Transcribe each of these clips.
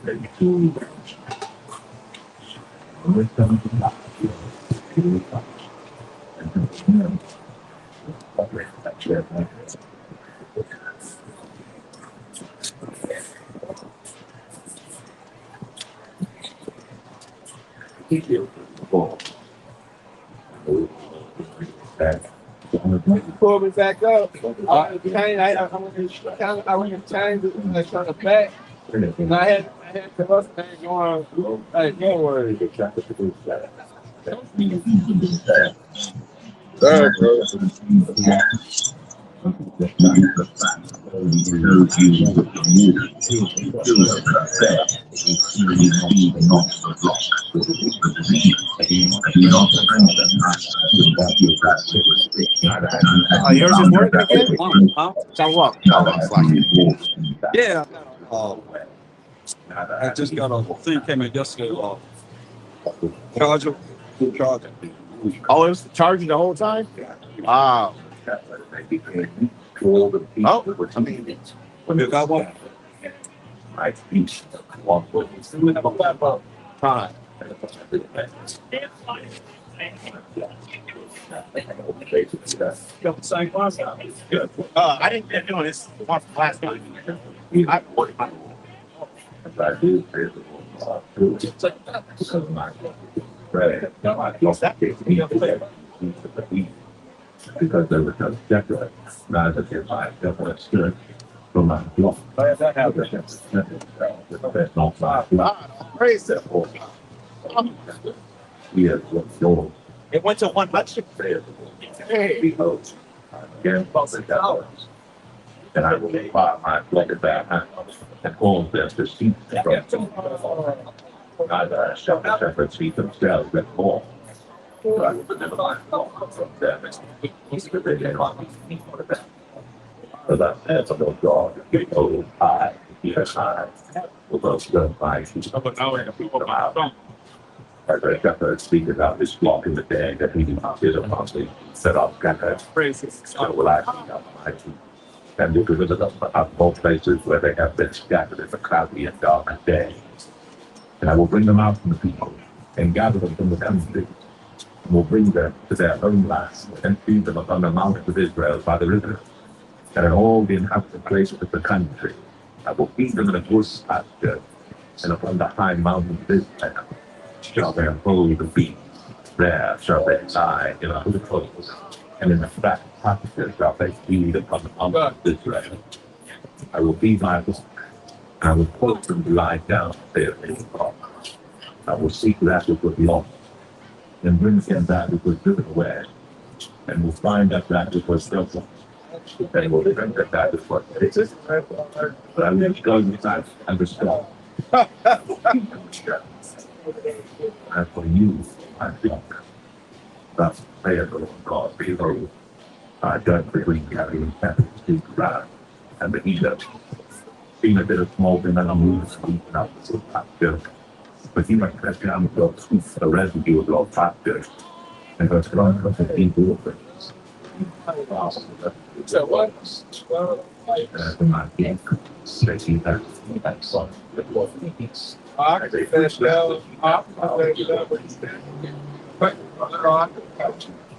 Pull me back up. I went to change it and I turned it back. And I had the Mustang going, like, don't worry. Sorry, bro. Yours is working again? Huh? What? Yeah. I just got a thing came in yesterday. Charger. Charger. Oh, it was charging the whole time? Wow. Oh, I mean, You got one? fine. I didn't get doing this one last night. Because they were just decorated, rather than my definite spirit from my block. Praise it. We had what gold. It went to 100. Hey. Again, $1,000. And I will buy my block back and hold them to see neither separate see themselves at all. But I would never mind from them. They didn't want me for that. So that's a little dog. Oh, high. Yes, high. We'll both go by. As I got to speak about this block in the day that he did apparently set up, got that phrases. So will I see up my feet. And you could visit both places where they have been scattered in the cloudy and dark day. And I will bring them out from the people and gather them from the country. And will bring them to their own lands and feed them upon the mountains of Israel by the river. And in all the inhabited places of the country, I will feed them in a good pasture, and upon the high mountains of Israel shall their abode be. There shall they lie in a good clothes, and in the flat pasture shall they feed upon the mountains of Israel. I will be my rock, and I will cause them to lie down there in the rock. I will seek that which was lost, and bring again that which was driven away, and will find that which was stolen. And will drink that which was taken. But I will go inside and restore. And for you, I think, thus saith the Lord God, behold, I judge between carrying heaven to the ground, and the heather, being a bit of smoke, and then I'm moving sweet out the pasture. But he might cut down the residue of your pasture, and her strong was the evil of it. So what? My king, says he that son. I finish now.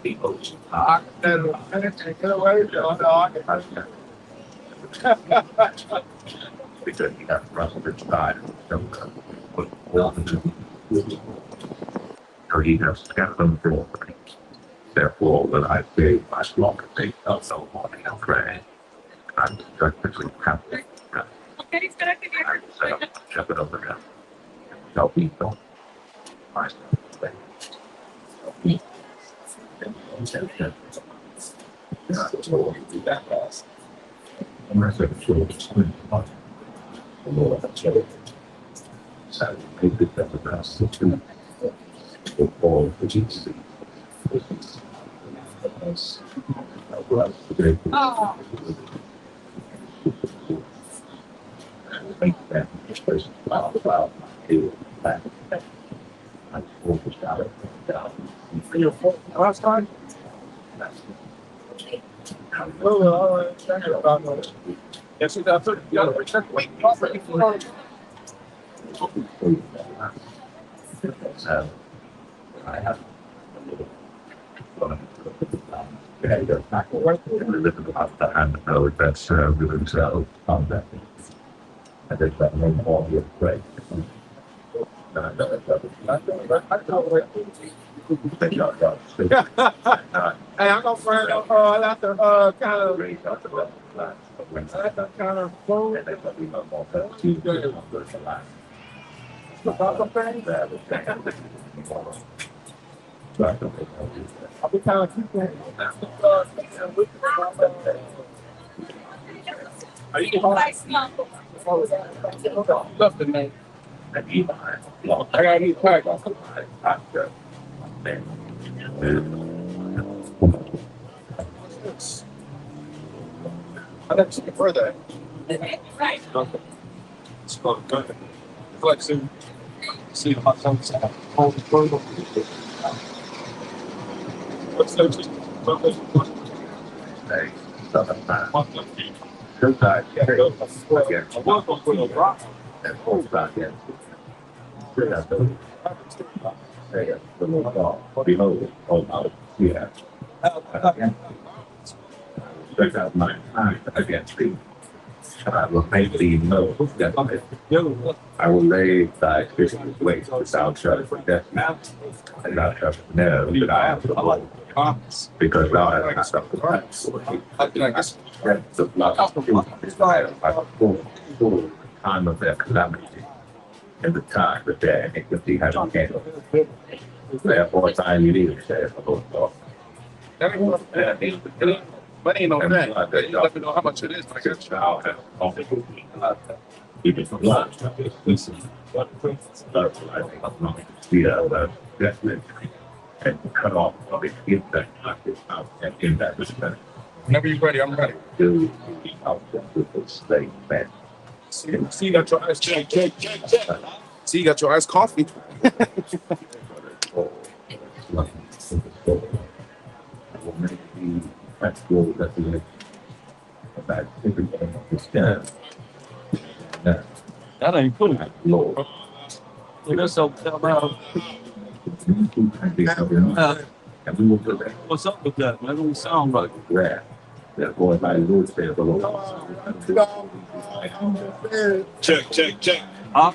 People, I take it away. because he has wrestled his side, or he has scattered them for therefore, when I say my flock, they also want to pray. I'm perfectly happy. Okay, so I can hear Set up a shepherd over them. Tell people. My son, unless I show it's good. The Lord has chosen. So, make it that the best of two. For all the Jesus. Oh. Make that person wow, back. I'm focused out of it. Last time? Yes, that's it. Yeah, So I have a little up the hand code that's with himself on that. I think that name all your great. Hey, I'm gonna find out. I like to kind of, I like to kind of phone. I'll be kind of keeping. Are you love the name? I gotta eat pack. I never seen it further. Right. It's called good. Flexing. See how sounds. What's that? Behold, yeah. Check out my time against thee. And I will make thee know that I will lay thy Christian ways without shut for death now. And thou shalt know that I am the Lord. Because thou hast not the past. The blood of full time of their calamity. In the time that their iniquity has came. Therefore, time you need, saith the Lord God. But ain't no thing. Let me know how much it is. I guess. Even from blood. And cut off of it in that out and in that respect. Whenever you're ready, I'm ready. Do out with the state man. See, you got your ice check. See, you got your iced coffee. That's good. That's it. About everything is done. That ain't cool. Lord. That's so about. And we will do that. What's up with that? That don't sound right. Yeah. Therefore, my Lord said the Lord. Check. Huh?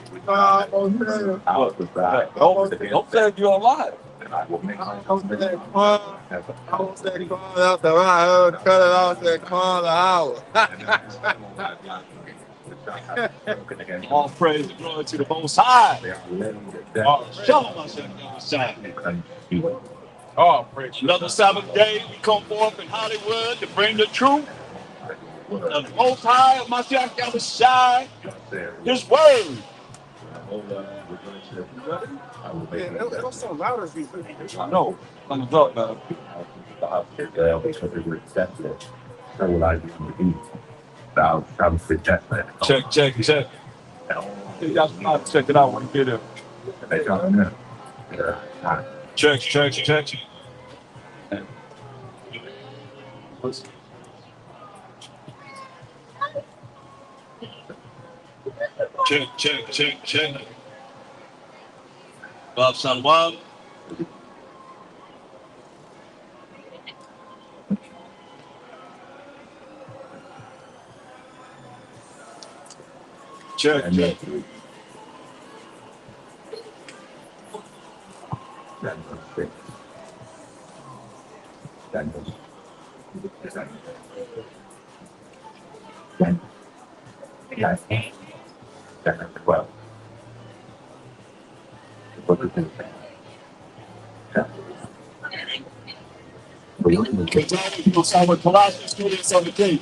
Out the side. Don't say you're alive. And I will make I was that call out the I heard cut it off that call out. All praise and glory to the Most High. Show myself. Oh, praise. Another Sabbath day, we come forth in Hollywood to bring the truth. The Most High of Mashiach Yahushai, His word. It was so loud as you. I know. I'm about man. Check. You guys not check it out when you get there. Check. Check. Bob Salwan. Check. Well, With Colossians 3:17.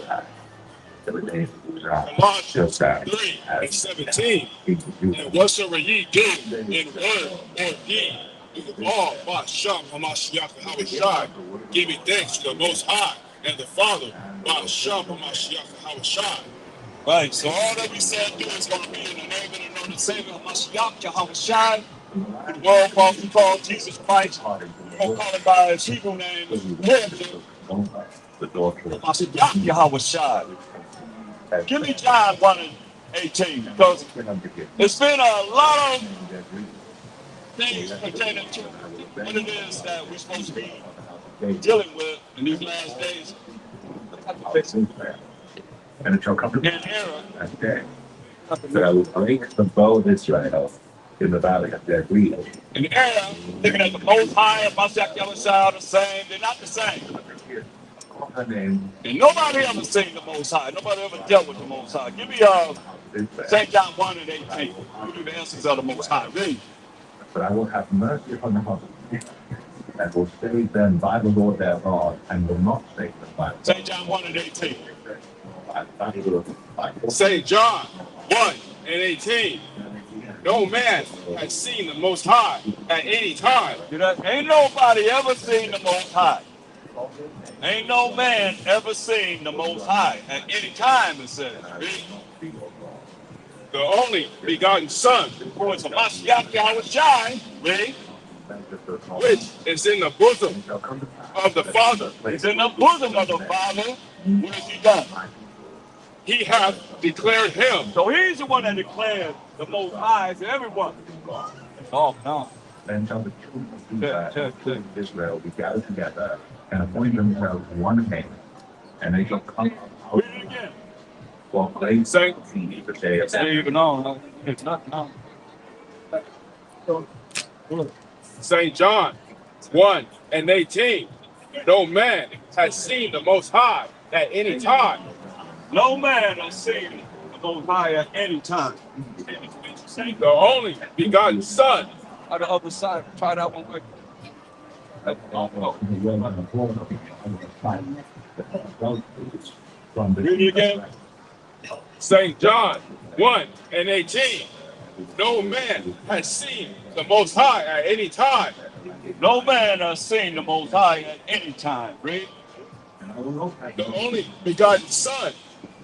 Colossians 3:17. And whatsoever ye do in word or deed, do all by Shem HaMashiach HaWashai, giving thanks to the Most High and the Father by Shem HaMashiach HaWashai. Right, so all that we said do is going to be in the name of the Lord and Savior HaMashiach HaWashai, the world falsely called Jesus Christ. We're going to call it by his Hebrew name, HaMashiach HaWashai. Give me John 1 18, because it's been a lot of things pertaining to what it is that we're supposed to be dealing with in these last days. And it shall come to In era, that day that I will break the bow of Israel in the valley of Blvd. in era, thinking that the Most High and Mashiach Yahushua are the same. They're not the same. Call her name. And nobody ever seen the Most High. Nobody ever dealt with the Most High. Give me St. John 1 and 18. Give me the essence of the Most High. Read. But I will have mercy upon the house and will save them by the Lord their God, and will not save them by the St. John 1 and 18. St. John 1 and 18. No man has seen the Most High at any time. Ain't nobody ever seen the Most High. Ain't no man ever seen the Most High at any time, it says. Read. The only begotten Son, Who is a Mashiach Yahushua. Read. which is in the bosom of the Father. He's in the bosom of the Father. What has he done? He hath declared him. So he's the one that declared the Most High to everyone. Oh, no. Then shall the children of Israel be gathered together and appoint themselves one name, and they shall come out Read it again. for place Saint the day of No, it's not now. St. John 1 and 18. No man has seen the Most High at any time. No man has seen the Most High at any time. The only begotten Son, On the other side, try that one quick. Read it again. St. John 1 and 18. No man has seen the Most High at any time. No man has seen the Most High at any time. Read. The only begotten Son,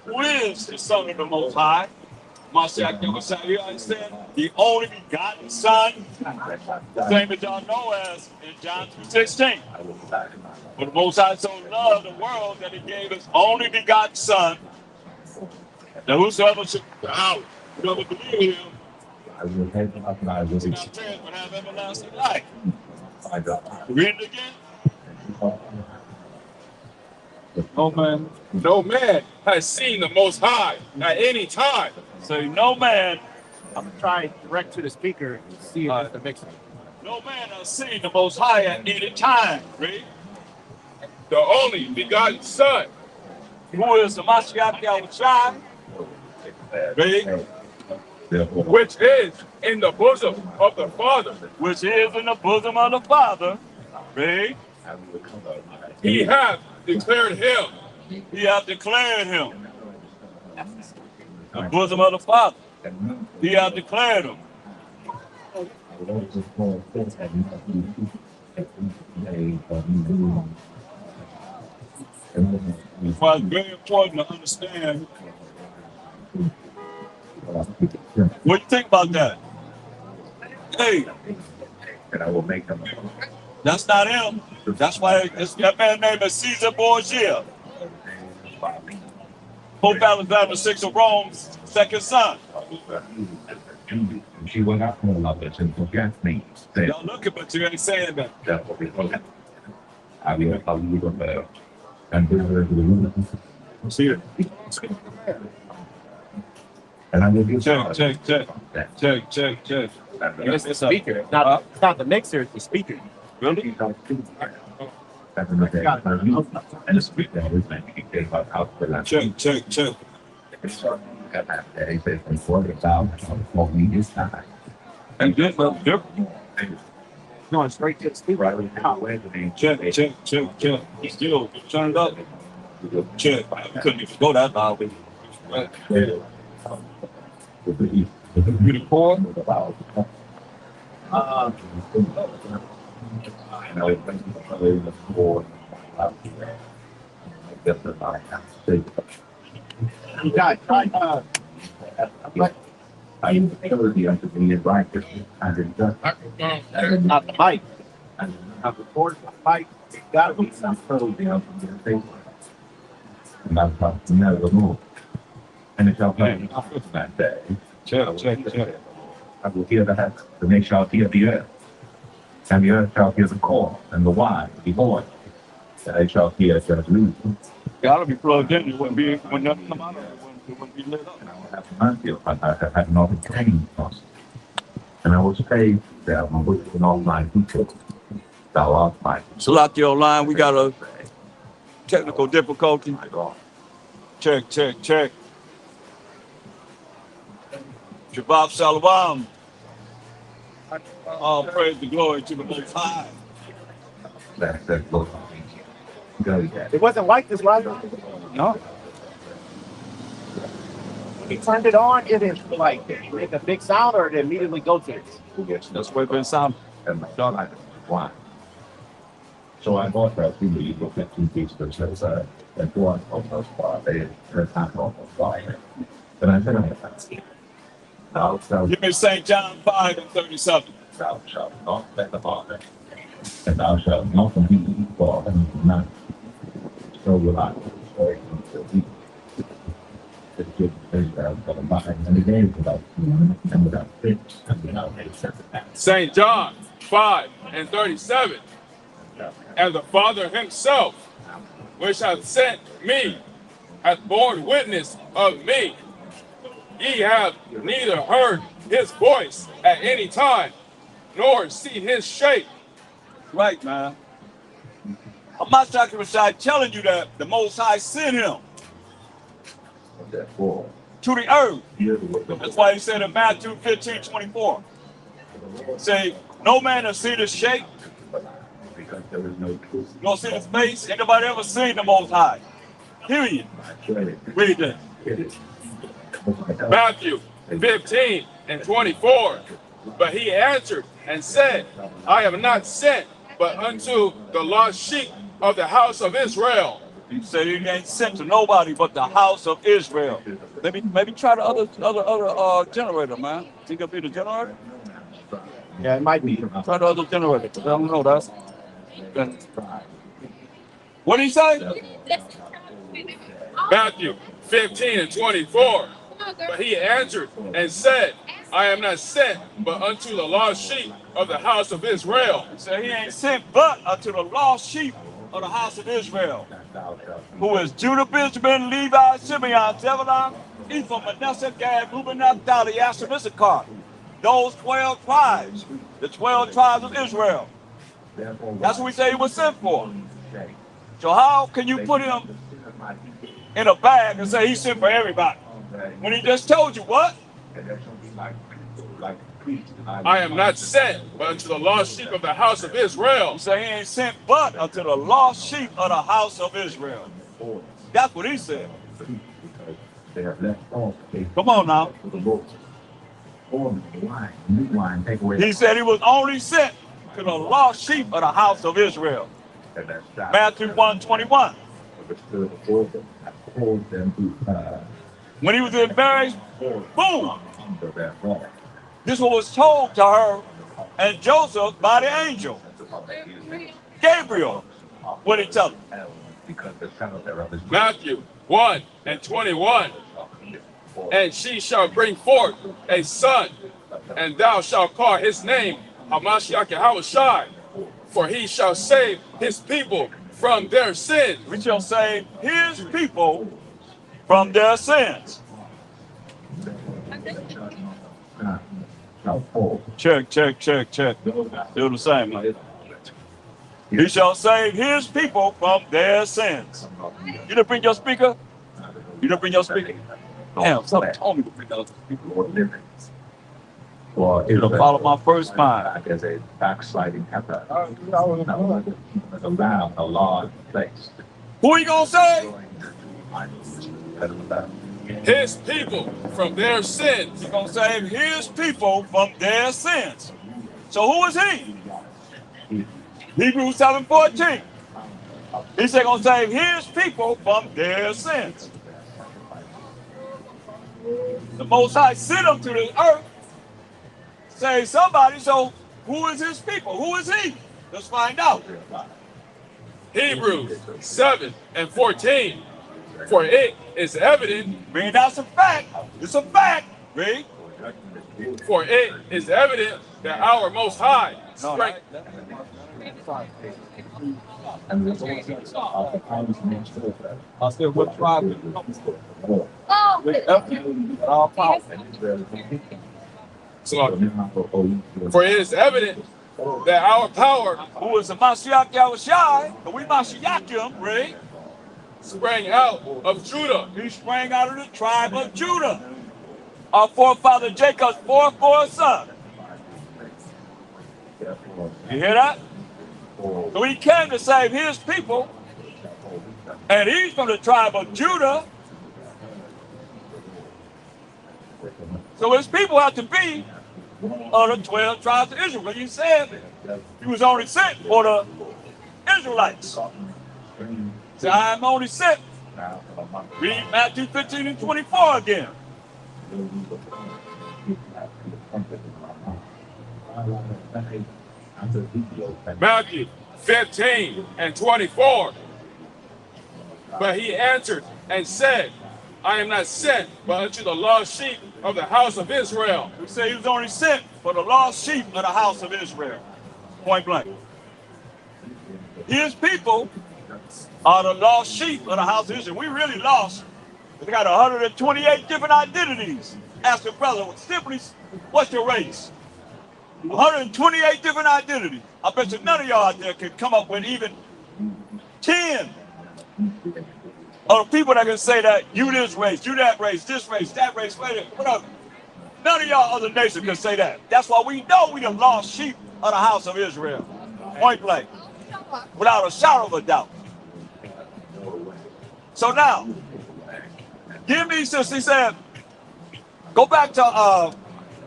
Who is the Son of the Most High? Mashiach Yahushua, you understand? The only begotten Son, same as y'all know as in John 3:16. But the Most High so loved the world that he gave his only begotten Son, that whosoever should whoever believe in him, not perish but have everlasting life. Read it again. no man has seen the Most High at any time. So no man, I'm trying direct to the speaker to see if it's the mixer. no man has seen the Most High at any time. Read. The only begotten Son, Who is the Mashiach Yahushua? Read. which is in the bosom of the Father. Which is in the bosom of the Father. Read. He hath declared him. He hath declared him. The bosom of the Father. He hath declared him. It's why it's very important to understand. What do you think about that? Hey, And I will make them. that's not him. That's why that man's name is Caesar Borgia. Pope Alexander VI of Rome's second son. She went out from love it and forget me. Y'all looking, but you ain't saying that. That will be okay. I will tell you about and do See it. and I will be Check. It's the speaker. It's not the mixer, it's the speaker. Really? And the speaker is making it about how to land. Check. And this was different. Going straight to the speaker. Check. Still turn it up. Check. We couldn't even go that loud. You record? You got I'm sure the intermediate right and just not the mic. and have recorded the mic. It's got to be some sort of the intermediate thing. And that's never move. And it shall come that day. Check. I will hear the heavens, and they shall hear the earth. And the earth shall hear the corn and the wine be boiled. And they shall hear the reason. Gotta be plugged in. It wouldn't be when nothing come out of it. It wouldn't be lit up. And I will have mercy upon her that had not obtained us. And I will say that I'm with all my people. Thou art my Salakio line, we got a technical difficulty. my God. Check. Shabbat Shalom. All praise and glory to the Most High. That's Lord. Go ahead. It wasn't like this, right? No? When he turned it on, it didn't like make a big sound or it immediately go to it. That's where it's been sound. And my God, I why? So I bought that thing that you look at 2 pieces of set and one almost far. They are not almost fire. And I said, thou shalt Give me St. John 5:37. thou shalt not let the Father, and thou shalt not be for and not. So will I destroy him till he. The good Israel for the mind and the days without and without fit and without a sense. St. John 5:37. And the Father himself, which hath sent me, hath borne witness of me. Ye have neither heard his voice at any time, nor seen his shape. Right, man. I'm not talking about telling you that the Most High sent him Therefore, to the earth. hear the word of That's the why he said in Matthew 15:24. Say, no man has seen his shape, because there is no truth. you don't see his face. Ain't nobody ever seen the Most High. Period. Read that. It is. Matthew 15:24. But he answered and said, I am not sent, but unto the lost sheep of the house of Israel. He said he ain't sent to nobody but the house of Israel. Maybe try the other generator, man. Think it'll be the generator? Yeah, it might be. Try the other generator. I don't know. What did he say? Matthew 15:24. But he answered and said, I am not sent, but unto the lost sheep of the house of Israel. He said he ain't sent but unto the lost sheep of the house of Israel, who is Judah, Benjamin, Levi, Simeon, Zebulun, Ephraim, Manasseh, Gad, Reuben, Naphtali, Asher, Issachar. Those 12 tribes, the 12 tribes of Israel. That's what we say he was sent for. So how can you put him in a bag and say he's sent for everybody when he just told you what? I am not sent, but unto the lost sheep of the house of Israel. He said he ain't sent but unto the lost sheep of the house of Israel. That's what he said. Come on now. He said he was only sent to the lost sheep of the house of Israel. Matthew 1:21. When he was in Mary's boom, this was told to her and Joseph by the angel Gabriel. What did he tell him? Matthew 1:21. And she shall bring forth a son, and thou shalt call his name Hamashiach Yahushai, for he shall save his people from their sins. We shall save his people from their sins. Check. Do the same, man. He shall save his people from their sins. You didn't bring your speaker? Damn, something told me to bring out the speaker. You don't follow my first mind. As a backsliding heifer, around a large place. Who you gonna say? His people from their sins. He's gonna save his people from their sins. So who is he? Hebrews 7:14. He said gonna save his people from their sins. The Most High sent him to the earth, save somebody. So who is his people? Who is he? Let's find out. Hebrews 7:14. For it is evident, Read, that's a fact. It's a fact. Read. for it is evident that our Most High strength. I said, what tribe? So, for it is evident that our power Who is the Mashiach Yahushai, and we Mashiach him, read. sprang out of Judah. He sprang out of the tribe of Judah. Our forefather Jacob's fourth son. You hear that? So he came to save his people, and he's from the tribe of Judah. So his people have to be of the 12 tribes of Israel. But he said he was only sent for the Israelites. So I'm only sent. Read Matthew 15 and 24 again. Matthew 15 and 24. But he answered and said, I am not sent but unto the lost sheep of the house of Israel. We say he was only sent for the lost sheep of the house of Israel. Point blank. His people are the lost sheep of the house of Israel. We really lost. We got 128 different identities. Ask your brother, simply, what's your race? 128 different identities. I bet you none of y'all out there can come up with even 10 of the people that can say that you this race, you that race, this race, that race, whatever. None of y'all other nations can say that. That's why we know we the lost sheep of the house of Israel. Point blank. Without a shadow of a doubt. So now, give me, since he said, go back to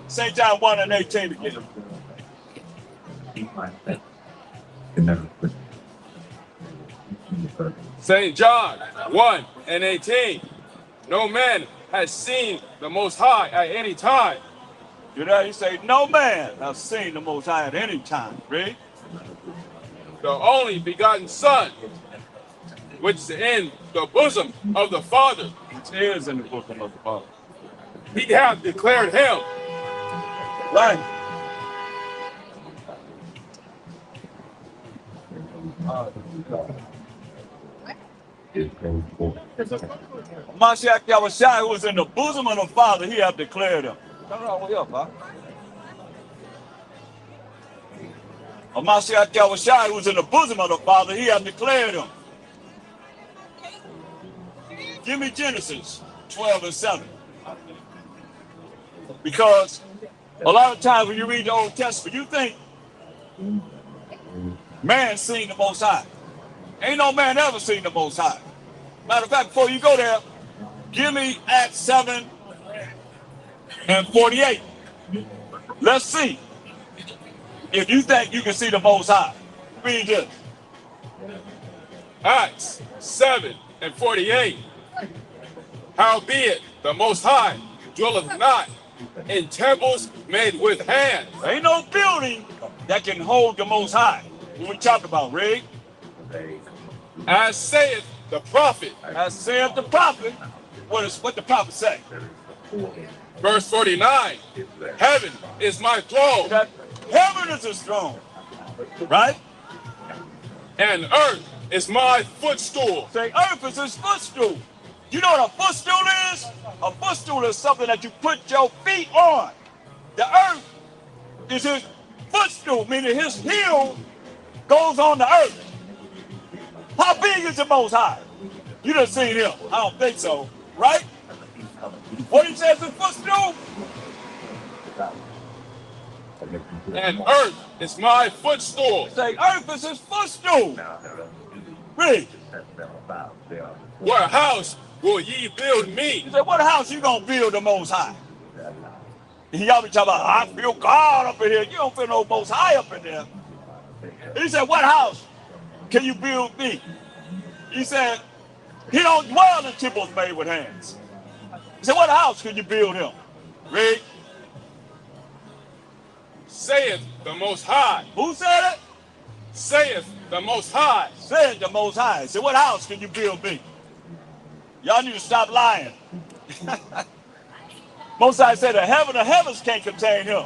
St. John 1 and 18 again. St. John 1 and 18. No man has seen the Most High at any time. You know, he say, no man has seen the Most High at any time. Read. The only begotten Son, which is in the bosom of the Father. Which is in the bosom of the Father. He hath declared him. Right. Mashiach Yahushai, who was in the bosom of the Father, he hath declared him. Turn around, way up, huh? Mashiach Yahushai, who was in the bosom of the Father, he hath declared him. Give me Genesis 12 and 7. Because a lot of times when you read the Old Testament, you think man seen the Most High. Ain't no man ever seen the Most High. Matter of fact, before you go there, give me Acts 7 and 48. Let's see if you think you can see the Most High. Read this. Acts 7 and 48. Howbeit the Most High dwelleth not in temples made with hands. Ain't no building that can hold the Most High. What we talk about, Rig? As saith the prophet. As saith the prophet. What the prophet say? Verse 49. Heaven is my throne. That heaven is his throne. Right? And earth is my footstool. Say earth is his footstool. You know what a footstool is? A footstool is something that you put your feet on. The earth is his footstool, meaning his heel goes on the earth. How big is the Most High? You done seen him. I don't think so, right? What he says his footstool? And earth is my footstool. Say earth is his footstool. Read. What house will ye build me? He said, what house you gonna build the Most High? Y'all be talking about, I feel God up in here. You don't feel no Most High up in there. He said, what house can you build me? He said, he don't dwell in temples made with hands. He said, what house can you build him? Read. Saith the Most High. Who said it? Saith the Most High. Said the Most High. He said, what house can you build me? Y'all need to stop lying. Most I said the heavens can't contain him.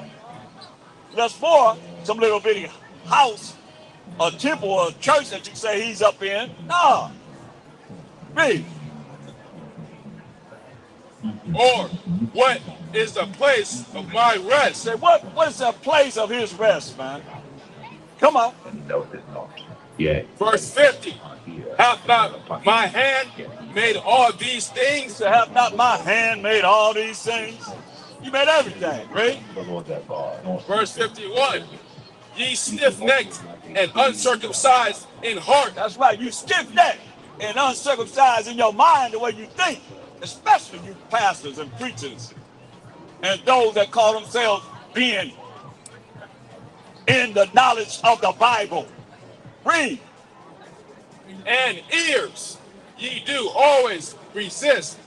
That's more some little bitty house, a temple, or a church that you say he's up in. No. Read. Or what is the place of my rest? Say, what is the place of his rest, man? Come on. Yeah. Verse 50. Hath not my hand made all these He things? said, have not my hand made all these things? He made everything, right? Verse 51. Ye stiff-necked and uncircumcised in heart. That's right. You stiff-necked and uncircumcised in your mind the way you think, especially you pastors and preachers and those that call themselves being in the knowledge of the Bible. Read. And ears, ye do always resist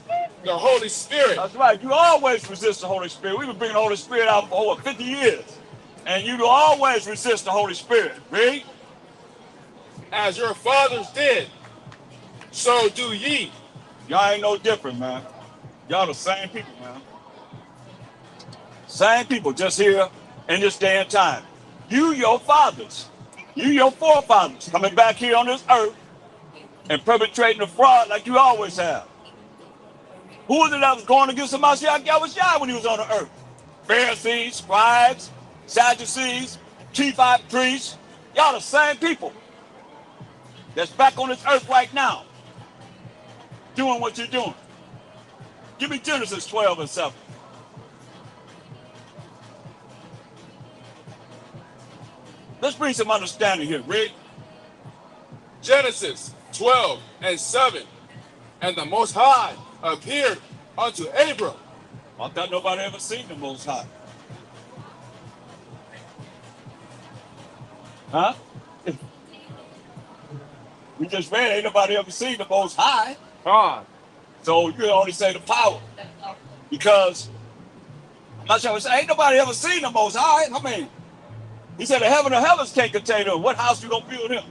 the Holy Spirit. That's right. You always resist the Holy Spirit. We've been bringing the Holy Spirit out for over 50 years. And you do always resist the Holy Spirit. Read. As your fathers did, so do ye. Y'all ain't no different, man. Y'all the same people, man. Same people, just here in this day and time. You, your fathers, you, your forefathers, coming back here on this earth and perpetrating the fraud like you always have. Who was it that was going against the Mashiach Yahushua when he was on the earth? Pharisees, scribes, Sadducees, chief high priests. Y'all the same people that's back on this earth right now doing what you're doing. Give me Genesis 12 and 7. Let's bring some understanding here, Rick. Genesis 12 and 7. And the Most High appeared unto Abram. I thought nobody ever seen the Most High. Huh? We just read, ain't nobody ever seen the Most High. So you can only say the power. Because, I'm not sure, ain't nobody ever seen the Most High. I mean, he said the heaven of heavens can't contain him. What house you gonna build him?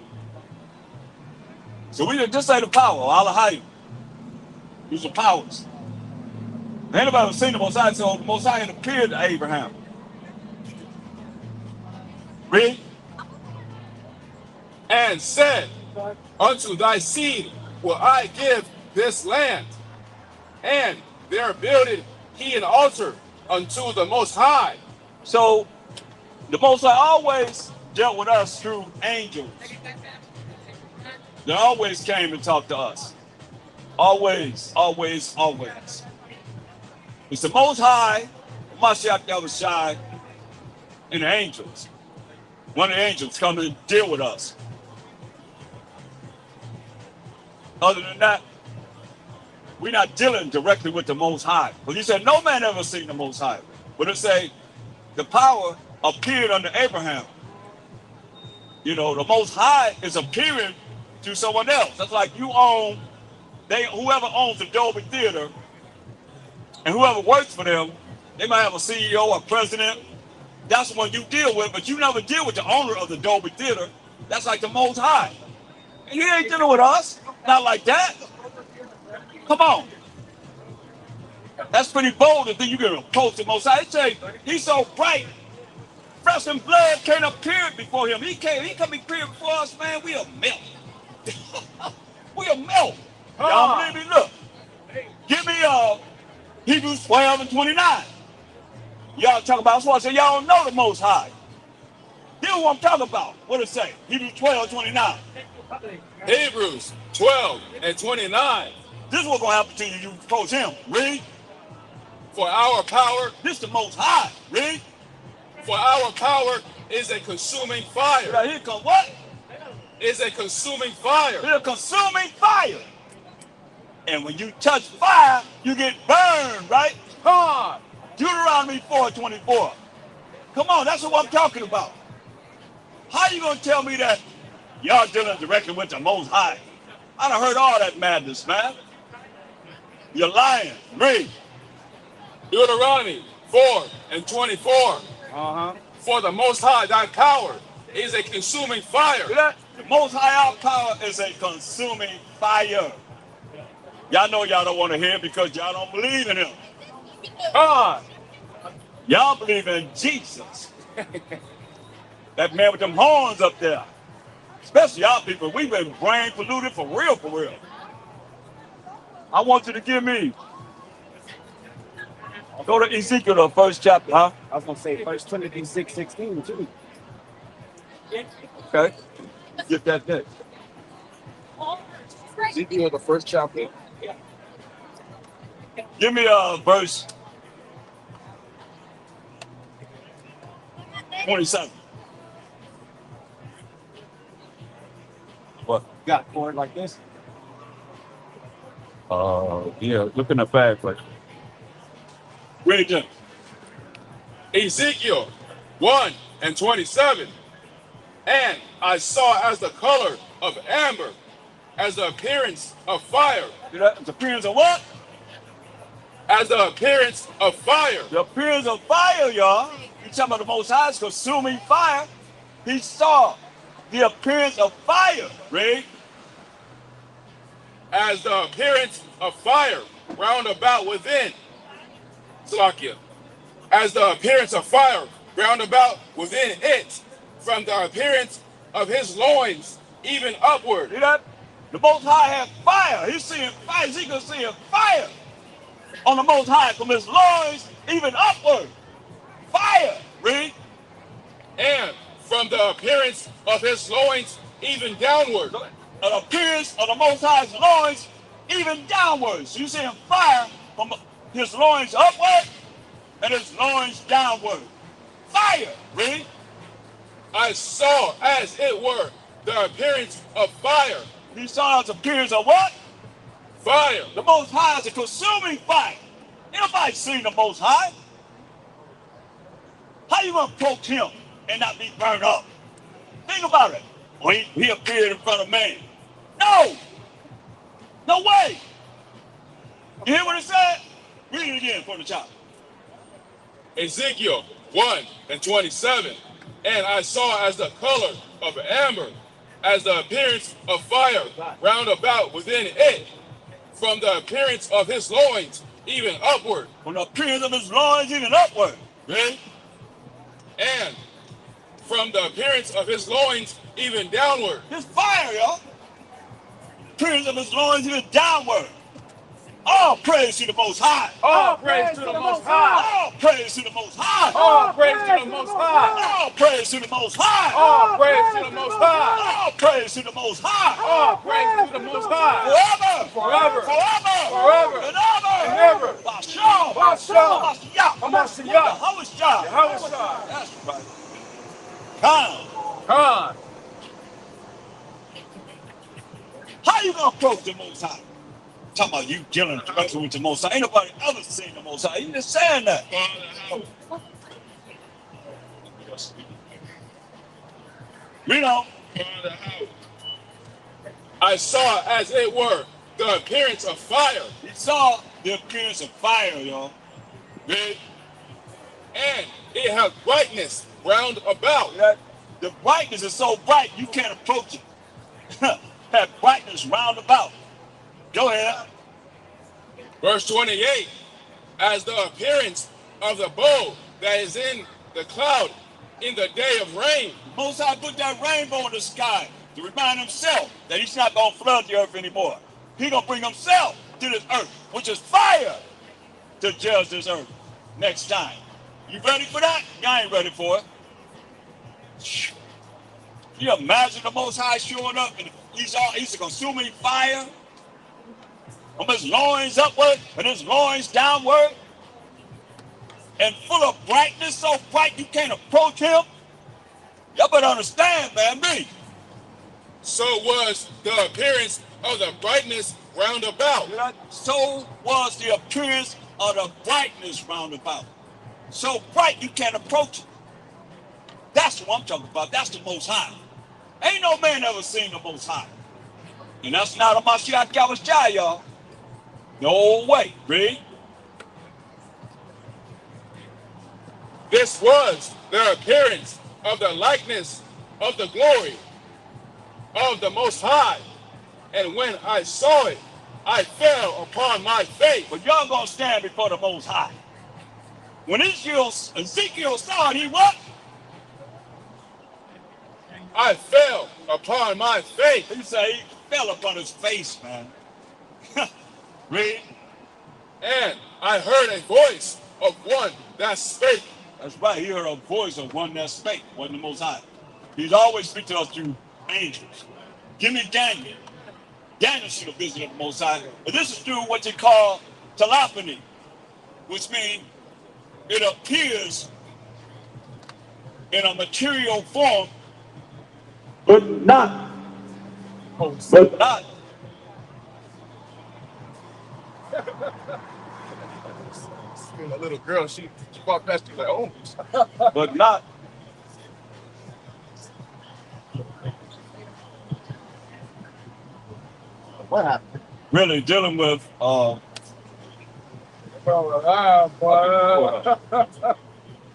So we just say the power, Allah. These are powers. Ain't nobody ever seen the Most High, so the Most High had appeared to Abraham. Read. And said, unto thy seed will I give this land. And there builded he an altar unto the Most High. So the Most High always dealt with us through angels. They always came and talked to us. Always, always, always. It's the Most High, Mashiach Yahushua, and the angels. One of the angels come and deal with us. Other than that, we're not dealing directly with the Most High. But he said, no man ever seen the Most High. But it say, the power appeared unto Abraham. You know, the Most High is appearing to someone else. That's like you own, whoever owns the Dolby Theater, and whoever works for them, they might have a CEO or president. That's the one you deal with, but you never deal with the owner of the Dolby Theater. That's like the Most High. And he ain't dealing with us. Not like that. Come on. That's pretty bold to think you can approach the Most High. They say he's so bright, flesh and blood can't appear before him. He come appear before us, man. We'll melt. We'll melt. Y'all believe me? Look. Give me Hebrews 12 and 29. Y'all talk about, that's why I say y'all don't know the Most High. Here's what I'm talking about. What it say? Hebrews 12, 29. Hebrews 12 and 29. This is what's going to happen to you. You approach him. Read. For our power, This the Most High. Read. for our power is a consuming fire. Right here comes what? Is a consuming fire. It's a consuming fire. And when you touch fire, you get burned, right? God. Deuteronomy 4:24. Come on, that's what I'm talking about. How you gonna tell me that y'all dealing directly with the Most High? I done heard all that madness, man. You're lying. Read. Deuteronomy 4 and 24. For the Most High, thy power is a consuming fire. See that? The Most High our power is a consuming fire. Y'all know y'all don't want to hear because y'all don't believe in him. God. Y'all believe in Jesus. That man with them horns up there. Especially y'all people, we've been brain polluted for real, for real. I want you to give me, go to Ezekiel, the first chapter, huh? I was gonna say 1 Timothy 6:16 too. Okay. Get that next. Ezekiel the first chapter. Give me verse 27. What? Got for it like this. Yeah, look in the bag, but read it. Ezekiel 1:27. And I saw as the color of amber, as the appearance of fire, The appearance of what? as the appearance of fire. The appearance of fire, y'all. You talking about the Most High's consuming fire? He saw the appearance of fire. Read. As the appearance of fire round about within. Salakia. As the appearance of fire round about within it, from the appearance of his loins, even upward. See that? The Most High had fire. He's seeing fire. Ezekiel's seeing fire on the Most High from his loins even upward. Fire. Read. And from the appearance of his loins, even downward. An appearance of the Most High's loins even downwards. You seeing fire from his loins upward and his loins downward. Fire. Read. I saw as it were the appearance of fire. He saw his appearance of what? Fire. The Most High is a consuming fire. Anybody seen the Most High? How you gonna approach him and not be burned up? Think about it. Well, he appeared in front of man. No! No way! You hear what it said? Read it again for the child. Ezekiel 1:27. And I saw as the color of amber, as the appearance of fire round about within it, from the appearance of his loins, even upward. From the appearance of his loins even upward. Read. And from the appearance of his loins, even downward. His fire, y'all. Appearance of his loins even downward. All praise to the Most High. All praise to the Most High. All praise to the Most High. All praise to the Most High. All praise to the Most High. All praise to the Most High. All praise to the Most High. All praise to the Most High. Forever. Forever. Forever. Forever. And ever. And ever. Bashaw. Bashaw. Hamashiach. Hamashiach. Hamashiach. Hamashiach. That's right. Come. God. How you gonna approach the Most High? Talking about you dealing directly with the Most High. Ain't nobody ever seen the Most High. You just saying that. You know. I saw as it were the appearance of fire. He saw the appearance of fire, y'all. Read. And it had brightness round about. That the brightness is so bright you can't approach it. Had brightness round about. Go ahead. Verse 28. As the appearance of the bow that is in the cloud in the day of rain. Most High put that rainbow in the sky to remind himself that he's not going to flood the earth anymore. He's going to bring himself to this earth, which is fire, to judge this earth next time. You ready for that? Y'all ain't ready for it. Can you imagine the Most High showing up and he's a consuming fire from his loins upward and his loins downward and full of brightness, so bright you can't approach him? Y'all better understand, man, me. So was the appearance of the brightness round about. So was the appearance of the brightness round about. So bright you can't approach it. That's what I'm talking about. That's the Most High. Ain't no man ever seen the Most High. And that's not a Mashiach Yahushua, y'all. No way. Read. This was the appearance of the likeness of the glory of the Most High. And when I saw it, I fell upon my face. But y'all gonna stand before the Most High. When Ezekiel saw it, he what? I fell upon my face. He said he fell upon his face, man. Read. And I heard a voice of one that spake. That's right. He heard a voice of one that spake, wasn't the Most High. He's always speaking to us through angels. Give me Daniel. Daniel should have visited the Most High. But this is through what they call telephony, which means it appears in a material form, but not. But not. A little girl, she walked past you like, oh. But not. What happened? Really dealing with Boy.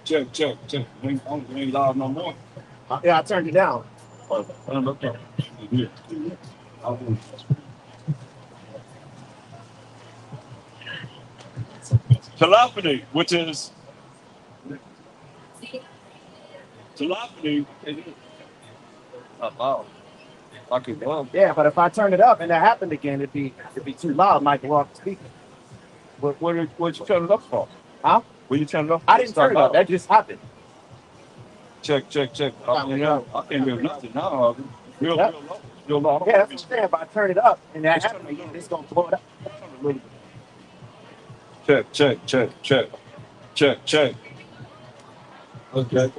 check. We ain't loud no more. Yeah, I turned it down. Telephony, which is telephony. Wow. Okay, well, Yeah, but if I turn it up and that happened again, it'd be too loud. Might go off the speaker. what you turn it up for? Huh? What you turn it up? I didn't turn it up. That just happened. Check. I can't hear nothing now. Real low. Yeah, that's what I'm saying. If I turn it up and that happened again, it's gonna blow it up. Check. Okay.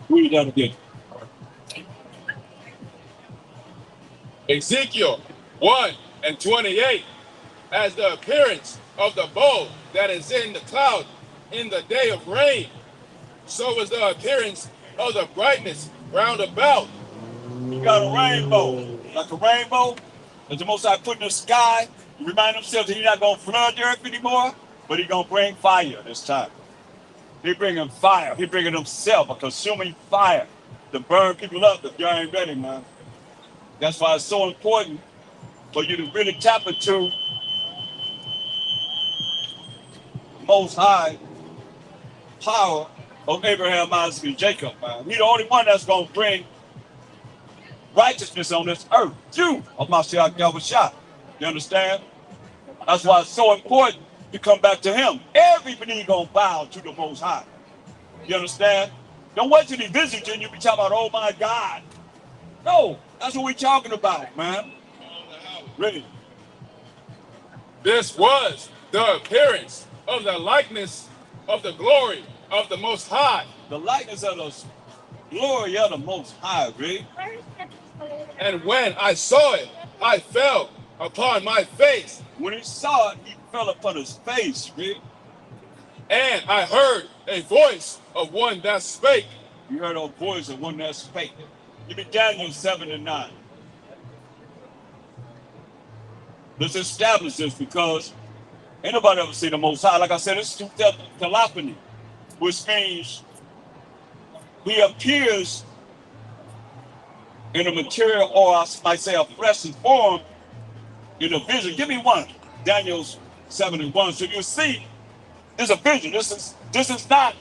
Read that again. Ezekiel 1:28, as the appearance of the bow that is in the cloud in the day of rain, so is the appearance of the brightness round about. You got a rainbow. Like a rainbow that the Most High put in the sky. You remind himself that he's not going to flood the earth anymore, but he's going to bring fire this time. He's bringing fire. He's bringing himself, a consuming fire to burn people up if you ain't ready, man. That's why it's so important for you to really tap into the Most High power of Abraham, Isaac, and Jacob, man. He's the only one that's going to bring righteousness on this earth. You, of Mashiach Yahushua. You understand? That's why it's so important to come back to him. Everybody gonna bow to the Most High. You understand? Don't wait till he visits you and you be talking about, oh my God. No, that's what we talking about, man. Really. This was the appearance of the likeness of the glory of the Most High. The likeness of the glory of the Most High, really. And when I saw it, I fell upon my face. When he saw it, he fell upon his face, really. And I heard a voice of one that spake. You heard a voice of one that spake. Give me Daniel 7:9. Let's establish this because ain't nobody ever seen the Most High. Like I said, it's telephony, which means he appears in a material, or I might say a fleshly form, in a vision. Give me one, Daniel 7:1. So you see, there's a vision. This is not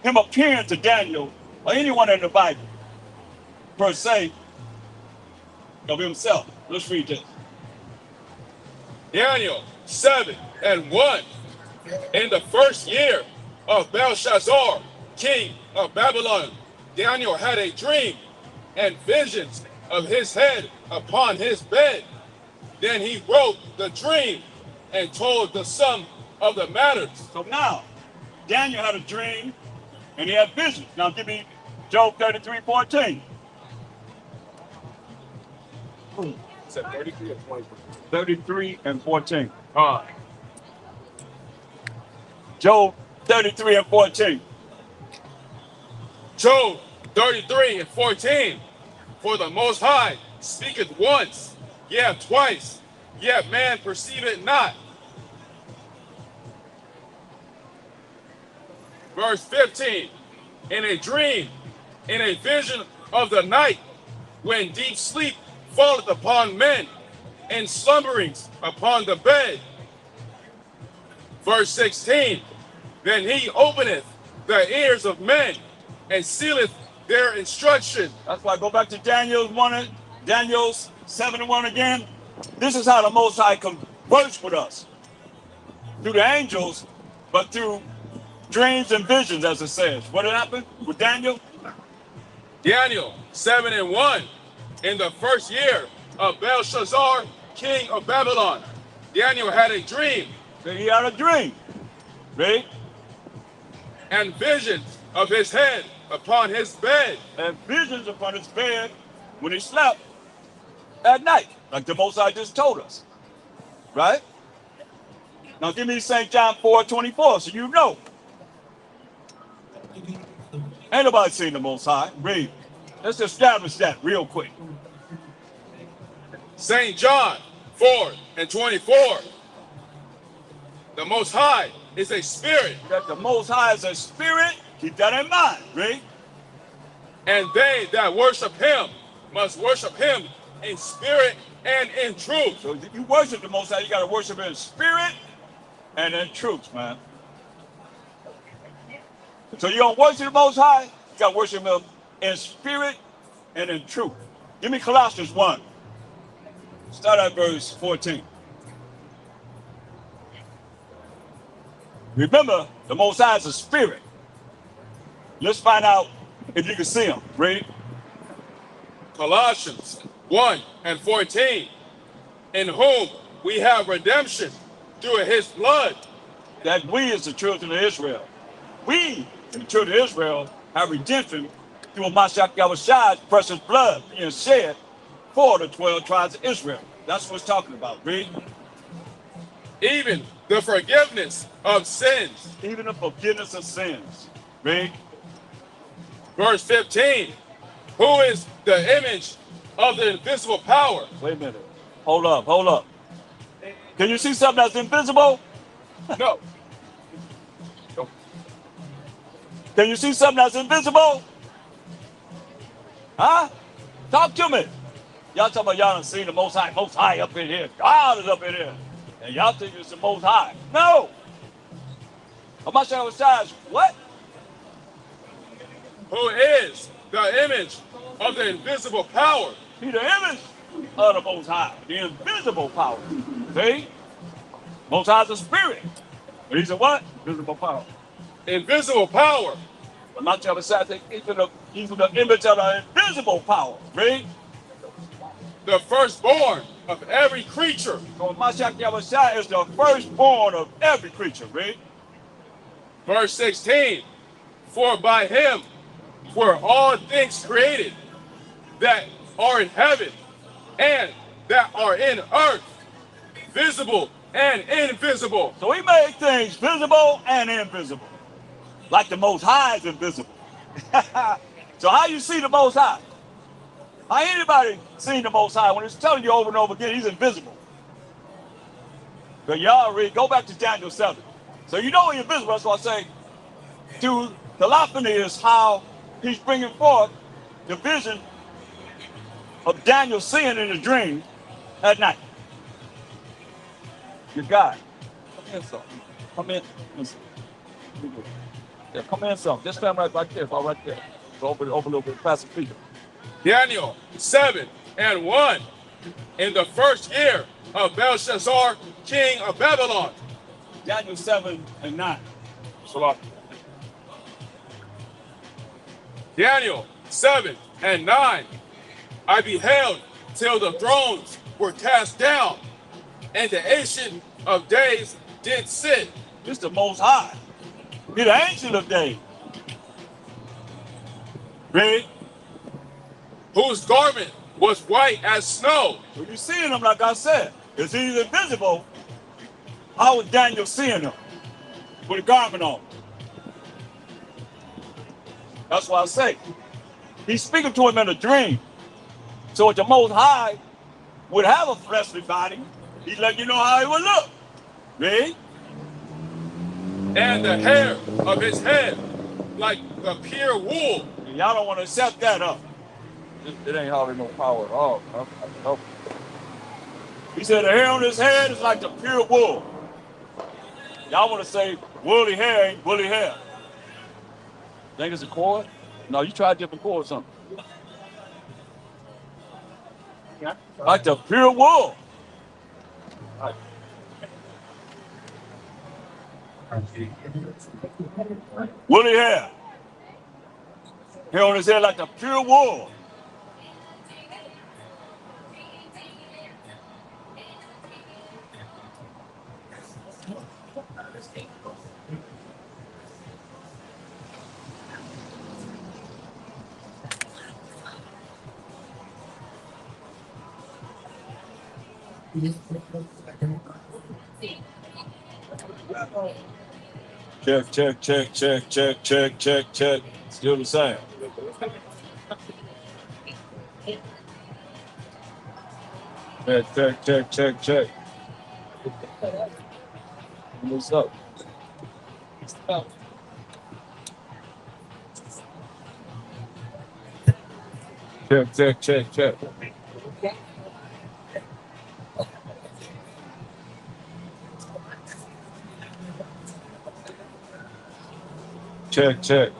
him appearing to Daniel or anyone in the Bible per se of himself. Let's read this. Daniel 7:1. In the first year of Belshazzar, king of Babylon, Daniel had a dream and visions of his head upon his bed. Then he wrote the dream and told the sum of the matters. So now, Daniel had a dream and he had visions. Now give me Job 33:14. Is that 33 or 20? 33 and 14. Job 33:14. Job 33:14. For the Most High speaketh once, yet twice, yet man perceiveth not. Verse 15. In a dream, in a vision of the night, when deep sleep falleth upon men, and slumberings upon the bed. Verse 16, then he openeth the ears of men and sealeth their instruction. That's why I go back to Daniel's 7:1 again. This is how the Most High converts with us. Through the angels, but through dreams and visions, as it says. What happened with Daniel? Daniel 7:1, in the first year of Belshazzar, king of Babylon, Daniel had a dream. So he had a dream. Right? And visions of his head upon his bed. And visions upon his bed when he slept at night, like the Most High just told us. Right? Now give me St. John 4:24 so you know. Ain't nobody seen the Most High. Read. Let's establish that real quick. St. John 4:24. The Most High is a spirit. That the Most High is a spirit. Keep that in mind. Read. And they that worship him must worship him in spirit and in truth. So if you worship the Most High, you got to worship him in spirit and in truth, man. So you don't worship the Most High, you got to worship him in spirit and in truth. Give me Colossians 1. Start at verse 14. Remember, the Most High is a spirit. Let's find out if you can see him. Read. Colossians 1:14. In whom we have redemption through his blood. That we as the children of Israel. We, the children of Israel, have redemption through Mashiach Yahushai's precious blood being shed for the 12 tribes of Israel. That's what it's talking about. Read. Even the forgiveness of sins. Even the forgiveness of sins. Read. Verse 15. Who is the image of the invisible power? Wait a minute. Hold up. Can you see something that's invisible? No. Can you see something that's invisible? Huh? Talk to me. Y'all talking about y'all done seen the Most High up in here. God is up in here. And y'all think it's the Most High. No. Mashiach what? Who is the image of the invisible power? He the image of the Most High. The invisible power. See? Most High is a spirit. But he's a what? Invisible power. Invisible power. Mashiach says he's the image of the invisible power. Read. The firstborn of every creature. So Mashiach Yahushua is the firstborn of every creature. Read. Verse 16. For by him were all things created that are in heaven and that are in earth, visible and invisible. So he made things visible and invisible. Like the Most High is invisible. So how you see the Most High? How anybody seen the Most High when it's telling you over and over again he's invisible? But y'all read, go back to Daniel 7. So you know he's invisible. That's why I say to Theophany is how he's bringing forth the vision of Daniel seeing in a dream at night. Your guy. Come in some. Come in. Yeah, come in some. Just stand right there. All right there. So open a little bit past the feet. Daniel 7:1. In the first year of Belshazzar, king of Babylon. Daniel 7:9. So Daniel 7:9. I beheld till the thrones were cast down, and the Ancient of Days did sit. this the Most High. He the Ancient of Days. Read. Whose garment was white as snow. So you seeing him like I said. If he's invisible, how was Daniel seeing him? With a garment on. That's why I say. He's speaking to him in a dream. So if the Most High would have a fleshly body, he's letting you know how he would look. Read. And the hair of his head like the pure wool. And y'all don't want to accept that up. It ain't hardly no power at all. He said the hair on his head is like the pure wool. Y'all want to say woolly hair ain't woolly hair. Think it's a chord? No, you try a different chord or something. Like the pure wool. Woolly hair. Hair on his head like the pure wool. Check, check, check, check, check, check, check, check. Still the same. Check, check, check, check, check. What's up? Check, check, check, check. Check, check.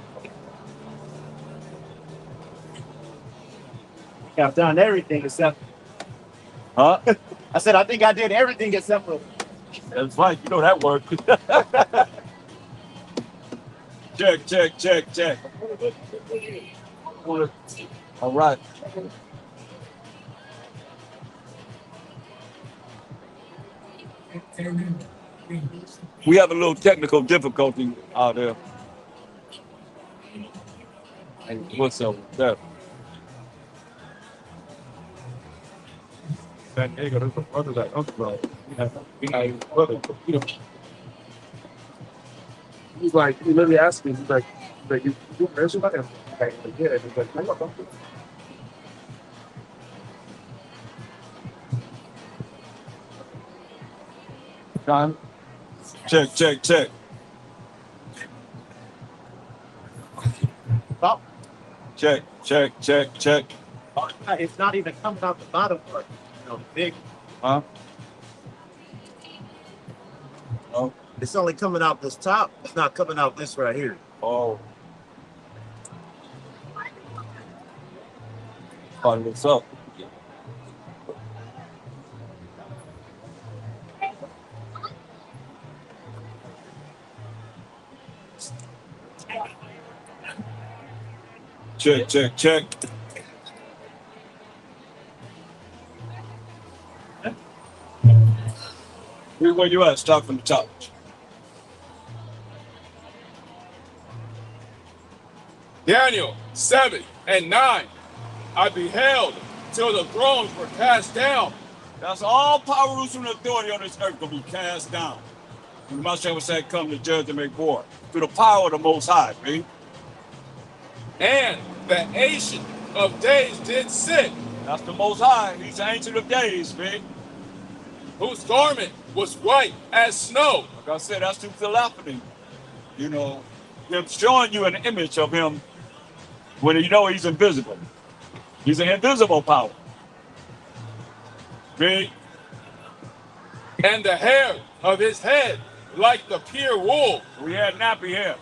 I've done everything except. Huh? I said I think I did everything except for. That's right. You know that word. Check, check, check, check. All right. We have a little technical difficulty out there. And what's up with that? San Diego, there's a brother that uncle. Brother, he's like, he literally asked me, he's like, you raise your hand. I'm like, yeah. He's like, I'm not. Time. Check, check, check. Stop. Check, check, check, check. It's not even coming out the bottom part. You know, big. Huh? Oh. It's only coming out this top. It's not coming out this right here. Oh. What's up? Check, check, check. Here's where you at. Start from the top. Daniel 7 and 9. I beheld till the thrones were cast down. That's all power, rule, and authority on this earth gonna be cast down. And the Messiah said, come to judge and make war. Through the power of the Most High, man. And the Ancient of Days did sit, That's the Most High. He's the Ancient of Days, man. whose garment was white as snow. Like I said, that's through theophany. You know, him showing you an image of him when you know he's invisible. He's an invisible power. Man. And the hair of his head like the pure wool. We had nappy hair.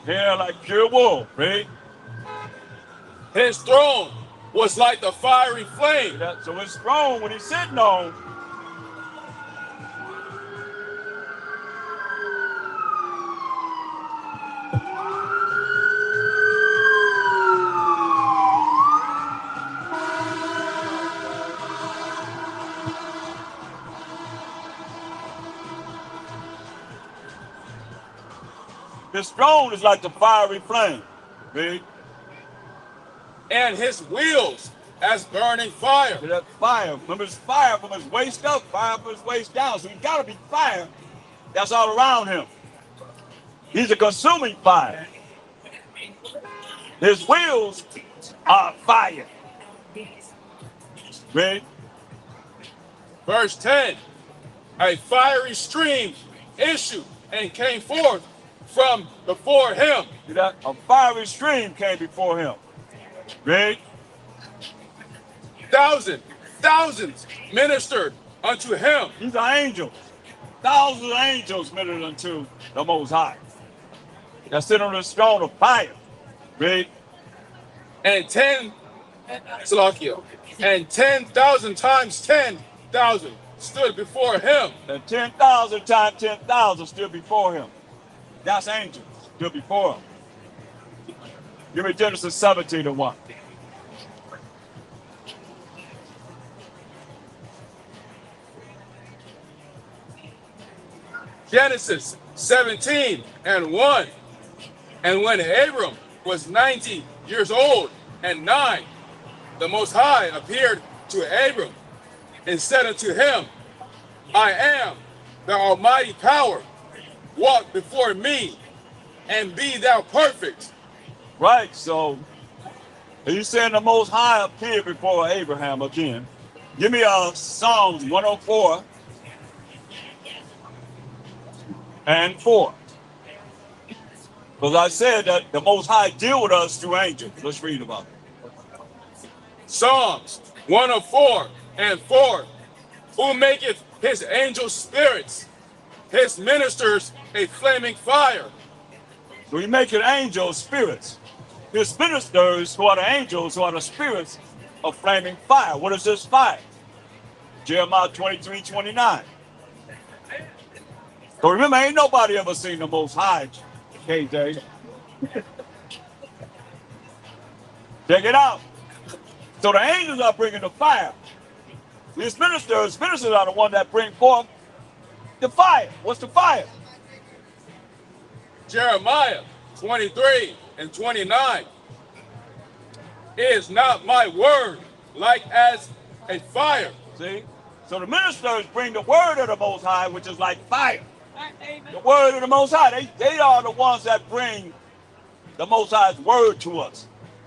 Hair like pure wool, right? His throne was like the fiery flame. So his throne, when he's sitting on, his throne is like the fiery flame, right? And his wheels as burning fire. That fire, remember, it's fire from his waist up, fire from his waist down. So he's got to be fire that's all around him. He's a consuming fire. His wheels are fire. Right? Verse 10. A fiery stream issued and came forth from before him. See that? A fiery stream came before him. Right? 1,000 thousands ministered unto him. These are angels. Thousands of angels ministered unto the Most High. That sit on the throne of fire. Read. And 10,000 times 10,000 stood before him. And 10,000 times 10,000 stood before him. That's angels stood before him. Give me Genesis 17:1. Genesis 17:1. And when Abram was 90 years old and 9, the Most High appeared to Abram and said unto him, I am the almighty power. Walk before me and be thou perfect. Right, so he's saying the Most High appeared before Abraham again. Give me Psalms 104:4. Because I said that the Most High deal with us through angels. Let's read about it. Psalms 104:4. Who maketh his angels spirits, his ministers a flaming fire. So he making angels spirits. His ministers, who are the angels, who are the spirits of flaming fire. What is this fire? Jeremiah 23:29. So remember, ain't nobody ever seen the Most High, KJ. Check it out. So the angels are bringing the fire. These ministers are the ones that bring forth the fire. What's the fire? Jeremiah 23:29. Is not my word like as a fire? See? So the ministers bring the word of the Most High, which is like fire. The word of the Most High. They are the ones that bring the Most High's word to us.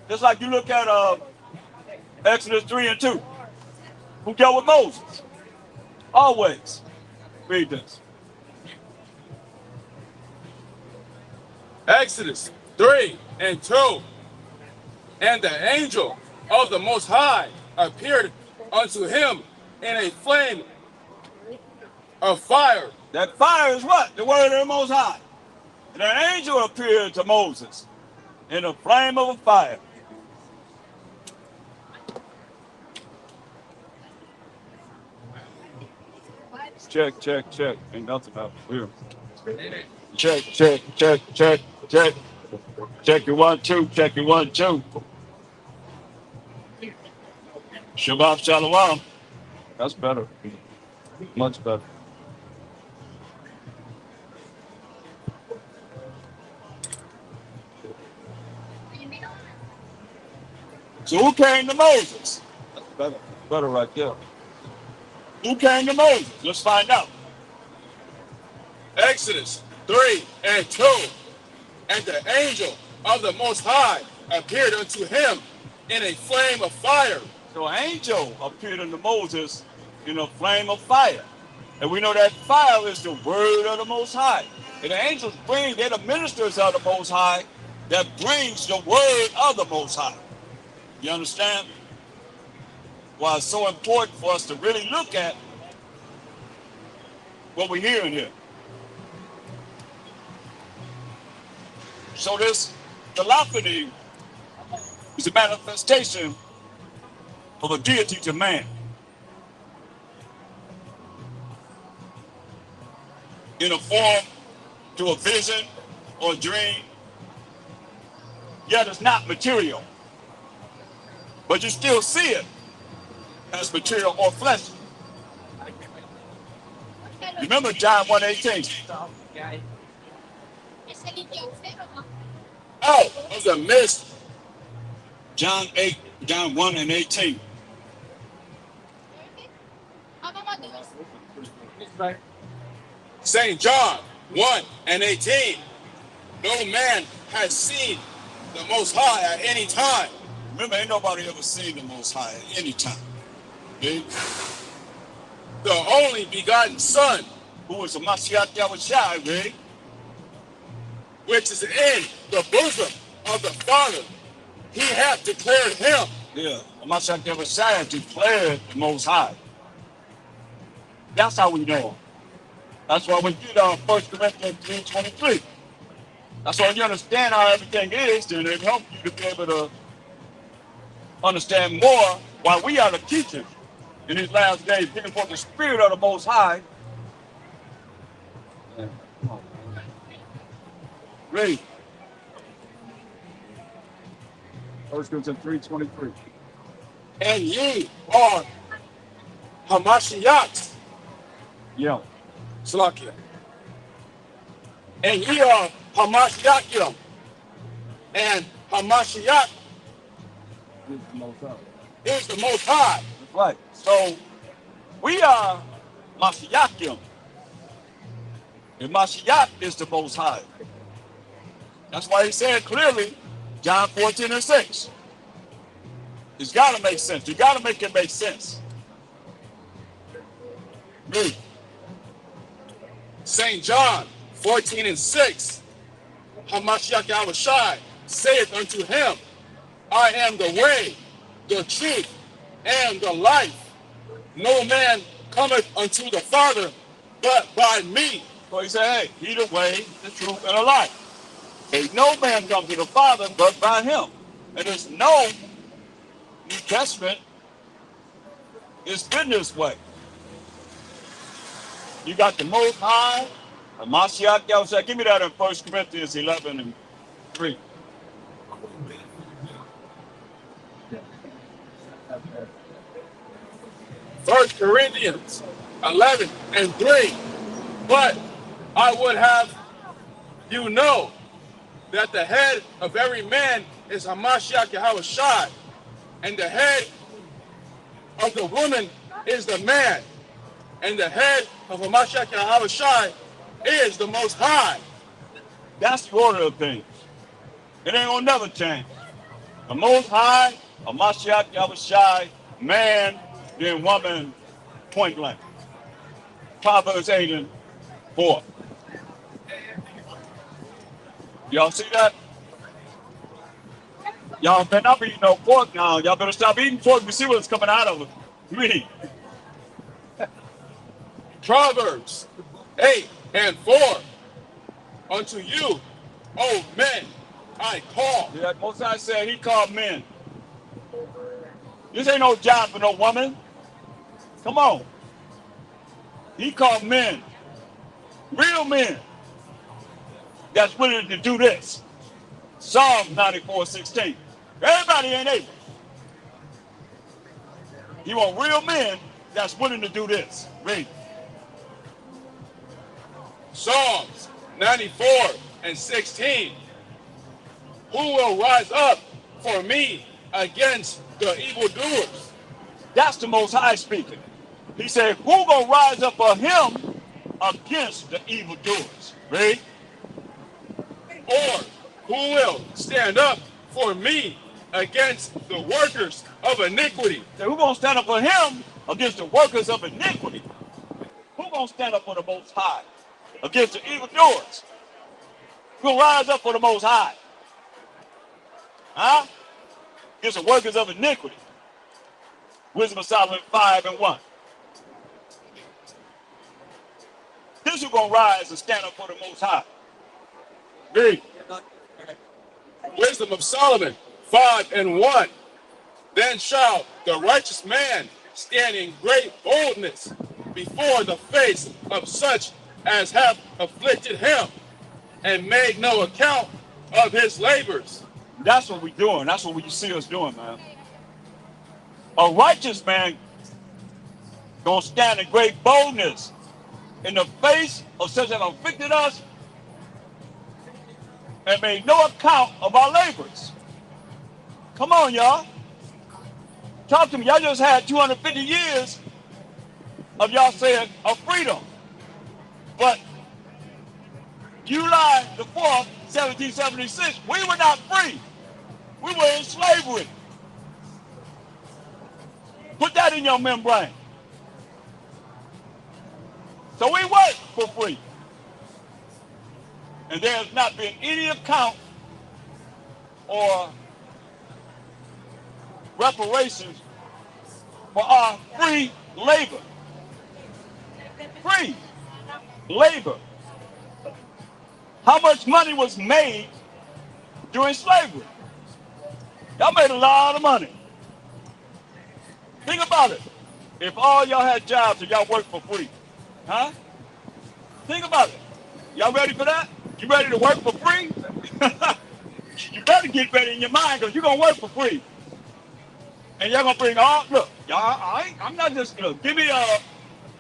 Just like you look at Exodus 3:2. Who dealt with Moses? Always. Read this. Exodus 3:2. And the angel of the Most High appeared unto him in a flame of fire. That fire is what? The word of the Most High. And an angel appeared to Moses in a flame of a fire. Check. Ain't nothing out here. Check. Check your 1, 2. Check your 1, 2. Shabbat Shalom. That's better. Much better. So who came to Moses? That's better. Better right there. Who came to Moses? Let's find out. Exodus 3:2. And the angel of the Most High appeared unto him in a flame of fire. So an angel appeared unto Moses in a flame of fire. And we know that fire is the word of the Most High. And the angels they're the ministers of the Most High that brings the word of the Most High. You understand? Why it's so important for us to really look at what we're hearing here. So this theophany is a manifestation of a deity to man. In a form to a vision or a dream, yet it's not material. But you still see it as material or flesh. Remember John 1:18. Oh, it was a mist. John 1:18. St. John 1:18. No man has seen the Most High at any time. Remember, ain't nobody ever seen the Most High at any time. Okay? The only begotten Son, Who is the Mashiach Yahushua, right? which is in the bosom of the Father, he hath declared him. Yeah. Hamashiach Yahushua declared the Most High. That's how we know. That's why we get 1 Corinthians 3:23. That's why you understand how everything is, then it helps you to be able to understand more why we are the teachers in these last days, bringing forth the Spirit of the Most High. Read 1 Corinthians 3:23. And ye are Hamashiach, Yeah. Salakia. And ye are Hamashiachim. And Hamashiach This is the Most High. is the Most High. That's right. So we are Mashiachim. And Mashiach is the Most High. That's why he said clearly, John 14:6. It's got to make sense. You got to make it make sense. Read. St. John 14:6. Hamashiach Yahushua saith unto him, I am the way, the truth, and the life. No man cometh unto the Father but by me. So he said, hey, he the way, the truth, and the life. Ain't no man comes to the Father but by him. And there's no New Testament is been this way. You got the Most High, Hamashiach Yahushua. Give me that in 1 Corinthians 11:3. First Corinthians 11:3. But I would have you know that the head of every man is Hamashiach Yahushua, and the head of the woman is the man, and the head of Hamashiach Yahushua is the Most High. That's the order of things. It ain't gonna never change. The Most High, Hamashiach Yahushua, man, then woman, point blank. Proverbs 8:4. Y'all see that? Y'all better not be eating no pork now. Y'all better stop eating pork and see what's coming out of it. Read. Proverbs 8:4. Unto you, O men, I call. Yeah, Most High said he called men. This ain't no job for no woman. Come on. He called men. Real men. That's willing to do this. Psalm 94:16. Everybody ain't able. You want real men that's willing to do this. Read. Psalms 94:16. Who will rise up for me against the evildoers? That's the Most High speaking. He said, who gonna rise up for him against the evildoers? Read. Or who will stand up for me against the workers of iniquity? So who gonna stand up for him against the workers of iniquity? Who gonna stand up for the Most High against the evildoers? Who gonna rise up for the Most High? Huh? Against the workers of iniquity. Wisdom of Solomon 5:1. This who gonna rise and stand up for the Most High. Read. Wisdom of Solomon 5:1. Then shall the righteous man stand in great boldness before the face of such as have afflicted him, and made no account of his labors. That's what we doing. That's what you see us doing, man. A righteous man gonna stand in great boldness in the face of such as have afflicted us and made no account of our labors. Come on, y'all. Talk to me. Y'all just had 250 years of y'all saying of freedom. But July the 4th, 1776, we were not free. We were in slavery. Put that in your membrane. So we work for free. And there has not been any account or reparations for our free labor. Free labor. How much money was made during slavery? Y'all made a lot of money. Think about it. If all y'all had jobs and y'all worked for free, huh? Think about it. Y'all ready for that? You ready to work for free? You better get ready in your mind because you're going to work for free. And y'all going to bring all, look, y'all, I'm not just, look, give me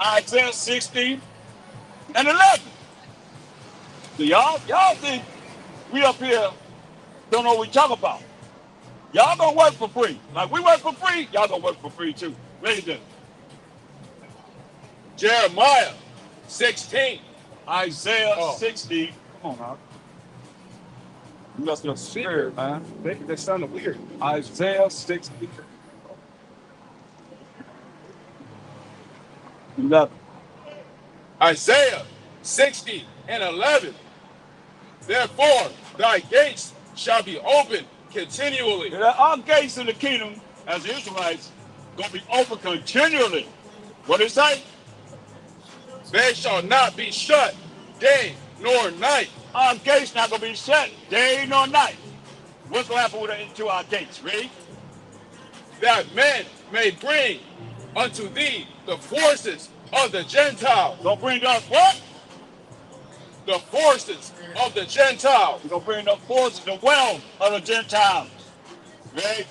Isaiah 60 and 11. So y'all think we up here don't know what we talk about. Y'all going to work for free. Like we work for free, y'all going to work for free too. Ready to Jeremiah 16. Isaiah 60. Come on now. You must be scared, man. That sounded weird. Isaiah 60. 11. Isaiah 60 and 11. Therefore, thy gates shall be open continually. Our gates in the kingdom as the Israelites gonna be open continually. What did it say? They shall not be shut day nor night. Our gates not gonna be shut day nor night. What's gonna happen to our gates? Read. That men may bring unto thee the forces of the Gentiles. Gonna bring us what? The forces of the Gentiles. We're gonna bring the forces, the wealth of the Gentiles. Right?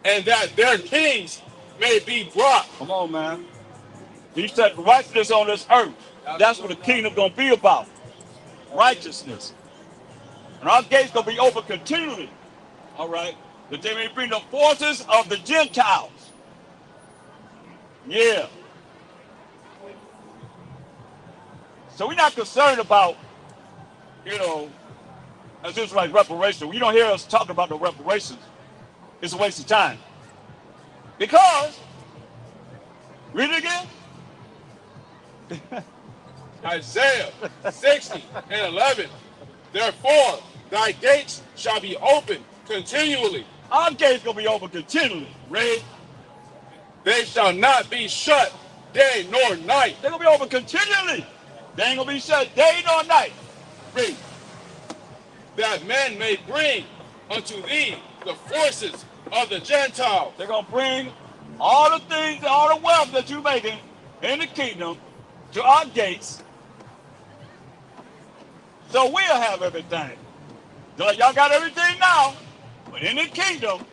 And that their kings may be brought. Come on, man. He said righteousness on this earth. That's what the kingdom gonna be about. Righteousness. And our gates gonna be open continually. All right. That they may bring the forces of the Gentiles. Yeah. So we're not concerned about, as this like reparation. You don't hear us talking about the reparations. It's a waste of time. Because, read it again. Isaiah 60 and 11. Therefore, thy gates shall be open continually. Our gates gonna be open continually. Read. They shall not be shut day nor night. They're gonna be open continually. They ain't gonna be shut day nor night. Read. That men may bring unto thee the forces of the Gentiles. They're gonna bring all the things, all the wealth that you're making in the kingdom to our gates. So we'll have everything. So y'all got everything now, but in the kingdom,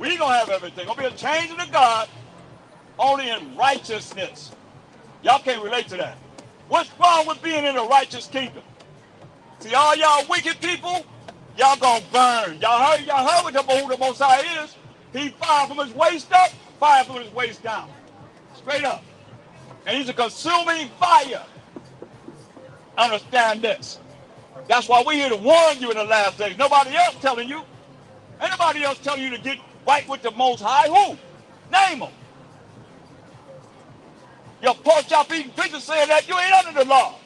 we gonna have everything. Gonna be a change in the God, only in righteousness. Y'all can't relate to that. What's wrong with being in a righteous kingdom? See, all y'all wicked people, y'all gonna burn. Y'all heard what who the Most High is. He fire from his waist up, fire from his waist down. Straight up. And he's a consuming fire. Understand this. That's why we're here to warn you in the last days. Nobody else telling you. Ain't nobody else telling you to get right with the Most High. Who? Name them. Your pork chop eating preacher saying that you ain't under the law,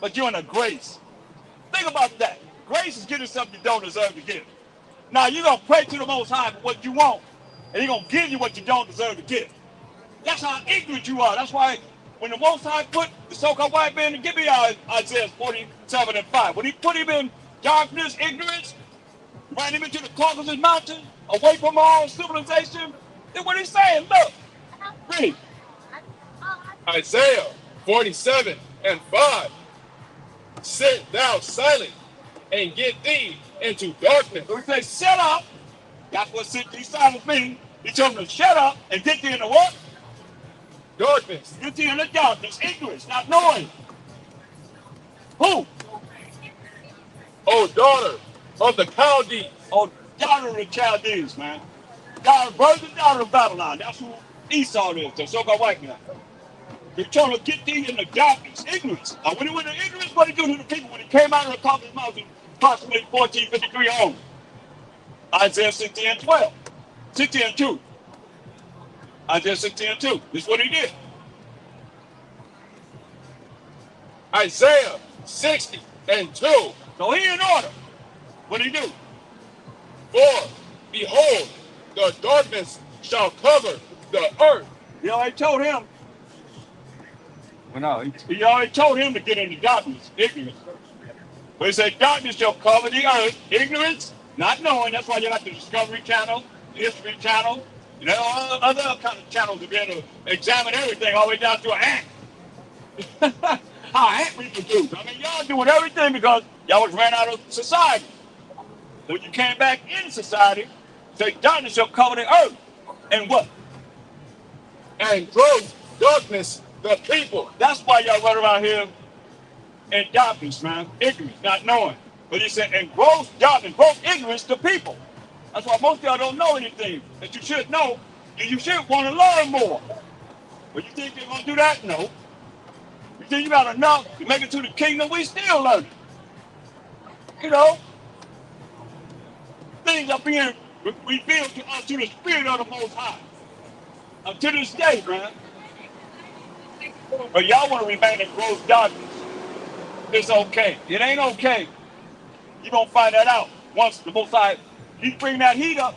but you're in a grace. Think about that. Grace is getting something you don't deserve to get. Now you're going to pray to the Most High for what you want, and he's going to give you what you don't deserve to get. That's how ignorant you are. That's why when the Most High put the so-called white man, and give me Isaiah 47 and 5, when he put him in darkness, ignorance, ran him into the Caucasus Mountain, away from all civilization, then what he's saying, look, read. Isaiah 47 and 5. Sit thou silent and get thee into darkness. So he says, shut up. That's what sit thee silent means. He told him to shut up and get thee into what? Darkness. Get thee into darkness, ignorance, not knowing. Who? O daughter of the Chaldees. Oh, daughter of the Chaldees, man. Virgin daughter of Babylon. That's who Esau is, the so-called white man. He told him to get thee in the darkness, ignorance. Now, when he went to ignorance, what did he do to the people when he came out of the Caucasus Mountain, approximately 1453 on? Isaiah 60 and 12. 60 and 2. Isaiah 60 and 2. This is what he did. Isaiah 60 and 2. So he in order. What did he do? For behold, but darkness shall cover the earth. He already told him. Well, no, he already told him to get into darkness, ignorance. But he said, darkness shall cover the earth, ignorance, not knowing. That's why you got the Discovery Channel, the History Channel, you know, all other kind of channels to be able to examine everything all the way down to an ant. How ant reproduce. I mean, y'all doing everything because y'all was ran out of society. When you came back in society, say darkness shall cover the earth. And what? And gross darkness the people. That's why y'all run around here in darkness, man. Ignorance, not knowing. But he said, and gross darkness, gross ignorance to people. That's why most of y'all don't know anything that you should know, and you should want to learn more. But you think you're going to do that? No. You think you got enough to make it to the kingdom? We still learning. You know, things are being revealed to us through the Spirit of the Most High. To this day, man. But y'all want to remain in gross darkness. It's okay. It ain't okay. You're going to find that out once the Most High, you bring that heat up.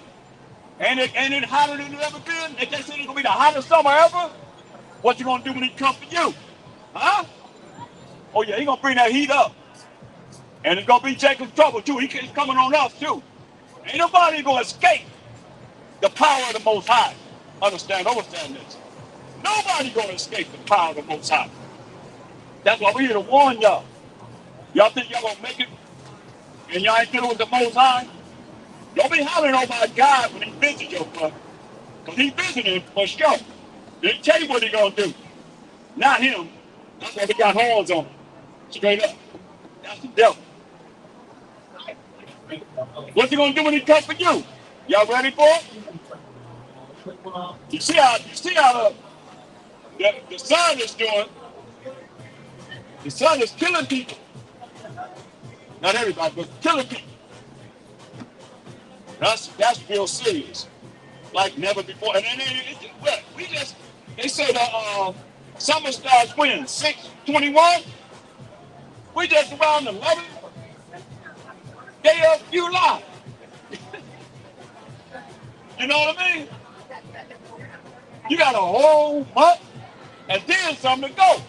Ain't it hotter than it ever been? If they say it's going to be the hottest summer ever, what you going to do when he comes for you? Huh? Oh, yeah, he going to bring that heat up. And it's going to be Jacob's trouble, too. He's coming on us, too. Ain't nobody going to escape the power of the Most High. Understand this. Nobody going to escape the power of the Most High. That's why we're here to warn y'all. Y'all think y'all going to make it and y'all ain't dealing with the Most High? Don't be hollering on my God when he visits your brother. Because he visiting for sure. He'll tell you what he going to do. Not him. That's why we got horns on him. Straight up. That's the devil. What's he going to do when he comes for you? Y'all ready for it? You see how the sun is doing? The sun is killing people. Not everybody, but killing people. That's real serious. Like never before. And then they say the summer starts when? 6/21? We just around the 11th day of July. You know what I mean? You got a whole month and then something to go.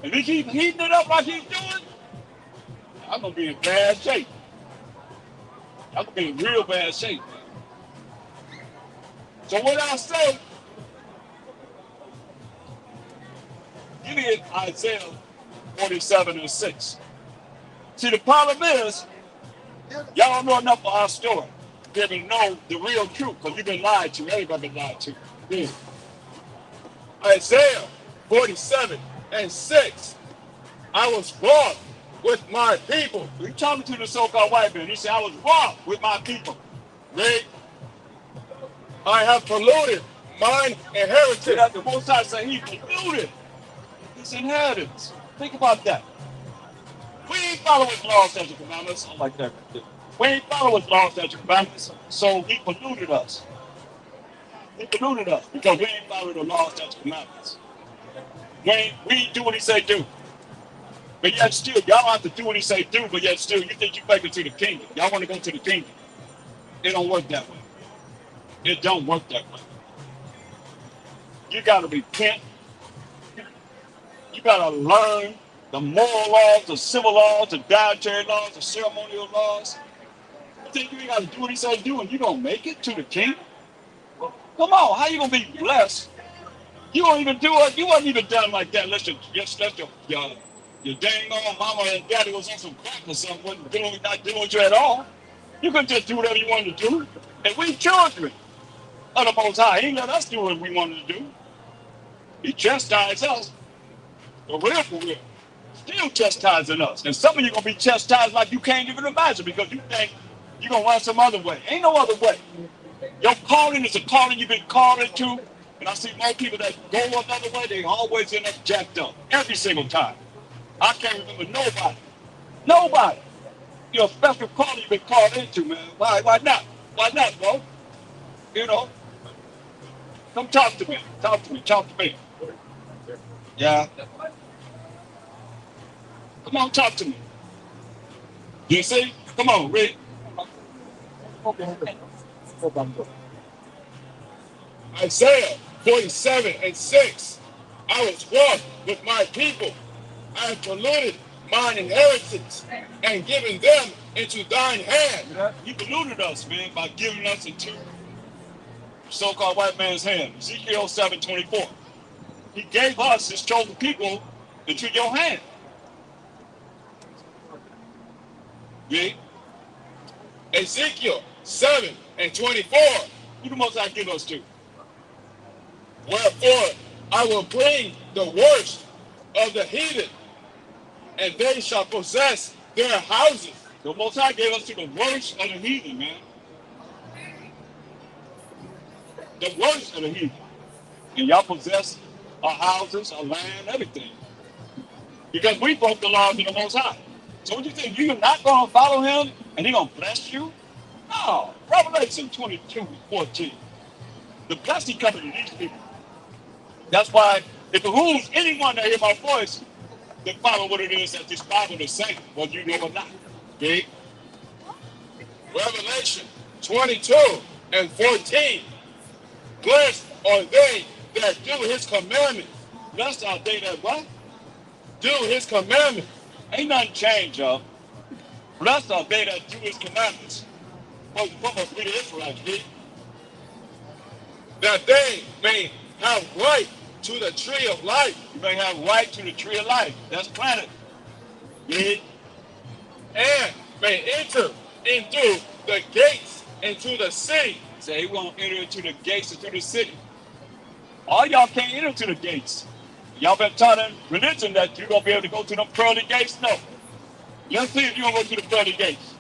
If he keep heating it up like he's doing, I'm going to be in bad shape. I'm going to be in real bad shape. So what I say, give me Isaiah 47:6. See, the problem is, y'all don't know enough of our story to be able to know the real truth, because you've been lied to. Everybody been lied to. Yeah. Isaiah 47:6. I was wroth with my people. We talking to the so-called white man. He said, I was wroth with my people. Read. I have polluted mine inheritance. See, that the Most High said he polluted his inheritance. Think about that. We ain't follow his laws, statutes, and commandments. I like that. We ain't follow his laws, statutes, and commandments, so he polluted us. He polluted us because we ain't follow the laws, statutes, and commandments. We ain't do what he say do. But yet still, y'all don't have to do what he say do, but yet still, you think you make it to the kingdom. Y'all want to go to the kingdom. It don't work that way. It don't work that way. You got to repent. You got to learn the moral laws, the civil laws, the dietary laws, the ceremonial laws. You think you ain't got to do what he says do and you going to make it to the kingdom? Come on, how you going to be blessed? You don't even do it. You wasn't even done like that unless your dang old mama and daddy was on some crack or something, not dealing with you at all. You couldn't just do whatever you wanted to do. And we children of the Most High. He ain't let us do what we wanted to do. He chastised us. For real, for real. Still chastising us. And some of you going to be chastised like you can't even imagine because you think you're going to run some other way. Ain't no other way. Your calling is a calling you've been called into. And I see more people that go another way, they always end up jacked up. Every single time. I can't remember nobody. Nobody. Your special calling you've been called into, man. Why not? Why not, bro? You know? Come talk to me. Talk to me. Talk to me. Yeah. Come on, talk to me. You see? Come on, Rick. Isaiah 47:6. I was wroth with my people. I have polluted mine inheritance and given them into thine hand. He polluted us, man, by giving us into so-called white man's hand. Ezekiel 7:24. He gave us, his chosen people, into your hand. Yeah. Ezekiel 7:24. Who the most I give us to? Wherefore I will bring the worst of the heathen, and they shall possess their houses. The Most High gave us to the worst of the heathen, man. The worst of the heathen. And y'all possess our houses, our land, everything. Because we broke the laws of the Most High. So what you think? You're not going to follow him and he going to bless you? No. Revelation 22:14. The blessing coming to these people. That's why it behooves anyone to hear my voice to follow what it is that this Bible is saying, whether you know or not. Okay? Revelation 22:14. Blessed are they that do his commandments. Blessed are they that what? Do his commandments. Ain't nothing changed, y'all. Blessed are they that do his commandments. Well, what must be the Israelites, did? That they may have right to the tree of life. You may have right to the tree of life. That's planted. Yeah. And may enter into the gates into the city. Say he won't enter into the gates into the city. All y'all can't enter to the gates. Y'all been taught in religion that you're gonna be able to go to them pearly gates. No. Let's see if you're gonna go to the pearly gates.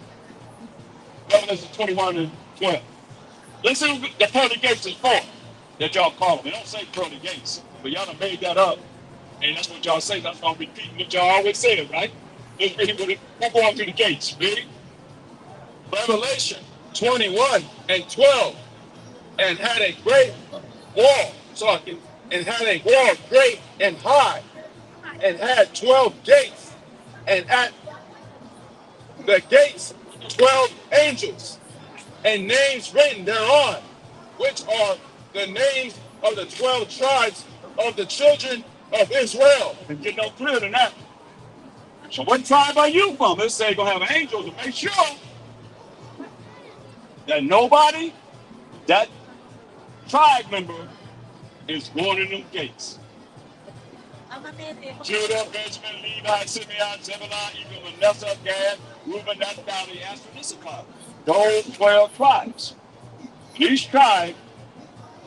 Revelation 21:12. Let's see what the pearly gates is for that y'all call them. They don't say pearly gates, but y'all done made that up. And that's what y'all say. That's why I'm repeating what y'all always say, right? Let's read it. We'll go on to the gates. Ready? Revelation 21:12. And had a great wall, and had a wall great and high, and had 12 gates, and at the gates 12 angels, and names written thereon, which are the names of the 12 tribes of the children of Israel. And get no clearer than that. So what tribe are you from? Let's say you're going to have angels to make sure that nobody, that tribe member is going in them gates. Judah, Benjamin, Levi, Simeon, Zebulun, Ephraim, Manasseh, Gad, Reuben, Naphtali, Asher, and Issachar. Those 12 tribes. Each tribe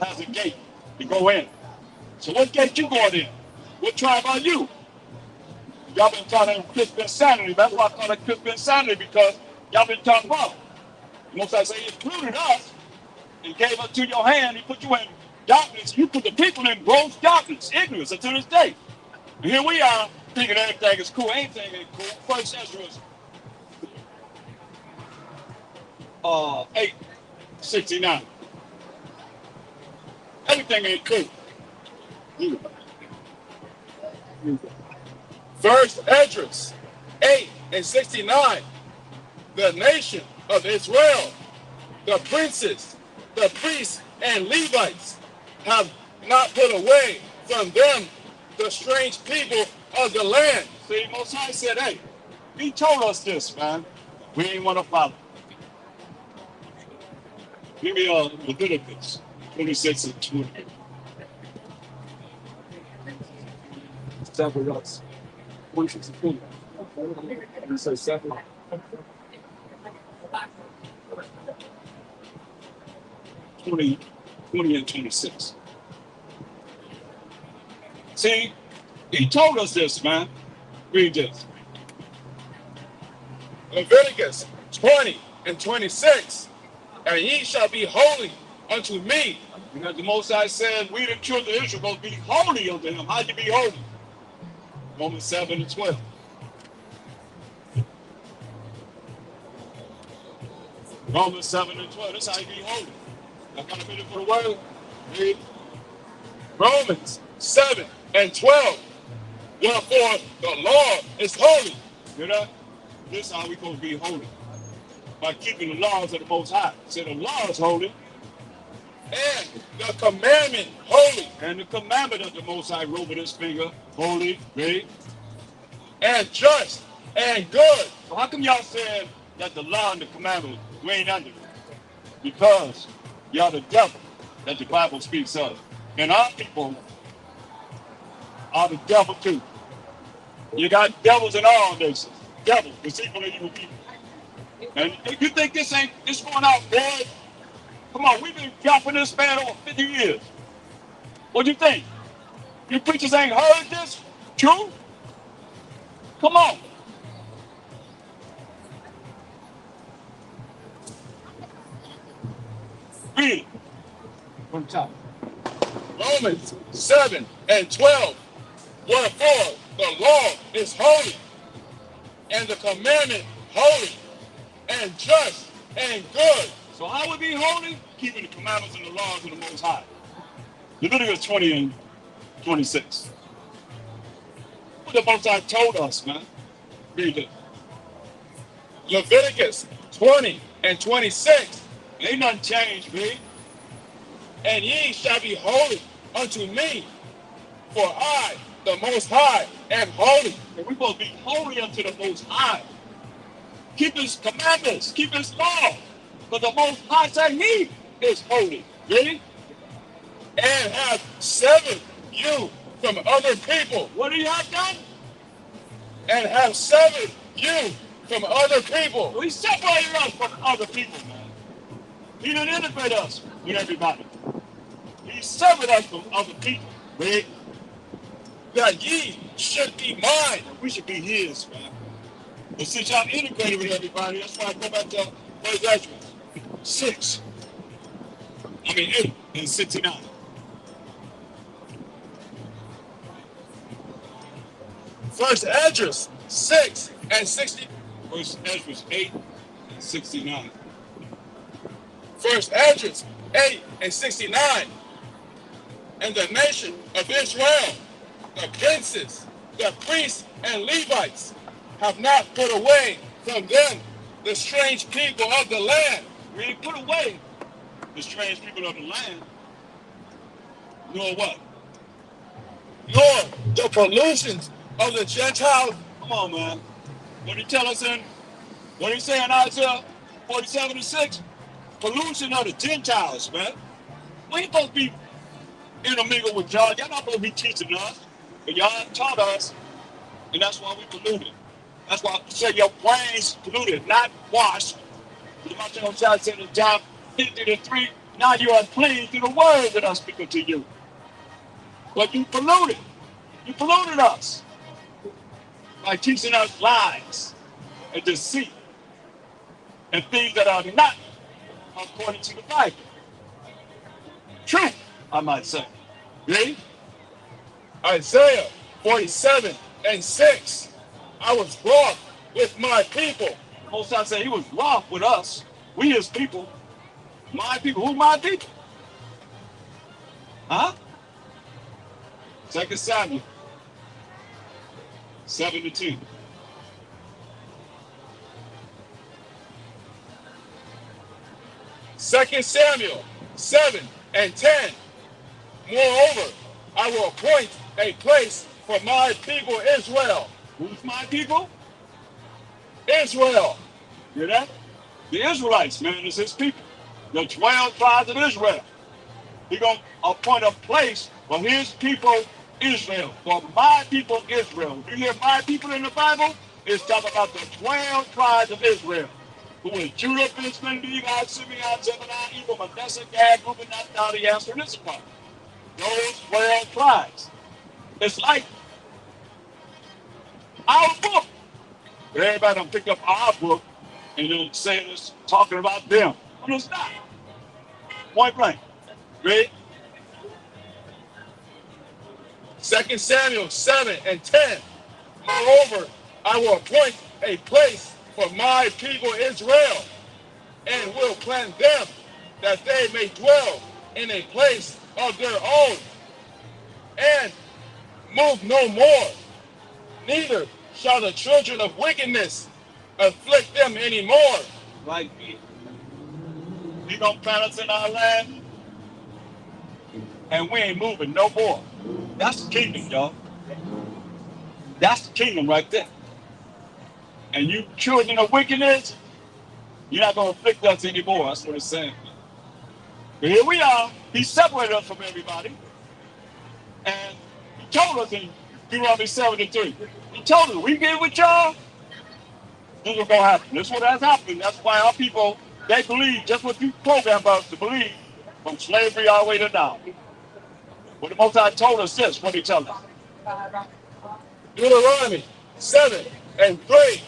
has a gate to go in. So what gate you going in? What tribe are you? Y'all been talking Christian insanity. That's why I call it Christian insanity, because y'all been talking wrong. Most I say he included us and gave us to your hand. He put you in darkness. You put the people in gross darkness, ignorance until this day. And here we are thinking everything is cool. Anything ain't cool. First Ezra's 8:69. Everything ain't cool. First Esdras 8:69. The nation of Israel, the princes, the priests, and Levites have not put away from them the strange people of the land. See, Most High said, hey, he told us this, man. We ain't want to follow. Give me Leviticus 26:20. Several us. 26:20. You say 7. 20 and 26. See, he told us this, man. Read this. Leviticus 20:26. And ye shall be holy unto me. Because the Most High said, we the children of Israel must be holy unto him. How you be holy? Romans 7:12. Romans 7:12. That's how you be holy. I got a minute for the word. Read. Romans 7:12. Wherefore the Lord is holy. You know? This is how we going to be holy. By keeping the laws of the Most High. So the law is holy. and the commandment holy, And the commandment of the Most High wrote with his finger, holy, read. and just and good. So how come y'all saying that the law and the commandment, we ain't under it? Because y'all the devil that the Bible speaks of. And our people are the devil too. You got devils in all nations. Devils, deceitful and evil people. And if you think this going out, boy, come on, we've been dropping this man over 50 years. What do you think? You preachers ain't heard this? True? Come on. Read it. From the top. Romans 7 and 12. Wherefore the law is holy, and the commandment holy, and just and good. So how would be holy? Keeping the commandments and the laws of the Most High. Leviticus 20 and 26. What the Most High told us, man. Read it. Leviticus 20 and 26. Ain't nothing changed, man. And ye shall be holy unto me, for I, the Most High, am holy. And we're supposed to be holy unto the Most High. Keep his commandments, keep his law. But the Most High said he is holy. Really? And have severed you from other people. What do you have done? And have severed you from other people. We separated us from other people, man. He didn't integrate us with everybody. He severed us from other people. Right? That ye should be mine. We should be his, man. But since y'all integrated with everybody, that's why I go back to First Ezra 8 and 69. First Ezra 6 and 60. First Ezra 8 and 69. First Ezra 8 and 69. And the nation of Israel, the princes, the priests, and Levites, have not put away from them the strange people of the land. We ain't put away the strange people of the land. Nor what? Nor the pollutions of the Gentiles. Come on, man. What he tell us what he say in Isaiah 47 and 6? Pollution of the Gentiles, man. We ain't supposed to be intermingled with y'all. Y'all not supposed to be teaching us. But y'all taught us, and that's why we polluted. That's why I say your brains polluted, not washed. The Matthew said in John 50:3, now you are clean through the word that I speak unto you. But you polluted. You polluted us by teaching us lies and deceit and things that are not according to the Bible. Truth, I might say. Ready? Isaiah 47 and 6. I was wroth with my people. Most I say he was wroth with us. We his people. My people. Who's my people? Huh? 2 Samuel 7-2. Second Samuel 7 and 10. Moreover, I will appoint a place for my people Israel. Who's my people? Israel. Hear that? The Israelites, man, is his people. The 12 tribes of Israel. He's going to appoint a place for his people Israel. For my people Israel. You hear my people in the Bible? It's talking about the 12 tribes of Israel. Who is Judah, Benjamin, Levi, Simeon, Zebediah, Ephraim, Manasseh, Gad, Reuben, Naphtali, Asher, and Issachar. Those 12 tribes. It's like our book. But everybody don't pick up our book and then say it's talking about them. But it's not. Point blank. Ready? 2 Samuel 7 and 10. Moreover, I will appoint a place for my people Israel, and will plant them, that they may dwell in a place of their own, and move no more. Neither shall the children of wickedness afflict them anymore. Like he gonna plant us in our land and we ain't moving no more. That's the kingdom, y'all. That's the kingdom right there. And you children of wickedness, you're not going to afflict us anymore. That's what it's saying. But here we are. He separated us from everybody. And he told us in Deuteronomy 73. He told us, we get with y'all, this is what's going to happen. This is what has happened. That's why our people, they believe just what you programmed us to believe from slavery all the way to now. But the Most High told us this, what he told us. Deuteronomy 7:3.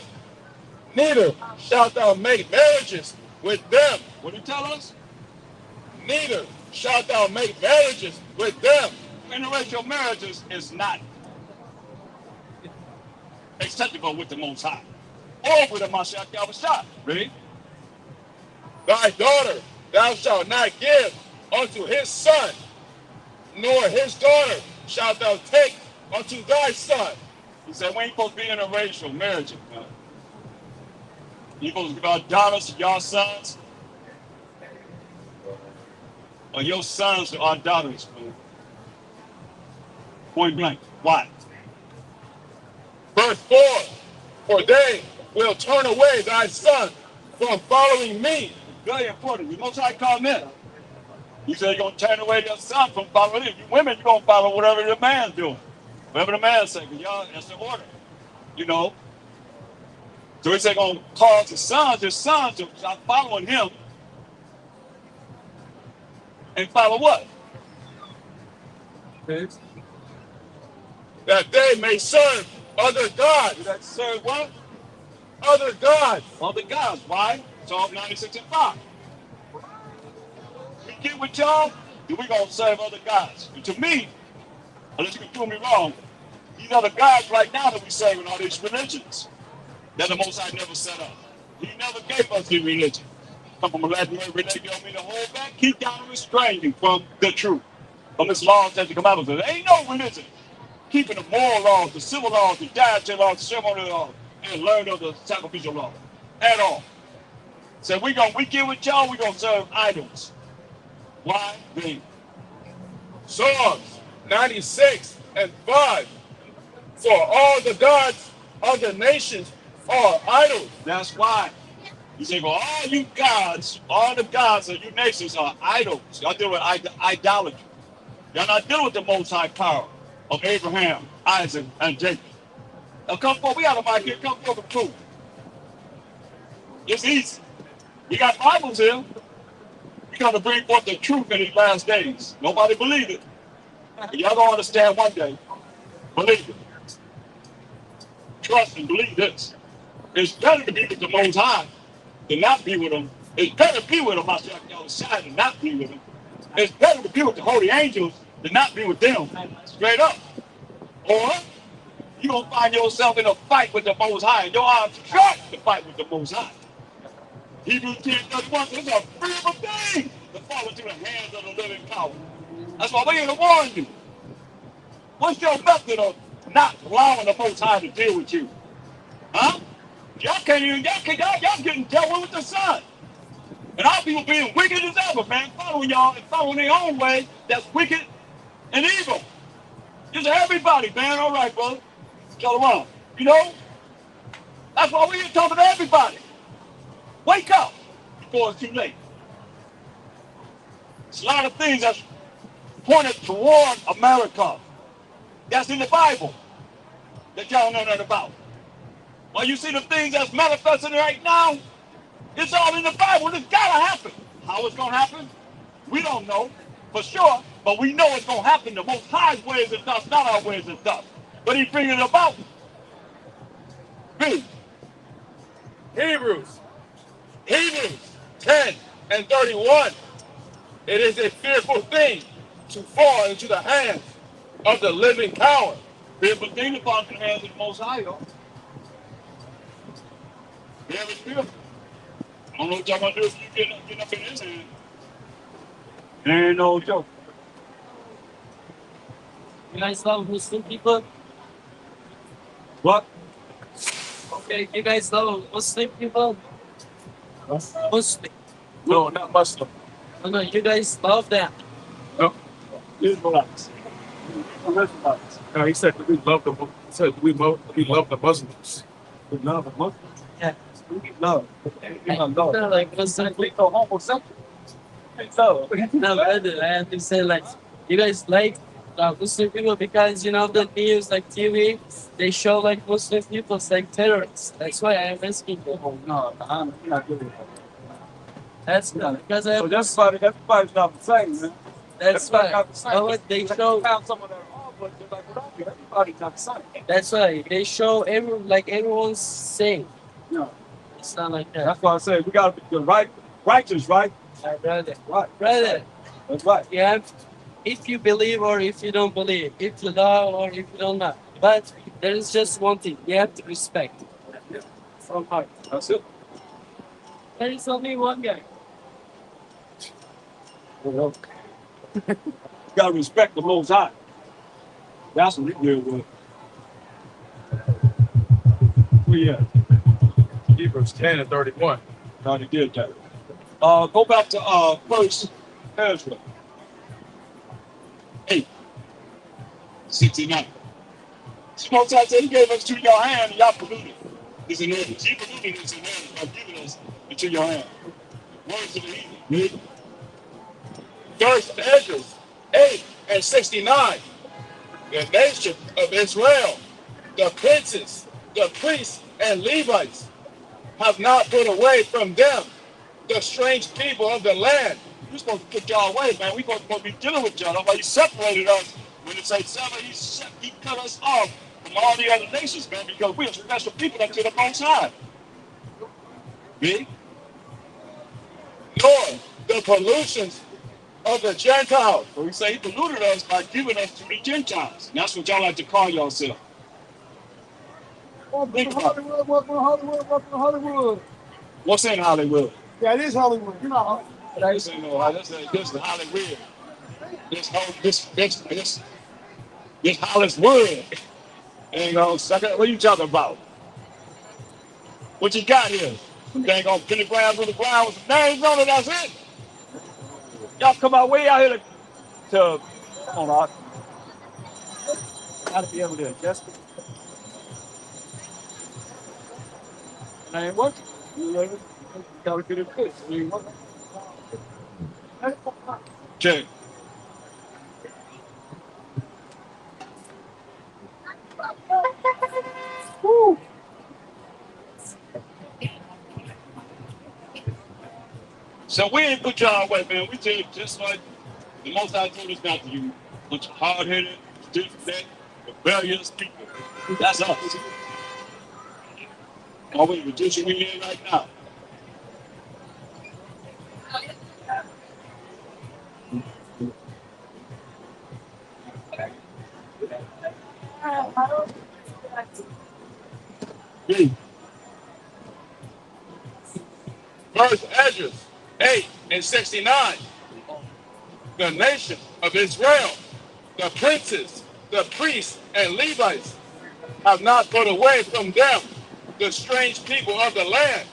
Neither shalt thou make marriages with them. What did he tell us? Neither shalt thou make marriages with them. Interracial marriages is not acceptable with the Most High. Or with the Mashiach Yahushua. Ready? Thy daughter thou shalt not give unto his son, nor his daughter shalt thou take unto thy son. He said, we ain't supposed to be interracial marriages, man. You supposed to give our daughters to your sons, or your sons to our daughters, man. Point blank. Why? Verse 4. For they will turn away thy son from following me. Very important. The Most High called men. He said you're going to turn away your son from following him. You women, you're going to follow whatever the man's doing. Whatever the man says. Y'all, that's the order. You know? So he said going to cause his sons to stop following him. And follow what? That they may serve other gods. That serve what? Other gods. Other gods. Why? Psalm 96:5. We get with y'all, then we're going to serve other gods. And to me, unless you can prove me wrong, these other gods right now that we serve in all these religions that the Most High never set up. He never gave us the religion. Come from a Latin word, religion don't mean to hold back, keep down and restrain you from the truth. From his laws that you come out of it. There ain't no religion keeping the moral laws, the civil laws, the dietary laws, the ceremonial laws, and learn of the sacrificial law at all. So we get with y'all, we gonna serve idols. Why? Psalms 96:5. For all the gods of the nations are idols. That's why. You say, well, all you gods, all the gods of you nations are idols. Y'all deal with idolatry. Y'all not dealing with the Most High power of Abraham, Isaac, and Jacob. Now come forward. We got them out here. Come forward with proof. It's easy. We got Bibles here. We got to bring forth the truth in these last days. Nobody believe it. But y'all gonna understand one day. Believe it. Trust and believe this. It's better to be with the Most High than not be with him. It's better to be with him, Mashiach Yahushua, than not be with him. It's better to be with the holy angels than not be with them. Straight up. Or you're going to find yourself in a fight with the Most High, and your arms short to fight with the Most High. Hebrews 10:31 says it's a fearful thing to fall into the hands of the living power. That's why we're here to warn you. What's your method of not allowing the Most High to deal with you? Huh? Y'all getting dealt with the sun. And our people being wicked as ever, man, following y'all and following their own way that's wicked and evil. Just everybody, man. All right, brother. Shalom. You know? That's why we're here talking to everybody. Wake up before it's too late. There's a lot of things that's pointed toward America. That's in the Bible that y'all know nothing about. Well, you see the things that's manifesting right now, it's all in the Bible. It's got to happen. How it's going to happen? We don't know for sure, but we know it's going to happen. The Most High's ways and thus, not our ways and thus. But he's bringing it about. Read. Hebrews 10:31. It is a fearful thing to fall into the hands of the living power. Fearful thing to fall into the hands of the Most High, y'all. Very fearful. I don't know what y'all going to do if you get up in his hand. It ain't no joke. You guys love Muslim people? What? Okay, you guys love Muslim people? Muslim. No, not Muslim. No, you guys love them. No. Israelites. Israelites. No, he said that we love the. He said we love the Muslims. We love the Muslims. Yeah. We love. We love. No, like Muslim. We go homosexual. So, No, brother, I have to say, like, you guys like Muslim people because, you know, the news, like TV, they show, like, Muslim people as, like, terrorists. That's why I am asking you. oh, no, I'm not doing that. That's not, because I So have, everybody's not the same, man. that's Everybody's why. not the same. Oh, what they show, Found someone that are, but they're like, well, everybody's not the same. that's why they show everyone's same. No, It's not like that. that's why I say we got to be the righteous, right? Brother, Right. brother, That's right. you have, if you believe or if you don't believe, if you love or if you don't love. But there is just one thing, you have to respect from heart. That's it. There is only one guy. You got to respect the Most High. That's what we deal with. Well, yeah, Hebrews 10:31. God, he did that. Go back to First Ezra 8:69. See, Most High said he gave us to your hand, and y'all polluted. It's in order. He polluted us in order by giving us into your hand. Words of the heathen. First Ezra 8:69. The nation of Israel, the princes, the priests, and Levites have not put away from them the strange people of the land. We're supposed to put y'all away, man. We're supposed to be dealing with y'all. That's why he separated us. When it says seven, he cut us off from all the other nations, man, because we're special people unto the Most High. Me? Lord, the pollutions of the Gentiles. So he say he polluted us by giving us to the Gentiles. And that's what y'all like to call yourself. Think about it. Hollywood. What's in Hollywood? Yeah, it is Hollywood. You know. This ain't no this is Hollywood. This Hollywood. Ain't gonna suck it. What are you talking about? What you got here? They ain't gonna penny grams on the ground with some names on it, that's it. Y'all come out way out here to come on, Art. Gotta be able to adjust it. And I ain't working. You gotta get it fixed. You ain't working. Okay. Woo. So we ain't put y'all away, man. We did just like the Most High told us not to use. Bunch of hard-headed, stiff-necked, rebellious people. That's us. Are we reducing we in right now? First Ezra 8:69. The nation of Israel, the princes, the priests, and Levites have not put away from them the strange people of the land,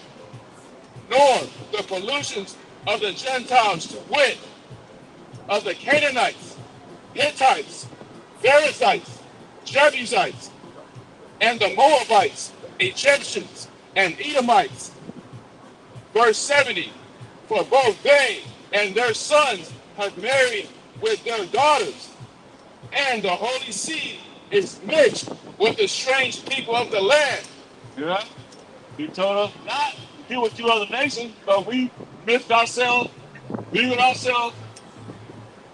nor the pollutions of the Gentiles, to wit, of the Canaanites, Hittites, Perizzites, Jebusites, and the Moabites, Egyptians, and Edomites. Verse 70, for both they and their sons have married with their daughters, and the holy seed is mixed with the strange people of the land. Yeah, he told us not to deal with two other nations, but we mixed ourselves, be with ourselves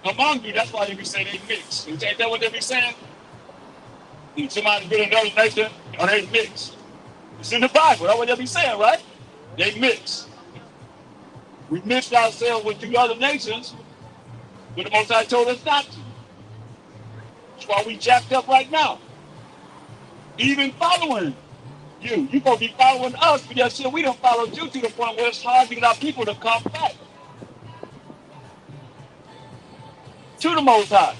among you. That's why they be saying they mix. Ain't that what they be saying? If somebody be another nation, or they mix. It's in the Bible. That's what they be saying, right? They mix. We mixed ourselves with two other nations, but the Most High told us not to. That's why we jacked up right now. Even following you. You're supposed to be following us, but that shit, we don't follow you to the point where it's hard to get our people to come back to the Most High.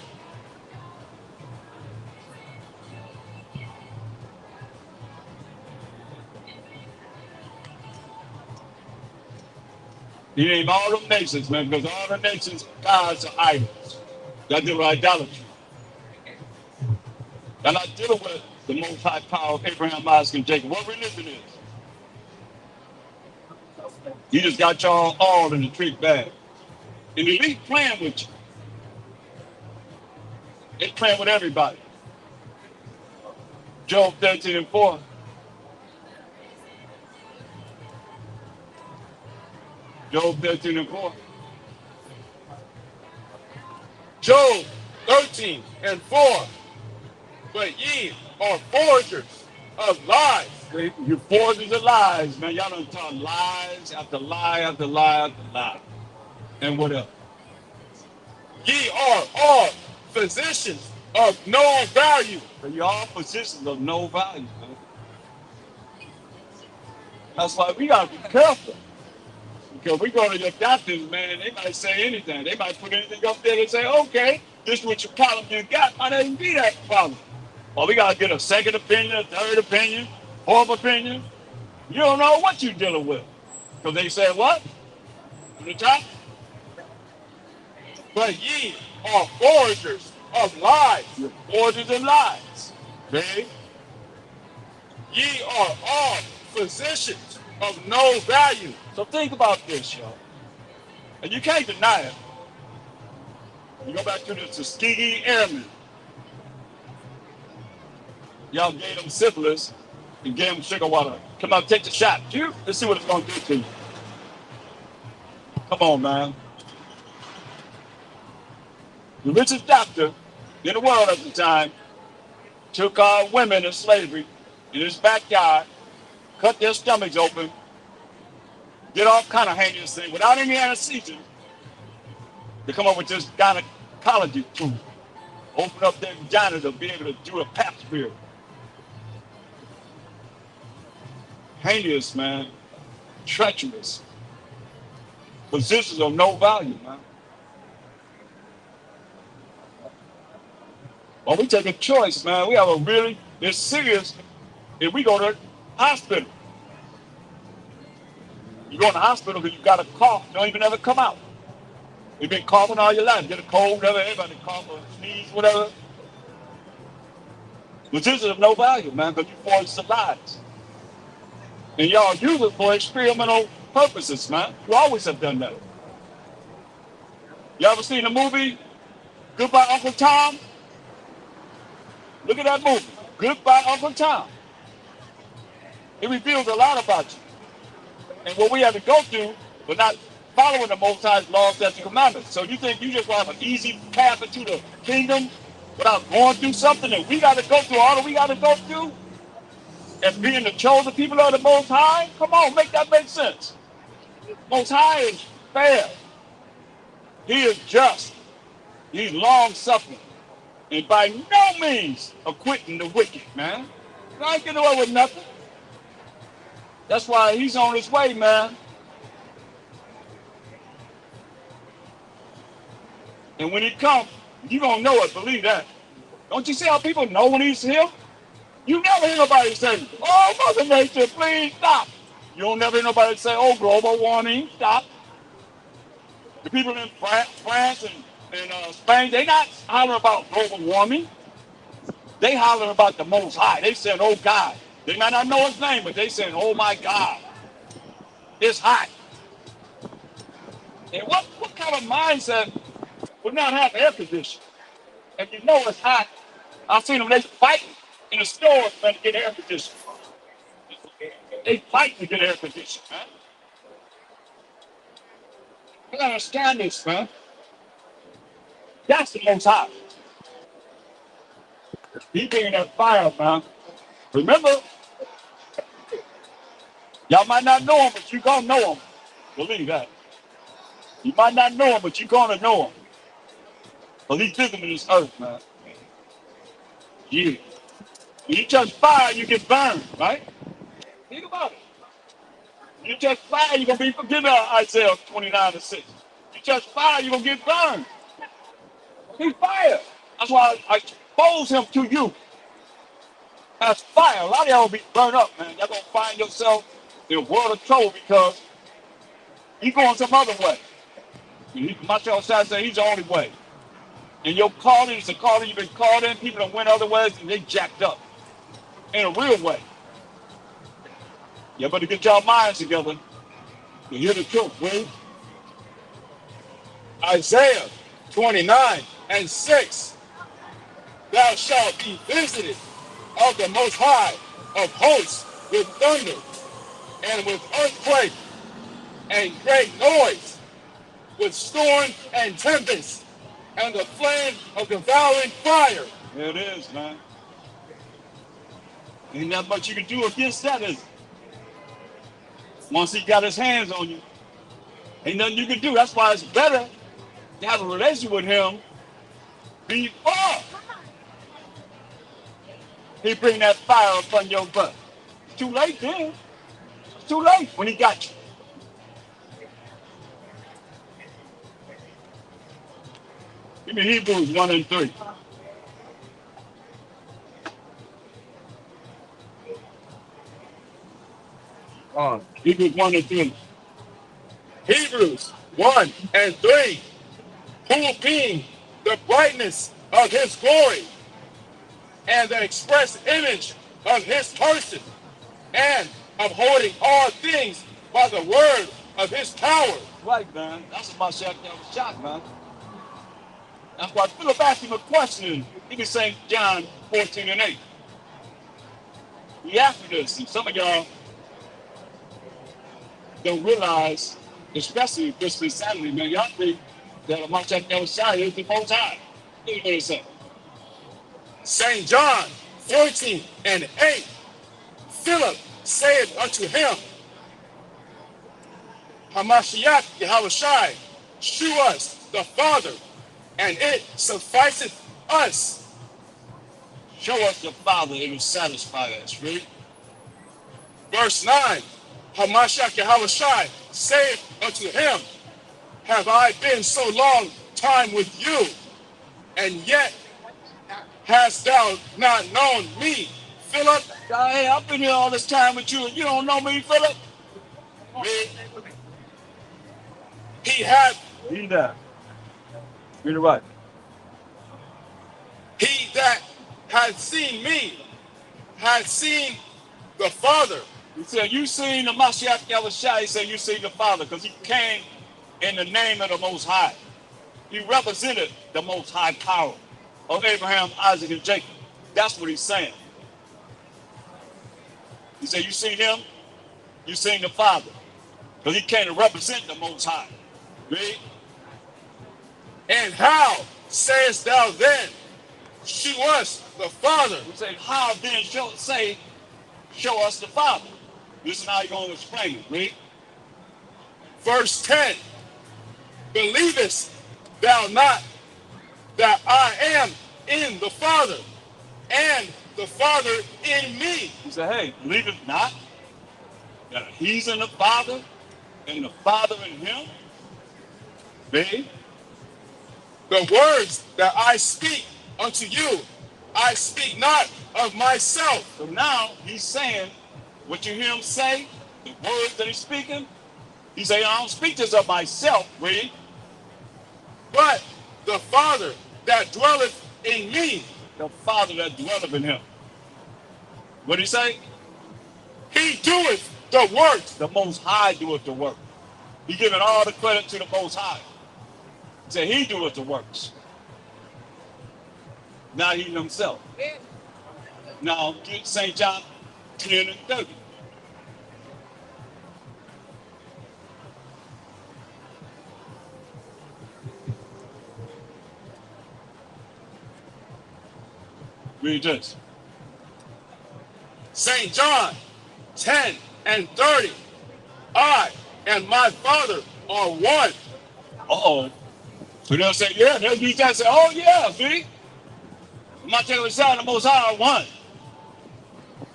He named all them nations, man, because all the nations, gods are idols. Y'all dealing with idolatry. Y'all not dealing with the most high power of Abraham, Isaac, and Jacob. What religion is? You just got y'all all in the trick bag. And the elite playing with you. They playing with everybody. Job 13 and 4. Job 13 and 4. Job 13 and 4. But ye are forgers of lies. You forgers of lies, man. Y'all done tell lies after lie after lie after lie. And what else? Ye are all physicians of no value. So you all positions of no value, man. That's why we gotta be careful. Because we go to your doctors, man, they might say anything. They might put anything up there and say, okay, this is what your problem you got. Might not even be that problem. Or we gotta get a second opinion, a third opinion, fourth opinion. You don't know what you're dealing with. Because they said what? On the top? But ye are forgers of lies. You're forgers and lies. Okay? Ye are all physicians of no value. So think about this, y'all. And you can't deny it. You go back to the Tuskegee Airmen. Y'all gave them syphilis and gave them sugar water. Come on, take the shot. Let's see what it's going to do to you. Come on, man. The richest doctor in the world at the time took women in slavery in his backyard, cut their stomachs open, did all kind of heinous things without any anesthesia to come up with this gynecology tool. Open up their vagina to be able to do a pap smear. Heinous, man. Treacherous. Positions of no value, man. Well, we take a choice, man. We have a really, it's serious if we go to the hospital. You go in the hospital because you got a cough, don't even ever come out. You've been coughing all your life. Get a cold, whatever, everybody cough or sneeze, whatever. Positions of no value, man, because you forged the lies. And y'all use it for experimental purposes, man. You always have done that. You ever seen the movie Goodbye Uncle Tom? Look at that movie, Goodbye Uncle Tom. It reveals a lot about you. And what we have to go through for not following the Most High's laws, statutes, and commandments. So you think you just want to have an easy path into the kingdom without going through something that we got to go through, all that we got to go through? And being the chosen people of the Most High? Come on, make that make sense. Most High is fair. He is just. He's long-suffering. And by no means acquitting the wicked, man. You ain't getting away with nothing. That's why he's on his way, man. And when he comes, you gonna know it, believe that. Don't you see how people know when he's here? You never hear nobody say, oh, Mother Nature, please stop. You don't never hear nobody say, oh, global warming, stop. The people in France and Spain, they not hollering about global warming. They hollering about the Most High. They saying, oh, God. They might not know his name, but they saying, oh, my God. It's hot. And what kind of mindset would not have air conditioning? And you know it's hot. I've seen them, they fighting in the stores, man, to get air conditioning. They fight to get air conditioning, man. You gotta understand this, man. That's the Most High. He bringing that fire, man. Remember, y'all might not know him, but you gonna know him. Believe that. You might not know him, but you gonna know him. But he's visiting this earth, man. Yeah. When you touch fire, you get burned, right? Think about it. You touch fire, you're gonna be forgiven. Isaiah 29:6. You touch fire, you're gonna get burned. He's fire. That's why I expose him to you. That's fire. A lot of y'all will be burned up, man. Y'all gonna find yourself in a world of trouble because you going some other way. Marshall Side said he's the only way. And your calling is a calling you've been called in. People that went other ways and they jacked up in a real way. You better get your minds together to hear the truth, will Isaiah 29:6. Thou shalt be visited of the Most High of hosts with thunder and with earthquake and great noise, with storm and tempest and the flame of devouring fire. There it is, man. Ain't not much you can do against that, is it? Once he got his hands on you, ain't nothing you can do. That's why it's better to have a relationship with him before he bring that fire upon your butt. It's too late then. It's too late when he got you. Give me Hebrews 1 and 3. Hebrews 1 and 3. Hebrews 1:3. Who being the brightness of his glory and the express image of his person, and upholding all things by the word of his power. Right, man. That's what my shot was shot, man. That's why Philip asked him a question. He can say John 14 and 8. He asked me this, and some of y'all don't realize, especially Christmas Saturday, man, y'all think that my shot was shot is the most high. Look at what it says. St. John 14:8. Philip said unto him, Hamashiach Yahushai, shew us the Father, and it sufficeth us. Show us the Father, it will satisfy us, right? Verse 9. Hamashiach Yahushai saith unto him, have I been so long time with you, and yet hast thou not known me, Philip? Hey, I've been here all this time with you, and you don't know me, Philip? He had Read that. Read it right. he that had seen me had seen the Father. He said, you seen the Mashiach Yahushua. He said, you seen the Father, because he came in the name of the Most High. He represented the Most High power of Abraham, Isaac, and Jacob. That's what he's saying. He said, you seen him? You seen the Father. Because he came to represent the Most High. Read. And how sayest thou then, shew us the Father? He said, how then show us the Father? This is how you're going to explain it. Read. Verse 10. Believest thou not that I am in the Father, and the Father in me? He said, hey, believe it not that he's in the Father and the Father in him? Read. The words that I speak unto you, I speak not of myself. So now he's saying what you hear him say, the words that he's speaking. He say, I don't speak this of myself, read. But the Father that dwelleth in me. The Father that dwelleth in him. What did he say? He doeth the works. The Most High doeth the work. He giving all the credit to the Most High. He said he doeth the works. Not he himself. Now, get St. John 10 and 30. Read this. St. John 10 and 30. I and my Father are one. Uh-oh. So they'll say, yeah, they'll use that and say, oh yeah, see? My taking side the Most High are one.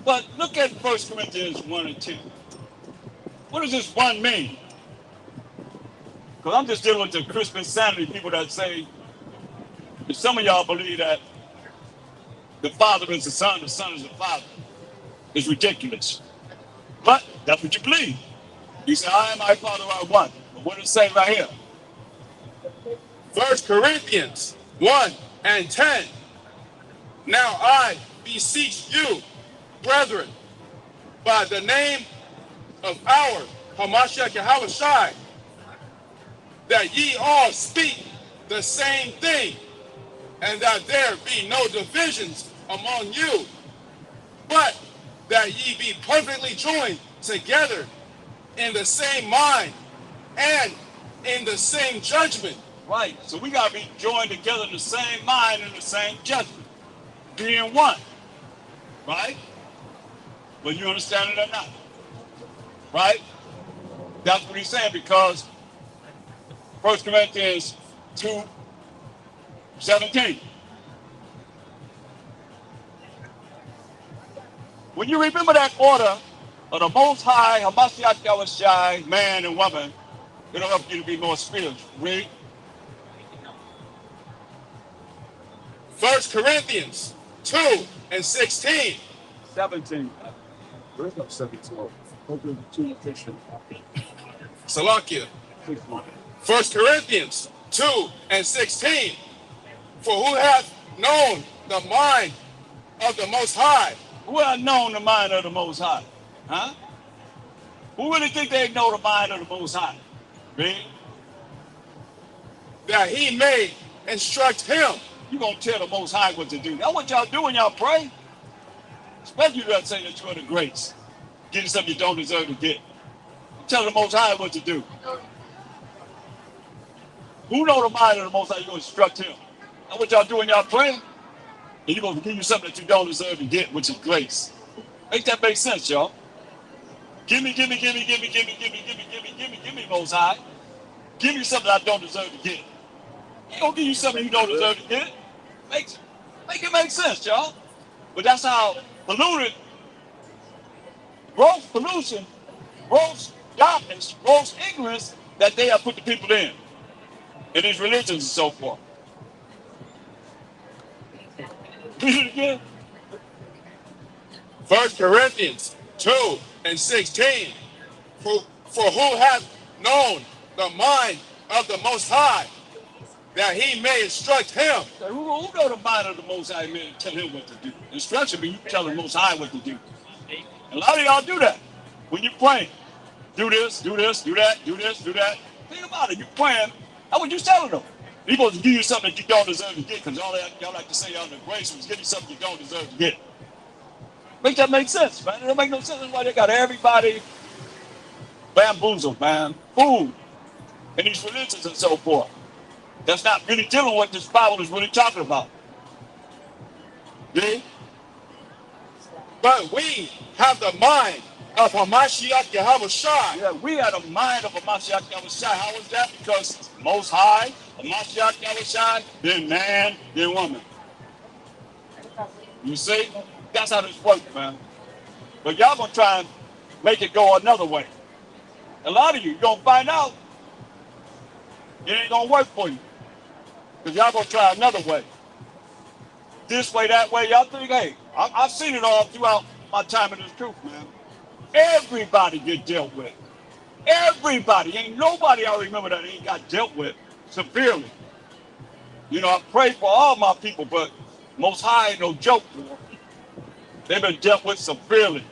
But look at 1 Corinthians 1 and 2. What does this one mean? Because I'm just dealing with the Christmas Saturday people that say, if some of y'all believe that the Father is the Son is the Father, it's ridiculous. But that's what you believe. You say, I and my Father are one. But what does it say right here? 1 Corinthians 1 and 10. Now I beseech you, brethren, by the name of our Hamashiach Yahushai, that ye all speak the same thing, and that there be no divisions among you, but that ye be perfectly joined together in the same mind and in the same judgment. Right. So we got to be joined together in the same mind and the same judgment. Being one. Right? Whether you understand it or not. Right? That's what he's saying, because 1 Corinthians 2:17. When you remember that order of the Most High, Hamashiach Yahushai, man and woman, it'll help you to be more spiritual. Read. 1 Corinthians 2:16. 17. Where's no 17? Open 2:16. Salakia. 1 Corinthians 2:16. For who hath known the mind of the Most High? Who hath known the mind of the Most High? Huh? Who really think they know the mind of the Most High? Read. That he may instruct him. You gonna tell the Most High what to do. That's what y'all do when y'all pray. Especially you gotta say that you're the grace. Getting something you don't deserve to get. Tell the Most High what to do. Who know the mind of the Most High? You're gonna instruct him. That's what y'all do when y'all pray. And he's gonna give you something that you don't deserve to get, which is grace. Make that make sense, y'all? Give me, Most High. Give me something I don't deserve to get. He gonna give you something you don't deserve to get. Make it make sense, y'all. But that's how gross pollution, gross darkness, gross ignorance that they have put the people in these religions and so forth. Read it again. 1 Corinthians 2:16. For who hath known the mind of the Most High, that he may instruct him? So who know the mind of the Most High, man, tell him what to do? Instruction means you tell the Most High what to do. A lot of y'all do that when you pray. Do this, do this, do that, do this, do that. Think about it. You praying. That's what you telling them. He's supposed to give you something that you don't deserve to get, because y'all like to say y'all the grace was give you something you don't deserve to get. Make that make sense, man. It don't make no sense. That's why they got everybody bamboozled, man. Food. And these religions and so forth. That's not really dealing with what this Bible is really talking about. See? But we have the mind of Hamashiach Yahushai. Yeah, we have the mind of Hamashiach Yahushai. How is that? Because Most High, Hamashiach Yahushai, then man, then woman. You see? That's how this works, man. But y'all gonna try and make it go another way. A lot of you're gonna find out it ain't gonna work for you. Because y'all gonna try another way. This way, that way, y'all think, hey, I've seen it all throughout my time in this truth, man. Everybody get dealt with. Everybody. Ain't nobody I remember that ain't got dealt with severely. You know, I pray for all my people, but Most High ain't no joke. They've been dealt with severely.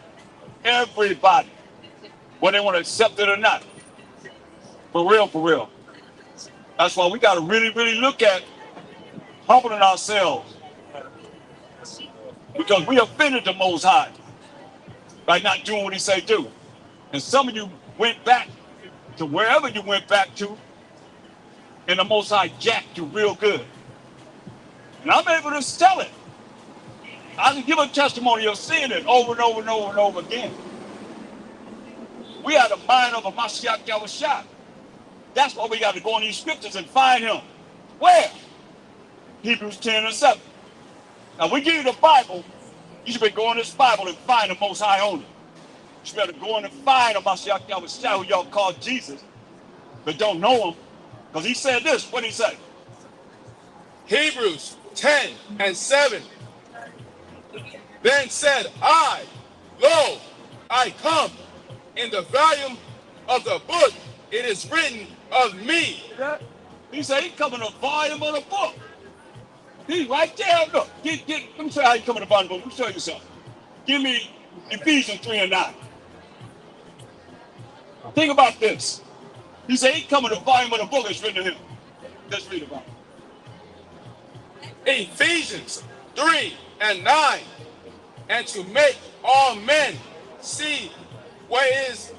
Everybody. Whether they want to accept it or not. For real, for real. That's why we got to really, really look at humbling ourselves. Because we offended the Most High by not doing what he say do. And some of you went back to wherever you went back to, and the Most High jacked you real good. And I'm able to tell it. I can give a testimony of seeing it over and over and over and over again. We have the mind of a Mashiach Yahushua. That's why we got to go in these scriptures and find him. Where? Hebrews 10:7. Now we give you the Bible. You should be going to this Bible and find the Most High on it. You should better go in and find a Mashiach Yahushua, who y'all call Jesus, but don't know him. Because he said this. What did he say? Hebrews 10:7. Then said I, lo, I come. In the volume of the book, it is written of me. He said he come in the volume of the book. He's right there. Look, let me show you how you come in the Bible. Let me show you something. Give me Ephesians 3 and 9. Think about this. He said he come in the volume of the book that's written to him. Let's read about it. Ephesians 3 and 9. And to make all men see what is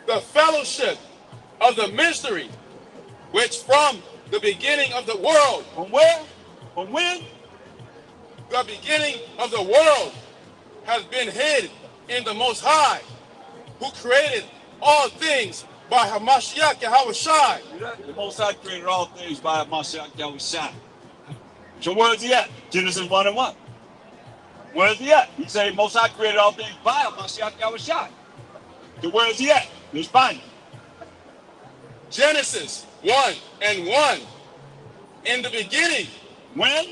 the fellowship of the mystery, which from the beginning of the world, From where? From when? the beginning of the world, has been hid in the Most High, who created all things by Hamashiach Yahushai. The Most High created all things by Mashiach Yahushua. So where is he at? Genesis 1 and 1. Where is he at? He said Most High created all things by Mashiach Yahushua. So where is he at? Let's find him. Genesis 1 and 1. In the beginning. When?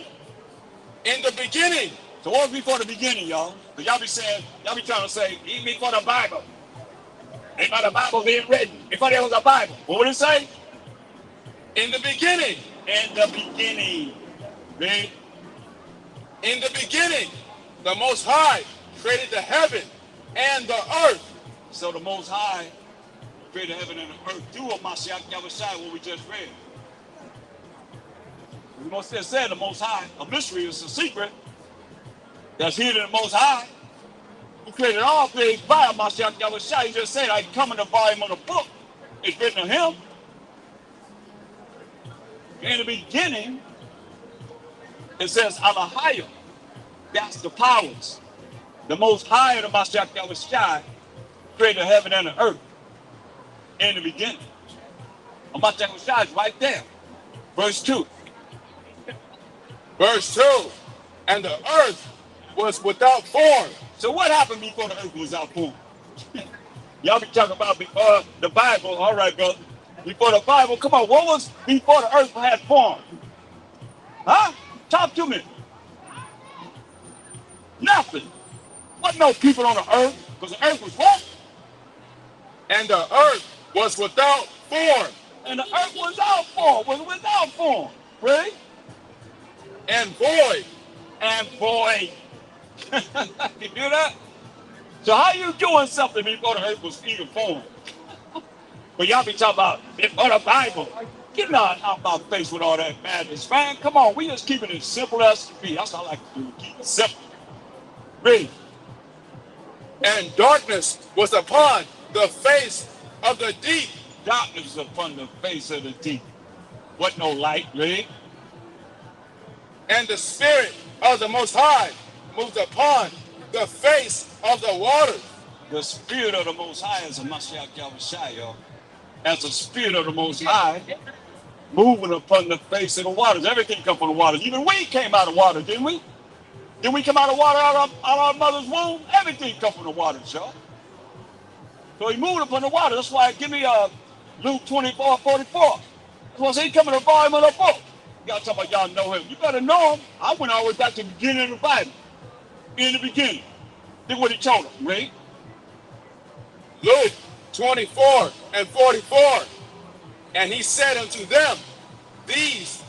In the beginning. So what was before the beginning, y'all? So y'all be saying, y'all be trying to say, even before the Bible. Before the Bible being written. Before there was a Bible. What would it say? In the beginning. In the beginning. Read. In the beginning, the Most High created the heaven and the earth. So the Most High created heaven and the earth through Mashiach Yahushua, what we just read. We must have said the Most High, a mystery is a secret that's hidden in the Most High, who created all things by Mashiach Yahushua. He just said, I come in the volume of the book. It's written of him. In the beginning, it says Alahayim. That's the powers. The Most High of the Mashiach Yahushua created heaven and the earth in the beginning. Mashiach Yahushua is right there. Verse 2. Verse 2. And the earth was without form. So what happened before the earth was without form? Y'all be talking about before the Bible. All right, brother. Before the Bible, come on. What was before the earth had form? Huh? Talk to me. Nothing. Wasn't no people on the earth, because the earth was what? And the earth was without form. And the earth was without form. Was without form. Right? And void. And void. You do that? So how you doing something before the earth was even formed? But y'all be talking about before the Bible. Get out my face with all that madness, man. Come on, we just keeping it simple as it be. That's what I like to do. Keep it simple. Read. And darkness was upon the face of the deep. Darkness is upon the face of the deep. What no light, read. And the Spirit of the Most High moved upon the face of the waters. The Spirit of the Most High is a Mashiach Yahushua, y'all. As the Spirit of the Most High moving upon the face of the waters. Everything come from the waters. Even we came out of water, didn't we? Didn't we come out of water out of our mother's womb? Everything come from the waters, y'all. So he moved upon the water. That's why, give me Luke 24:44. That's why he come in the volume of the book. Y'all talking about y'all know him. You better know him. I went all the way back to the beginning of the Bible. In the beginning. Look what he told them, right? Luke 24:44. And he said unto them, these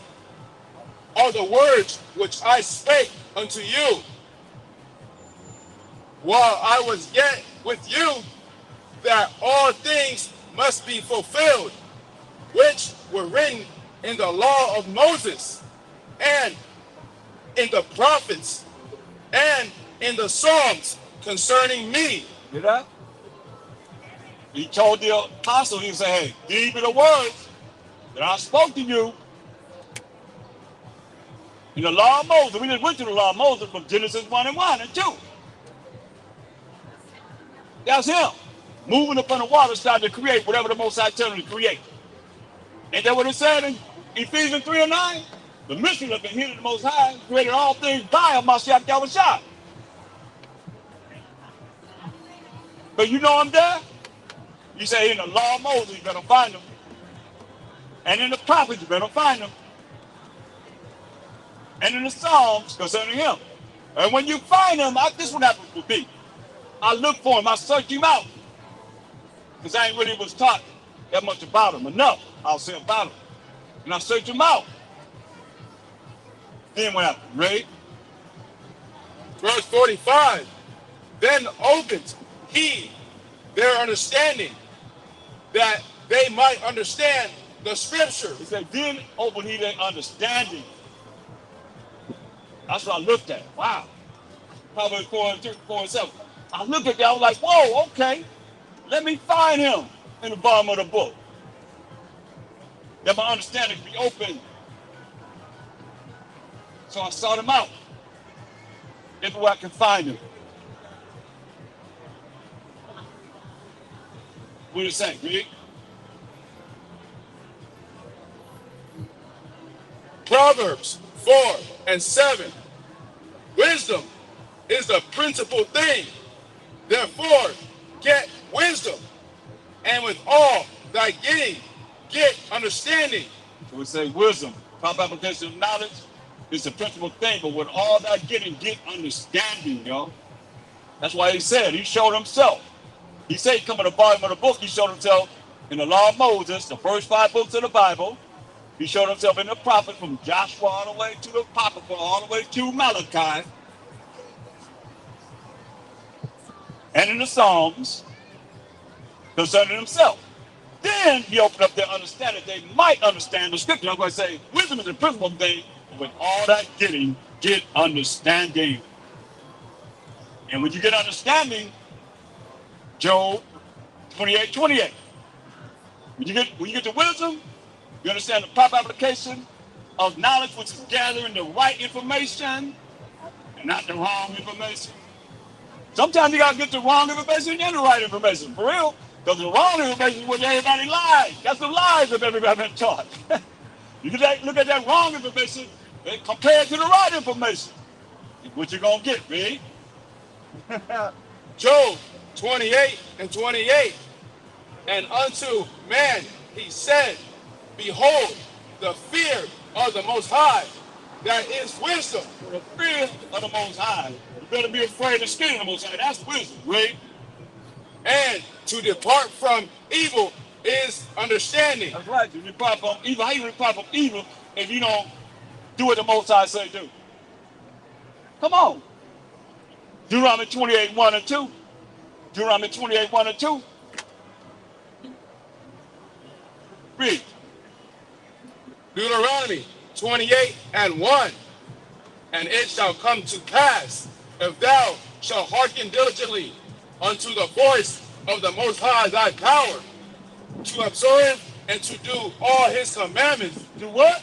are the words which I spake unto you while I was yet with you, that all things must be fulfilled, which were written in the law of Moses, and in the prophets, and in the Psalms concerning me. You know? He told the apostle, he said, hey, these are the words that I spoke to you in the law of Moses. We just went to the law of Moses from Genesis 1 and 1 and 2. That's him. Moving upon the water, starting to create whatever the Most High tells him to create. Ain't that what it said in Ephesians 3 and 9? The mystery that been hidden in the Most High created all things by Mashiach Yahushua. But you know I'm there? You say in the law of Moses, you better find them. And in the prophets, you better find them. And in the Psalms concerning him. And when you find them, this is what happens with me. I look for him, I search him out. Because I ain't really was taught that much about him. Enough, I'll say about him. And I search him out. Then what happened? Read. Verse 45. Then opened he their understanding, that they might understand the scripture. He said, then open he their understanding. That's what I looked at. Wow. Proverbs 4:7. I looked at that, I was like, whoa, okay. Let me find him in the bottom of the book. That my understanding be open. So I sought him out. Everywhere I can find him. What did it say? Read. Proverbs 4:7. Wisdom is the principal thing. Therefore, get wisdom, and with all thy getting, get understanding. So we say wisdom, proper application of knowledge is the principal thing, but with all that getting, get understanding, yo. That's why he said, he showed himself. He said he come at the bottom of the book, he showed himself in the law of Moses, the first 5 books of the Bible. He showed himself in the prophet from Joshua all the way to the Apocrypha, all the way to Malachi. And in the Psalms concerning himself. Then he opened up their understanding. They might understand the scripture. That's why I say wisdom is the principal thing. With all that getting, get understanding. And when you get understanding, Job 28:28. When you get the wisdom, you understand the proper application of knowledge, which is gathering the right information and not the wrong information. Sometimes you gotta get the wrong information and the right information, for real. Because the wrong information is what everybody lies. That's the lies of everybody been taught. You can look at that wrong information and compare it to the right information. What you gonna get, read? Job 28:28. And unto man he said, behold, the fear of the Most High, that is wisdom. The fear of the Most High. You better be afraid and scared of the Most High. That's wisdom, read. And to depart from evil is understanding. That's right. You depart from evil. How you depart from evil if you don't do what the Most High say do? Come on. Deuteronomy 28:1-2. Deuteronomy 28:1-2. Read. Deuteronomy 28:1. And it shall come to pass, if thou shalt hearken diligently unto the voice of the Most High thy power, to observe and to do all his commandments. Do what?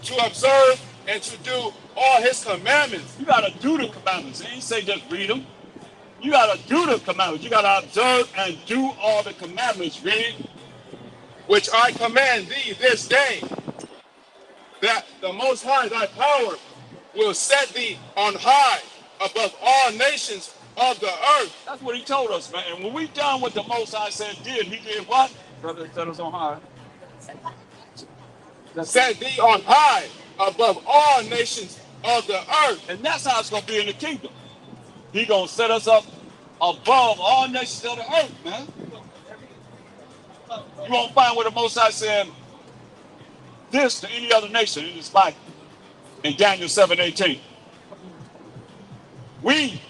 To observe and to do all his commandments. You gotta do the commandments. He ain't say just read them. You gotta do the commandments. You gotta observe and do all the commandments. Read. Which I command thee this day, that the Most High thy power will set thee on high above all nations of the earth. That's what he told us, man. And when we done what the Most High said did, he did what? Brother, set us on high. Set thee on high above all nations of the earth. And that's how it's gonna be in the kingdom. He gonna set us up above all nations of the earth, man. You won't find where the Most High said this to any other nation in his Bible. In Daniel 7:18. We,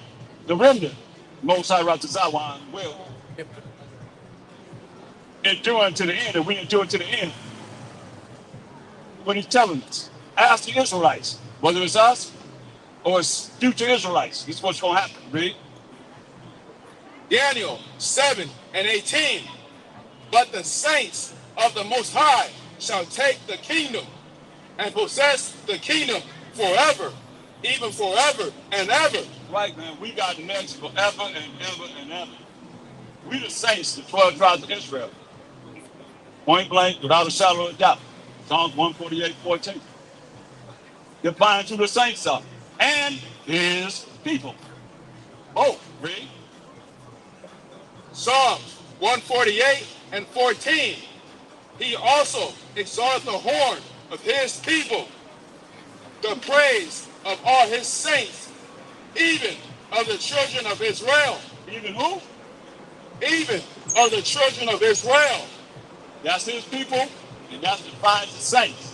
the remnant, Most High Ratazawan, will endure to the end, and we endure to the end. When he's telling us, ask the Israelites, whether it's us or it's future Israelites, this is what's gonna happen. Read. Daniel 7:18. But the saints of the Most High shall take the kingdom and possess the kingdom forever, even forever and ever. Right, man. We got next forever and ever and ever. We the saints, the 12 tribes of Israel. Point blank, without a shadow of a doubt. Psalms 148:14. Defines who the saints are and his people. Oh, read. Psalms 148:14. He also exalteth the horn of his people, the praise of all his saints, even of the children of Israel. Even who? Even of the children of Israel. That's his people, and that defines the saints.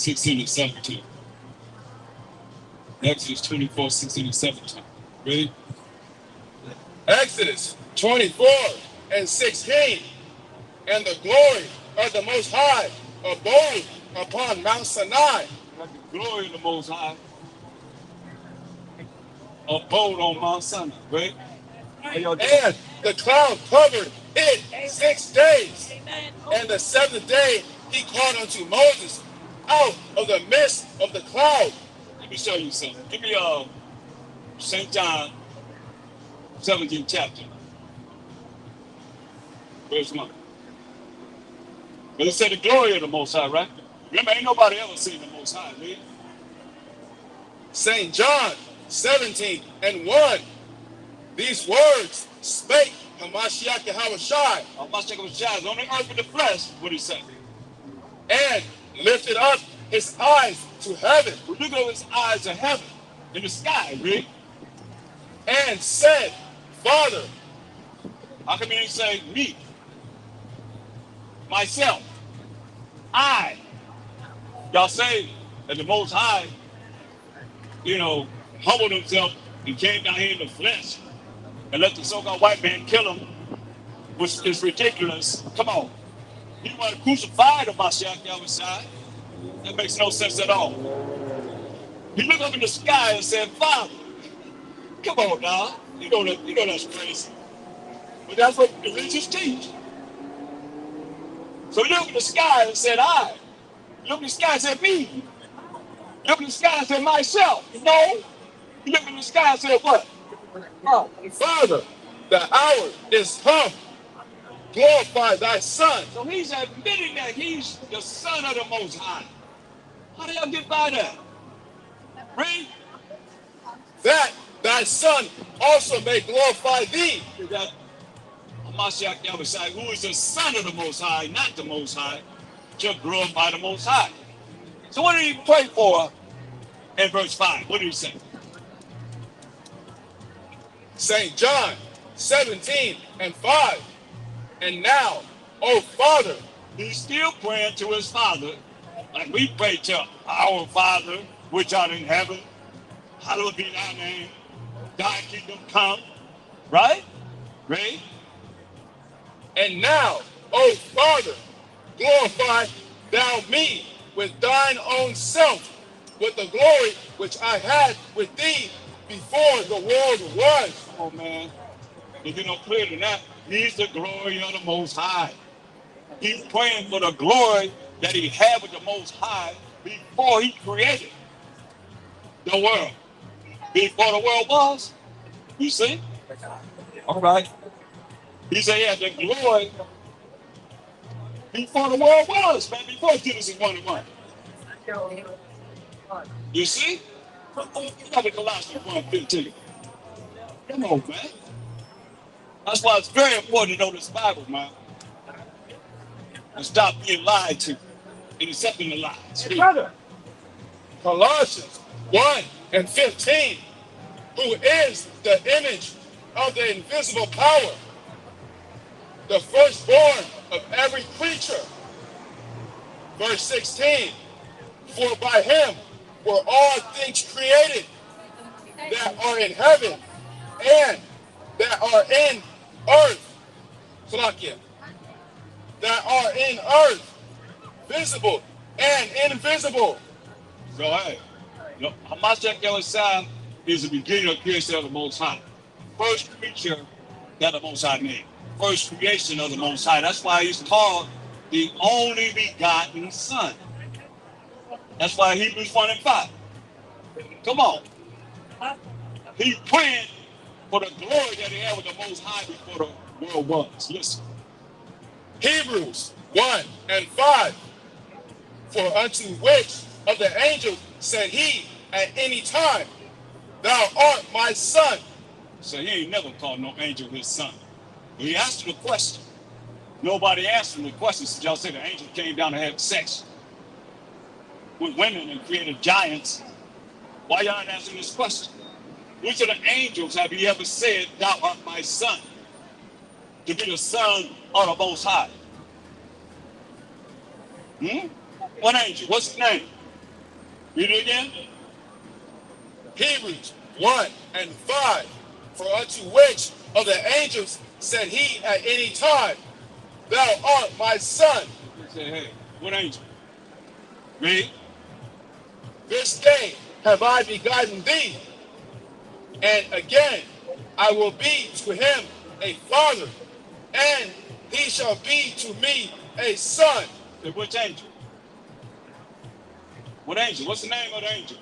16 and 17. Exodus 24, 16 and 17. Ready? Exodus 24 and 16. And the glory of the Most High abode upon Mount Sinai. Like the glory of the Most High abode on Mount Sinai, right? And the cloud covered it 6 days. And the seventh day he called unto Moses out of the midst of the cloud. Let me show you something. Give me St. John 17th chapter, verse 1. But it said the glory of the Most High, right? Remember, ain't nobody ever seen the Most High, man. St. John 17 and 1. These words spake Hamashiach Yahushai. Hamashiach Yahushai is on the earth with the flesh, what he said. And lifted up his eyes to heaven. We look at his eyes to heaven, in the sky, read. And said, Father. How come he didn't say me? Myself. I. Y'all say that the Most High, humbled himself and came down here in the flesh and let the so-called white man kill him, which is ridiculous. Come on. He want to crucify the Mashiach Yahushua. That makes no sense at all. He looked up in the sky and said, Father, come on now. You know that's crazy. But that's what the religious teach. So he looked in the sky and said, I. He looked in the sky and said, me. He looked in the sky and said, myself. No. He looked in the sky and said, what? Oh, Father, the hour is come. Glorify thy son. So he's admitting that he's the son of the Most High. How do y'all get by that? Read. That thy son also may glorify thee. That Hamashiach Yahushua, who is the son of the Most High, not the Most High, shall glorify the Most High. So what did he pray for in verse 5? What did he say? St. John 17 and 5. And now, oh Father, he's still praying to his Father, like we pray to our Father, which art in heaven. Hallowed be thy name. Thy kingdom come. Right? Right? And now, oh Father, glorify thou me with thine own self, with the glory which I had with thee before the world was. Oh man, if you don't clear than that, he's the glory of the Most High. He's praying for the glory that he had with the Most High before he created the world. Before the world was. You see? All right. He said he had the glory before the world was, man, before Genesis 1 and 1. You see? Look at Colossians 1:15. Come on, man. That's why it's very important to know this Bible, man. And stop being lied to and accepting the lies. Brother. Colossians 1 and 15. Who is the image of the invisible power, the firstborn of every creature. Verse 16. For by him were all things created that are in heaven and that are in earth. Salakia. That are in earth, visible and invisible. So hey, Hamashiach Yahushua is the beginning of creation of the Most High. First creature that the Most High made. First creation of the Most High. That's why he's called the only begotten Son. That's why Hebrews 1 and 5. Come on. He's praying for the glory that he had with the Most High before the world was. Listen. Hebrews 1 and 5. For unto which of the angels said he at any time, Thou art my son. So he ain't never called no angel his son. But he asked him a question. Nobody asked him the question. So y'all say the angel came down to have sex with women and created giants. Why y'all not asking this question? Which of the angels have he ever said, Thou art my son? To be the son of the Most High. What angel? What's his name? Read it again. Hebrews 1:5. For unto which of the angels said he at any time, Thou art my son? He said, hey, what angel? Read. This day have I begotten thee. And again, I will be to him a father, and he shall be to me a son. And which angel? What angel? What's the name of the angel?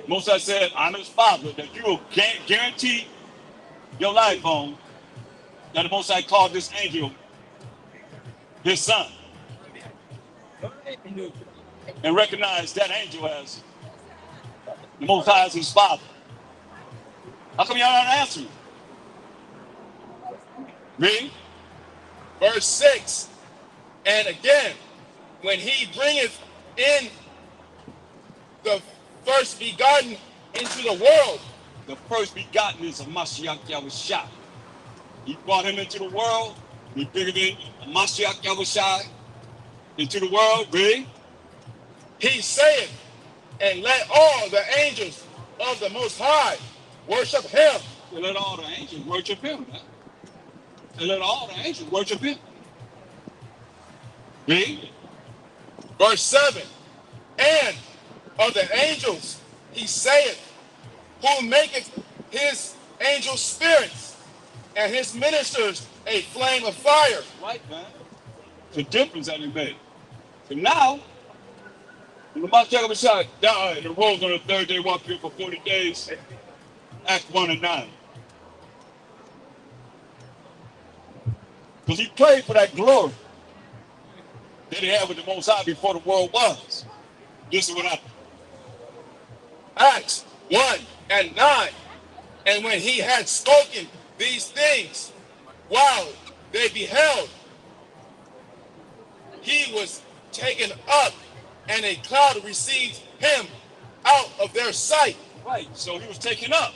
Moses said, I'm his father, that you will guarantee your life on, that the Most High called this angel his son. And recognize that angel as the Most High as his father. How come y'all not answering? Read. Verse 6. And again, when he bringeth in the first begotten into the world. The first begotten is a Mashiach Yahushua. He brought him into the world. He bringeth in a Mashiach Yahushua into the world. Read. He saith, and let all the angels of the Most High worship him. And let all the angels worship him. Man. And let all the angels worship him. Read. Verse 7. And of the angels he saith, who maketh his angel spirits and his ministers a flame of fire. Right, man. The difference that he made. So now, when the Mashiach Messiah died and rose on the third day, walked here for 40 days, Acts 1:9. Because he prayed for that glory that he had with the Most High before the world was. This is what happened. Acts 1:9. And when he had spoken these things, while they beheld, he was taken up, and a cloud received him out of their sight. Right, so he was taken up,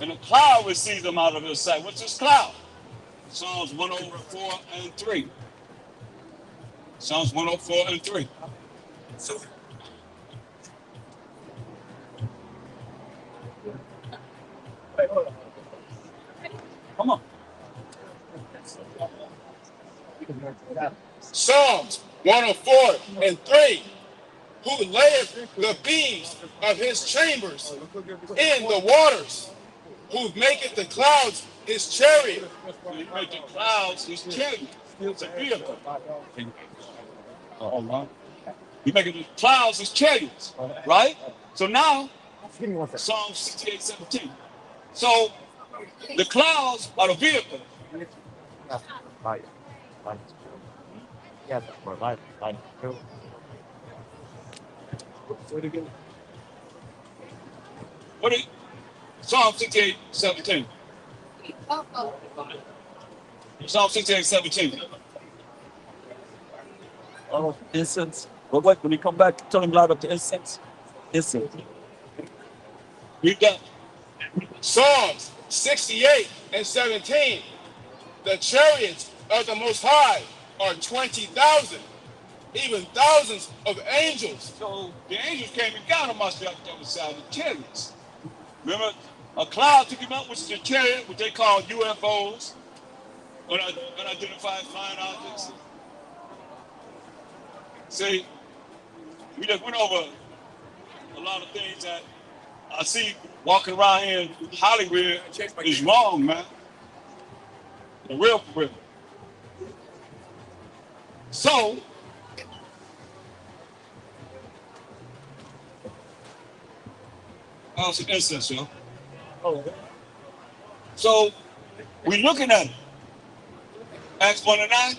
and a cloud received him out of their sight. What's this cloud? Psalms 104:3. Psalms 104:3. So, come on. Psalms 104:3. Who layeth the beams of his chambers in the waters, who maketh the clouds his chariot. He maketh the clouds his chariot. It's a vehicle. He maketh the clouds his chariots. Right? So now, Psalm 68:17. So the clouds are the vehicle. What is Psalm 68:17? Psalm 68:17. Oh, incense. But wait, when he come back, tell him loud up the incense. Incense. Read that. Psalms 68:17. The chariots of the Most High are 20,000, even thousands of angels. So the angels came and got him off the other side of the chariots. Remember, a cloud took him up, which is a chariot, which they call UFOs, unidentified flying objects. See, we just went over a lot of things that I see walking around here in Hollywood is wrong, man. The real for real. So, oh, some incense, yo. So, we looking at it. Acts 1:9.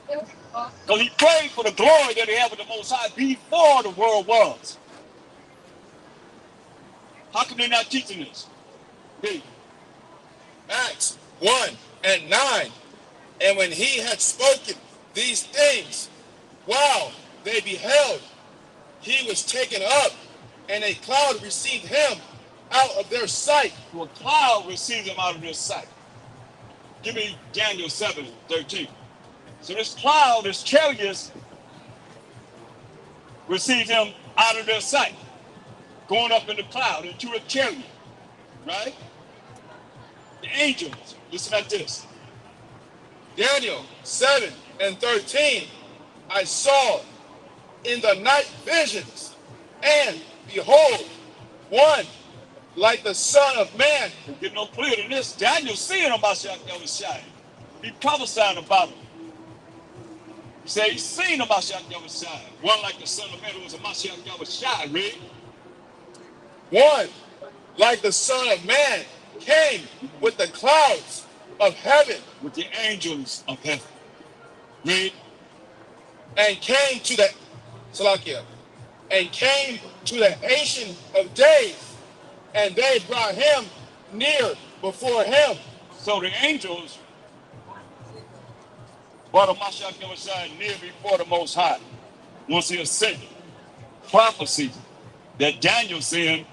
Because he prayed for the glory that he had with the Most High before the world was. How come they're not teaching this? Read. Acts 1:9. And when he had spoken these things, while they beheld, he was taken up, and a cloud received him out of their sight. So a cloud received him out of their sight. Give me Daniel 7:13. So this cloud, this chariots, received him out of their sight, going up in the cloud into a chariot, right? The angels, listen at this. Daniel 7 and 13. I saw in the night visions, and behold, one like the Son of Man. Don't get no clearer than this. Daniel seeing about Yahushua. He prophesying about him. He said he's seen about Yahushua. One like the Son of Man who was a Mashiach Yahushua, read. One like the Son of Man came with the clouds of heaven. With the angels of heaven. Read. And came to the Salakia, and came to the Ancient of Days, and they brought him near before him. So the angels brought a Mashiach Yahushua near before the Most High once he ascended. Prophecy that Daniel seen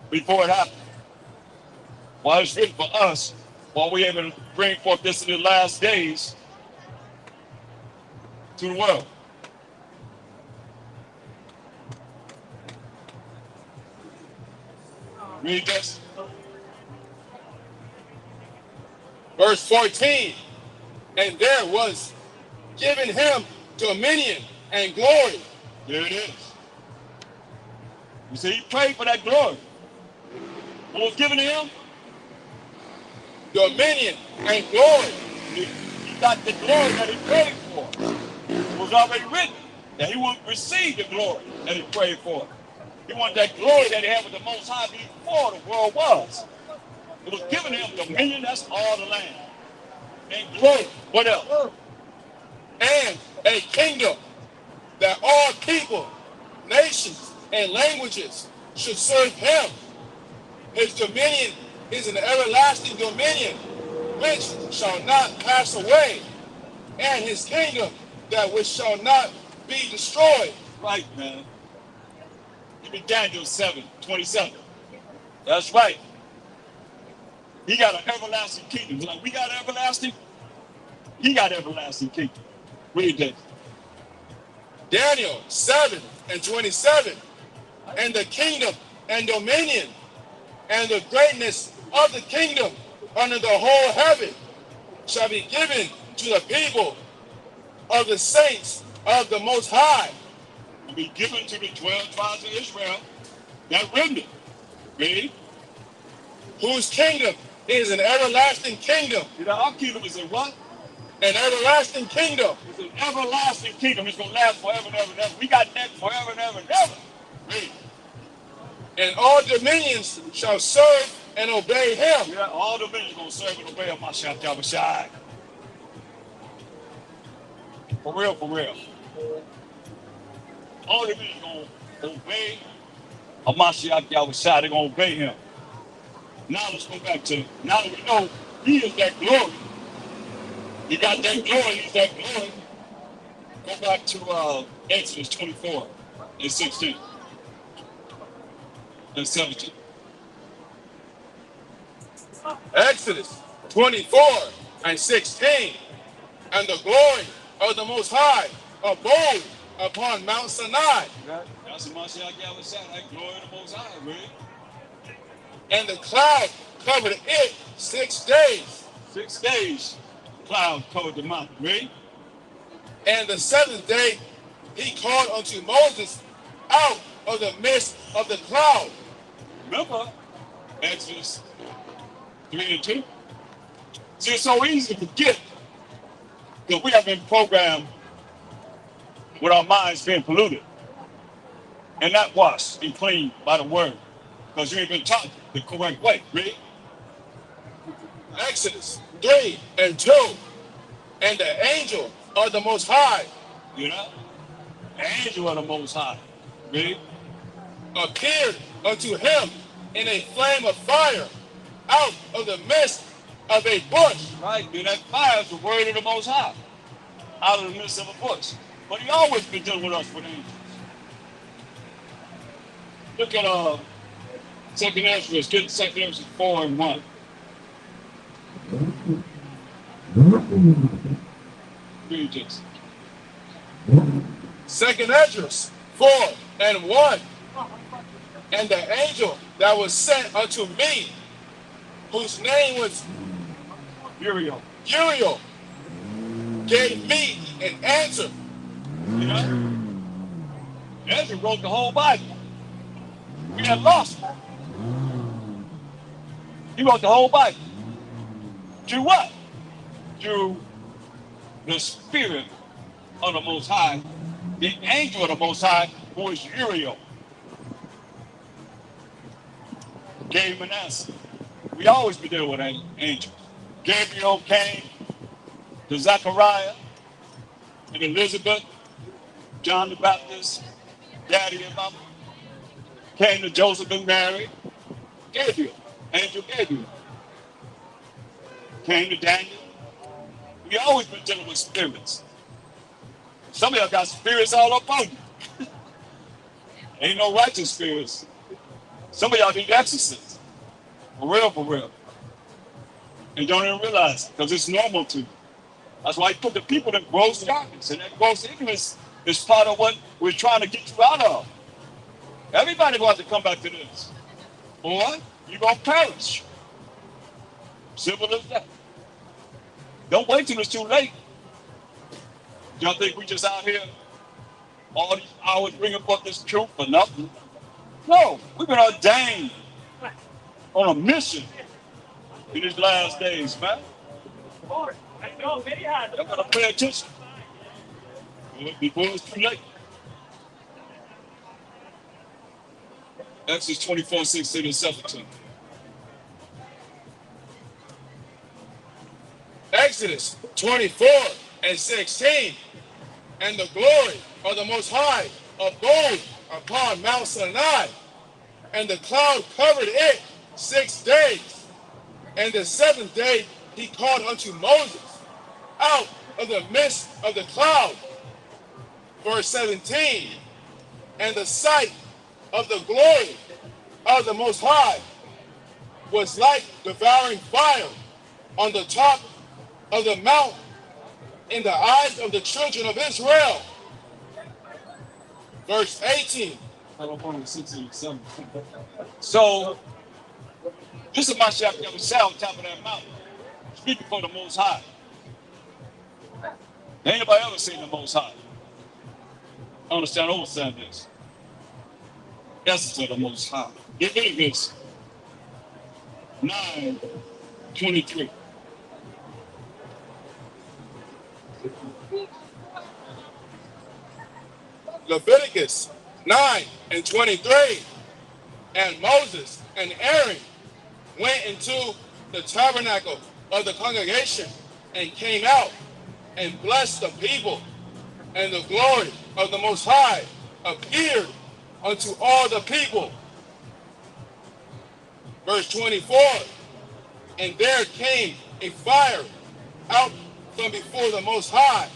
before it happened. While it's written for us, while we're able to bring forth this in the last days to the world. Read this. Verse 14, and there was given him dominion and glory. There it is. You see, he prayed for that glory. What was given to him? Dominion and glory. He got the glory that he prayed for. It was already written that he would receive the glory that he prayed for. He wanted that glory that he had with the Most High before the world was. It was given him dominion, that's all the land. And glory, what else? And a kingdom that all people, nations, and languages should serve him. His dominion is an everlasting dominion which shall not pass away, and his kingdom that which shall not be destroyed. Right, man. Give me Daniel 7:27. That's right. He got an everlasting kingdom. Like we got everlasting, he got everlasting kingdom. Read that. Daniel 7 and 27. And the kingdom and dominion and the greatness of the kingdom under the whole heaven shall be given to the people of the saints of the Most High. Will be given to the 12 tribes of Israel, that remnant. Read. Whose kingdom is an everlasting kingdom. You know, our kingdom is a what? An everlasting kingdom. It's an everlasting kingdom. It's going to last forever and ever and ever. We got that forever and ever and ever. Read. And all dominions shall serve and obey him. Yeah, all dominions going to serve and obey Mashiach Yahushua. For real, for real. All dominions going to obey Mashiach Yahushua. They're going to obey him. Now let's go back to, now that we know he is that glory. He got that glory, he's that glory. Go back to Exodus 24 and 16 and 17. Exodus 24 and 16. And the glory of the Most High abode upon Mount Sinai. That's the Mashiach Yahushua, that glory of the Most High, really. And the cloud covered it 6 days. 6 days, cloud covered the mountain, right? And the 7th day he called unto Moses out of the midst of the cloud. Remember Exodus 3 and 2? See, it's so easy to forget because we have been programmed with our minds being polluted and not washed and cleaned by the word because you ain't been taught the correct way, right? Exodus 3 and 2. And the angel of the Most High, You know? The angel of the Most High, right? appeared unto him in a flame of fire out of the midst of a bush. Right? And that fire is the word of the Most High out of the midst of a bush. But he always been dealing with us with angels. Look at Second Ezra, get Second Ezra 4 and 1. Read this. Second Esdras and 1. And the angel that was sent unto me, whose name was Uriel. Uriel, gave me an answer. You know? Ezra wrote the whole Bible. We had lost it. He wrote the whole Bible. To what? To the spirit of the Most High, the angel of the Most High, who is Uriel. Gave him an answer. We always be dealing with angels. Gabriel came to Zechariah and Elizabeth, John the Baptist, Daddy and Mama. Came to Joseph and Mary. Gabriel, angel Gabriel. Came to Daniel. We always been dealing with spirits. Some of y'all got spirits all up on you. Ain't no righteous spirits. Some of y'all need exorcists. For real, for real. And don't even realize it, because it's normal to. That's why he put the people in gross darkness. And that gross ignorance is part of what we're trying to get you out of. Everybody wants to come back to this. Boy, you're going to perish. Simple as that. Don't wait till it's too late. Y'all think we just out here all these hours bringing forth this truth for nothing? No, we've been ordained on a mission in these last days, man. Y'all gotta pay attention before it's too late. Exodus 24:16-17. Exodus 24:16. And the glory of the Most High abode upon Mount Sinai, and the cloud covered it 6 days. And the 7th day he called unto Moses out of the midst of the cloud. Verse 17. And the sight of the glory of the Most High was like devouring fire on the top of the mount in the eyes of the children of Israel. Verse 18. So, this is my shepherd that was sat on top of that mountain, speaking for the Most High. Ain't nobody ever seen the Most High. Understand this. Essence of the Most High. Leviticus 9:23. Leviticus 9:23. And Moses and Aaron went into the tabernacle of the congregation and came out and blessed the people, and the glory of the Most High appeared unto all the people. Verse 24. And there came a fire out from before the Most High,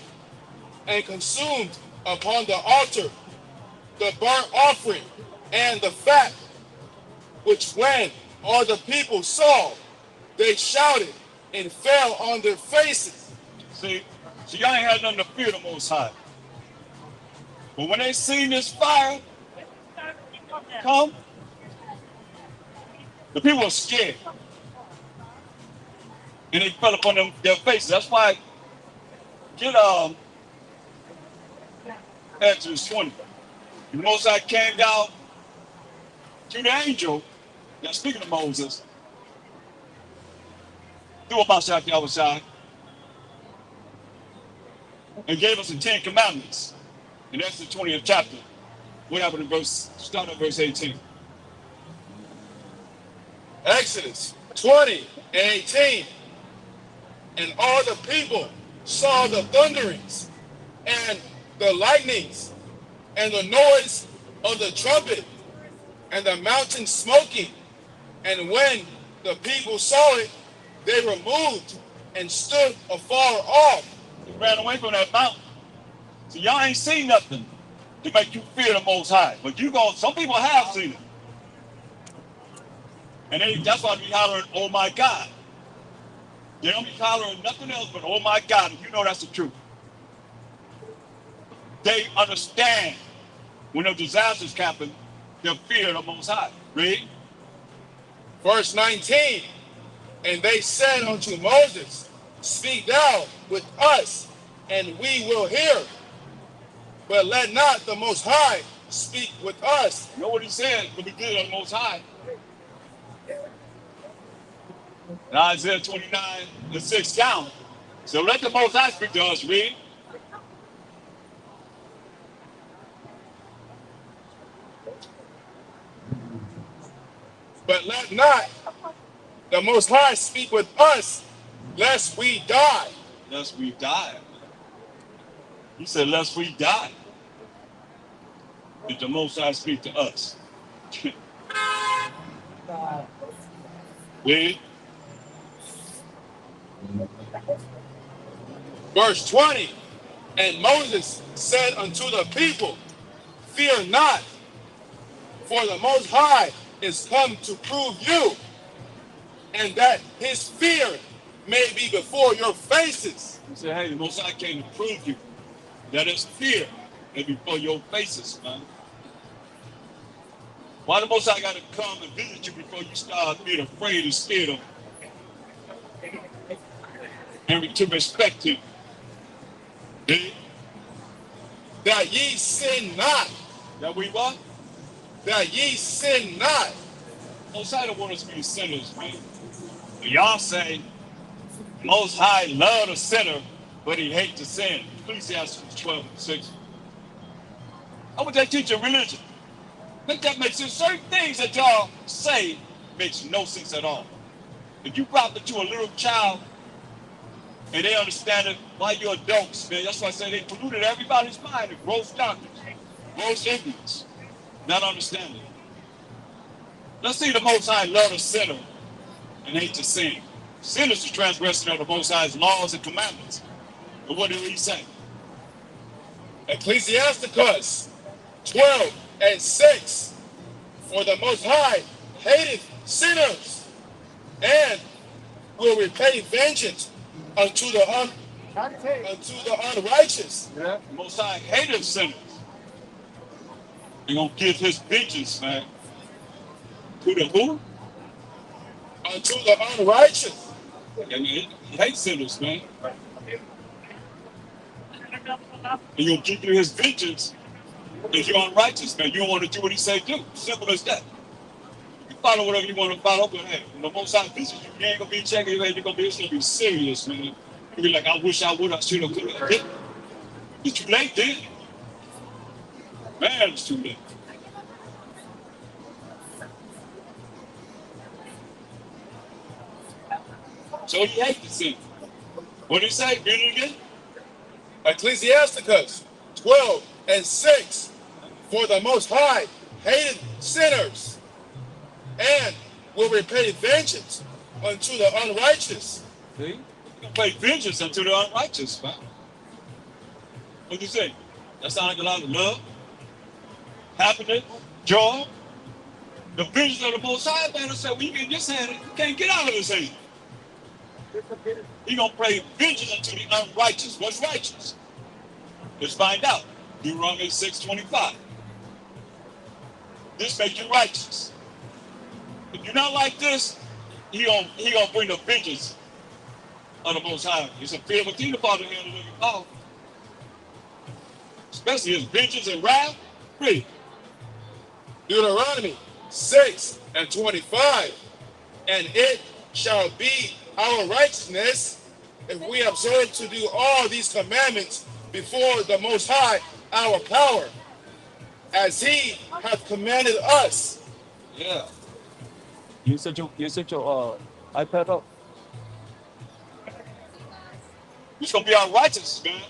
and consumed upon the altar the burnt offering and the fat, which when all the people saw, they shouted and fell on their faces. See, y'all ain't had nothing to fear the Most High. But when they seen this fire come, the people were scared. And they fell upon their faces. That's why, get Exodus 20. The Most High came down to the angel, now speaking to Moses, through a Mashiach Yahushua, and gave us the 10 Commandments. And that's the 20th chapter. What happened in start at verse 18. Exodus 20:18. And all the people saw the thunderings and the lightnings and the noise of the trumpet and the mountain smoking. And when the people saw it, they removed and stood afar off. They ran away from that mountain. So y'all ain't seen nothing to make you fear the Most High. But some people have seen it. And that's why they be hollering, oh my God. They don't be hollering nothing else but oh my God, and you know that's the truth. They understand when the disasters happen, they'll fear the Most High. Read. Verse 19. And they said unto Moses, Speak thou with us, and we will hear. But let not the Most High speak with us. You know what he said? When we did on the Most High. In Isaiah 29, the 6th down. So let the Most High speak to us. Read. But let not the Most High speak with us, lest we die. Lest we die. He said, lest we die. Did the Most High speak to us? Read. Verse 20. And Moses said unto the people, Fear not, for the Most High is come to prove you, and that his fear may be before your faces. He said, hey, the Most High came to prove you that his fear may be before your faces, man. Why the Most High got to come and visit you before you start being afraid and scared of him? And to respect him. That ye sin not. That we what? That ye sin not. Most High don't want us to be sinners, man. But y'all say, Most High love the sinner, but he hates the sin. Ecclesiastes 12:6. How would that teach a religion? Think that makes sense. Certain things that y'all say makes no sense at all. If you brought it to a little child and they understand it, why you adults, man? That's why I say they polluted everybody's mind with gross doctrines, gross ignorance, not understanding. Let's see the Most High love the sinner and hate the sin. Sin is the transgression of the Most High's laws and commandments. But what did he say? Ecclesiasticus 12:6. For the Most High hateth sinners, and will repay vengeance unto the unrighteous. Yeah. The Most High hateth sinners. He's gonna give his vengeance, man. To the who? Unto the unrighteous. And he hates sinners, man. He's gonna give you his vengeance if you're unrighteous, man. You don't want to do what he say do. Simple as that. You follow whatever you want to follow, but hey, when the Most High visits you, you ain't gonna be checking your head. It's gonna be serious, man. You'll be like, I wish I would, I should have, could have. It's too late then. Man, it's too late. So he hates the sin. What did he say? Read it again. Ecclesiasticus 12:6. For the Most High hated sinners, and will repay vengeance unto the unrighteous. See? He's gonna pay vengeance unto the unrighteous, man. What do you say? That sounds like a lot of love, happiness, joy. The vengeance of the Most High, man, I said, well, you can just have it. You can't get out of this hand. He's gonna pay vengeance unto the unrighteous. What's righteous? Let's find out. Deuteronomy 6:25. This makes you righteous. If you're not like this, he gonna bring the vengeance of the Most High. It's a fear within the Father hand of the living power. Especially his vengeance and wrath. Read. Deuteronomy 6:25. And it shall be our righteousness if we observe to do all these commandments before the Most High, our power, as he hath commanded us. Yeah. You set your iPad up. It's gonna be our righteousness, man.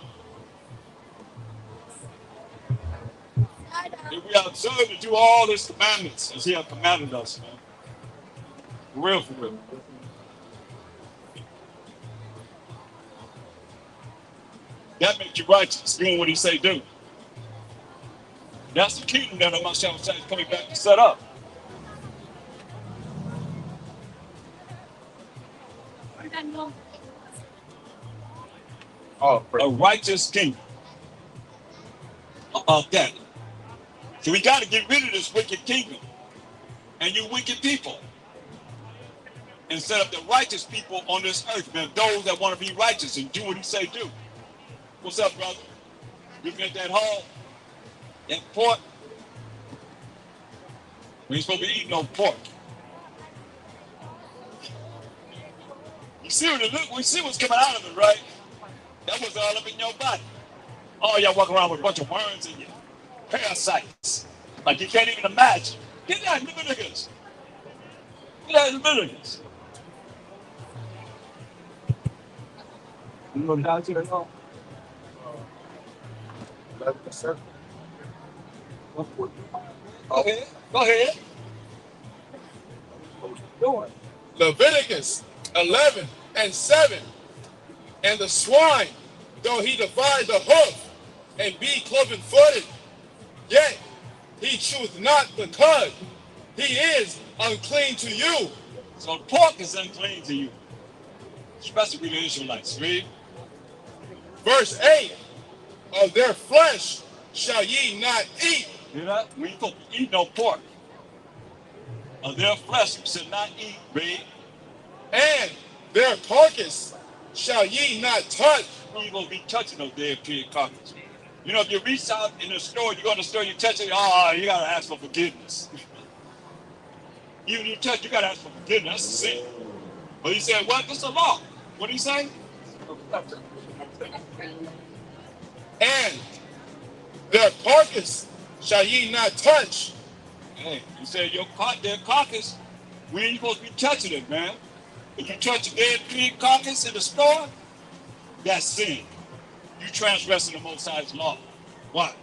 If we observe to do all his commandments as he hath commanded us, man. For real, for real. That makes you righteous, doing what he say do. That's the kingdom that Mashiach is coming back to set up. A righteous kingdom. About that. So we got to get rid of this wicked kingdom and you wicked people and set up the righteous people on this earth, man. Those that want to be righteous and do what he say do. What's up, brother? Looking at that hall, that pork. We ain't supposed to be eating no pork. You see what it look? We see what's coming out of it, right? That was all up in your body. Oh, y'all walking around with a bunch of worms in you. Parasites. Like you can't even imagine. Get that in the Leviticus. Get that in the Leviticus. You go down to the hall. 11%. Go ahead. Go ahead. Leviticus 11:7. And the swine, though he divide the hoof and be cloven-footed, yet he cheweth not the cud. He is unclean to you. So pork is unclean to you. Especially the Israelites. Read. Verse 8, of their flesh shall ye not eat. You know, we ain't supposed to eat no pork. Of their flesh you should not eat, read. And their carcass shall ye not touch. You ain't gonna be touching no dead pig carcass. You know, if you reach out in the store, you go in the store, you touch it, oh, you gotta ask for forgiveness. Even you touch, you gotta ask for forgiveness. That's the sin. But he said, what? That's the law. What did he say? And their carcass shall ye not touch. Hey, he said, their carcass, we ain't supposed to be touching it, man. If you touch a dead pig carcass in the store, that's sin. You transgressing the Most High's law. What?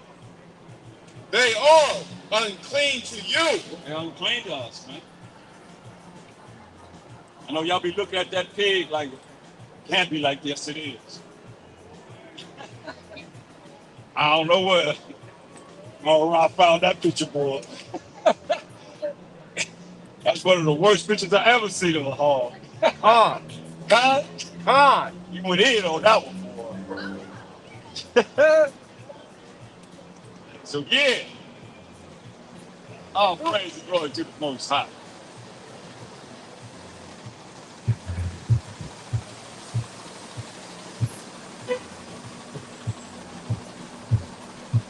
They are unclean to you. They're unclean to us, man. I know y'all be looking at that pig like, can't be like this, it is. I don't know where. Oh, I found that picture, boy. That's one of the worst pictures I ever seen of a hog. Con. God, Con. you went in on that one, boy. So yeah. All praise and glory to the Most High.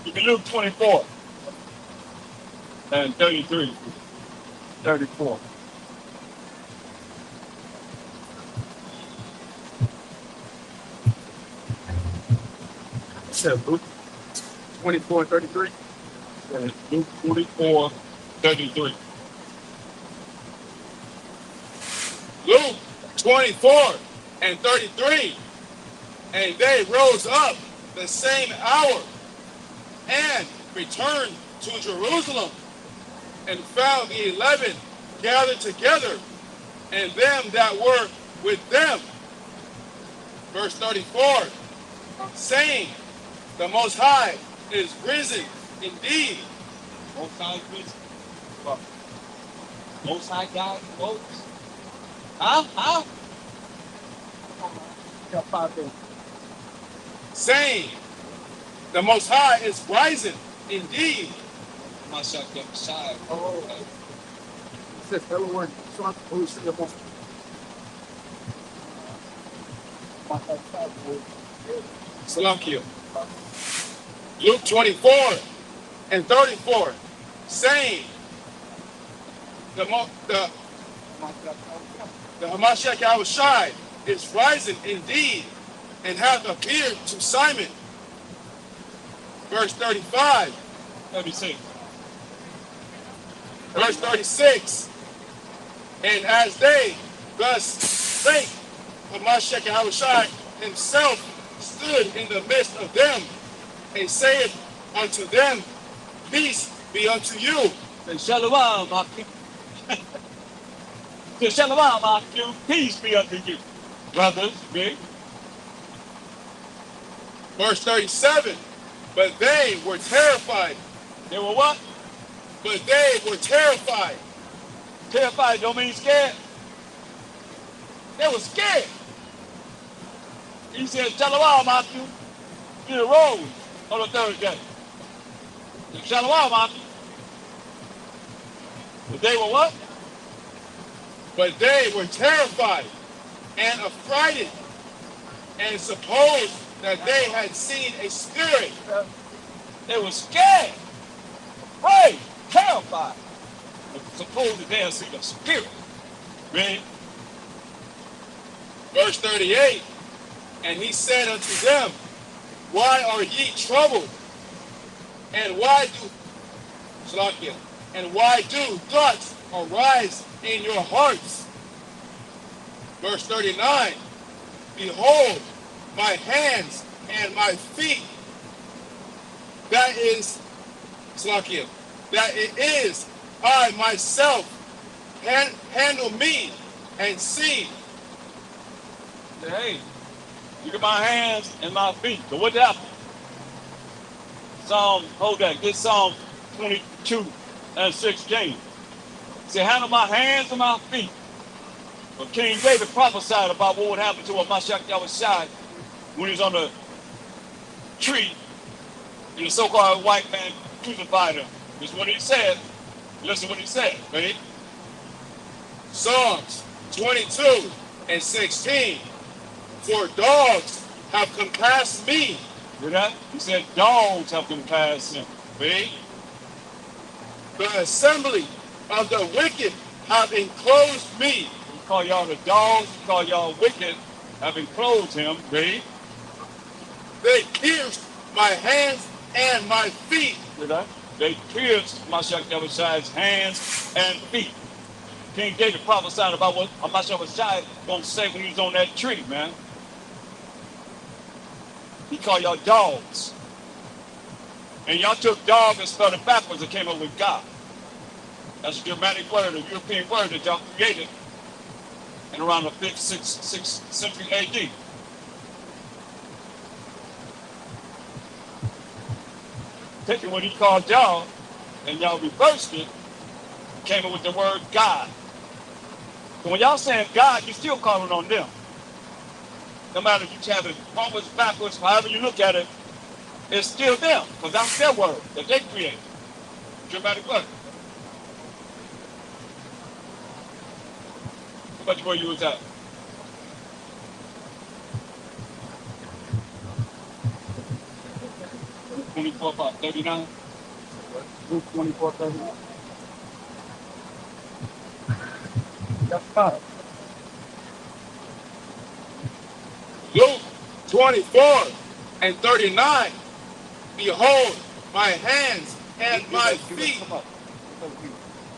You can Luke 24 and 33, 34. Said Luke 24:33. And Luke 24, 33. Luke 24:33. And they rose up the same hour and returned to Jerusalem and found the 11 gathered together and them that were with them. Verse 34, saying, the Most High is risen indeed. Most High risen. What? Most High God, folks. Huh? Saying, the Most High is risen indeed. My shot got side. Oh. Says everyone. Salakia. Luke 24:34, saying, the Hamashiach Yahushai is rising indeed and hath appeared to Simon. Verse 35. 36. Verse 36. And as they thus spake, Hamashiach Yahushai himself stood in the midst of them and saith unto them, peace be unto you. Say shalom, Akim. Say shalom, Akim. Peace be unto you. Brothers, me. Verse 37. But they were terrified. They were what? But they were terrified. Terrified don't mean scared. They were scared. He said, shalom, Akim. He arose on the third day. Shalom, Akim. But they were what? But they were terrified and affrighted and supposed that they had seen a spirit. They were scared, afraid, terrified. But suppose that they had seen a spirit. Read. Verse 38, and he said unto them, why are ye troubled? And why do thoughts arise in your hearts? Verse 39, behold, my hands and my feet, that it is I myself, handle me and see. Hey, look at my hands and my feet. So what happened? Get Psalm 22 and 16. Say, handle my hands and my feet. But King David prophesied about what would happen to Mashiach Yahushua when he's on the tree and the so-called white man crucified him. This is what he said. Listen what he said, right? Psalms 22 and 16. For dogs have compassed me. Hear that? He said, dogs have compassed him. Read. The assembly of the wicked have enclosed me. He call y'all the dogs, he call y'all wicked, have enclosed him. Read. They pierced my hands and my feet. Hear that? They pierced Mashiach Yahushua's hands and feet. King David prophesied about what Mashiach Yahushua gonna say when he's on that tree, man. He called y'all dogs. And y'all took dog and spelled it backwards and came up with God. That's a Germanic word, a European word that y'all created in around the 5th, 6th century AD. Taking what he called y'all and y'all reversed it, came up with the word God. So when y'all saying God, you're still calling on them. No matter if you have it forwards, backwards, however you look at it, it's still them, because that's their word that they created. Dramatic word. How much word you was at? Luke 24:39. Luke 24:39. That's fine. Luke 24 and 39. Behold, my hands and my feet,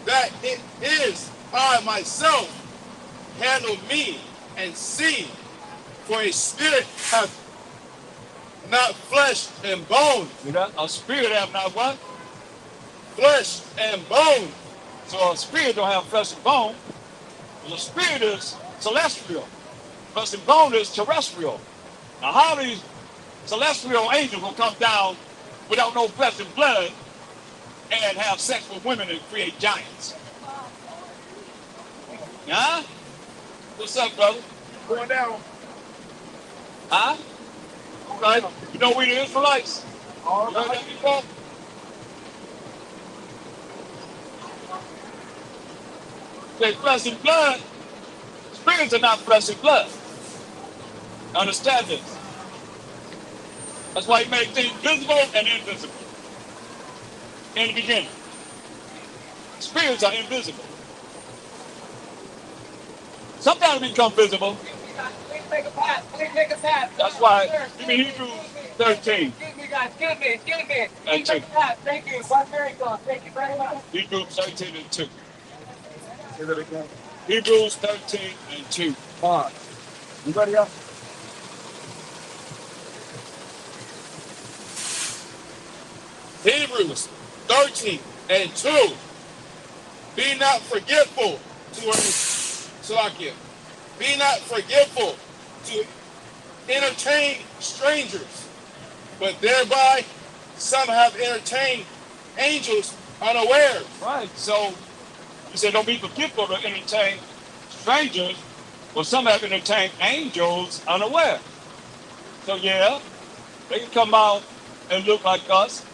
that it is I myself, handle me and see. For a spirit hath not flesh and bone. A spirit have not what? Flesh and bone. So a spirit don't have flesh and bone. The spirit is celestial. Flesh and bone is terrestrial. Now how these celestial angels will come down without no flesh and blood and have sex with women and create giants? Huh? What's up, brother? Going down. Huh? Right. You know we the Israelites? You heard that before? Say flesh and blood. Spirits are not flesh and blood. Understand this. That's why he made things visible and invisible. In the beginning. Spirits are invisible. Sometimes they become visible. Please make a pass. Please make a pass. That's why, give me Hebrews 13. Excuse me, guys. Excuse me. Excuse me. And Please make a pass. Thank you. One miracle. Thank you very much. Hebrews 13 and 2. Hebrews 13 and 2. Anybody else? Hebrews 13 and 2. Be not forgetful Be not forgetful to entertain strangers, but thereby some have entertained angels unawares. Right. So you said don't be forgetful to entertain strangers, but some have entertained angels unaware. So yeah, they can come out and look like us,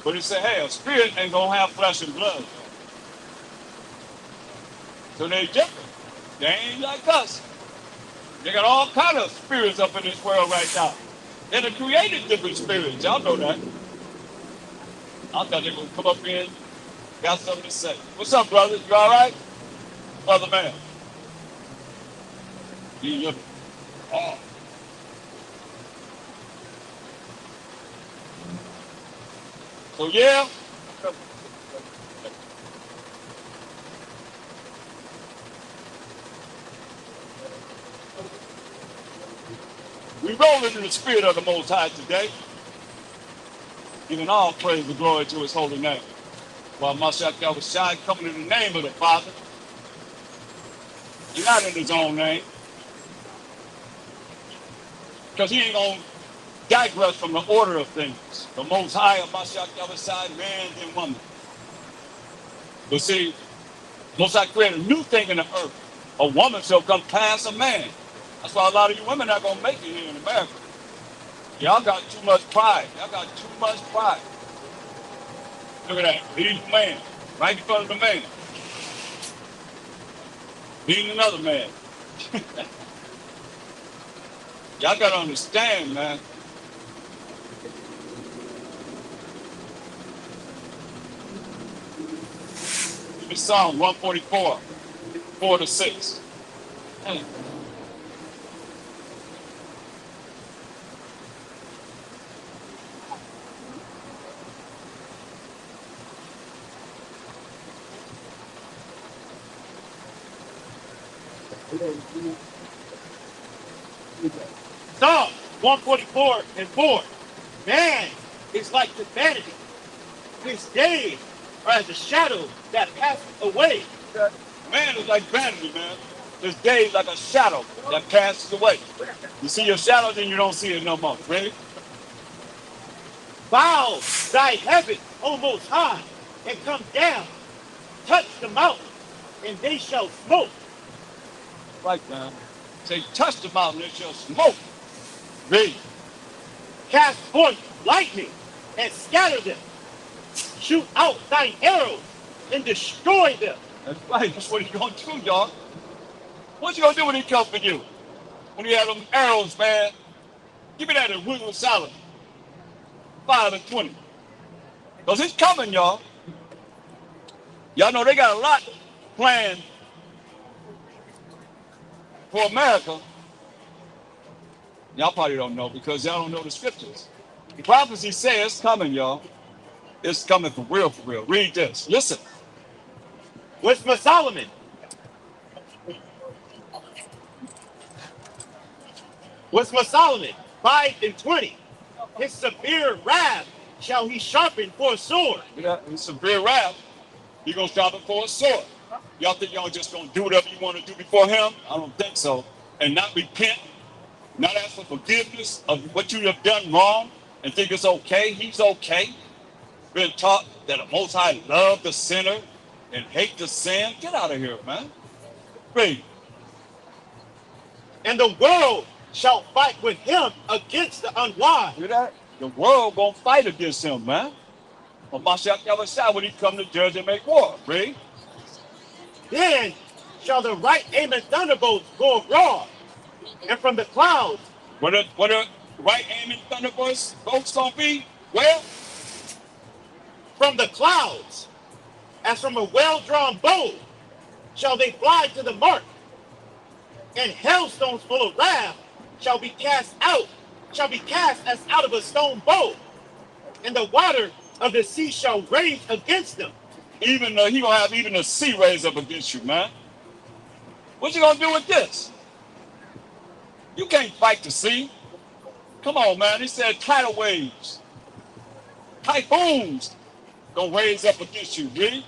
but it say, hey, a spirit ain't gonna have flesh and blood. So they different. They ain't like us. They got all kind of spirits up in this world right now. They done created different spirits. Y'all know that. I thought they were gonna come up here and got something to say. What's up, brother? You all right? Brother man. You oh. So yeah. We rolling in the spirit of the Most High today, giving all praise and glory to His holy name. While Mashiach Yahushua coming in the name of the Father, He's not in His own name, because He ain't gonna digress from the order of things. The Most High of Mashiach Yahushua, man and woman. But see, Most High created a new thing in the earth. A woman shall come past a man. That's why a lot of you women not gonna make it here in America. Y'all got too much pride. Y'all got too much pride. Look at that. Leading the man. Right in front of the man. Leading another man. Y'all gotta understand, man. It's Psalm 144, 4-6. Psalm 144 and 4. Man is like the vanity. His days are as a shadow that passeth away. Man is like vanity, man. This day is like a shadow that passes away. You see your shadow, then you don't see it no more. Ready? Bow thy heaven, O Most High, and come down. Touch the mountains, and they shall smoke. Right, man. Say, touch the mountain, it shall smoke. Read. Cast forth lightning, and scatter them. Shoot out thine arrows, and destroy them. That's right. That's what he's going to do, y'all. What you going to do when he comes for you? When you have them arrows, man? Give me that in William Solomon. 5:20. Because it's coming, y'all. Y'all know they got a lot planned for America. Y'all probably don't know because y'all don't know the scriptures. The prophecy says it's coming, y'all. It's coming for real, for real. Read this. Listen. Wisdom of Solomon. Wisdom of Solomon, 5:20. His severe wrath shall he sharpen for a sword. Yeah, it's severe wrath. He's going to stop it for a sword. Y'all think y'all just going to do whatever you want to do before him? I don't think so. And not repent, not ask for forgiveness of what you have done wrong and think it's okay. He's okay. Been taught that the Most High love the sinner and hate the sin. Get out of here, man. Read. And the world shall fight with him against the unwise. Hear that? The world going to fight against him, man. But Mashiach Yahushua when he come to judge and make war. Read. Then shall the right aiming thunderbolts go abroad, and from the clouds. What are right aiming thunderbolts gonna be? Where? From the clouds, as from a well-drawn bow, shall they fly to the mark, and hailstones full of wrath shall be cast as out of a stone bow, and the water of the sea shall rage against them. Even he gonna have even the sea raise up against you, man. What you gonna do with this? You can't fight the sea. Come on, man. He said tidal waves, typhoons gonna raise up against you, really?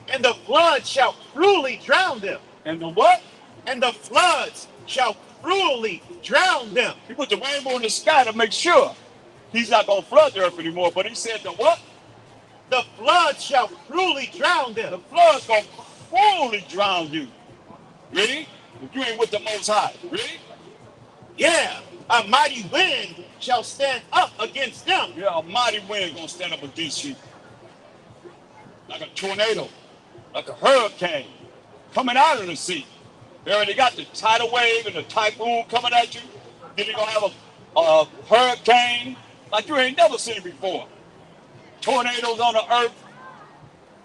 And the flood shall cruelly drown them. And the what? And the floods shall cruelly drown them. He put the rainbow in the sky to make sure he's not gonna flood the earth anymore. But he said the what? The flood shall cruelly drown them. The flood's gonna cruelly drown you. Really? If you ain't with the Most High. Really? Yeah, a mighty wind shall stand up against them. Yeah, a mighty wind gonna stand up against you. Like a tornado, like a hurricane. coming out of the sea. They already got the tidal wave and the typhoon coming at you. Then you're gonna have a hurricane like you ain't never seen before. Tornadoes on the earth,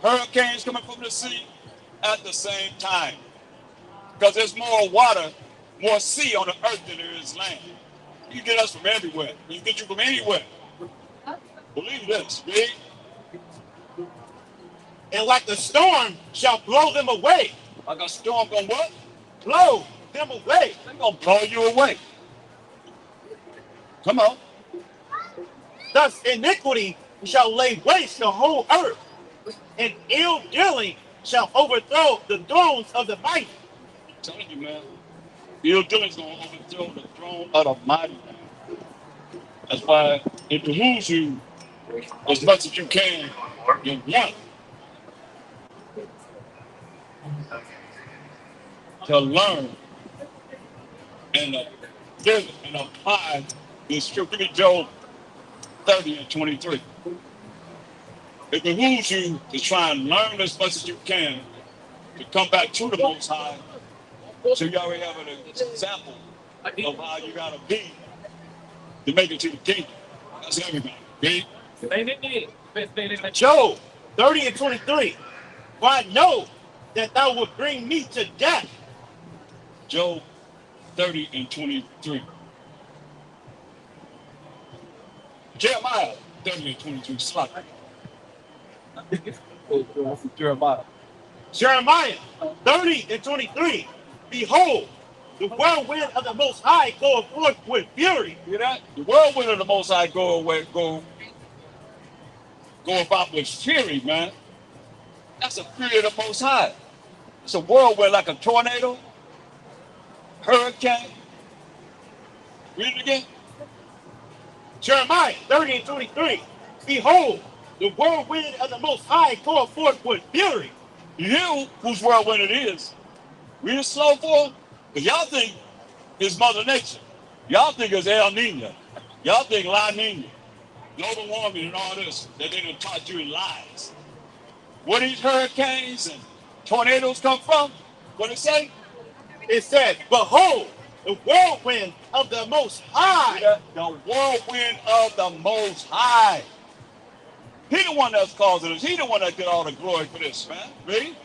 hurricanes coming from the sea at the same time. Because there's more water, more sea on the earth than there is land. You get us from everywhere. You get you from anywhere. Believe this, read. And like the storm shall blow them away. Like a storm gonna what? Blow them away. They're gonna blow you away. Come on. Thus iniquity shall lay waste the whole earth, and ill dealing shall overthrow the thrones of the mighty. I'm telling you, man. Ill dealing's gonna overthrow the throne of the mighty. That's why it behooves you as much as you can. You want to learn and live and apply this scripture. Give me Job 30 and 23. It behooves you to try and learn as much as you can to come back to the Most High. So you already have an example of how you gotta be to make it to the kingdom. That's everybody. Read. Job 30 and 23. For I know that thou wilt bring me to death. Job 30 and 23. Jeremiah 30 and 23. Slap. Jeremiah 30 and 23. Behold, the whirlwind of the Most High goeth forth with fury. You hear that? The whirlwind of the Most High go about with fury, man. That's a fury of the Most High. It's a whirlwind like a tornado, hurricane. Read it again. Jeremiah 30 and 23. Behold, the whirlwind of the Most High goeth forth with fury. You hear whose whirlwind it is? Read it slow for them. Because y'all think it's Mother Nature. Y'all think it's El Nino. Y'all think La Nina, global warming and all this that they done taught you in lies. Where these hurricanes and tornadoes come from? What it say? It says, behold, the whirlwind of the Most High. The whirlwind of the Most High. He the one that's causing this. He the one that get all the glory for this, man. Read.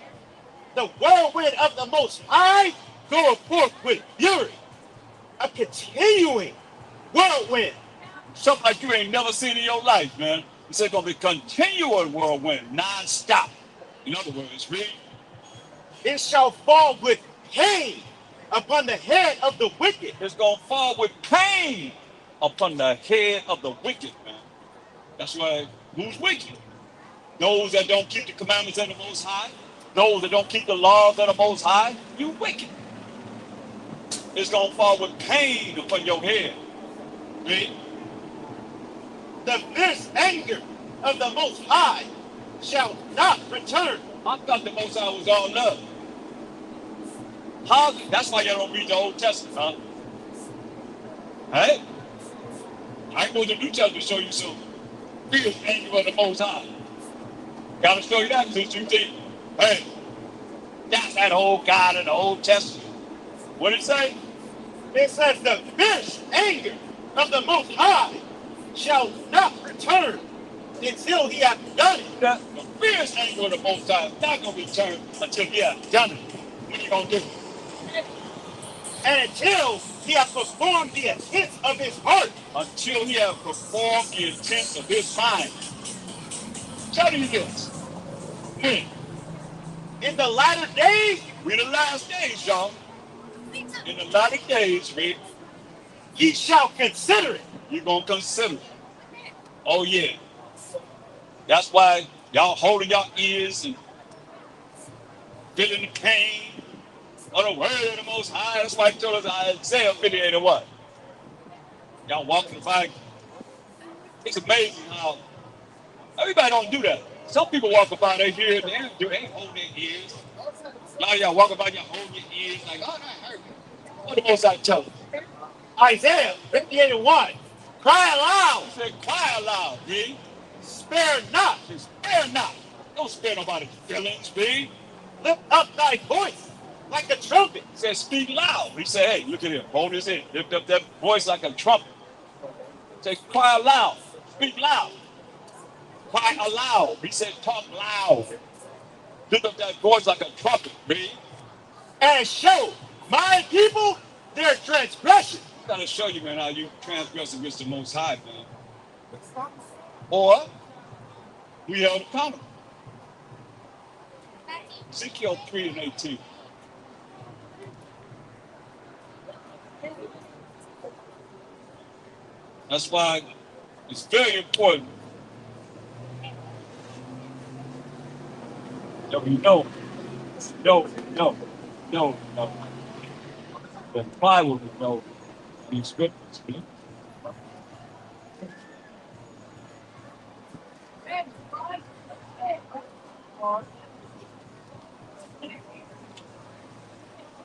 The whirlwind of the Most High goeth forth with fury. A continuing whirlwind. Something like you ain't never seen in your life, man. It's going to be continual whirlwind, non-stop. In other words, read. It shall fall with pain upon the head of the wicked. It's going to fall with pain upon the head of the wicked, man. That's why, who's wicked? Those that don't keep the commandments of the Most High. Those that don't keep the laws of the Most High. You wicked. It's going to fall with pain upon your head. Read. The fierce anger of the Most High shall not return. I thought the Most High was all love. How? That's why y'all don't read the Old Testament, huh? Hey? I ain't going to the New Testament to show you some fierce anger of the Most High. Gotta show you that since you think, hey, that's that old God in the Old Testament. What did it say? It says the fierce anger of the Most High shall not return until he hath done it. The fierce anger of the Most High is not going to return until he has done it. What you going to do? And until he hath performed the intents of his heart. Until he has performed the intents of his mind. Tell you this. When? In the latter days, We the last days, y'all. In the latter days, read, ye shall consider it. you're going to consider it. Oh, yeah. That's why y'all holding your ears and feeling the pain of the word of the Most High. That's why he told us Isaiah 58 and what? Y'all walking by. It's amazing how everybody don't do that. Some people walk by their ears, they ain't holding their ears. A lot of y'all walking by, y'all holding your ears like, oh, that hurt me. What the Most High tell us? Isaiah 58 and 1. Cry aloud, He said, cry aloud, B. spare not, Spare not. Don't spare nobody's feelings, B. lift up thy voice like a trumpet. He said, speak loud. He said, hey, look at him. Hold his head. Lift up that voice like a trumpet. He said, cry aloud. Speak loud. Cry aloud. He said, talk loud. Lift up that voice like a trumpet, man. And show my people their transgression. I gotta show you, man, how you transgress against the Most High, man. Or we held accountable. Ezekiel 3:18. That's why it's very important that we know. The apply what we know these scriptures. Man.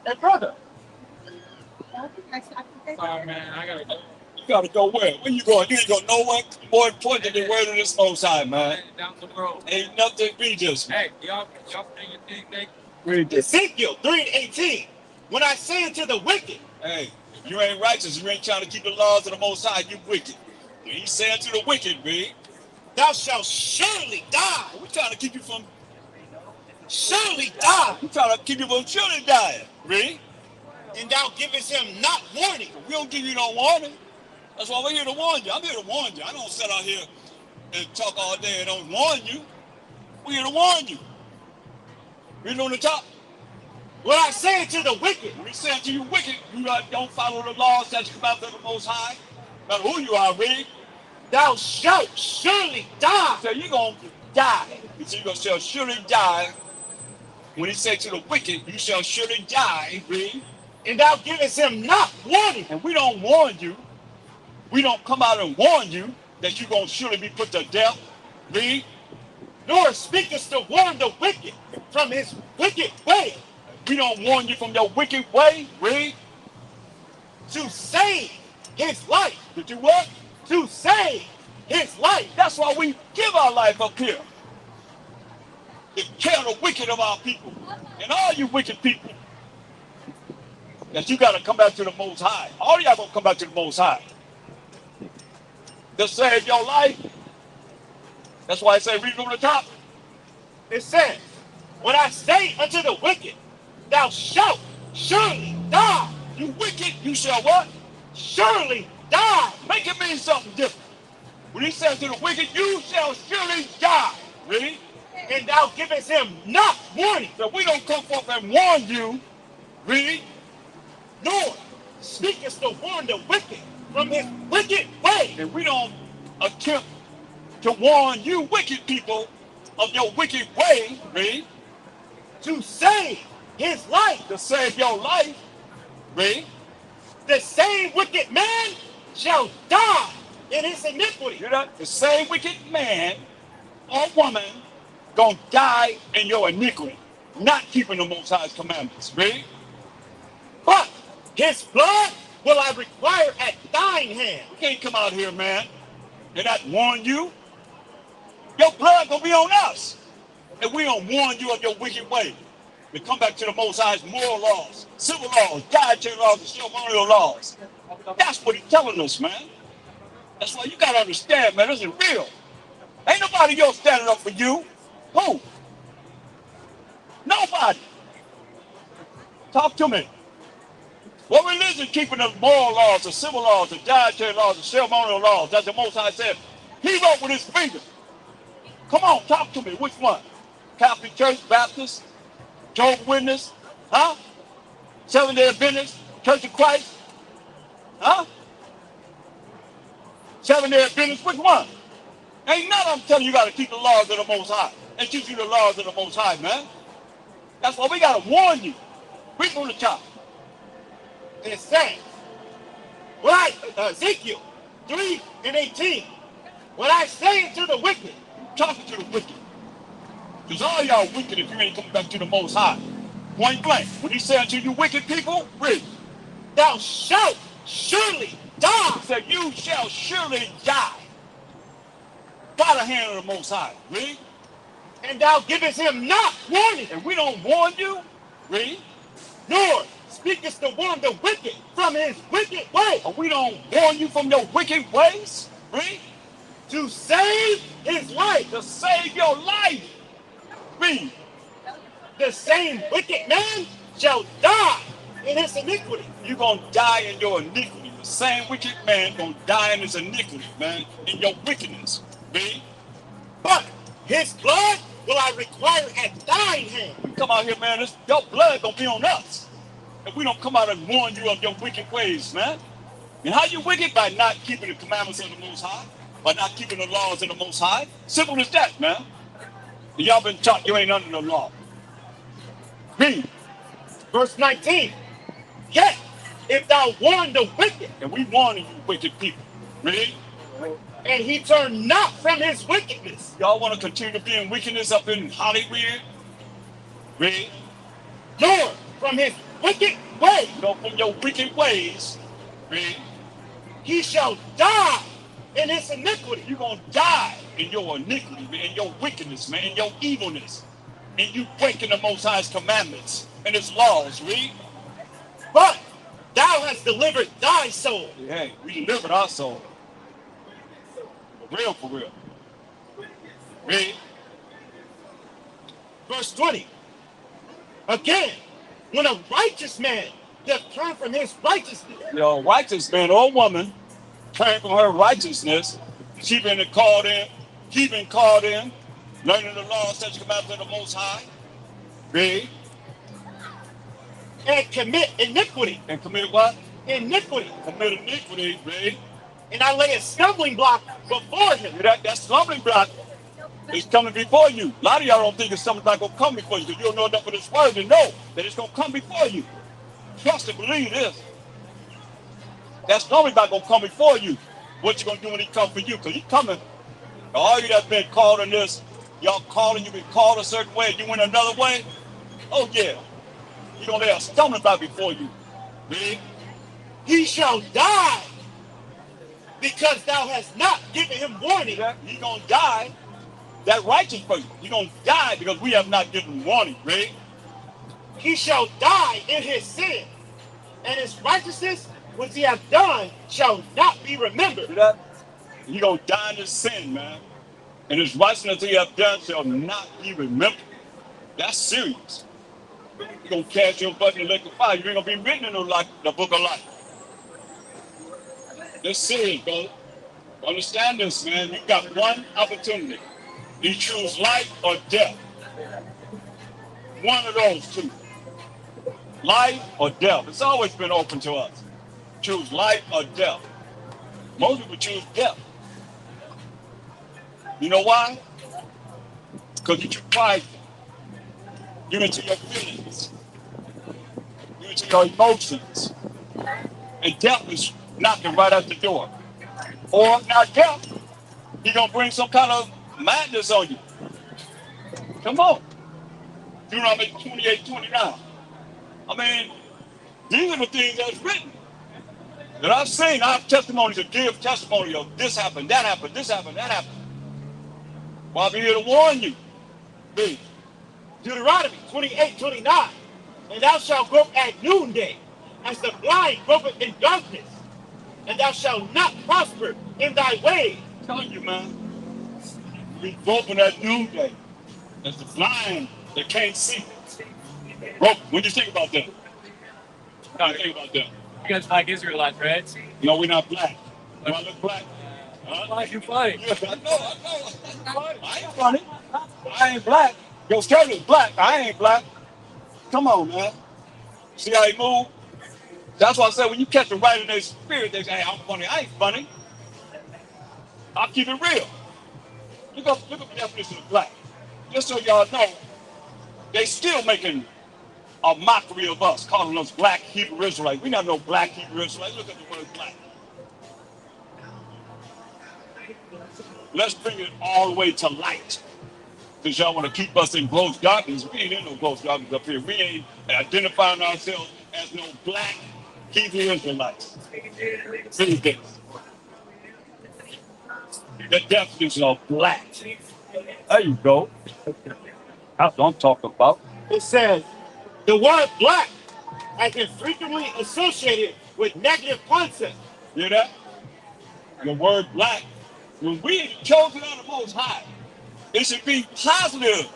Hey, brother. Sorry, man. I gotta go. You gotta go where? Where you going? You ain't going nowhere more important than the word of this Most High, man. Down the road. Ain't nothing be just. Hey, y'all bring your thing, man. Read this. Ezekiel 3:18. When I say unto the wicked, Hey, if you ain't righteous, you ain't trying to keep the laws of the Most High, you wicked. When he said to the wicked, read, thou shalt surely die. we trying to keep you from, Surely die. we trying to keep you from children dying. Read, And thou givest him not warning. we don't give you no warning. That's why we're here to warn you. I'm here to warn you. I don't sit out here and talk all day and don't warn you. We're here to warn you. Read on the top. When I say unto the wicked, When he said to you wicked, you don't follow the laws that come out of the Most High. No matter who you are, read. thou shalt surely die. So you're going to die. He said you shall surely die. When he said to the wicked, you shall surely die, read. And thou givest him not warning. And we don't warn you. We don't come out and warn you that you're going to surely be put to death. Read. Nor speakest to warn the wicked from his wicked way, We don't warn you from your wicked way. Read. to save his life. To do what? To save his life. That's why we give our life up here. To care the wicked of our people. And all you wicked people. That you got to come back to the Most High. All y'all going to come back to the Most High. To save your life. That's why I say read from the top. It says, when I say unto the wicked, thou shalt surely die. You wicked, you shall what? Surely die. Make it mean something different. When he says to the wicked, you shall surely die. Read. And thou givest him not warning. So we don't come forth and warn you. Read. Nor speakest to warn the wicked from his wicked way. And we don't attempt to warn you wicked people of your wicked way. Read. To save his life. To save your life. Read. The same wicked man shall die in his iniquity. You know, the same wicked man or woman gonna die in your iniquity, not keeping the Most High's commandments. Read. But his blood will I require at thine hand. We can't come out here, man, and not warn you. Your blood gonna be on us. And we don't warn you of your wicked way. We come back to the Most High's moral laws, civil laws, dietary laws, and ceremonial laws. That's what he's telling us, man. That's why you gotta understand, man, this is real. Ain't nobody else standing up for you. Who? Nobody. Talk to me. What religion keeping the moral laws, the civil laws, the dietary laws, the ceremonial laws that the Most High said he wrote with his finger? Come on, talk to me. Which one? Catholic Church, Baptist, Jehovah's Witness, huh? Seventh-day Adventist, Church of Christ, huh? Seventh-day Adventist, which one? Ain't none of them telling you got to keep the laws of the Most High and teach you the laws of the Most High, man. That's why we got to warn you. Read from the top. It says, right, Ezekiel 3:18. When I say unto the wicked, Talking to the wicked. Because all y'all wicked if you ain't coming back to the Most High. Point blank. When he said unto you wicked people, read. thou shalt surely die. He said, you shall surely die. By the hand of the Most High. Read. And thou givest him not warning. And we don't warn you. Read. nor speakest to warn the wicked from his wicked way, And we don't warn you from your wicked ways. Read. to save his life. To save your life. Read. The same wicked man shall die in his iniquity. You're going to die in your iniquity. The same wicked man going to die in his iniquity, man, in your wickedness. Read. But his blood will I require at thine hand. You come out here, man, your blood going to be on us. If we don't come out and warn you of your wicked ways, man. And how you wicked? By not keeping the commandments of the Most High. By not keeping the laws of the Most High. Simple as that, man. And y'all been taught you ain't under the law. Read. Verse 19. Yet, if thou warn the wicked, And we warning you, wicked people. Read. and he turn not from his wickedness, Y'all want to continue to be in wickedness up in Hollywood? Read. nor from his wicked way, Go from your wicked ways. Read. he shall die in his iniquity. You're going to die in your iniquity, man, in your wickedness, man, in your evilness. And you breaking the Most High's commandments and his laws. Read. But thou hast delivered thy soul. Hey, we delivered our soul. For real, for real. Read. Verse 20. Again, when a righteous man doth turn from his righteousness, Your righteous man or woman turn from her righteousness. She been called in. He been called in. Learning the law, such commandments of the Most High. Read. and commit iniquity, And commit what? iniquity, Commit iniquity. Read. and I lay a stumbling block before him, That stumbling block is coming before you. A lot of y'all don't think it's something that's going to come before you because you don't know enough of this word to know that it's going to come before you. Trust and believe this. That stumbling block going to come before you. What you going to do when he come for you? Because he's coming. All you that's been called in this, y'all calling, you been called a certain way, you went another way. Oh yeah. You're going to lay a stumbling block before you. Read. he shall die because thou hast not given him warning. He's going to die. That righteous person, he's going to die because we have not given warning. Read. He shall die in his sin, and his righteousness which he hath done shall not be remembered. See that? He's going to die in his sin, man. And his righteousness he hath done shall not be remembered. That's serious. You're going to cast your butt in the lake of fire. You ain't going to be written in the book of life. That's serious, bro. Understand this, man. You got one opportunity. You choose life or death. One of those two. Life or death. It's always been open to us. Choose life or death. Most people choose death. You know why? Because you're too prideful. You're into your feelings. You're into your emotions. And death is knocking right at the door. Or not death, he's going to bring some kind of madness on you. Come on. Deuteronomy 28:29. I mean, these are the things that's written. That I've seen. I have testimonies to give testimony of this happened, that happened, this happened, that happened. Well, I'll be here to warn you. Please. Deuteronomy 28:29. And thou shalt grope at noonday, as the blind gropeth in darkness, and thou shalt not prosper in thy ways. I'm telling you, man. We groping at noonday. As the blind that can't see. Groping. When you think about that? Now think about that. You guys like Israelites, right? No, we're not black. Do I look black? Huh? Like you're funny. Yeah, I know. I ain't funny. I ain't black. Your skirt is black. I ain't black. Come on, man. See how he move? That's why I said when you catch them right in their spirit, they say, hey, I'm funny. I ain't funny. I'll keep it real. Look up the definition of black. Just so y'all know, they still making a mockery of us, calling us black Hebrew Israelites. We not no black Hebrew Israelites. Look at the word black. Let's bring it all the way to light. Because y'all want to keep us in gross darkness. We ain't in no gross darkness up here. We ain't identifying ourselves as no black Hebrew Israelites. See this. The definition of black. There you go. That's what I'm talking about. It says, the word black has been frequently associated with negative concepts. Hear that? The word black. When we chosen of the Most High, it should be positive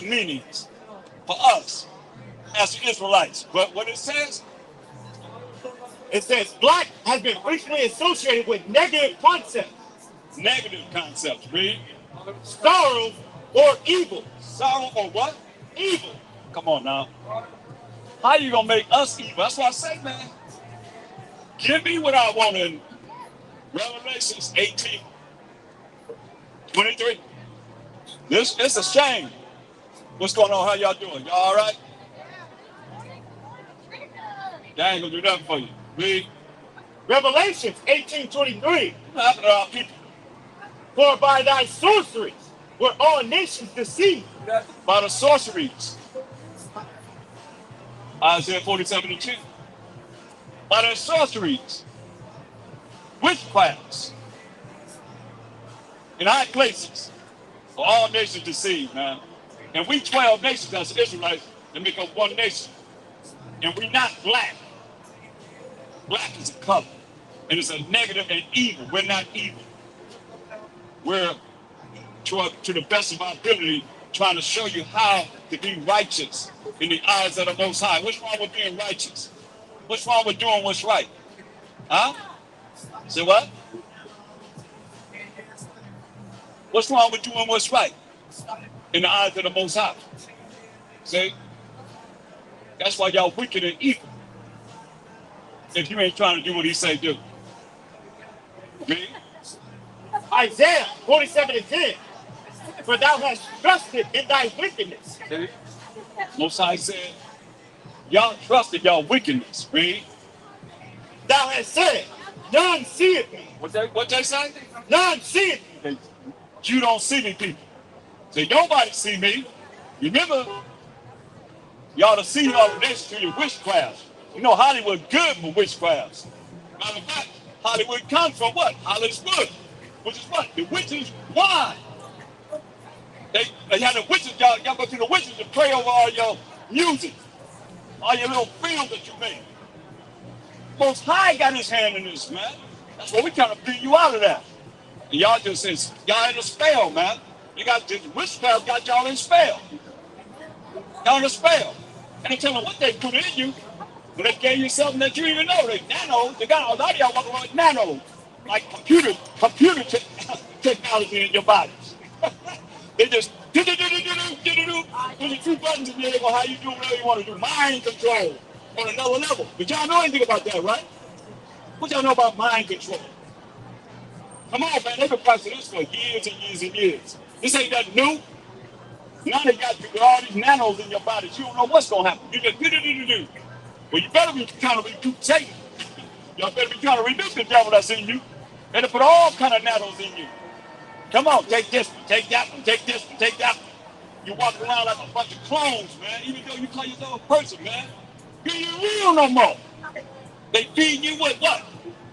meanings for us as Israelites. But what it says, It says black has been frequently associated with negative concepts, read. sorrow, or evil. Sorrow or what? Evil. Come on now. How you gonna make us evil? That's what I say, man. Give me what I want in Revelations 18:23. It's a shame. What's going on? How y'all doing? Y'all all right? Y'all ain't gonna do nothing for you. Read. Revelations 18:23. What happened to our people? For by thy sorceries were all nations deceived. By the sorceries. Isaiah 47:2. By the sorceries, witchcrafts, in high places, for all nations deceived, man. And we 12 nations as Israelites that make up one nation. And we not black. Black is a color. And it's a negative and evil. We're not evil. We're, to the best of our ability, trying to show you how to be righteous in the eyes of the Most High. What's wrong with being righteous? What's wrong with doing what's right? Huh? Say what? What's wrong with doing what's right in the eyes of the Most High? See? That's why y'all wicked and evil. If you ain't trying to do what he say do. Me? Isaiah 47:10. For thou hast trusted in thy wickedness. See? Most High said, y'all trusted y'all wickedness. Read. Thou hast said, none seeth me. What they say? None seeth me. You don't see me, people. Say, nobody see me. Remember, y'all to see y'all related to your witchcraft. You know Hollywood good for witchcrafts. Matter of fact, Hollywood comes from what? Hollywood. Which is what? The witches' wine. They had the witches, y'all go to the witches to pray over all your music, all your little films that you make. Most High got his hand in this, man. That's what we trying to beat you out of that. And y'all just says, y'all in a spell, man. You got this witchcraft got y'all in spell. Y'all in a spell. And they tell them what they put in you, but they gave you something that you didn't even know. They nanos, they got a lot of y'all walking around with nanos, like computer technology in your bodies. They just there's a few buttons in there on how you do whatever you want to do. Mind control on another level. But y'all know anything about that, right? What y'all know about mind control? Come on, man. They've been practicing this for years and years and years. This ain't nothing new. Now they got you with all these nanos in your body. You don't know what's gonna happen. You just do. Well, you better be trying to rebuke Satan. Y'all better be trying to rebuke the devil that's in you. And to put all kind of nanos in you. Come on, take this one, take that one, take this one, take that one. You walk around like a bunch of clones, man, even though you call yourself a person, man. You ain't real no more. They feed you with what?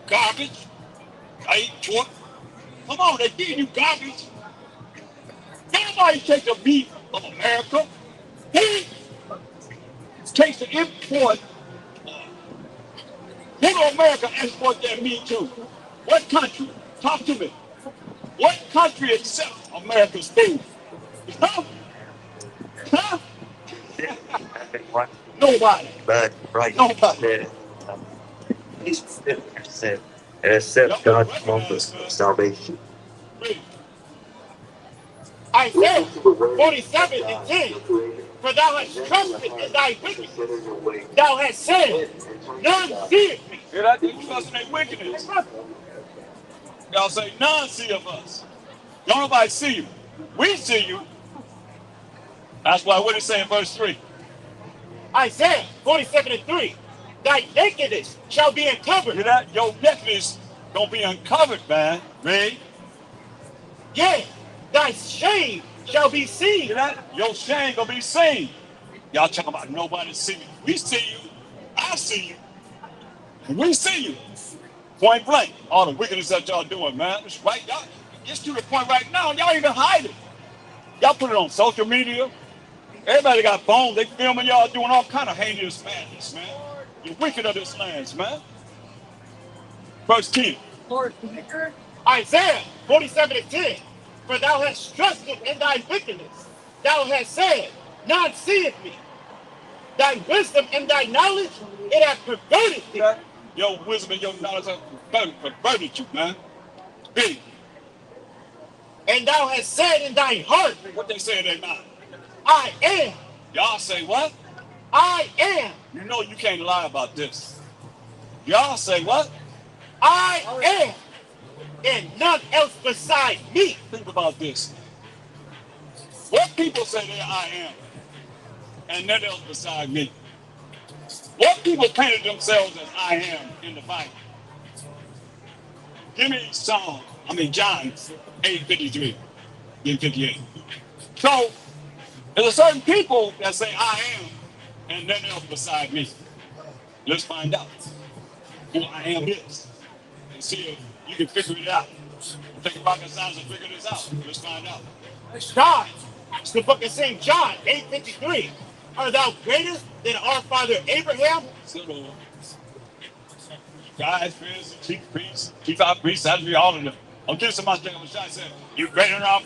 Garbage. I eat pork. Come on, they feed you garbage. Nobody take the meat of America. Who takes the import? Who do America export their meat to? What country? Talk to me. What country accepts America's food? Huh? Huh? Nobody. But right, Nobody. he's 50%. Accept God's moment of salvation. Isaiah 47:10. For thou hast trusted in thy wickedness. Thou hast said, none seeth me. Hear that? You trust in their wickedness. Y'all say, none see of us. Don't nobody see you. We see you. That's why what did it say in verse 3? Isaiah 47:3. Thy nakedness shall be uncovered. Hear that? Your nakedness gonna be uncovered, man. Read. Yea, thy shame shall be seen. Hear that? Your shame gonna be seen. Y'all talking about nobody see me. We see you. I see you. And we see you. Point blank. All the wickedness that y'all doing, man. It's right. Y'all, it's to the point right now. Y'all even hide it. Y'all put it on social media. Everybody got phones. They filming y'all doing all kind of heinous madness, man. You're wicked of this land, man. Verse 10. Isaiah 47:10. For thou hast trusted in thy wickedness. Thou hast said, none seeth me. Thy wisdom and thy knowledge, it hath perverted thee. Your wisdom and your knowledge have perverted you, man. Big. And thou hast said in thy heart, What they say in their mind. I am. Y'all say what? I am. You know you can't lie about this. Y'all say what? I am. And none else beside me. Think about this. What people say they I am, and none else beside me. What people painted themselves as I am in the Bible. Give me John 8:53 and 58. So there's a certain people that say I am, and none else beside me. Let's find out who I am is, and see if you can figure it out. Think about the science and figure this out. Let's find out. John. It's the book of St. John 8:53. Are thou greater than our father Abraham? So, guys, priests, chief priests, chief high priests, that be all of them. I'm getting somebody thinking on the shot saying, you greater than our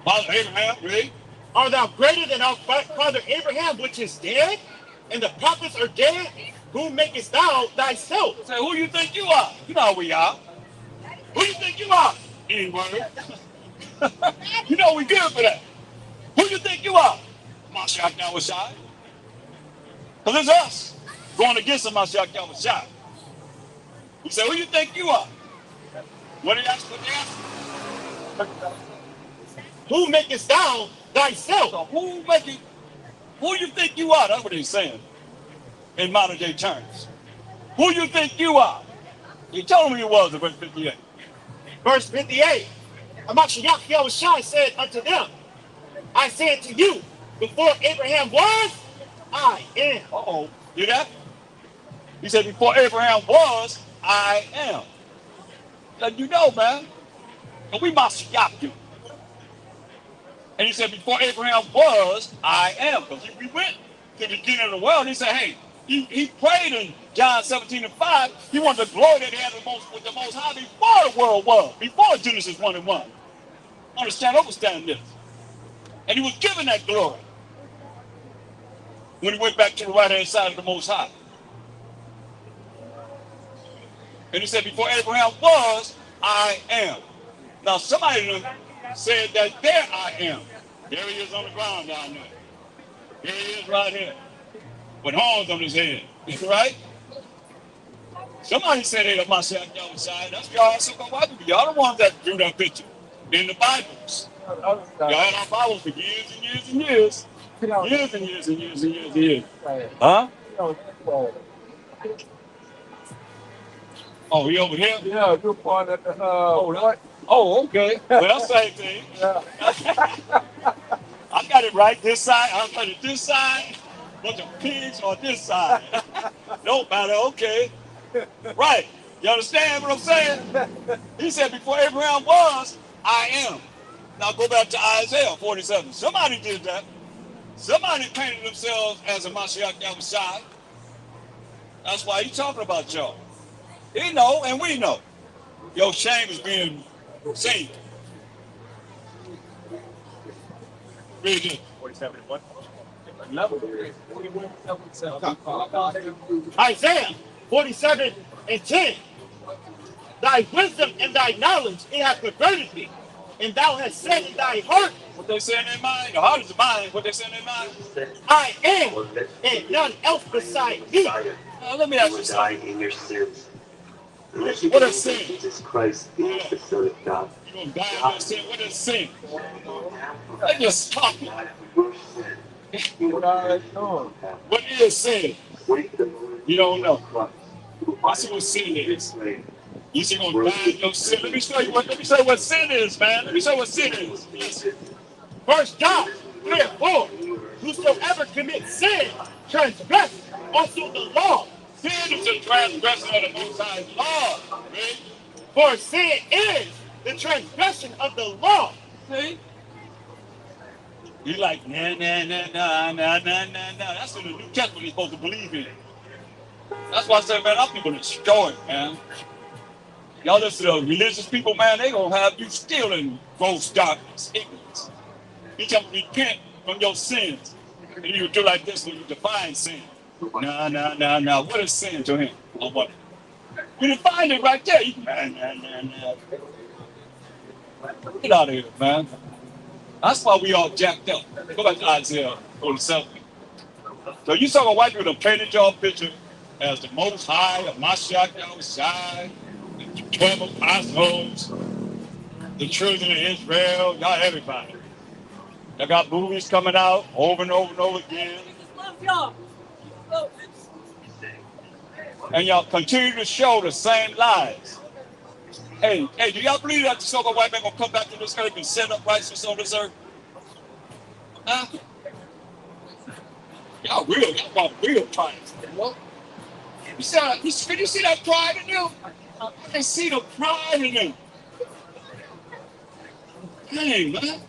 father Abraham, really? Are thou greater than our father Abraham, which is dead? And the prophets are dead? Who makest thou thyself? Say, who you think you are? You know who we are. Who you think you are? N-word. You know we good for that. Who you think you are? Mashiach Yahweh. Because it's us going against the Mashiach Yahweh. He said, who you think you are? What did he ask? Who makest thou thyself? So who you think you are? That's what he's saying in modern day terms. Who you think you are? He told him who he was in verse 58. Verse 58. Mashiach Yahweh said unto them, I said to you, before Abraham was, I am. Uh-oh. Hear that? He said, before Abraham was, I am. Let you know, man. And we Mashiach you. And he said, before Abraham was, I am. Because we went to the beginning of the world. He said, hey, he prayed in John 17:5. He wanted the glory that he had with the Most High before the world was, before Genesis 1:1. Understand this. And he was given that glory when he went back to the right-hand side of the Most High. And he said, before Abraham was, I am. Now, somebody of them said that there I am. There he is on the ground down there. Here he is right here with horns on his head. Right? Somebody said they the Mashiach Yahweh side. That's y'all. Y'all the ones that drew that picture in the Bibles. Y'all had our Bibles for years and years and years. Years and years and years and years and years. Huh? Oh, he over here? Yeah, you're part of the Oh, okay. Well, same thing. I got it right this side. I got it this side. Bunch of pigs on this side. Don't matter. Okay. Right. You understand what I'm saying? He said, before Abraham was, I am. Now go back to Isaiah 47. Somebody did that. Somebody painted themselves as a Mashiach Yahweh. That's why he's talking about y'all. He know and we know. Your shame is being seen. Read it. 47:1. Isaiah 47:10. Thy wisdom and thy knowledge, it hath perverted thee. And thou hast said in thy heart, What they say in their mind, the heart is the mind. What they say in their mind. I am, and none else beside me. Let me ask you Die something. in your sins. What is sin? Jesus Christ is the Son of God. You're going to die in your sin. What is sin? They just talking. What is sin? You don't know. I see what sin is. You see, going to die in your sin. Let me show you what sin is, man. Let me show you what sin is. Listen. 1 John 3:4. Whosoever commits sin transgress also the law. Sin is the transgression of the Most High's law. Right? For sin is the transgression of the law. See? He like, nah, nah, nah, nah, nah, nah, nah, nah. That's in the New Testament he's supposed to believe in. That's why I say, man, our people destroy it, man. Y'all listen to religious people, man, they gonna have you still in gross darkness, ignorance. You tell them repent from your sins. And you do like this when you define sin. Nah, nah, nah, nah. What is sin to him? Or what? You define it right there. You, nah, nah, nah, nah. Get out of here, man. That's why we all jacked up. Go back to Isaiah 47. So you saw a white people that painted your picture as the most high of Mashiach Yahushai, the 12 apostles, the children of Israel, y'all everybody. They got movies coming out over and over and over again. And y'all continue to show the same lies. Hey, do y'all believe that the so-called white man gonna come back to this earth and set up righteousness on this earth? Huh? Y'all want real triumphs. You know? You see that pride in them? I can see the pride in them. Dang, man.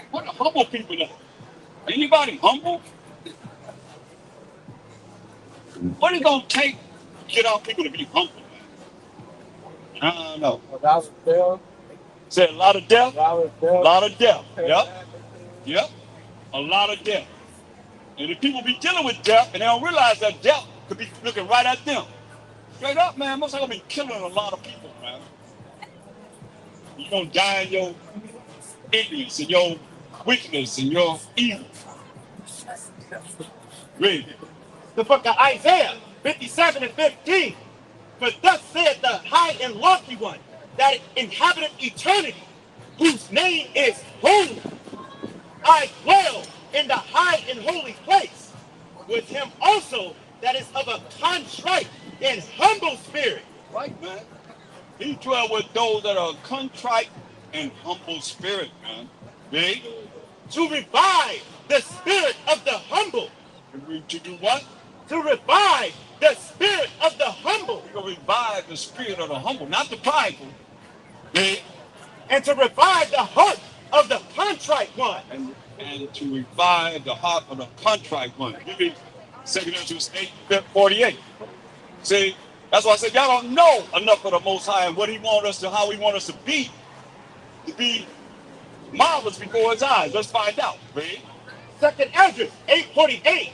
What a humble people are. Anybody humble? What is it gonna take to get our people to be humble, man? I don't know. Say a lot of death? A lot of death. Yep. A lot of death. And if people be dealing with death and they don't realize that death could be looking right at them. Straight up, man, most of them be killing a lot of people, man. You're gonna die in your ignorance and your wickedness and your evil. Read. The book of Isaiah 57 and 15. For thus saith the high and lofty one, that inhabiteth eternity, whose name is holy. I dwell in the high and holy place, with him also that is of a contrite and humble spirit. Right, man. He dwell with those that are contrite and humble spirit, man. Read. To revive the spirit of the humble. To do what? To revive the spirit of the humble. We're going to revive the spirit of the humble, not the prideful. Read. And to revive the heart of the contrite one. And to revive the heart of the contrite one. Give me 2 Corinthians 8:48. See, that's why I said y'all don't know enough of the Most High and what He wants us to, how He wants us to be marvelous before His eyes. Let's find out. Read. 2 Ezra 8:48.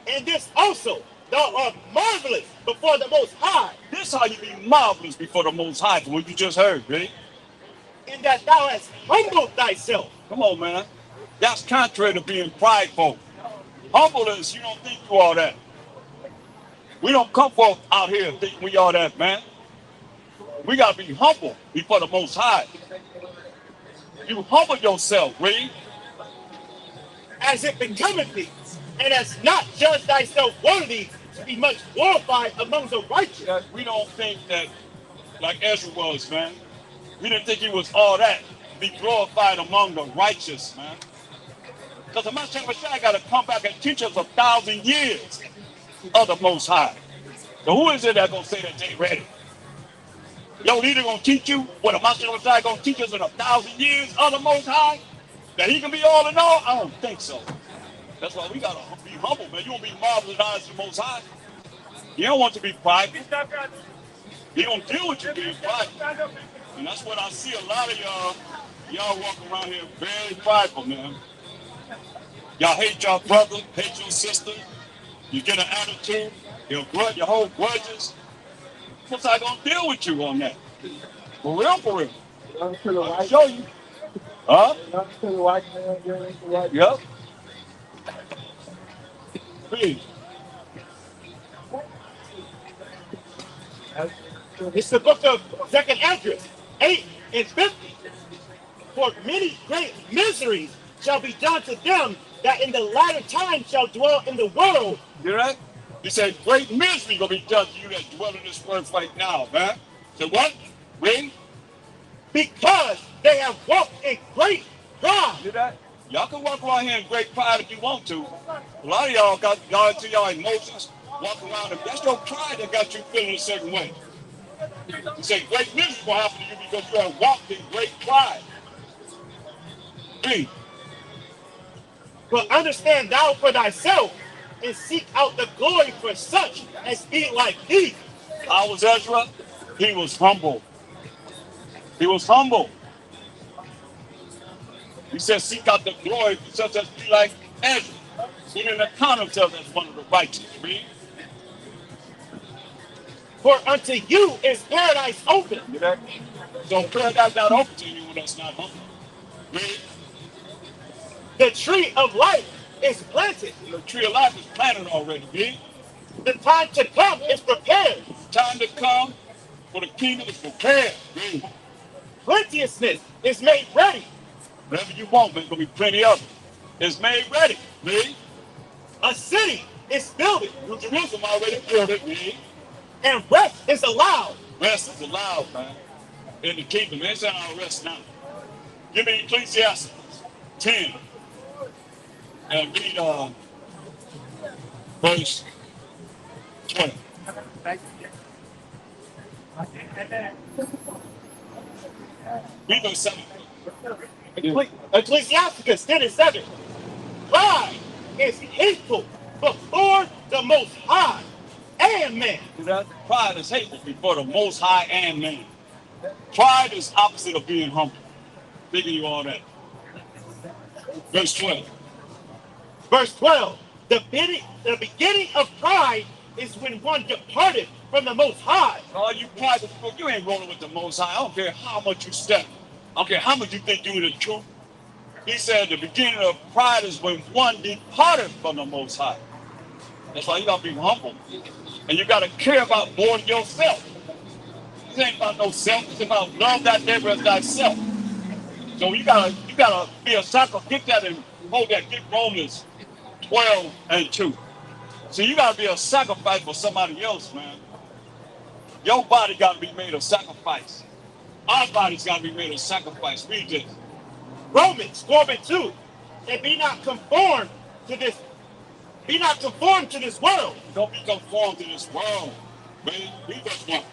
And this also, thou art marvelous before the Most High. This how you be marvelous before the Most High, from what you just heard, read. In that thou hast humbled thyself. Come on, man. That's contrary to being prideful. Humbleness, you don't think you are that. We don't come forth out here thinking we are that, man. We got to be humble before the Most High. You humble yourself, read. As it becometh thee, and hast not judged thyself worthy to be much glorified among the righteous. We don't think that, like Ezra was, man. We didn't think he was all that. Be glorified among the righteous, man. Because the Messiah got to come back and teach us 1,000 years of the Most High. So who is it that's going to say that they ready? Your leader going to teach you what the Messiah going to teach us in 1,000 years of the Most High? That he can be all in all? I don't think so. That's why we got to be humble, man. You want to be marvelous in the eyes of the Most High. You don't want to be prideful. He don't deal with you being prideful. And that's what I see a lot of y'all walk around here very prideful, man. Y'all hate your brother, hate your sister. You get an attitude, you'll hold grudges. What's I gonna deal with you on that? For real, for real. I'll show you. Huh? Yep. Please. It's the book of 2 Ezra 8 and 50. For many great miseries shall be done to them that in the latter time shall dwell in the world. You hear that? He said, great misery gonna be done to you that dwell in this earth right now, man. Said what? Read. Because they have walked in great pride. Hear that? Y'all can walk around here in great pride if you want to. A lot of y'all got y'all into y'all emotions, walk around and that's your pride that got you feeling a certain way. He said, great misery will happen to you because you have walked in great pride. Read. But understand thou for thyself, and seek out the glory for such as be like thee. How was Ezra? He was humble. He was humble. He said, seek out the glory for such as be like Ezra. He didn't account himself as one of the righteous. Read. For unto you is paradise open. You know? So paradise not open to you when that's not humble. Read. The tree of life is planted. The tree of life is planted already. Read. The time to come is prepared. Time to come for the kingdom is prepared. Read. Plenteousness is made ready. Whatever you want, there's going to be plenty of it. It's made ready. Read. A city is builded. New Jerusalem already built it. Read. And rest is allowed. Rest is allowed, man. In the kingdom. It's not our rest now. Give me Ecclesiastes 10. And read verse 20. Read verse 7. Ecclesiasticus 10 and 7. Pride is hateful before the Most High and man. Pride is hateful before the Most High and man. Pride is opposite of being humble. Thinking you all that. Verse 12. Verse 12. The beginning of pride is when one departed from the Most High. All you pride people, you ain't rolling with the Most High. I don't care how much you step. I don't care how much you think you're the truth. He said the beginning of pride is when one departed from the Most High. That's why you gotta be humble. And you gotta care about more than yourself. This ain't about no self, it's about love that neighbor as thyself. So you gotta be a sacrifice. Get that and hold that. Get Romans 12 and 2. So you gotta be a sacrifice for somebody else, man. Your body gotta be made a sacrifice. Our body's gotta be made a sacrifice. Read this. Romans 12 and 2. And be not conformed to this. Be not conformed to this world. Don't be conformed to this world. Read this one.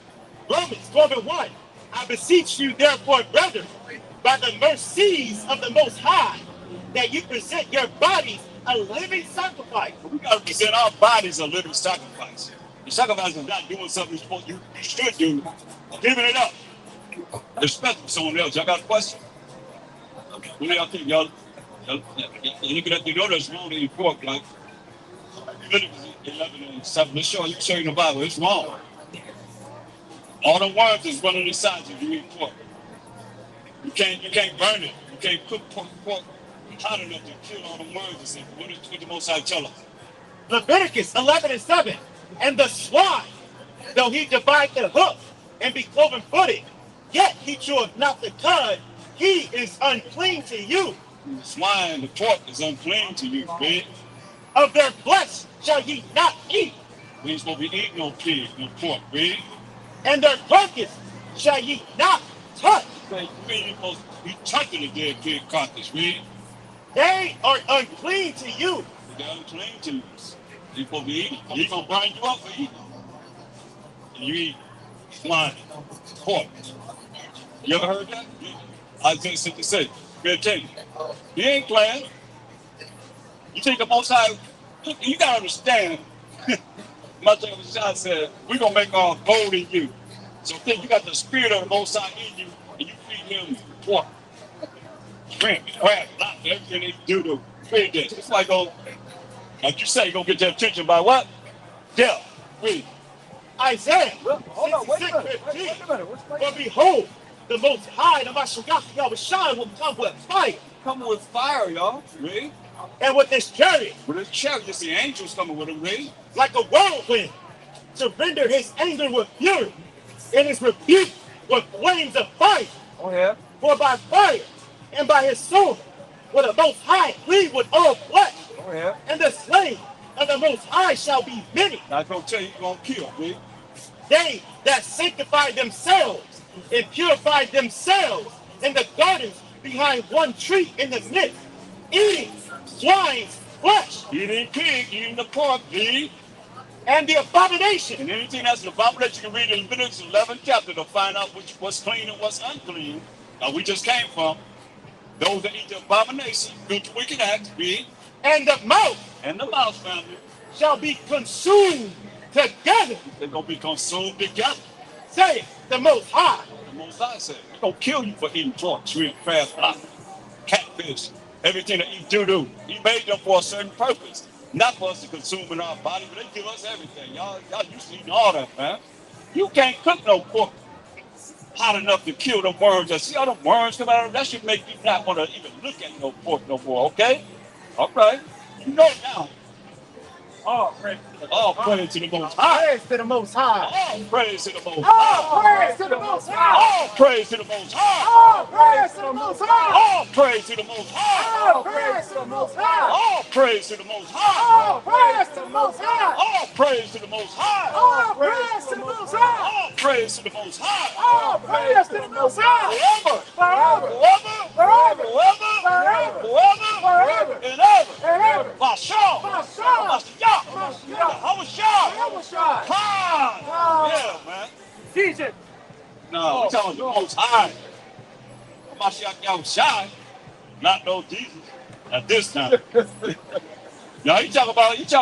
Romans 12 and 1. I beseech you, therefore, brethren, by the mercies of the Most High, that you present your bodies a living sacrifice. We got to present our bodies a living sacrifice. The sacrifice is not doing something you should do, giving it up. Especially someone else. Y'all got a question? What do y'all think? Y'all looking at the notice wrong in your pork, like Leviticus 11 and 7. Let's show you in the Bible. It's wrong. All the worms is running inside you. You eat pork. You can't burn it. You can't cook pork hot enough to kill all the worms. What did the Most High tell us? Leviticus 11 and 7. And the swine, though he divide the hoof and be cloven footed, yet he cheweth not the cud, he is unclean to you. The swine, the pork is unclean to you, man. Of their flesh shall ye not eat. We ain't supposed to be eating no pig, no pork, man. And their carcass shall ye not touch. We ain't supposed to be touching the dead pig carcass, man. They are unclean to you. They're unclean to you. You supposed to be eating. He's going to bind you up for eating. And you eat swine, pork. You ever heard that? Isaiah 66. Pay attention. He ain't playing. You think the Most High, you got to understand. My God said, we're going to make our abode in you. So think you got the spirit of the Most High in you, and you feed him pork, shrimp, crab, lobster, everything they do to feed this. It's like, like you say, you're going to get their attention by what? Yeah, read. Isaiah Hold on, wait a 66:15. minute. For behold, the Most High, the Mashiach Yahweh will come with fire. Coming with fire, y'all. Read. And with this chariot, With his chariot, you see angels coming with him, read. like a whirlwind, to render his anger with fury, and his rebuke with flames of fire. Oh, yeah. For by fire and by his sword will the Most High plead with all flesh, Oh, yeah. and the slain of the Most High shall be many. Now, I'm going to tell you, you're going to kill, read. They that sanctify themselves and purify themselves in the gardens behind one tree in the midst, eating swine's flesh, Eating pig, eating the pork, read. and the abomination. And anything that's an abomination, you can read in Leviticus 11 chapter to find out what's clean and what's unclean. We just came from those that eat the abomination, good to wicked acts, read. and the mouse and the mouse family. shall be consumed together. They're gonna be consumed together. Say the Most High. The Most High said, "We're gonna kill you for eating pork, shrimp, crab, lobster, catfish, everything that eat doo-doo. He made them for a certain purpose, not for us to consume in our body, but they give us everything. Y'all used to eating all that, man. You can't cook no pork hot enough to kill the worms. And see all the worms come out of it? That should make you not want to even look at no pork no more, okay? All right. You know now. All praise to the Most High. Praise to the Most High. All praise to the Most All High. praise to the Most High. All praise to the Most High. All praise to the Most High. All praise to the Most High. All praise to the Most High. All praise to the Most High. All praise to the Most High. All praise to the Most High. All praise to the Most High. All praise to the Most High. All praise to the Most High. Forever. Forever. Forever. Forever. Forever. Forever. And ever. And ever. Mashallah. Mashallah. Mashallah. Hamashah. Khan. Yeah, man. Jesus. No, we're talking about the Most High. Mashiach Yahushua. Not no Jesus. At this time. Now you talking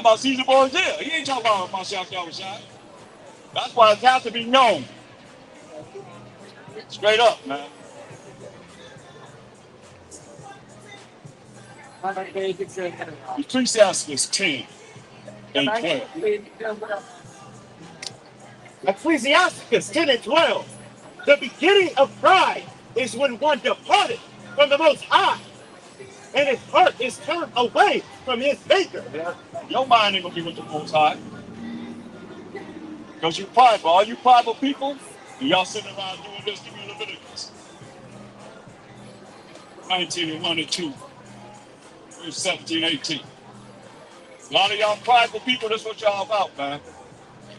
about Caesar Borgia. He ain't talking about Mashiach Yahushua. That's why it has to be known. Straight up, man. Ecclesiastes 10 and 12. Ecclesiasticus 10 and 12. The beginning of pride is when one departed from the Most High, and his heart is turned away from his Maker. Your mind ain't gonna be with the Most High. Because you prideful. All you prideful people, and y'all sitting around doing this, give me Leviticus 19 and 1 and 2. 17, 18. A lot of y'all prideful people, that's what y'all about, man.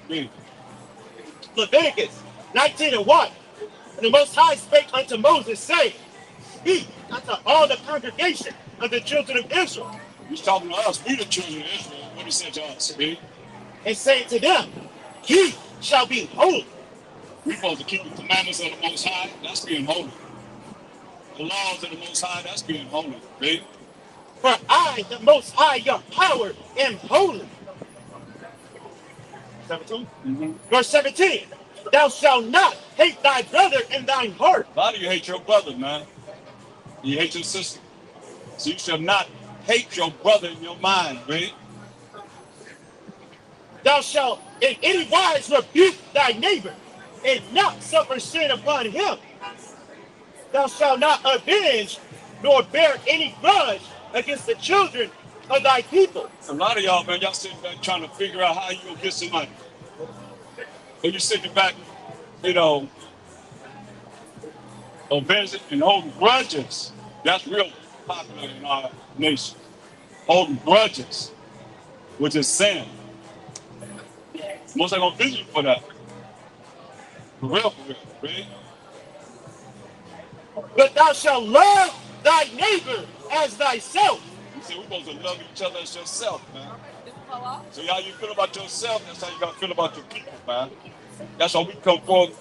Yeah. Leviticus 19 and 1. And the Most High spake unto Moses, saying, Speak unto all the congregation of the children of Israel, He's talking to us, we the children of Israel. What he said to us, see? and saying to them, Ye shall be holy. We're supposed to keep the commandments of the Most High, that's being holy. The laws of the Most High, that's being holy, see? For I, the Most High, your power, am holy. 17. Verse 17. Thou shalt not hate thy brother in thine heart. A lot of you hate your brother, man. You hate your sister. So you shall not hate your brother in your mind, right? Thou shalt in any wise rebuke thy neighbor, and not suffer sin upon him. Thou shalt not avenge, nor bear any grudge against the children of thy people. A lot of y'all, man, y'all sitting back trying to figure out how you gonna get some money. Or you sitting back, avenging and holding grudges. That's real popular in our nation. Holding grudges, which is sin. Most are gonna visit you for that. For real, right? But thou shalt love thy neighbor as thyself. You say we're supposed to love each other as yourself, man. So how you feel about yourself, that's how you gotta feel about your people, man. That's why we come forward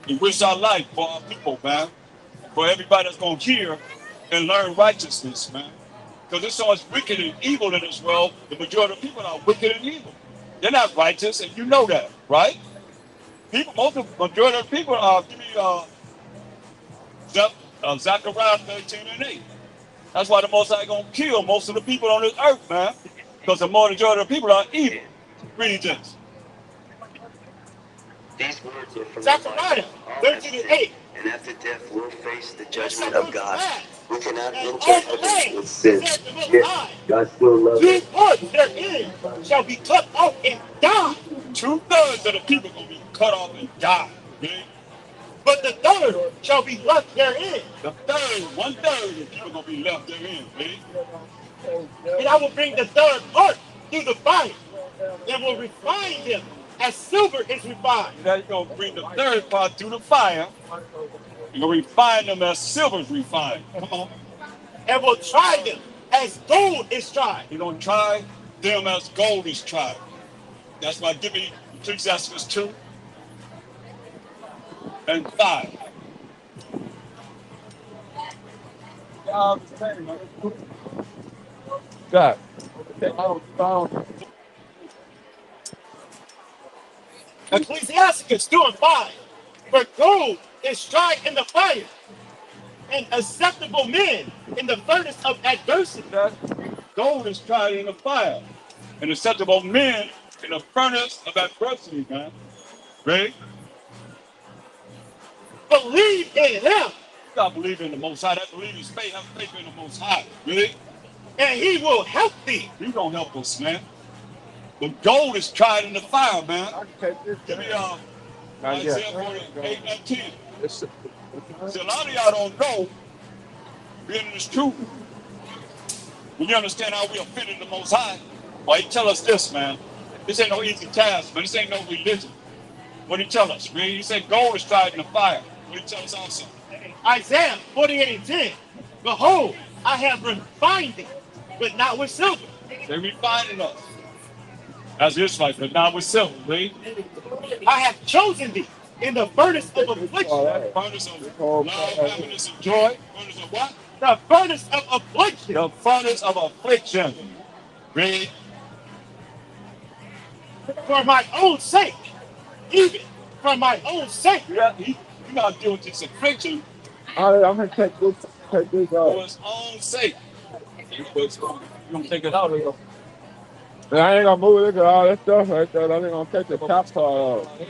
and risk our life for our people, man. For everybody that's gonna hear and learn righteousness, man. Because there's so much wicked and evil in this world, the majority of people are wicked and evil. They're not righteous, and you know that, right? Majority of the people are, give me Zechariah 13 and 8. That's why the Most High gonna kill most of the people on this earth, man. Because the majority of the people are evil. Read this. These words are from Zechariah 13 and 8. and after death we'll face the judgment of God. We cannot And enter all heaven land, with sin. said the Most Yet High, God still loves two us. parts therein shall be cut off and die. 2/3 of the people gonna be cut off and die. Okay? But the third shall be left therein. The third, 1/3 of the people gonna be left therein, okay? And I will bring the third part through the fire, and will refine them as silver is refined. Now you're gonna bring the third part through the fire. You're gonna refine them as silver's refined. Come on. And will try them as gold is tried. You're gonna try them as gold is tried. That's why give me Ecclesiastes 2 and 5. God. Ecclesiasticus 2:5. For gold is tried in the fire, and acceptable men in the furnace of adversity. That gold is tried in the fire, and acceptable men in the furnace of adversity, man. Right? Believe in him, You gotta believe in the Most High. That believe is faith. Have faith in the Most High. Really? and he will help thee. He gonna help us, man. But gold is tried in the fire, man. I can take this. Give me Not yet. Isaiah 48:19. See, a lot of y'all don't know, being in this truth, when you understand how we are fit in the Most High, well, he tell us this, man. This ain't no easy task, man. This ain't no religion. What he tell us? Really? He said gold is tried in the fire. What he tell us also? Isaiah 48:10. Behold, I have refined thee, but not with silver. They refining us. As Israelites, but not with silver, really. I have chosen thee in the furnace of affliction. That furnace of love, happiness, and joy. Furnace of what? The furnace of affliction. The furnace of affliction. Really? For my own sake. Even for my own sake. Yeah, you gotta deal with this affliction I'm gonna take this. Take this for off. his own sake. You gonna take it out of you. And I ain't gonna move it. All that stuff right there. I ain't gonna take the top part off.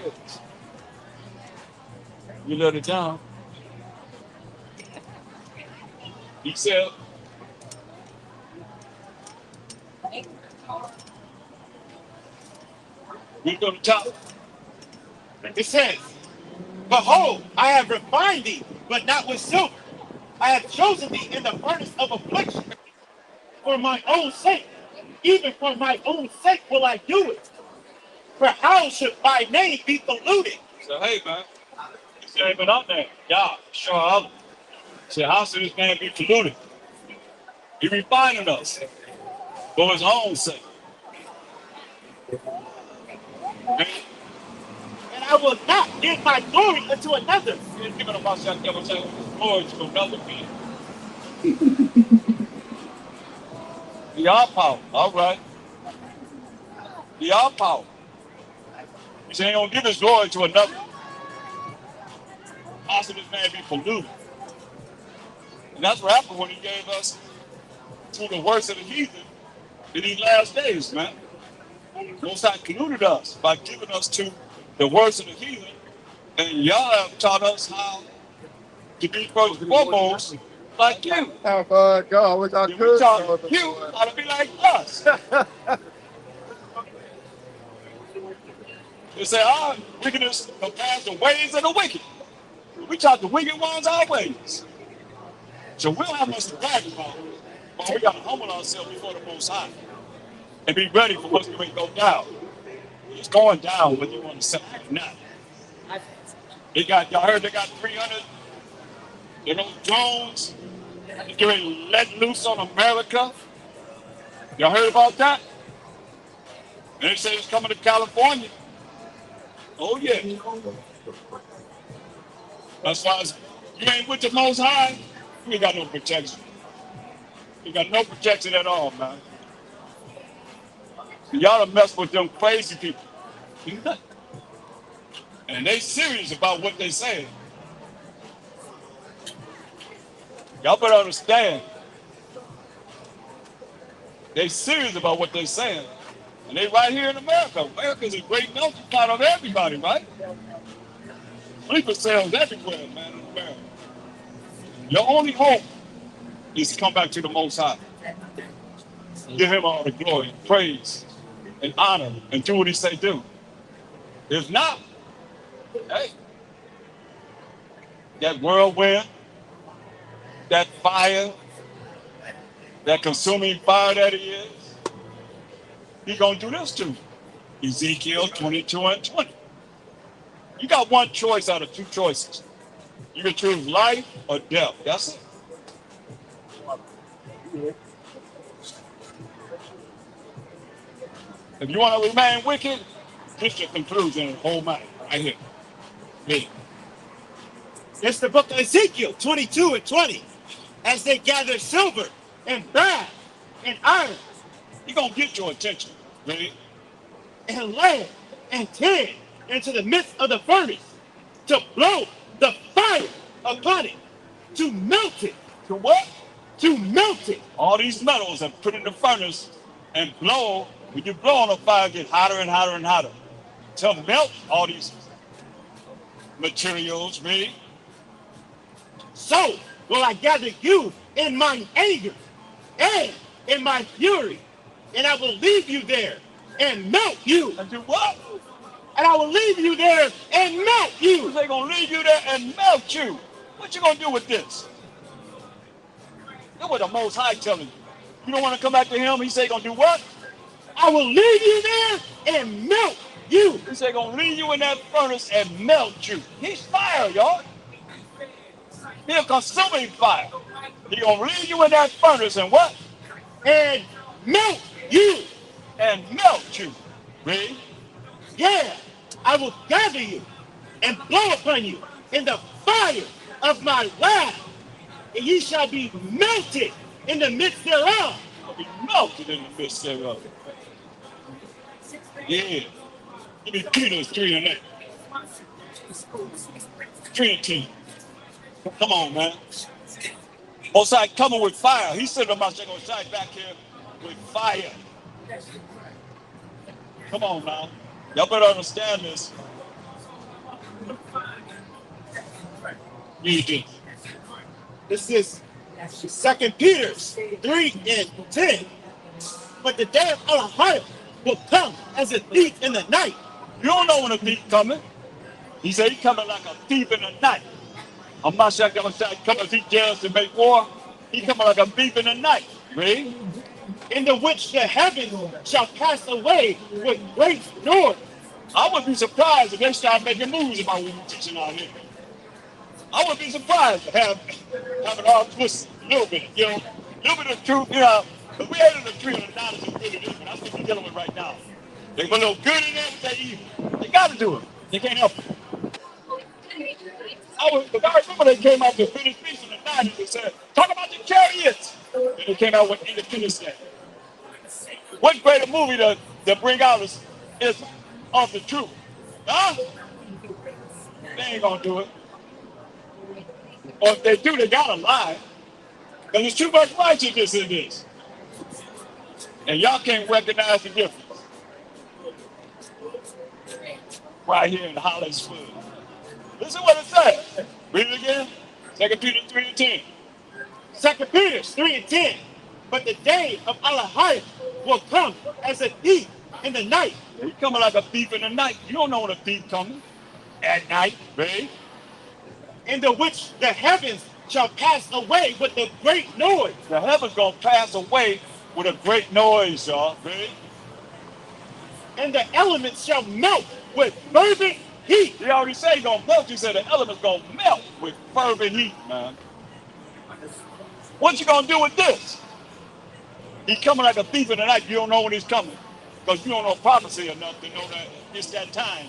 You let it down. He said, we go to the top. It says, behold, I have refined thee, but not with silver. I have chosen thee in the furnace of affliction. For my own sake. Even for my own sake will I do it. For how should my name be polluted? So, hey, man. He said, ain't been out there. Yeah, sure. He said, how should this man be polluted? He refining us for his own sake. Okay? And I will not give my glory unto another. He ain't giving about that devil saying glory to another man. The all power. All right. The all power. He said, he don't give his glory to another. How should this man be polluted? And that's what happened when he gave us to the worst of the heathen in these last days, man. Most High polluted us by giving us to the worst of the heathen, and y'all have taught us how to be first and foremost like you. How far it go? I wish I And we could. taught you how to be like us. They say, our wickedness compares the ways of the wicked. We taught the wicked ones our ways. So we don't have much to brag about, but we got to humble ourselves before the Most High and be ready for what's going to go down. It's going down whether you want to accept it or not. Y'all heard they got 300, drones getting let loose on America. Y'all heard about that? And they say it's coming to California. Oh yeah. That's why you ain't with the Most High, you ain't got no protection. You got no protection at all, man. Y'all done mess with them crazy people. And they serious about what they saying. Y'all better understand. They serious about what they saying. And they right here in America. America's a great melting pot of everybody, right? Sleeper cells everywhere, man, in America. Your only hope is to come back to the Most High. Give him all the glory, praise, and honor, and do what he say do. If not, hey, that whirlwind, that fire, that consuming fire that he is, he gonna do this too. Ezekiel 22:20. You got one choice out of two choices. You can choose life or death. That's it. If you want to remain wicked, this is your conclusion of the whole matter. Right here. Me. It's the book of Ezekiel 22:20. As they gather silver and brass and iron He gonna get your attention. Ready? and land and tear into the midst of the furnace, to blow the fire upon it, to melt it, To what? to melt it. All these metals and put in the furnace and blow. When you blow on the fire, it gets hotter and hotter and hotter. To melt all these materials, ready? So will I gather you in mine anger and in my fury, and I will leave you there and melt you. And do what? And I will leave you there and melt you. They gonna leave you there and melt you. What you gonna do with this? That's what the Most High telling you. You don't want to come back to him. He say gonna do what? I will leave you there and melt you. He say gonna leave you in that furnace and melt you. He's fire, y'all. He's a consuming fire. He gonna leave you in that furnace and what? And melt you. And melt you. Ready? Yeah, I will gather you and blow upon you in the fire of my wrath, and ye shall be melted in the midst thereof. I'll be melted in the midst thereof. Yeah. Give me Peter's 3 and 8. 3 and 10. Come on, man. Mosai coming with fire. He said to Mosai back here with fire. Come on now. Y'all better understand this. You do. This is 2 Peter 3 and 10. But the day of Allah will come as a thief in the night. You don't know when a thief coming. He said he coming like a thief in the night. A Mosai coming as he dares to make war. He coming like a thief in the night. Ready? In the which the heavens shall pass away with great noise. I would be surprised if they start making moves about what we're teaching out here. I would be surprised to have it all twisted a little bit, you know, a little bit of truth, you know. But we ain't in the tree of the knowledge of good and evil. That's what we're dealing with right now. They put a little good in there with that evil. They got to do it. They can't help it. But I remember they came out to finish peace in the 90s and said, talk about the chariots. And they came out with Independence Day. What greater movie to bring out is of the truth? Huh? They ain't gonna do it. Or if they do, they gotta lie. Because there's too much righteousness in this. And y'all can't recognize the difference. Right here in Hollywood. Listen what it says. Read it again. 2 Peter 3 and 10. 2 Peter 3 and 10. But the day of Allah will come as a thief in the night. He coming like a thief in the night. You don't know when a thief coming. At night, right? In the which the heavens shall pass away with a great noise. The heavens gonna pass away with a great noise, y'all. Ready? And the elements shall melt with fervent heat. He already said he gonna melt. He said the elements gonna melt with fervent heat, man. What you gonna do with this? He's coming like a thief in the night. You don't know when he's coming. Because you don't know prophecy enough to know that it's that time.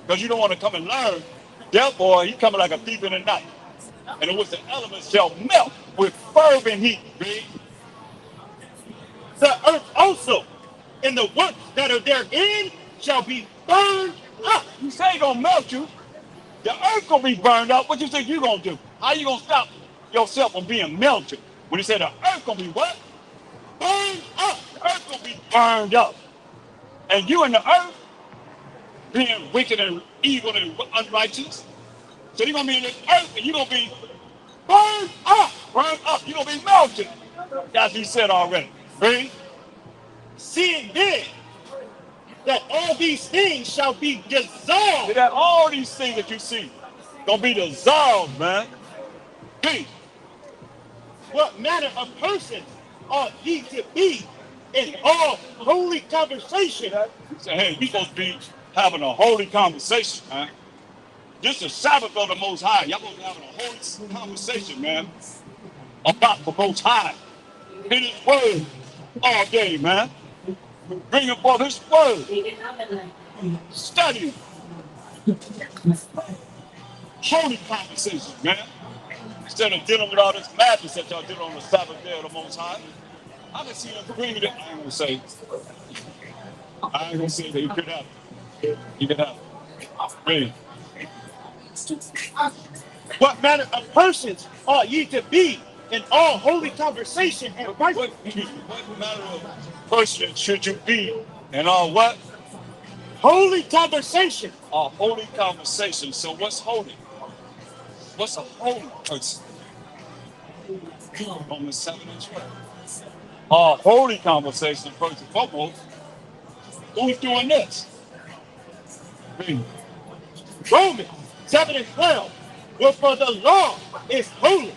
Because you don't want to come and learn. Therefore, he's coming like a thief in the night. And in which the elements shall melt with fervent heat. Read. The earth also and the works that are therein shall be burned up. You say he gonna melt you. The earth gonna be burned up. What you think you gonna do? How you gonna stop yourself from being melted? When he said the earth gonna be what? Burned up. The earth gonna be burned up. And you in the earth being wicked and evil and unrighteous. So you're gonna be in the earth and you're gonna be burned up. Burned up. You're gonna be melted. As he said already. Ready? Seeing then that all these things shall be dissolved. That all these things that you see gonna be dissolved, man. Peace. What manner of persons ought ye to be in all holy conversation? He said, hey, we supposed to be having a holy conversation, man. This is Sabbath of the Most High. Y'all supposed to be having a holy conversation, man. About the Most High. In His Word all day, man. Bringing forth His Word. Study. Holy conversations, man. Instead of dealing with all this madness that y'all did on the Sabbath day of the Most High. I can see him bring it. I ain't gonna say that he could have. He could have. Really. What manner of persons ought ye to be in all holy conversation and What, righteousness? what matter of person should you be in all what? Holy conversation. A holy conversation. So what's holy? What's a holy person? Romans 7 and 12. A holy conversation, first and foremost. Who's doing this? Me. Romans 7 and 12. Wherefore the law is holy,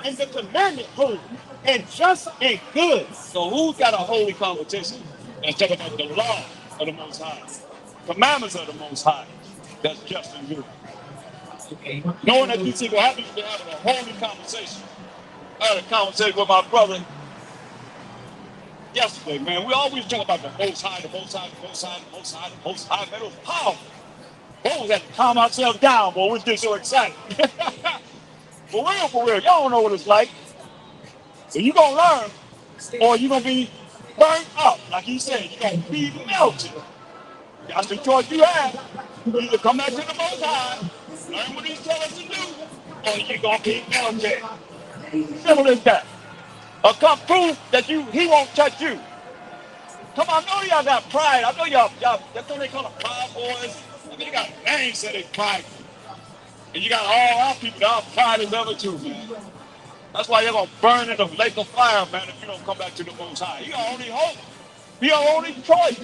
and the commandment holy, and just and good. So who's got a holy conversation? Let's talk about the law of the Most High. Commandments of the Most High. That's just and good. Knowing that these people happen to be having a holy conversation. I had a conversation with my brother yesterday, man. We always talk about the Most High, the Most High, the Most High, the Most High, the Most High. Man, it was powerful. Boy, we had to calm ourselves down, boy. We was just so excited. For real, y'all don't know what it's like. So you gonna learn, or you gonna be burnt up, like he said. You gonna be melted. That's the choice you have. You either come back to the Most High, learn what He's telling us to do, or you gonna be melted. Simple as that. Or come prove that He won't touch you. Come on, I know y'all got pride. I know y'all. That's what they call them proud boys. I mean, you got names that they pride. And you got all our people that are pride is ever too, man. That's why you're gonna burn in the lake of fire, man, if you don't come back to the Most High. You got only hope. Your only choice.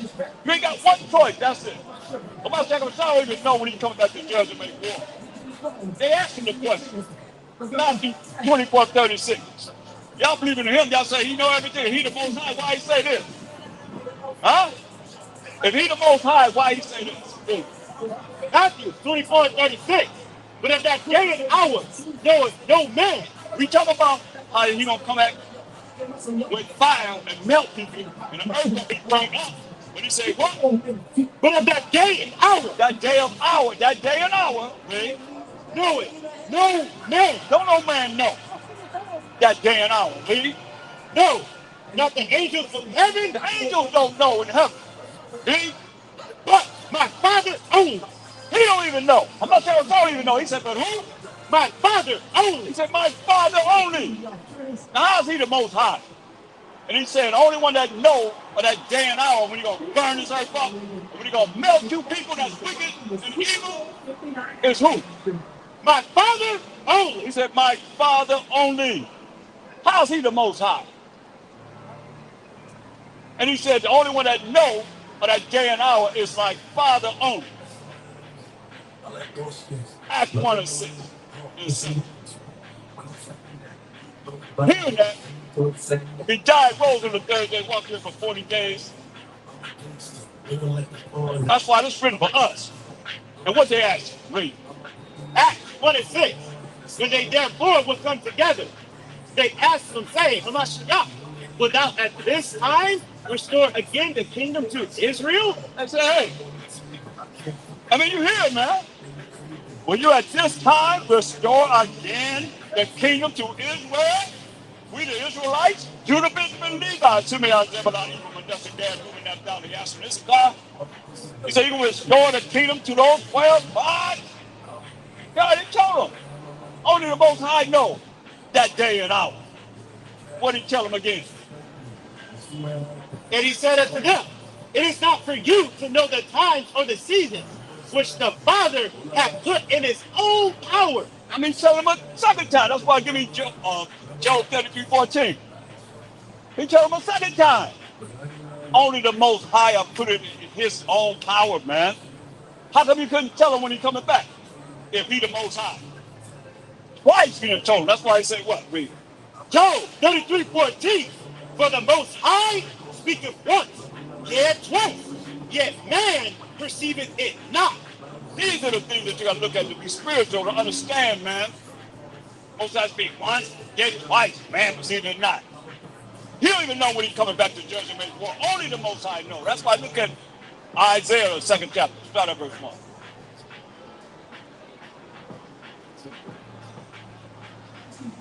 You ain't got one choice, that's it. About second, I don't even know when he's coming back to judge and make war. They asked him the question. Matthew 24:36. Y'all believe in him, y'all say he know everything. He the Most High, why he say this? Huh? If he the Most High, why he say this? Matthew 24:36. But at that day and hour, there is no man. We talk about how he gonna come back with fire and melt people, and the earth gonna be burned up. But he say, what? But at that day and hour, That day and hour, right? know it. No man. Don't no man know. That day and hour, read. No. Not the angels of heaven. The angels don't know in heaven. Read. But my Father only. He don't even know. I'm not saying don't even know. He said, but who? My Father only. He said, my Father only. Now how's he the Most High? And he said, the only one that know of that day and hour when he gonna burn his earth up, when he gonna melt you people that's wicked and evil, is who? My Father only. He said, my Father only. How's he the Most High? And he said, the only one that know of that day and hour is my Father only. Acts 1 and 6. Hearing that, he died, rose on the third day, walked here for 40 days. That's why this is written for us. And what they asked, read. Acts 1 and 6. When they therefore were come together, they asked him, saying, Hamashiach, wilt thou at this time restore again the kingdom to Israel? They said, hey, I mean, you hear it, man. Will you at this time restore again the kingdom to Israel? We the Israelites, Judah, Benjamin, Levi, Simeon, Zebulun, Ephraim, Manasseh, Dan, Reuben, Naphtali, Asher, and Issachar. He said, you can restore the kingdom to those 12 tribes. God, he told them. Only the Most High know that day and hour. What did he tell them again? And he said unto them, it is not for you to know the times or the seasons which the Father hath put in his own power. I mean, tell them a second time. That's why I give you Job 33:14. He told them a second time. Only the Most High have put it in his own power, man. How come you couldn't tell him when he's coming back? If he the Most High. Twice he done told him. That's why he said what? Read. Job 33:14. For the Most High speaketh once, yet twice, yet man perceiveth it not. These are the things that you got to look at to be spiritual, to understand, man. Most High speak once, yet twice, man perceiveth it not. He don't even know when he's coming back to judge and make war. Only the Most High know. That's why I look at Isaiah, the 2nd chapter. Start at verse 1.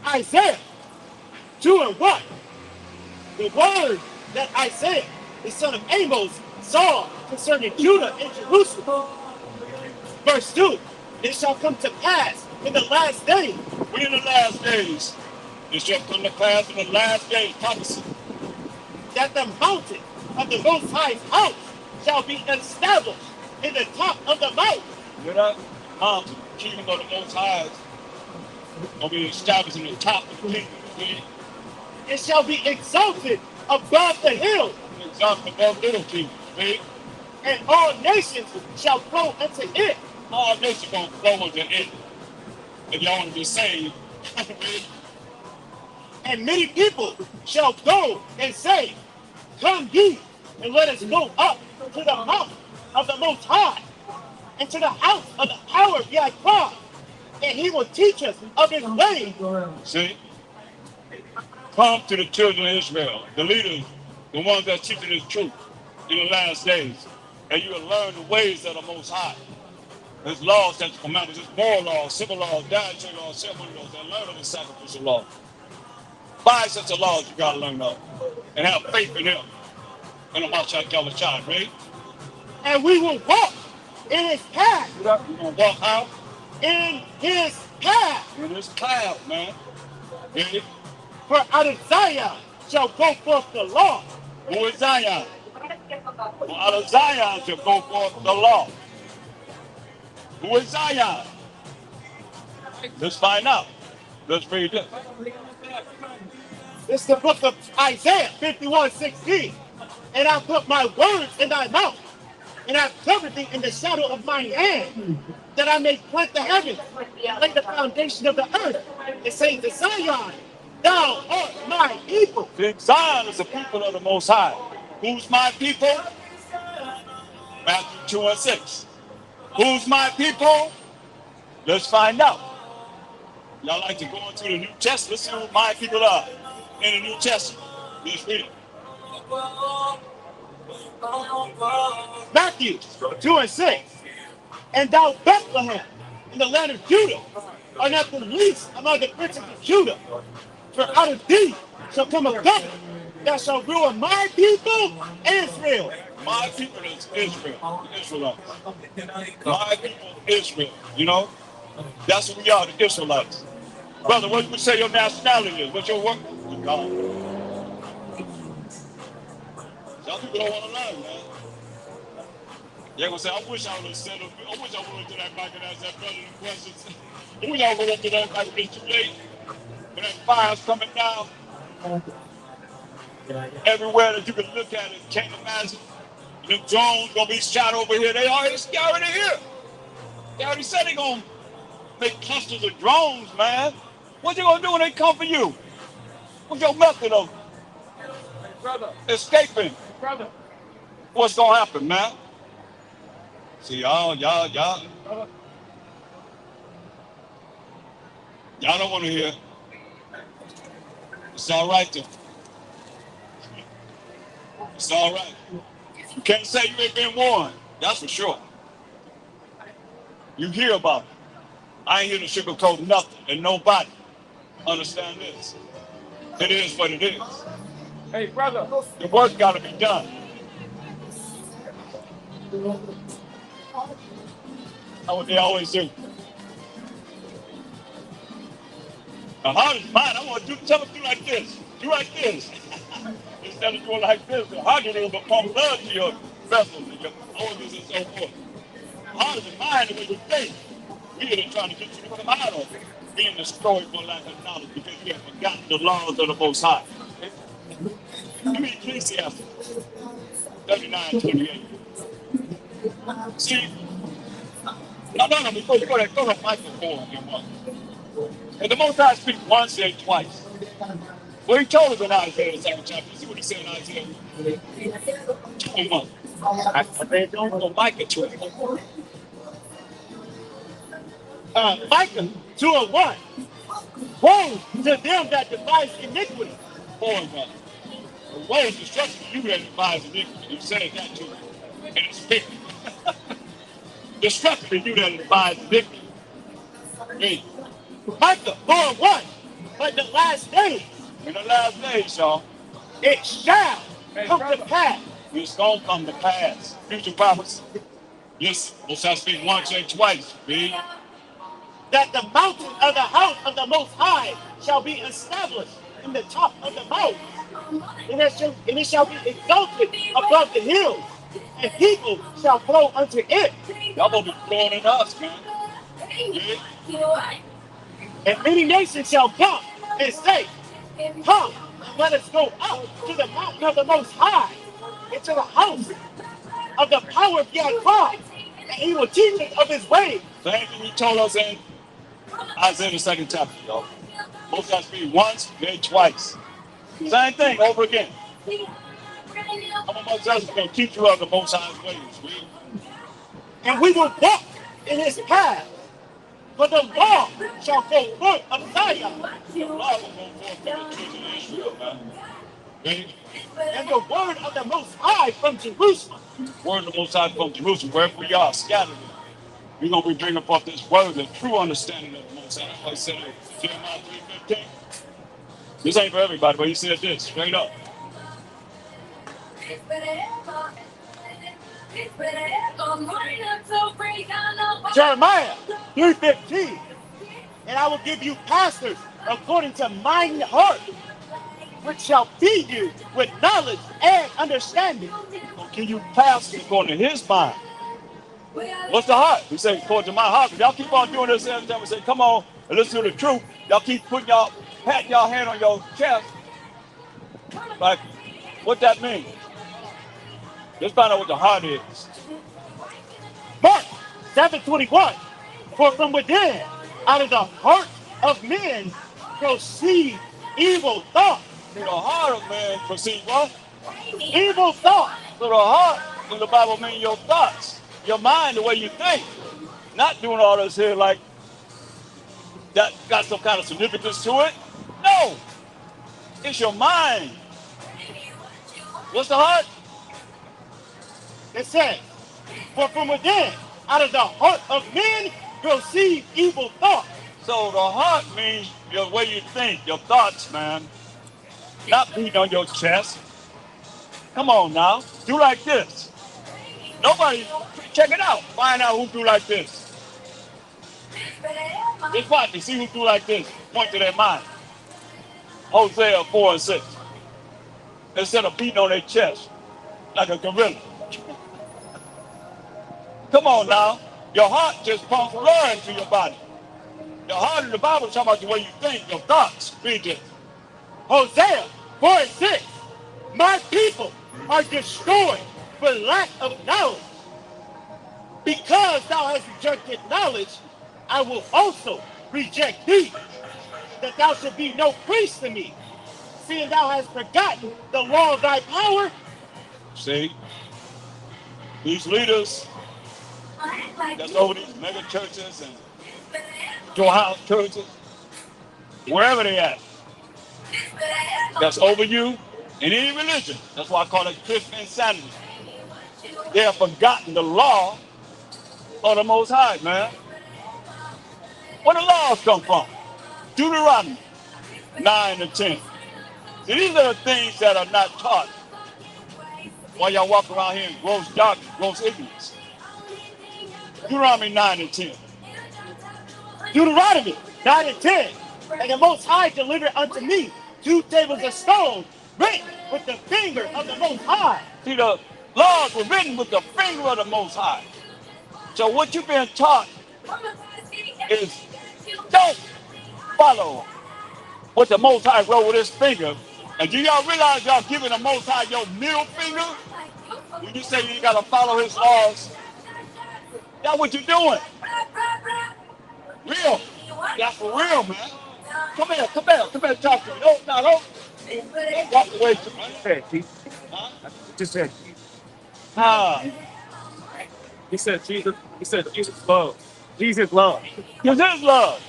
Isaiah 2 and 1. the word that Isaiah, the son of Amos, saw concerning Judah and Jerusalem. Verse 2, it shall come to pass in the last days. We in the last days. It shall come to pass in the last days. Prophecy. That the mountain of the Most High's house shall be established in the top of the mountain. You know that? Mountain, kingdom of the Most High, will be established in the top of the kingdom. See? It shall be exalted above the hills. Exalted above little kingdoms. See? And all nations shall flow unto it. All nations gonna flow into it. If y'all want to be saved. And many people shall go and say, come ye, and let us go up to the mountain of the Most High, and to the house of the power of Yahweh, and he will teach us of his ways. See? Come to the children of Israel, the leaders, the ones that teaching this truth in the last days, and you will learn the ways of the Most High. His laws, statutes, commandments, his moral laws, civil laws, dietary laws, ceremony laws, and learn of his sacrificial law. 5 sets of laws you gotta learn of, and have faith in him. And I'm out Shai, right? And we will walk in his path. We're gonna walk out In his path. in this cloud, man. Ready? For out of Zion shall go forth the law. Who is Zion? For out of Zion shall go forth the law. Who is Zion? Let's find out. Let's read this. This is the book of Isaiah 51:16. And I put my words in thy mouth, and I covered thee in the shadow of mine hand, that I may plant the heavens, lay the foundation of the earth, and say to Zion, thou art my people. See, Zion is the people of the Most High. Who's my people? Matthew 2:6. Who's my people? Let's find out. Y'all like to go into the New Testament. Let's see who my people are in the New Testament. Let's read it. Matthew 2:6. And thou Bethlehem, in the land of Judah, art not the least among the princes of Judah. For out of thee shall come a government that shall rule my people, Israel. My people is Israel, the Israelites. My people, Israel. You know, that's who we are, the Israelites. Brother, what would you say your nationality is? What's your work? God. Some people don't want to learn, man. They're gonna say, I wish I would have said, I wish I would have went to that mic and asked that brother the questions. I wish I would have went to that mic, but it's too late. When that fire's coming down, everywhere that you can look at it, can't imagine. The drones gonna be shot over here. They already here. They already said they gonna make clusters of drones, man. What you gonna do when they come for you? What's your method of escaping? What's gonna happen, man? See, y'all don't want to hear. It's all right, though. It's all right. You can't say you ain't been warned. That's for sure. You hear about it. I ain't here to sugarcoat nothing and nobody. Understand this. It is what it is. Hey, brother. The work's got to be done. That's what they always do. The heart is mine. I want to tell them do like this. Do like this. Instead of doing like this, the heart is going to pump blood to your vessels and your organs and so forth. The heart is mine the way you think. We are trying to get you to come out of it. Being destroyed for lack of knowledge because you have forgotten the laws of the Most High. Give me Ecclesiastes 39:28. See? No, before you go there, go to microphone. And the Most High speaks once and twice. Well, he told us in Isaiah the 7th chapter. See what he said in Isaiah? I don't like it to it. Micah 2:1. Woe to them that devise iniquity. Woe is destruction to you that devise iniquity. You said that too. And it's big. Destruction to you that devise iniquity. Hey. Micah 4:1. But the last days. In the last days, y'all. it shall come to pass. It's gonna come to pass. Future prophecy. Yes, Most High speak once and twice, B. That the mountain of the house of the Most High shall be established in the top of the mountain, and it shall be exalted above the hills, and people shall flow unto it. Y'all gonna be flowing in us, man. And many nations shall come and say, come, and let us go up to the mountain of the Most High, into the house of the power of Yahweh, and he will teach us of his ways. Same thing he told us in Isaiah the second chapter, y'all. Most High speak once, then twice. Same thing over again. I'm gonna teach you of the Most High's ways. Read. And we will walk in his path, for the law shall go forth of Zion, The law will go forth from the children of Israel, man. Read. and the word of the Most High from Jerusalem. Word of the Most High from Jerusalem, wherever we are, scattered. We're gonna be bringing forth this word, the true understanding of the Most High. That's why he said in Jeremiah 3:15. This ain't for everybody, but he said this straight up. Jeremiah 3:15. And I will give you pastors according to mine heart, which shall feed you with knowledge and understanding. Gonna give you pastors according to his mind. What's the heart? He said, according to my heart. If y'all keep on doing this every time we say, come on and listen to the truth, y'all keep putting patting y'all hand on your chest. Like, what that mean? Let's find out what the heart is. Mark 7:21. For from within, out of the heart of men, proceed evil thoughts. The heart of man proceed what? Evil thoughts. So the heart in the Bible means your thoughts, your mind, the way you think. Not doing all this here like that got some kind of significance to it. No, it's your mind. What's the heart? It says, for from within, out of the heart of men, proceed evil thoughts. So the heart means the way you think, your thoughts, man. Not beating on your chest. Come on now, do like this. Nobody, check it out. Find out who do like this. Just watch and see who do like this. Point to their mind. Hosea 4:6. Instead of beating on their chest like a gorilla. Come on now. Your heart just pumps blood into your body. Your heart in the Bible is talking about the way you think, your thoughts. Read this. Hosea 4:6. My people are destroyed for lack of knowledge. Because thou hast rejected knowledge, I will also reject thee, that thou should be no priest to me, seeing thou hast forgotten the law of thy power. See? These leaders that's over these mega churches and your house churches, wherever they at, that's over you in any religion. That's why I call it Christian insanity. They have forgotten the law of the Most High, man. Where the laws come from? Deuteronomy 9 and 10. See, these are the things that are not taught while y'all walk around here in gross darkness, gross ignorance. Deuteronomy 9 and 10. Deuteronomy 9 and 10. And the Most High delivered unto me 2 tables of stone written with the finger of the Most High. See, the laws were written with the finger of the Most High. So what you've been taught is don't follow what the Most High wrote with his finger. And do y'all realize y'all giving the Most High your middle finger? When you say you gotta follow his laws, that's what you're doing. Real. That's for real, man. Come here, talk to me. Don't walk away from me. Huh? Just said, He said Jesus love. Jesus love. Cause his love.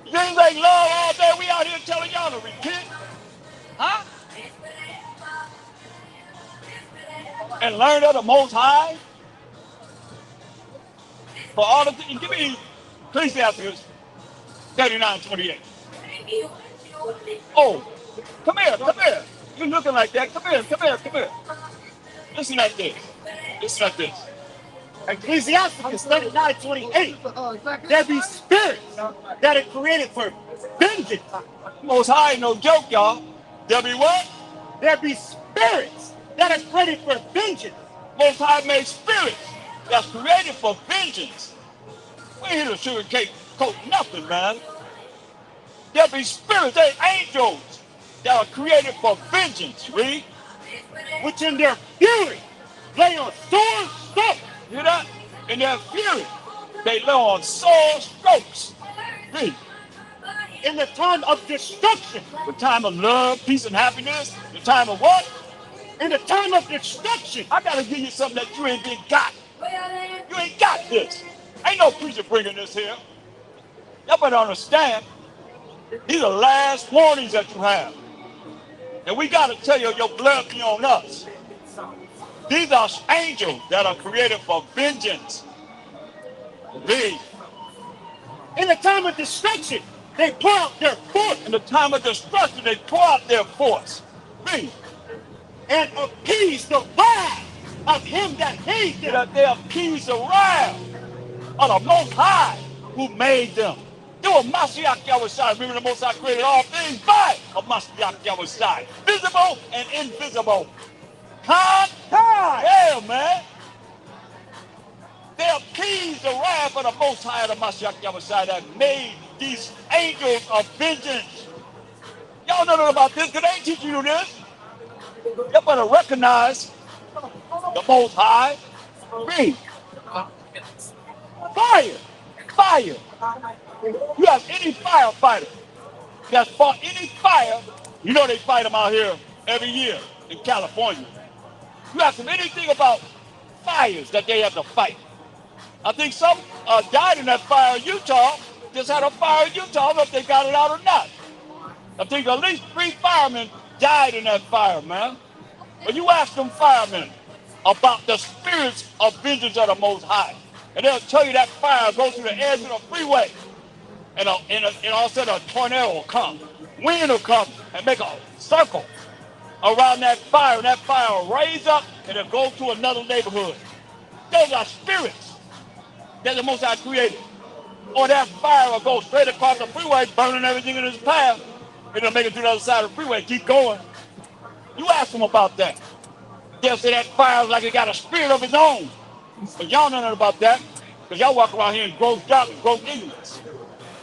Things ain't love all day. We out here telling y'all to repent. Huh? And learn of the Most High. For all the things. Give me Ecclesiastes 39:28. Oh, come here. You're looking like that. Come here, come here, come here. Listen at this. Listen at this. Ecclesiasticus 39:28. There be spirits that are created for vengeance. Most High, no joke, y'all. There be what? There be spirits that are created for vengeance. Most High made spirits that's created for vengeance. We ain't here to sugarcoat nothing, man. There be spirits, they angels that are created for vengeance. Read. Which in their fury lay on sore strokes. Hear that? In their fury, they lay on sore strokes. Read. In the time of destruction. The time of love, peace, and happiness. The time of what? In the time of destruction. I gotta give you something that you ain't been got. You ain't got this. Ain't no preacher bringing this here. Y'all better understand. These are last warnings that you have. And we gotta tell you, your blood be on us. These are angels that are created for vengeance. Read. In the time of destruction, they pour out their force. In the time of destruction, they pour out their force. Read. And appease the wrath of him that made them. That they appease the wrath of the Most High who made them. They were Mashiach Yahushua. Remember, the Most High created all things by a Mashiach Yahushua. Visible and invisible. Yeah, man. They appease the wrath of the Most High of the Mashiach Yahushua that made these angels of vengeance. Y'all know nothing about this because they ain't teaching you this. You better recognize the Most High. Read. Fire. Fire. You have any firefighter that's fought any fire, you know they fight them out here every year in California. You ask them anything about fires that they have to fight. I think some died in that fire in Utah. Just had a fire in Utah. I don't know if they got it out or not. I think at least 3 firemen died in that fire, man. But you ask them firemen about the spirits of vengeance of the Most High, and they'll tell you that fire goes through the edge of the freeway, and all of a sudden a tornado will come. Wind will come and make a circle around that fire, and that fire will raise up and it'll go to another neighborhood. Those are spirits that the Most High created. Or that fire will go straight across the freeway, burning everything in its path. It'll make it to the other side of the freeway, keep going. You ask them about that. They'll say that fire is like it got a spirit of its own. But y'all know nothing about that, because y'all walk around here in gross doubt and gross ignorance.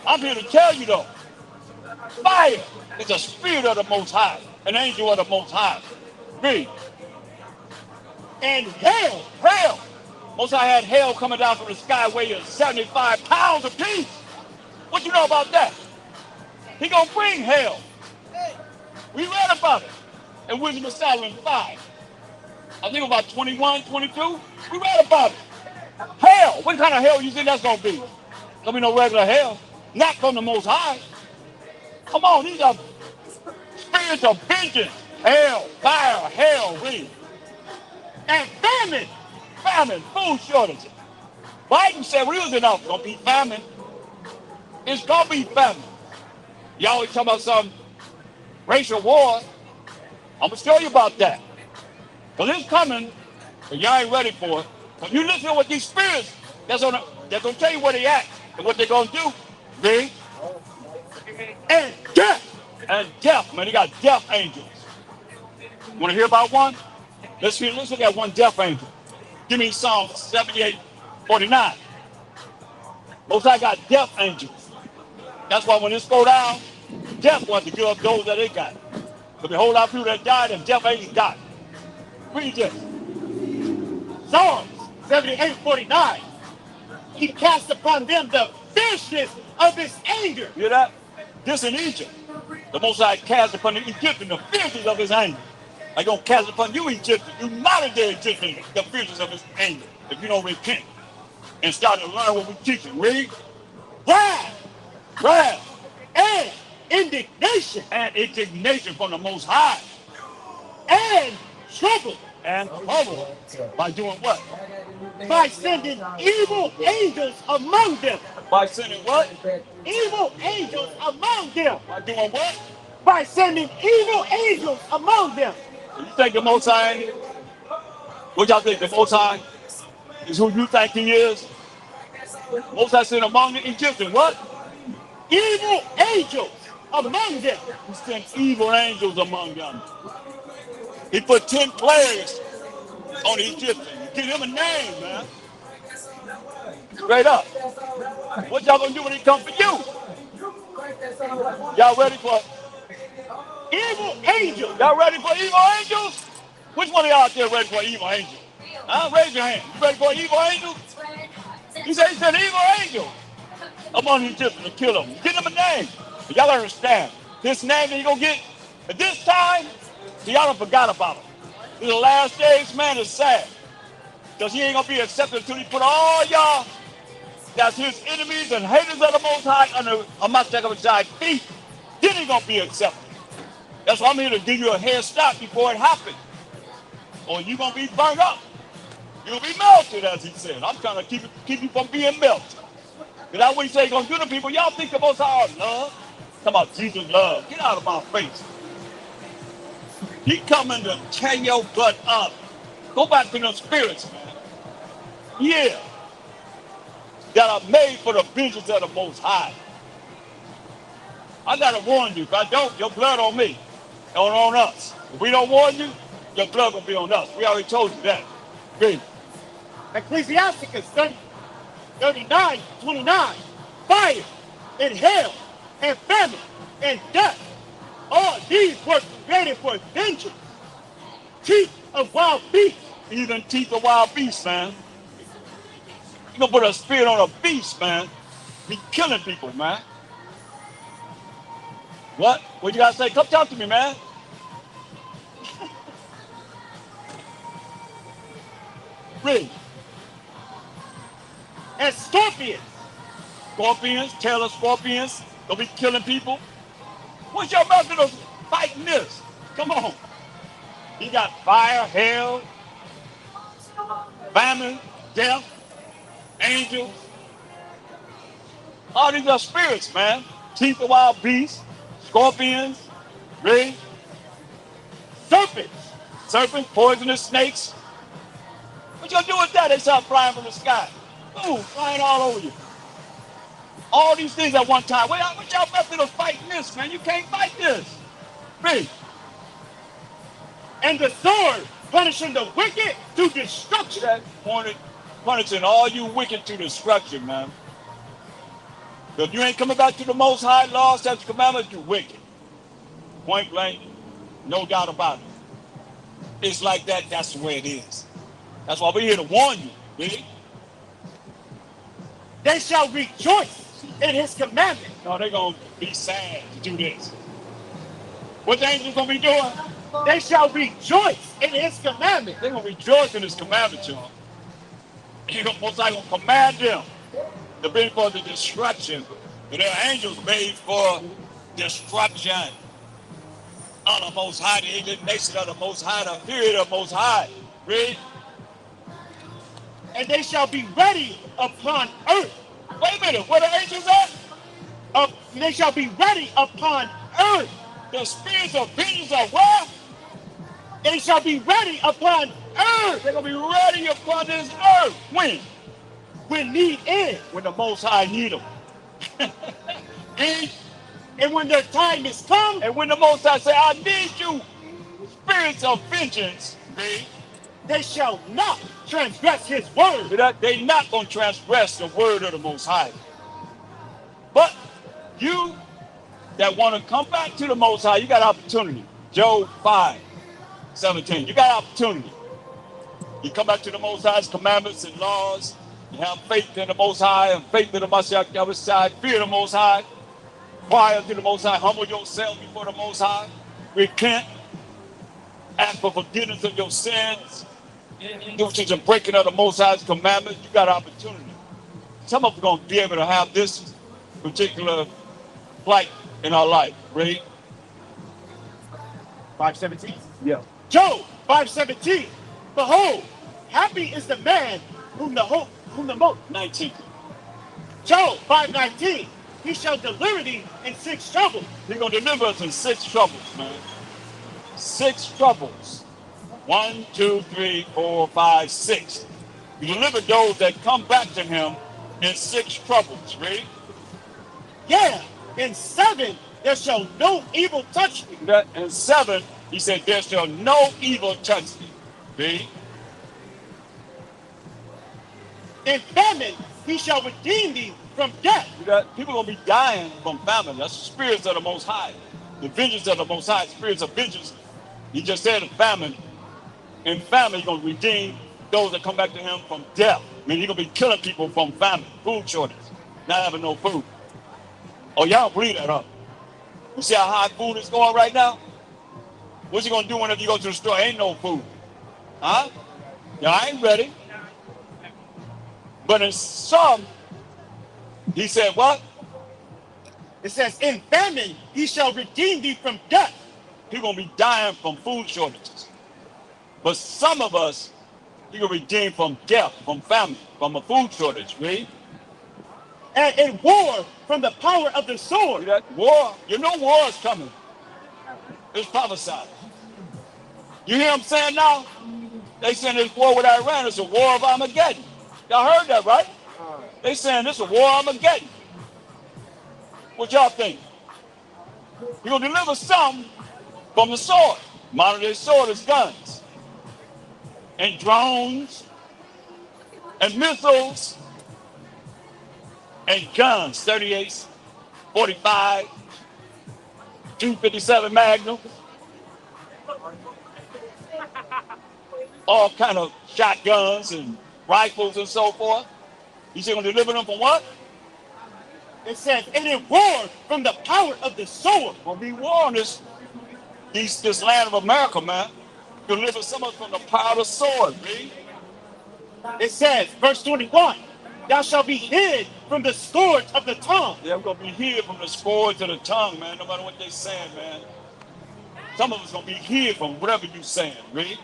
I'm here to tell you though, fire is a spirit of the Most High, an angel of the Most High. Read. And hell. Hell. Most High had hell coming down from the sky weighing 75 pounds apiece. What you know about that? He gonna bring hell. We read about it in Wisdom of Solomon 5. I think about 21, 22. We read about it. Hell. What kind of hell you think that's gonna be? Gonna be no regular hell. Not from the Most High. Come on, these are spirits of vengeance. Hell, fire, hell, read. And famine. Famine, food shortages. Biden said we was enough. Gonna be famine. It's gonna be famine. Y'all always talk about some racial war. I'm gonna tell you about that. Because it's coming, but y'all ain't ready for it. Because you listen to what these spirits, they're gonna tell you where they at and what they're gonna do. Read. And death. And death, man. They got death angels. Want to hear about one? Let's look at one death angel. Give me Psalm 78:49. Most High got death angels. That's why when this go down, death wants to give up those that they got. There'll be a whole lot of people that died and death angels died. Read this. Psalms 78:49. He cast upon them the fierceness of his anger. You hear that? This in Egypt. The Most High cast upon the Egyptians the fierceness of his anger. I gonna cast upon you, Egyptians, you modern day Egyptians, the fierceness of his anger, if you don't repent and start to learn what we're teaching. Read. Wrath, And indignation. and indignation from the Most High, And trouble. and trouble by doing what? By sending evil angels among them. By sending what? Evil angels among them. By doing what? by sending evil angels among them. You think the Most High ain't? What y'all think? The Most High is who you think he is? Most High sent among the Egyptians. What? Evil angels among them. He sent evil angels among them. He put 10 plagues on the Egyptians. Give him a name, man. Straight up. What y'all gonna do when he come for you? Y'all ready for Evil angels. y'all ready for evil angels? Which one of y'all out there ready for evil angel? Raise your hand. You ready for evil angel? He said he sent evil angel among the Egyptians to kill them. Give them a name. Y'all understand. This name that you gonna get at this time, see, y'all done forgot about him. In the last days, man, is sad. Because he ain't gonna be accepted until he put all y'all that's his enemies and haters of the Most High under a Mashiach feet. Then he gonna be accepted. That's why I'm here to give you a head start before it happens. Or you gonna be burned up. You'll be melted, as he said. I'm trying to keep you from being melted. Because that's what he said he's gonna do to people. Y'all think the Most High love? Come about Jesus love. Get out of my face. He coming to tear your butt up. Go back to them spirits, man. Yeah. That are made for the vengeance of the Most High. I gotta warn you. If I don't, your blood on me. And on us. If we don't warn you, your blood gonna be on us. We already told you that. Read. Ecclesiasticus 39:29. Fire and hail and famine and death. All these were created for vengeance. Teeth of wild beasts. Even teeth of wild beasts, man. You gonna put a spirit on a beast, man. Be killing people, man. What? What you gotta say? Come talk to me, man. Read. And scorpions. Scorpions, tail scorpions. Don't be killing people. What's your method of fighting this? Come on. You got fire, hell, famine, death, angels. All these are spirits, man. Teeth of wild beasts, scorpions, read. Serpents. Serpents, poisonous snakes. What you gonna do with that? They start flying from the sky. Ooh, flying all over you. All these things at one time. What y'all method of fighting this, man? You can't fight this. Read. And the sword, punishing the wicked to destruction. That punishing all you wicked to destruction, man. If you ain't coming back to the Most High law, statutes, commandments, you wicked. Point blank, no doubt about it. It's like that. That's the way it is. That's why we're here to warn you. Really? They shall rejoice in his commandment. No, they're gonna be sad to do this. What the angels gonna be doing? They shall rejoice in his commandment. They're gonna rejoice in his commandment, y'all. Most High gonna command them to bring for the destruction. And they're angels made for destruction of the Most High, the indignation of the Most High, the period of the Most High. Read. And they shall be ready upon earth. Wait a minute, where the angels at? They shall be ready upon earth. The spirits of vengeance are where? They shall be ready upon earth. They're gonna be ready upon this earth. When? When need is. When the Most High need them. And when their time is come. And when the Most High say, I need you, spirits of vengeance, they shall not transgress his word. They not going to transgress the word of the Most High. But you that want to come back to the Most High, you got opportunity. Job 5:17. You got opportunity. You come back to the Most High's commandments and laws. You have faith in the Most High and faith in the Mashiach, fear the Most High. Quiet to the Most High. Humble yourself before the Most High. Repent. Ask for forgiveness of your sins. Do the breaking of the Most High's commandments. You got opportunity. Some of us are going to be able to have this particular plight in our life. Read. 5:17. Yeah. Job 5:17. Behold, happy is the man whom the most. 19. Job 5:19. he shall deliver thee in 6 troubles. He's going to deliver us in 6 troubles, man. 6 troubles. 1, 2, 3, 4, 5, 6. He delivered those that come back to him in 6 troubles. Read. Yeah, in 7 there shall no evil touch thee. That in 7, he said, there shall no evil touch thee. Read. In famine he shall redeem thee from death. That people going to be dying from famine. That's the spirits of the Most High. The vengeance of the Most High, spirits of vengeance. He just said in famine. In famine, he's going to redeem those that come back to him from death. I mean, he's going to be killing people from famine, food shortage, not having no food. Oh, y'all believe that, huh? You see how high food is going right now? What's he going to do whenever you go to the store? Ain't no food. Huh? Y'all ain't ready. But in some, he said what? It says, in famine he shall redeem thee from death. He's going to be dying from food shortages. But some of us, he will redeem from death, from famine, from a food shortage. Read. And in war from the power of the sword. That war, you know war is coming. It's prophesied. You hear them saying now? They saying this war with Iran is a war of Armageddon. Y'all heard that, right? They saying this is a war of Armageddon. What y'all think? He gonna deliver some from the sword. Modern day sword is guns and drones and missiles and guns, 38s, 45, 257 Magnum, all kind of shotguns and rifles and so forth. He's going to deliver them from what? It says, and in war from the power of the sword. Going to be war on this land of America, man. Deliver some of us from the power of the sword, read. It says, verse 21, thou shalt be hid from the scourge of the tongue. Yeah, we're going to be hid from the scourge of the tongue, man, no matter what they saying, man. Some of us going to be hid from whatever you saying, read.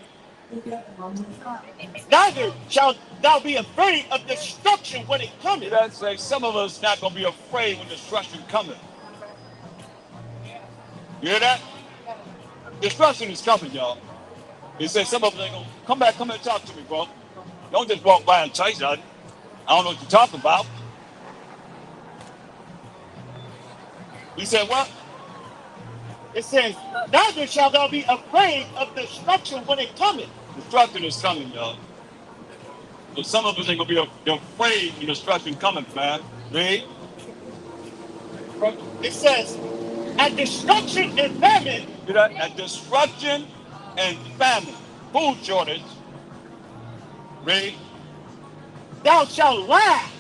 Neither shalt thou be afraid of destruction when it cometh. That's like some of us not going to be afraid when destruction cometh. You hear that? Destruction is coming, y'all. He said some of us ain't going to come back, come and talk to me, bro. Don't just walk by and chase nothing. I don't know what you're talking about. He said what? It says, neither shalt thou be afraid of destruction when it cometh. Destruction is coming, y'all. But some of us ain't gonna be afraid when destruction coming, man. Read. It says, at destruction and famine. You know, at destruction and famine, food shortage. Read. Thou shalt laugh.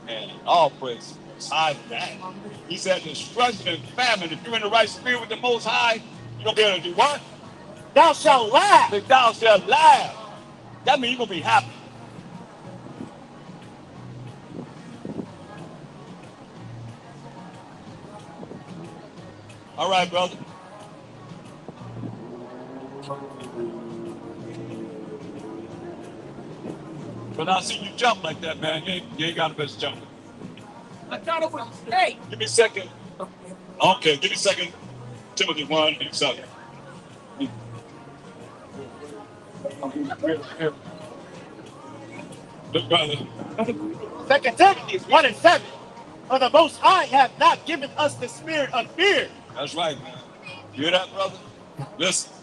And all praise high to that. He said destruction and famine. If you're in the right spirit with the Most High, you're gonna be able to do what? Thou shalt laugh. That thou shalt laugh. That means you're gonna be happy. All right, brother. But I see you jump like that, man. You ain't got the best jumping. I thought it was hey. Give me a second. Okay, give me a second. Timothy 1 and 7. Look, brother. 2 Timothy 1 and 7. For the Most High hath not given us the spirit of fear. That's right, man. You hear that, brother? Listen.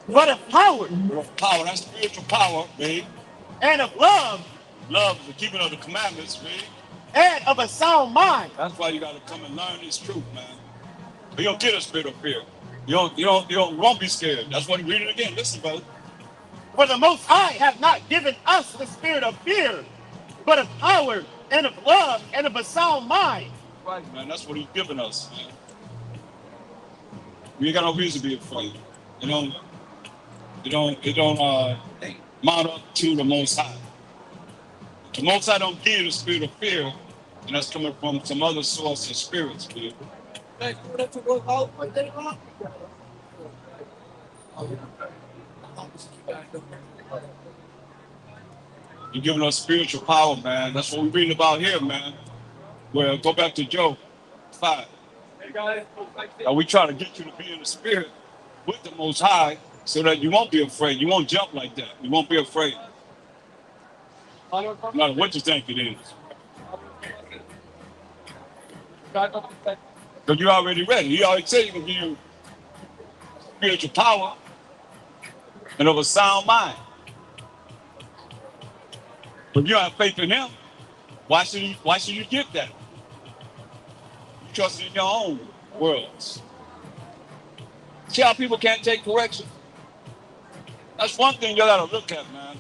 But of power. Power, that's spiritual power, babe. And of love. Love is the keeping of the commandments, babe. And of a sound mind. That's why you got to come and learn this truth, man. You don't get a spirit of fear. You won't be scared. That's what he read it again. Listen, brother. For the Most High hath not given us the spirit of fear, but of power and of love and of a sound mind. Right, man. That's what he's given us, man. We ain't got no reason to be afraid. It don't mount up to the Most High. The Most High don't give you the spirit of fear, and that's coming from some other source of spirits, dude. You're giving us spiritual power, man. That's what we're reading about here, man. Well, go back to Job 5. Now we try to get you to be in the spirit with the Most High so that you won't be afraid. You won't jump like that. You won't be afraid. No matter what you think it is. Because you already ready. He already said he can give you spiritual power and of a sound mind. But you don't have faith in him. Why should you get that? You trust in your own worlds. See how people can't take correction? That's one thing you gotta look at, man.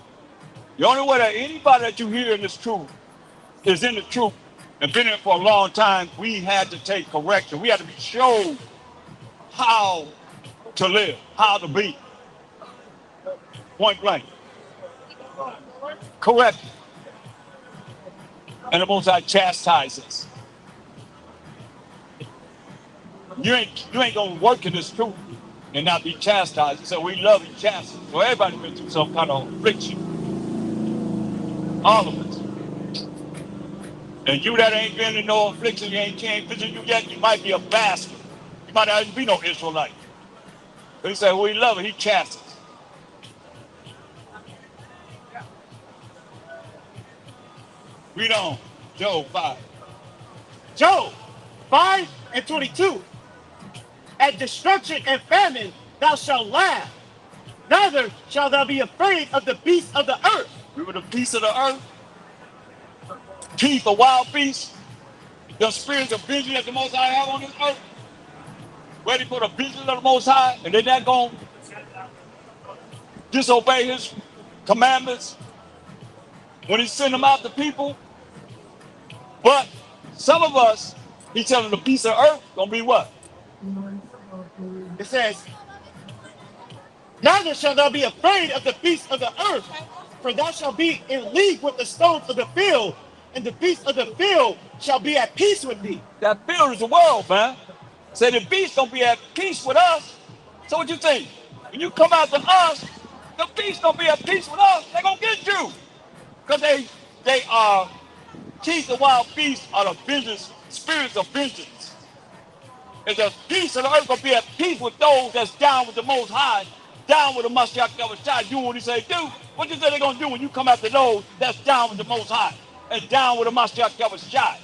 The only way that anybody that you hear in this truth is in the truth and been in it for a long time, we had to take correction. We had to be shown how to live, how to be. Point blank. Correct. And the Most High chastises. You ain't gonna work in this truth and not be chastised. So we love you chastised. So everybody been through some kind of affliction. All of us. And you that ain't been in no affliction, you ain't visited you yet, you might be a bastard. You might not even be no Israelite. He said, we love it, he chastises. Read on. Job 5. Job 5:22. At destruction and famine thou shalt laugh, neither shalt thou be afraid of the beasts of the earth. Remember the beasts of the earth? Teeth of wild beasts? The spirits of vision that the Most High have on this earth? Ready for the vision of the Most High? And they're not going to disobey his commandments when he sent them out to people? But some of us, he's telling the beasts of earth, going to be what? It says, neither shalt thou be afraid of the beasts of the earth, for thou shalt be in league with the stones of the field, and the beasts of the field shall be at peace with thee. That field is the world, man. Say the beasts going to be at peace with us. So what you think? When you come out to us, the beasts going to be at peace with us. They're going to get you. Because they are, teeth of wild beasts are the vengeance, spirits of vengeance. And the beasts of the earth will be at peace with those that's down with the Most High, down with the Mashiach that was shot, doing what he say do. What you think they're going to do when you come after those that's down with the Most High and down with the Mashiach that was shot?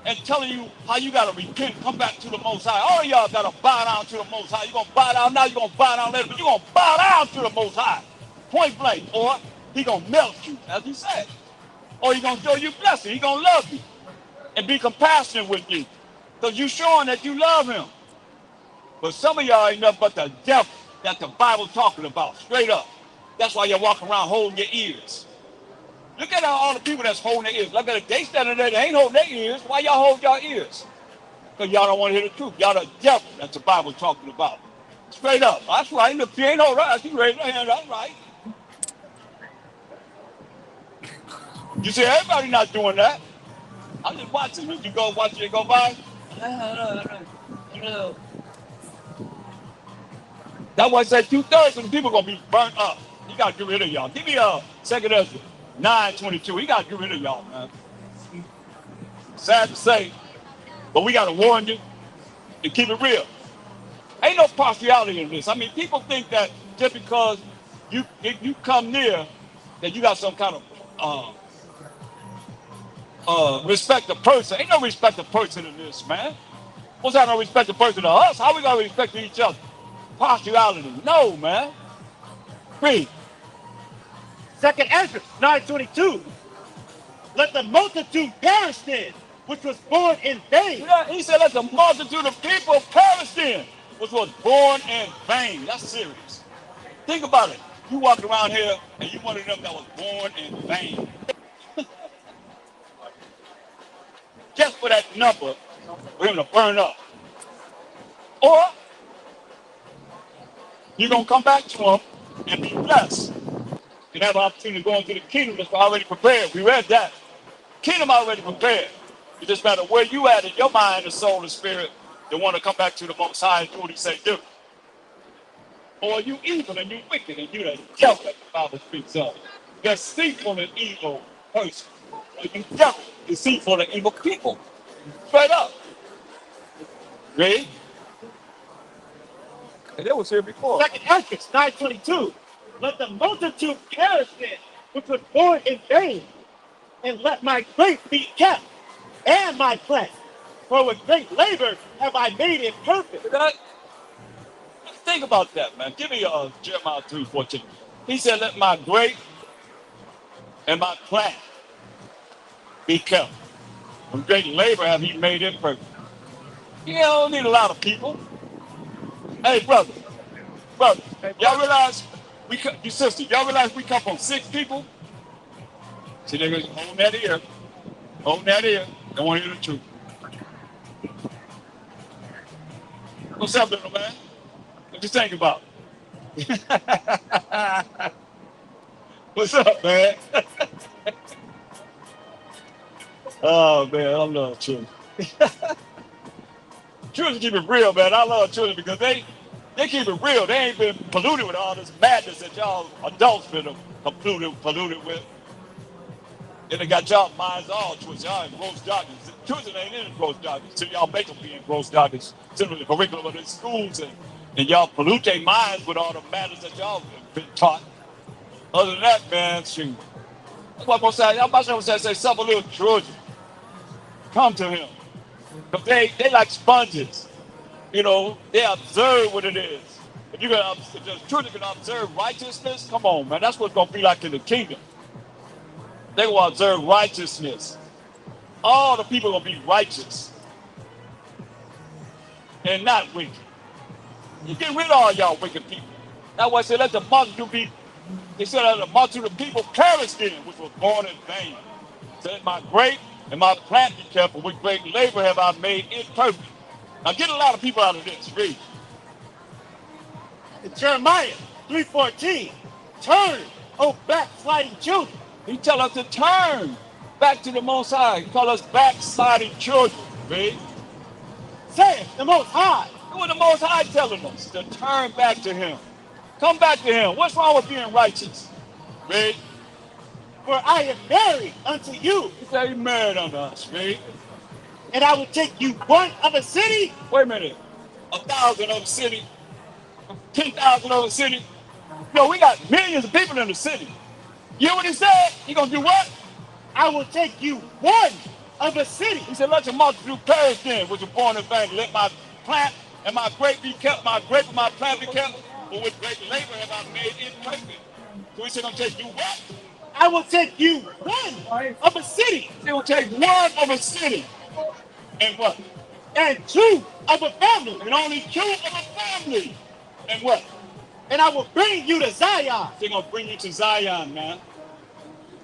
And telling you how you got to repent, come back to the Most High. All of y'all got to bow down to the Most High. You're going to bow down now, you're going to bow down later, but you're going to bow down to the Most High. Point blank. Or he going to melt you, as he said. Or he going to show you blessing. He going to love you and be compassionate with you. Because you showing that you love him. But some of y'all ain't nothing but the devil that the Bible's talking about, straight up. That's why you're walking around holding your ears. Look at all the people that's holding their ears. Look at it. They standing there, they ain't holding their ears. Why y'all hold your ears? Because y'all don't want to hear the truth. Y'all the devil that the Bible's talking about. Straight up. That's right. Look, you ain't no right. You raise your hand. That's right. You see, everybody not doing that. I'm just watching. If you go watch it go by. That's why I said 2/3 of the people gonna be burnt up. You gotta get rid of y'all. Give me a second Ezra 9:22. You gotta get rid of y'all, man. Sad to say, but we gotta warn you and keep it real. Ain't no partiality in this. I mean, people think that just because if you come near, that you got some kind of respect a person. Ain't no respect a person in this, man. What's that no respect a person to us? How we gonna respect each other? Partiality. No, man. Read. Second Ezra 9:22. Let the multitude perish then, which was born in vain. Yeah, he said, let the multitude of people perish then, which was born in vain. That's serious. Think about it. You walk around here and you one of them that was born in vain. Just for that number, for him to burn up. Or you're going to come back to him and be blessed. You have an opportunity to go into the kingdom that's already prepared. We read that. Kingdom already prepared. It just matter where you at in your mind, and soul, and spirit that want to come back to the Most High and do what he say do. Or you evil and you wicked and you the devil that the Bible speaks of. Deceitful and evil person. Or you devil, deceitful and evil people. Straight up. Read. And they was here before. Second Esdras 9:22. Let the multitude perish then, which was born in vain, and let my grace be kept, and my plant. For with great labor have I made it perfect. That, think about that, man. Give me Jeremiah 3:14. He said, let my grape and my plant be kept. With great labor have he made it perfect. You don't need a lot of people. Hey, brother, y'all realize you sister, y'all realize we come from 6 people? See, they're holding that ear. Holding that ear. Don't want to hear the truth. What's up, little man? What you think about? What's up, man? Oh, man, I love children. Children keep it real, man. I love children because they keep it real. They ain't been polluted with all this madness that y'all adults been polluted with. And they got y'all minds all twisted. Y'all in gross darkness. Children ain't in gross darkness. So y'all make them be in gross darkness. Similar to the curriculum of the schools. And y'all pollute their minds with all the madness that y'all been taught. Other than that, man, shoot. That's what I'm going to say. I'm about to say some little children. Come to him. Because they like sponges. You know, they observe what it is. If the children can observe righteousness, come on, man. That's what it's going to be like in the kingdom. They will observe righteousness. All the people are going to be righteous and not wicked. You get rid of all y'all wicked people. That's why I said let the multitude be. They said let the multitude of people perish then, which was born in vain. So let my grape and my plant be kept, for with great labor have I made it perfect. Now get a lot of people out of this. Read. Jeremiah 3:14. Turn, O backsliding children. He tell us to turn back to the Most High. He call us backsliding children. Read. Saith the Most High. What the Most High telling us? To turn back to him. Come back to him. What's wrong with being righteous? Read. For I am married unto you. He said he married unto us. Read. And I will take you one of a city. Wait a minute. 1,000 of a city. 10,000 of a city. No, we got millions of people in the city. You know what he said? He gonna do what? I will take you one of a city. He said, let your multitude perish then, which was born in vain. Let my plant and my grape be kept, my grape and my plant be kept, but with great labor have I made it perfect. So he said, I'm gonna take you what? I will take you one of a city. He will take one of a city. And what? And 2 of a family. And only 2 of a family. And what? And I will bring you to Zion. They're gonna bring you to Zion, man.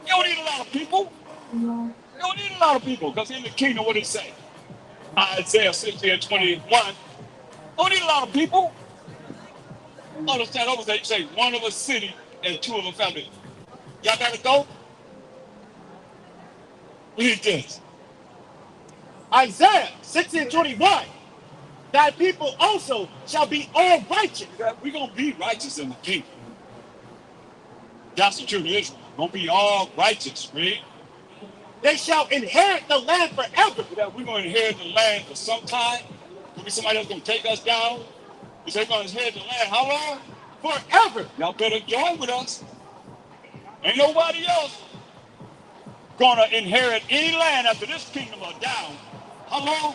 You don't need a lot of people. You don't need a lot of people, because in the kingdom, what did it say? Isaiah 60:21. Don't need a lot of people. Understand over there, you say 1 of a city and 2 of a family. Y'all gotta go? Read this. Isaiah 60:21. Thy people also shall be all righteous. We're gonna be righteous in the kingdom. That's the truth of Israel. Gonna be all righteous, read. They shall inherit the land forever. We're gonna inherit the land for some time. Could be somebody else gonna take us down. We say we're gonna inherit the land. How long? Forever. Y'all better join with us. Ain't nobody else gonna inherit any land after this kingdom are down. How long?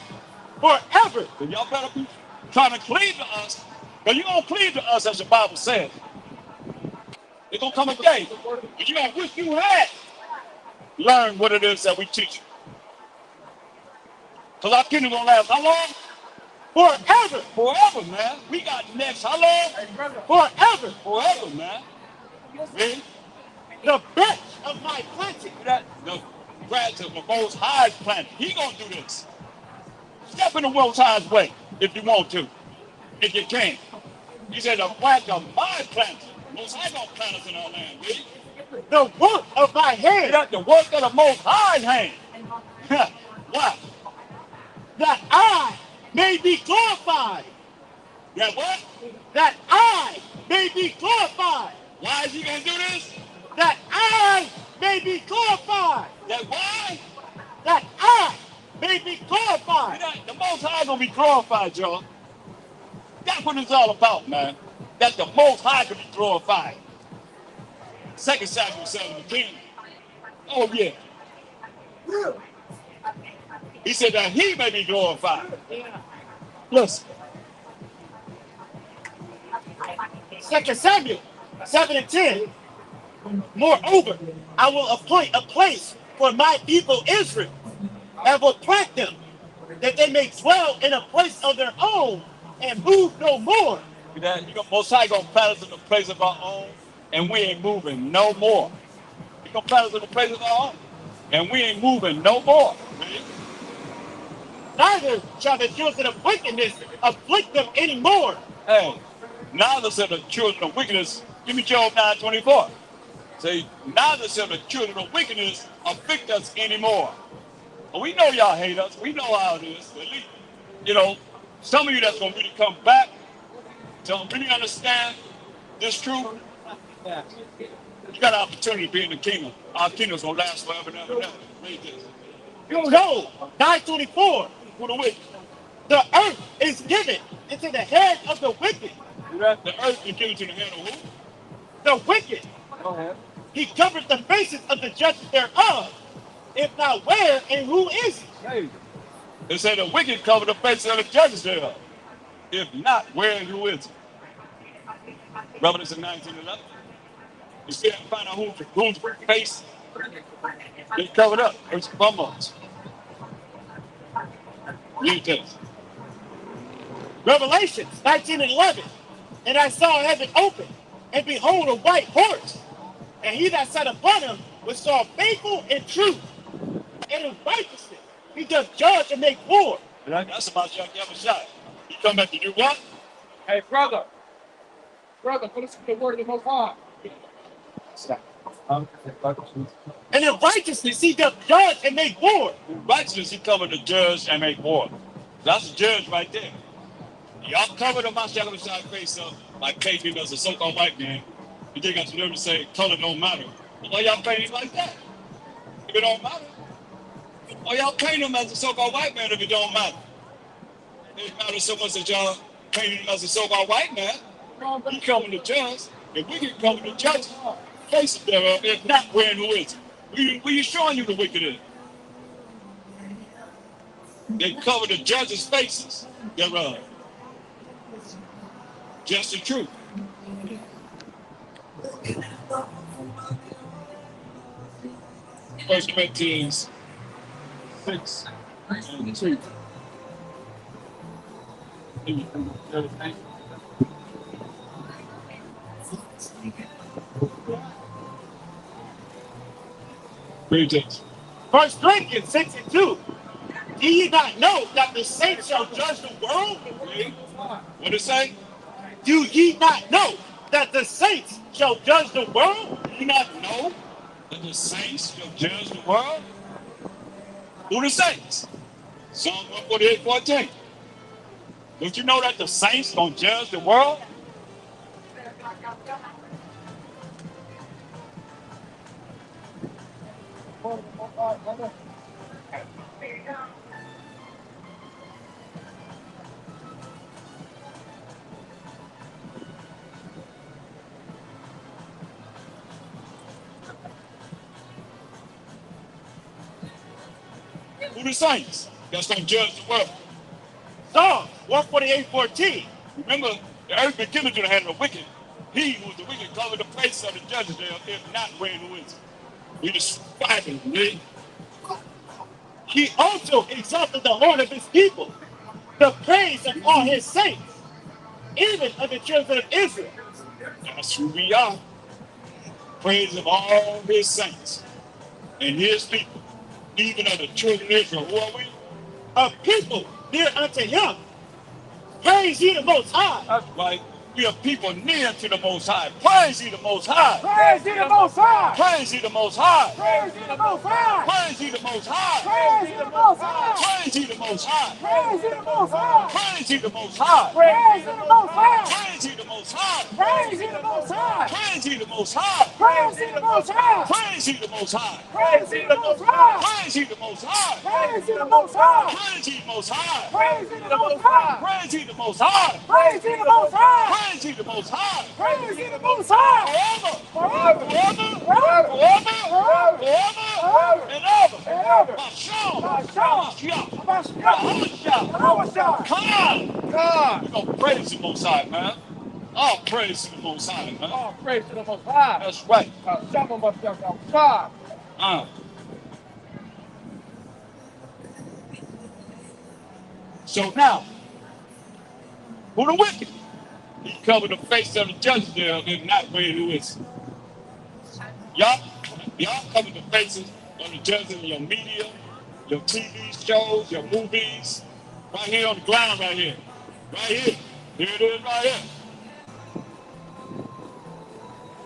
Forever. So y'all better be trying to cleave to us. Because you're gonna cleave to us as the Bible says. There's gonna come a day when you're gonna wish you had learned what it is that we teach you. Because our kingdom gonna last how long? Forever. Forever, man. We got next how long? Forever. Forever, man. Really? The branch of my planting. The branch of the Most High's planet. He gonna do this. Step in the Most High's way if you want to, if you can. He said the branch of my planting. Most High gonna plant us in our land, really. The work of my hand. That's the work of the Most High's hand. Why? That I may be glorified. That what? That I may be glorified. Why is he gonna do this? That I may be glorified. That why? That I may be glorified. High. The Most High gonna be glorified, y'all. That's what it's all about, man. That the Most High can be glorified. 2 Samuel 17. Oh yeah. He said that he may be glorified. Listen. 2 Samuel 7 and 10. Moreover, I will appoint a place for my people Israel, and will plant them, that they may dwell in a place of their own and move no more. That you know, Most High gonna plant us in the place of our own, and we ain't moving no more. He gonna plant us in the place of our own, and we ain't moving no more. Man. Neither shall the children of wickedness afflict them anymore. Hey, neither shall the children of wickedness. Give me Job 9:24. Say, neither shall the children of wickedness afflict us anymore. Well, we know y'all hate us. We know how it is. At least, you know, some of you that's gonna really come back to really understand this truth. You got an opportunity to be in the kingdom. Our kingdom's gonna last forever and ever and ever. Read this. Job 9:24. For the wicked. The earth is given into the hand of the wicked. The earth is given to the hand of who? The wicked. Go ahead. He covers the faces of the judges thereof. If not, where and who is he? Hey. They say the wicked cover the faces of the judges thereof. If not, where and who is it? Revelation 19:11. You see, find out whose face they covered up. It's from us. Read this. Revelations 19 and 11. And I saw heaven open, and behold a white horse. And he that sat upon him was called faithful and true. And in righteousness he does judge and make war. That's about Yahweh Shai. He come back to do what? Hey, brother, put us in the word of the Most High. And in righteousness he does judge and make war. In righteousness, he covered the judge and make war. That's the judge right there. Y'all covered the Yahweh Shai face up like painting as a so-called white man. You think I should never say color don't matter. Why y'all paint him like that? If it don't matter. Why y'all paint him as a so-called white man if it don't matter? It matters so much that y'all paint him as a so-called white man. He coming to judge. If we can cover the judge, face it thereof, if not, where and who is it? We showing you the wicked is. They cover the judges' faces thereof. Just the truth. First Corinthians 6 and 2. Read this. 1 Corinthians 6 and 2. Do ye not know that the saints shall judge the world? What did it say? Do ye not know that the saints shall judge the world? Do you not know that the saints shall judge the world? Who the saints? Psalm 148:14. Don't you know that the saints gonna judge the world? Who the saints that's gonna judge the world? Psalm 148:14. Remember, the earth been given to the hand of the wicked. He who is the wicked covered the face of the judges there, if not, where and who is it? We describe him, man. He also exalted the horn of his people, the praise of all his saints, even of the children of Israel. That's who we are. Praise of all his saints and his people, even of the children of Israel. Who are we? A people near unto him. Praise ye the Most High. That's right. We are people near to the Most High. Praise ye the Most High. Praise ye the Most High. Praise ye the Most High. Praise ye the Most High. Praise Praise ye the Most High. Praise the Most High. Praise ye the Most High. Praise the Most High. Praise ye the Most High. Praise the Most High. Praise ye the Most High. Praise the Most High. Praise ye the Most High. Praise the Most High. Praise ye the Most High. Praise the Most High. Praise ye the Most High. Praise the Most High. Praise ye the Most High. Praise the Most High. Praise ye the Most High. Praise the Most High. Praise ye the Most High. Praise the Most High. Forever, Forever. forever, Forever. forever, forever, and ever. Forever. Mashallah. Mashallah. Mashallah. Mashallah. Come on. God. We're going to praise the Most High, man. All praise to the Most High, man. Oh, praise to the Most High. That's right. God. So now, who the wicked? He covered the face of the judge there in that way who is. Y'all cover the faces of the judges in your media, your TV shows, your movies. Right here on the ground, right here. Right here. Here it is, right here.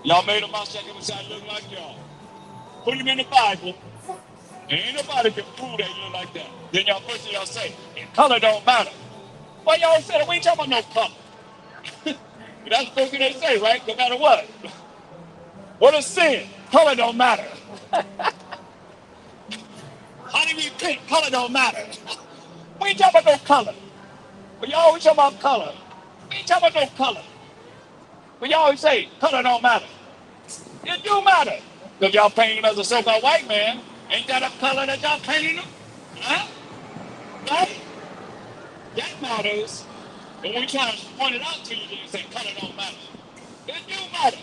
Y'all made a Mashak Messiah look like y'all. Put him in the Bible, and ain't nobody can prove that you look like that. Then y'all first thing y'all say, color don't matter. Well, y'all said we ain't talking about no color. That's the first thing they say, right? No matter what. What is sin? Color don't matter. How do you think color don't matter? We ain't talking about no color. But y'all always talking about color. We ain't talking about no color. But y'all always say color don't matter. It do matter. Because y'all painting him as a so-called white man. Ain't that a color that y'all painting him? Huh? Right? That matters. But when we try to point it out to you, you say color don't matter. It do matter.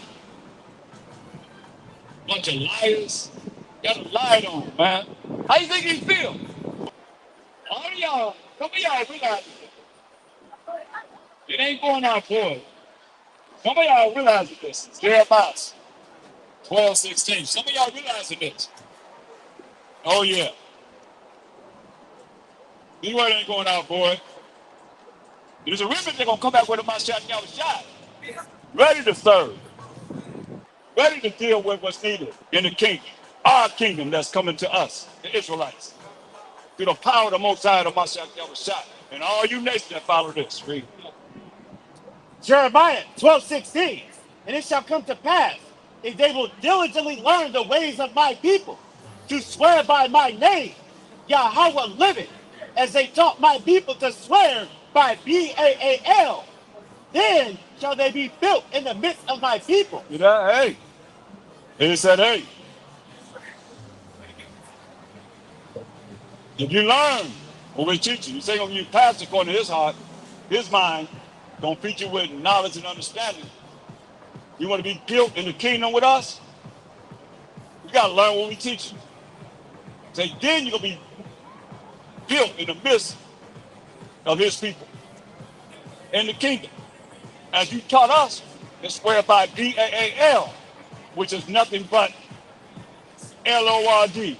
Bunch of liars. Got lied on, man. How you think he feel? All of y'all, some of y'all realize it ain't going out for it. Some of y'all realizing this. It's Jeremiah 12:16. Some of y'all realizing this. Oh yeah. This word ain't going out for it. There's a remnant they're gonna come back with a Mashiach shot. Ready to serve. Ready to deal with what's needed in the kingdom. Our kingdom that's coming to us, the Israelites. Through the power of the Most High, the Mashiach shot. And all you nations that follow this, read. Jeremiah 12:16. And it shall come to pass, if they will diligently learn the ways of my people, to swear by my name, Yahweh liveth, as they taught my people to swear by Baal, then shall they be built in the midst of my people. You know, hey. He said, hey. If you learn what we teach you, you say when you pass according to his heart, his mind, gonna feed you with knowledge and understanding. You want to be built in the kingdom with us? You gotta learn what we teach you. Say, then you're gonna be built in the midst of his people in the kingdom. As you taught us, to swear by Baal, which is nothing but Lord,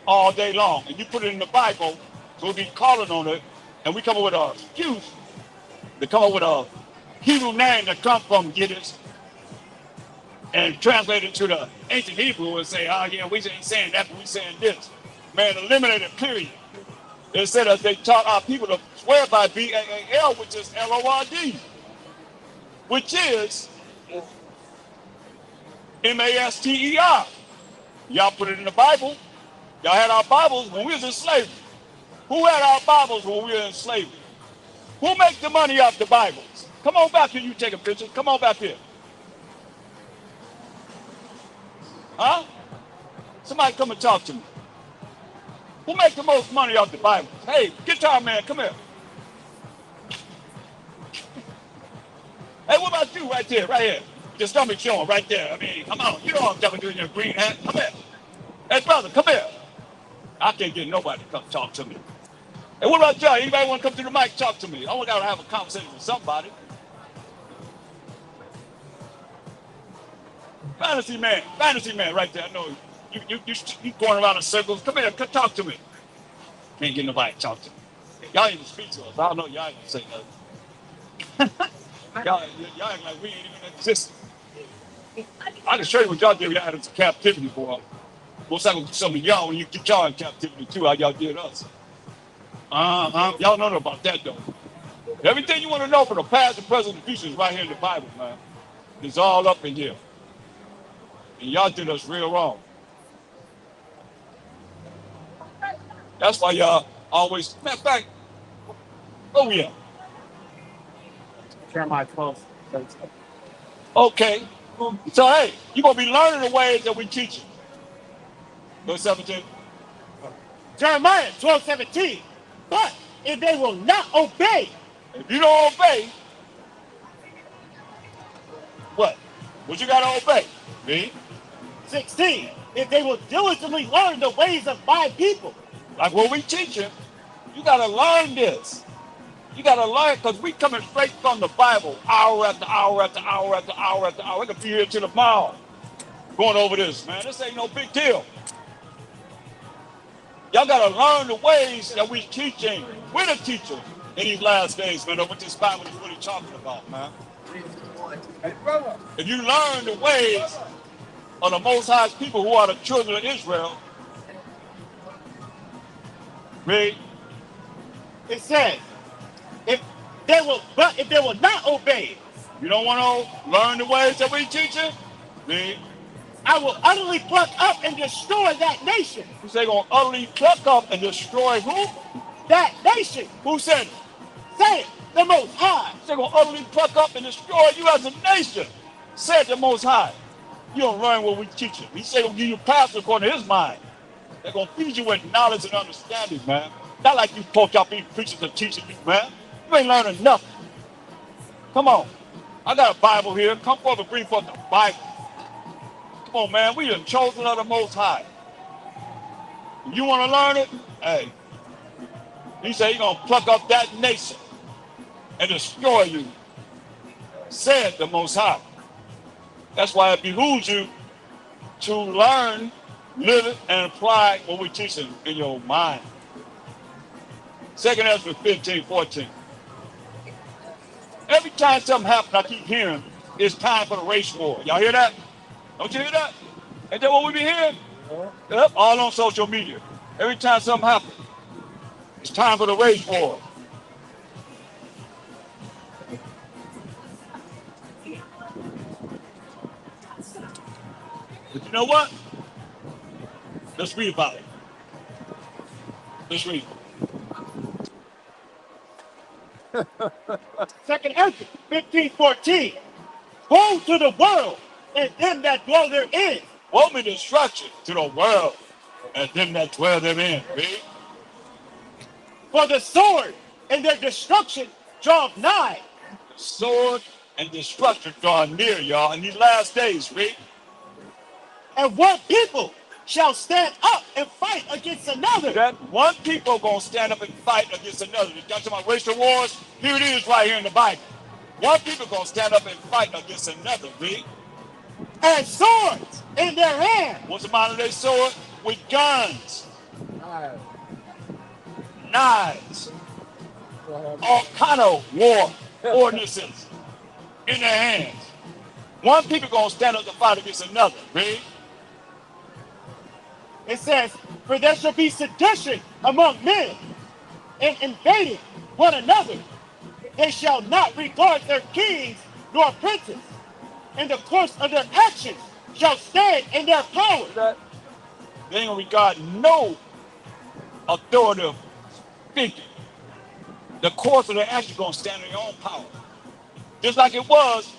all day long. And you put it in the Bible, so we'll be calling on it, and we come up with an excuse to come up with a Hebrew name that comes from Yiddish and translate it to the ancient Hebrew and say, oh yeah, we ain't saying that, but we saying this. Man, eliminate it, period. Instead of they taught our people to swear by Baal, which is Lord, which is Master. Y'all put it in the Bible. Y'all had our Bibles when we was in slavery. Who had our Bibles when we were in slavery? Who makes the money off the Bibles? Come on back here, you taking pictures. Come on back here. Huh? Somebody come and talk to me. Who makes the most money off the Bible? Hey, guitar man, come here. Hey, what about you right there, right here? Your stomach showing right there. I mean, come on. You know what I'm talking to in your green hat. Come here. Hey, brother, come here. I can't get nobody to come talk to me. Hey, what about y'all? Anybody want to come to the mic and talk to me? I want to have a conversation with somebody. Fantasy man right there. I know you going around in circles. Come here, come talk to me. Can't get nobody to talk to me. Y'all even speak to us. I don't know. Y'all ain't gonna say nothing. y'all act like we ain't even exist. I can show you what y'all did. Y'all had us in captivity for. Most likely some of y'all when you get y'all in captivity too, how y'all did us. Y'all know about that though. Everything you want to know from the past, the present, and the future is right here in the Bible, man. It's all up in here. And y'all did us real wrong. That's why y'all always, matter of fact, oh yeah. Jeremiah 12. Okay. So hey, you're gonna be learning the ways that we teach you. Verse 17. Jeremiah 12:17. But if they will not obey, If you don't obey, what? What you gotta obey? Me? 16. If they will diligently learn the ways of my people. Like what we teaching, you gotta learn this. You gotta learn because we coming straight from the Bible, hour after hour after hour after hour after hour. We could be here till tomorrow going over this, man. This ain't no big deal. Y'all gotta learn the ways that we teaching. We're the teacher in these last days, man, of what this Bible is really talking about, man. Hey, brother. If you learn the ways of the Most High's people who are the children of Israel, read. It says, if they will not obey, You don't want to learn the ways that we teaching? Read. I will utterly pluck up and destroy that nation. You say gonna utterly pluck up and destroy who? That nation. Who said it? Say it, the Most High. They're gonna utterly pluck up and destroy you as a nation. Said the Most High. You don't learn what we teach you. He said gonna give you pastor according to his mind. They're gonna feed you with knowledge and understanding, man. Not like you pork chop being preachers and teaching you, man. You ain't learning nothing. Come on. I got a Bible here. Come forth and bring forth the Bible. Come on, man. We the chosen of the Most High. You want to learn it? Hey. He said he's gonna pluck up that nation and destroy you. Said the Most High. That's why it behooves you to learn, live it, and apply what we're teaching in your mind. 2nd Ezra 15:14. Every time something happens, I keep hearing, it's time for the race war. Y'all hear that? Don't you hear that? Ain't that what we be hearing? Yep, all on social media. Every time something happens, it's time for the race war. But you know what? Let's read about it. Let's read. 2nd Ezra 15:14. Woe to the world and them that dwell therein. Woe be destruction to the world and them that dwell therein. Read. For the sword and their destruction draweth nigh. The sword and destruction draw near, y'all, in these last days. Read. And one people shall stand up and fight against another. That one people gonna stand up and fight against another. You got about racial wars? Here it is right here in the Bible. One people gonna stand up and fight against another. Read. And swords in their hand. What's the amount of their sword? With guns, Alright. knives, all kind of war ordinances in their hands. One people gonna stand up to fight against another. Read. It says, for there shall be sedition among men, and invading one another. They shall not regard their kings nor princes, and the course of their actions shall stand in their power. They ain't gonna regard no authoritative figure. The course of their action gonna stand in their own power. Just like it was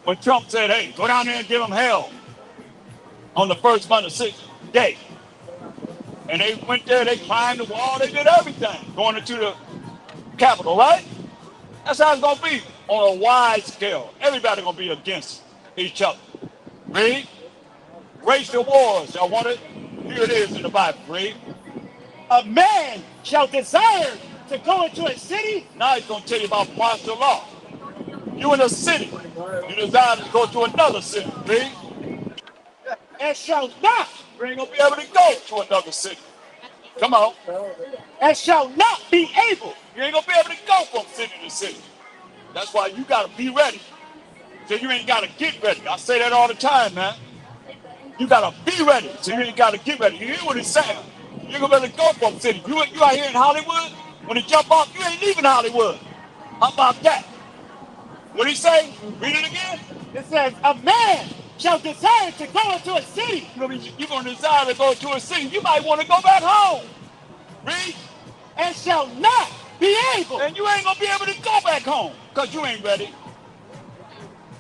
when Trump said, hey, go down there and give them hell on the first month of 6th day. And they went there, they climbed the wall, they did everything going into the Capitol, right? That's how it's gonna be on a wide scale. Everybody gonna be against each other. Read. Racial wars. Y'all want it? Here it is in the Bible. Read. A man shall desire to go into a city. Now he's gonna tell you about martial law. You in a city. You desire to go to another city. Read. And shall not. You ain't gonna be able to go to another city. Come on. And shall not be able. You ain't gonna be able to go from city to city. That's why you gotta be ready. So you ain't gotta get ready. I say that all the time, man. You gotta be ready. So you ain't gotta get ready. You hear what he's saying? You're gonna better go for the city. You out here in Hollywood, when it jump off, you ain't leaving Hollywood. How about that? What he say? Read it again. It says, a man shall desire to go into a city You're gonna desire to go to a city. You might want to go back home. Read. and shall not be able. And you ain't gonna be able to go back home because you ain't ready.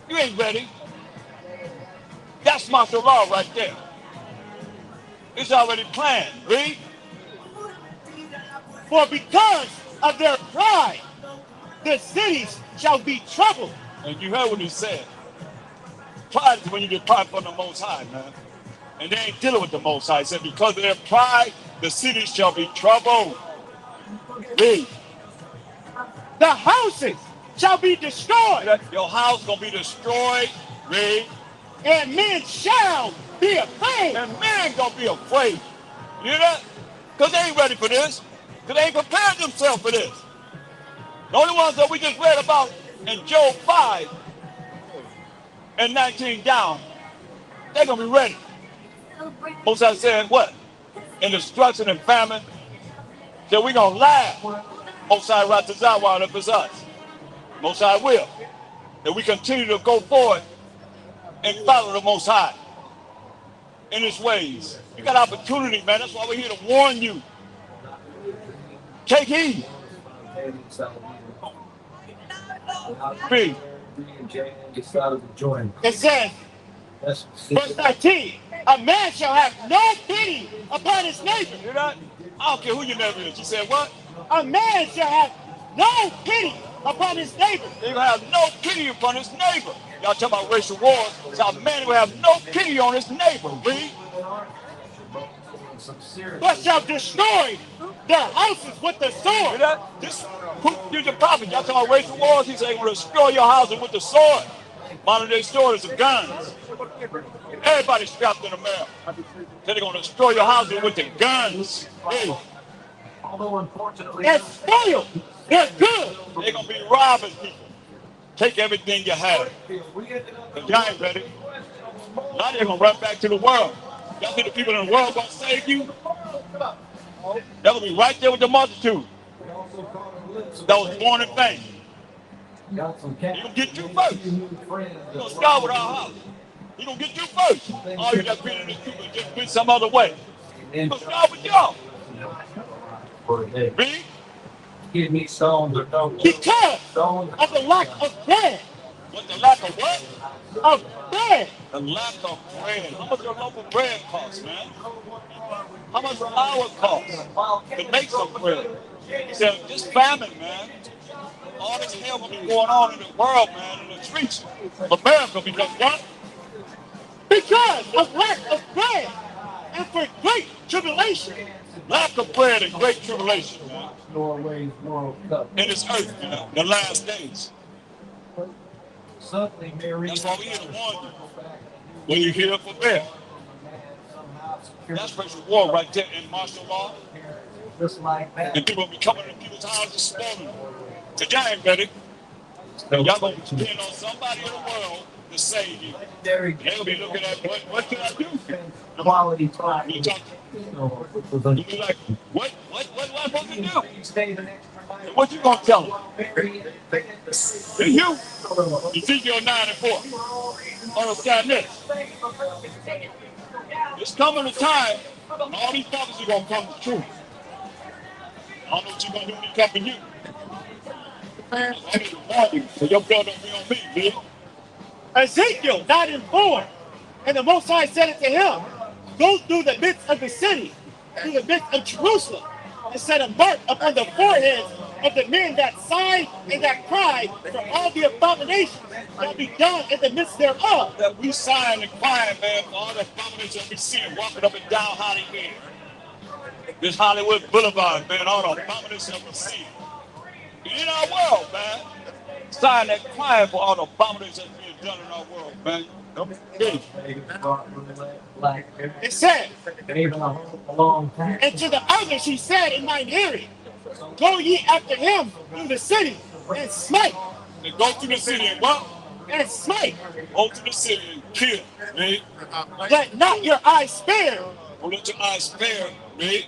You ain't ready. That's martial law right there. It's already planned. Read. For because of their pride, the cities shall be troubled. And you heard what he said. Pride is when you get pride from the Most High, man. And they ain't dealing with the Most High. He said, because of their pride, the cities shall be troubled. Read. The houses shall be destroyed, Your house gonna be destroyed. Read. and men shall be afraid. And men gonna be afraid. You hear that? Because they ain't ready for this. Because they ain't prepared themselves for this. The only ones that we just read about in Job 5 and 19 down, they're going to be ready. Moses said what? In destruction and famine, that we're going to laugh. Moses Ratazawad if it's us. Moses will. That we continue to go forward and follow the Most High in his ways. You got opportunity, man. That's why we're here to warn you. Take heed. Read. It says, verse 19, a man shall have no pity upon his neighbor. Hear that? I don't care who your neighbor is. You said what? A man shall have no pity upon his neighbor. He will have no pity upon his neighbor. Y'all talking about racial wars. So a man will have no pity on his neighbor. Read. But shall destroy their houses with the Hear sword. that? You're the prophet. Y'all talking about racial wars. He said he will destroy your houses with the sword. Modern day sword is the guns. Everybody's strapped in America. They're going to destroy your houses with the guns. Hey. And spoil their good. They're going to be robbing people. Take everything you have. If y'all ain't ready, now they're going to run back to the world. Y'all think the people in the world going to save you? They're going to be right there with the multitude that was born in vain. You're going to get you first. You're going to start with our house. You're going to get you first. All you got to be in this people just went some other way. You're going to start with y'all. Read. Give me stones or no. Because of the lack of bread. What, the lack of what? Of bread. The lack of bread. How much your local bread cost, man? How much flour cost to make some bread? He said, this famine, man. All this hell will be going on in the world, man, in the streets of America because what? Because of lack of bread. And for great tribulation. Lack of bread and great tribulation, man. Norway's moral cup. In this earth, man, the last days. Suddenly, Mary. That's why we here to warn you. When you hear for bear. That's racial war right there in martial law. Just like that. And people will be coming to people's houses spoiling them. Because y'all ain't ready. Y'all going to depend on somebody in the world to save you. They'll be looking at, what can I do? Quality time. You talk, you be like, what am I supposed to do? And what you going to tell them? And you, Ezekiel 9 and 4. Understand this. It's coming a time, all these prophets are going to come to truth. I don't know what you're going to do when they come to you. I need to warn you, so your blood don't be on me, man. Ezekiel 9 and 4. And the Most High said it to him, go through the midst of the city, through the midst of Jerusalem, and set a mark upon the foreheads of the men that sigh and that cry for all the abominations that be done in the midst thereof. That we sighing and crying, man, for all the abominations that we see walking up and down Hollywood. This Hollywood Boulevard, man, all the abominations that we see. In our world, man. Sighing and crying for all the abominations that's being done in our world, man. It said, Even a long time. and to the others he said in mine hearing, go ye after him through the city and smite. They go through the city and what? and smite. Go to the city and kill. Read. Let not your eyes spare, Don't let your eyes spare. Read.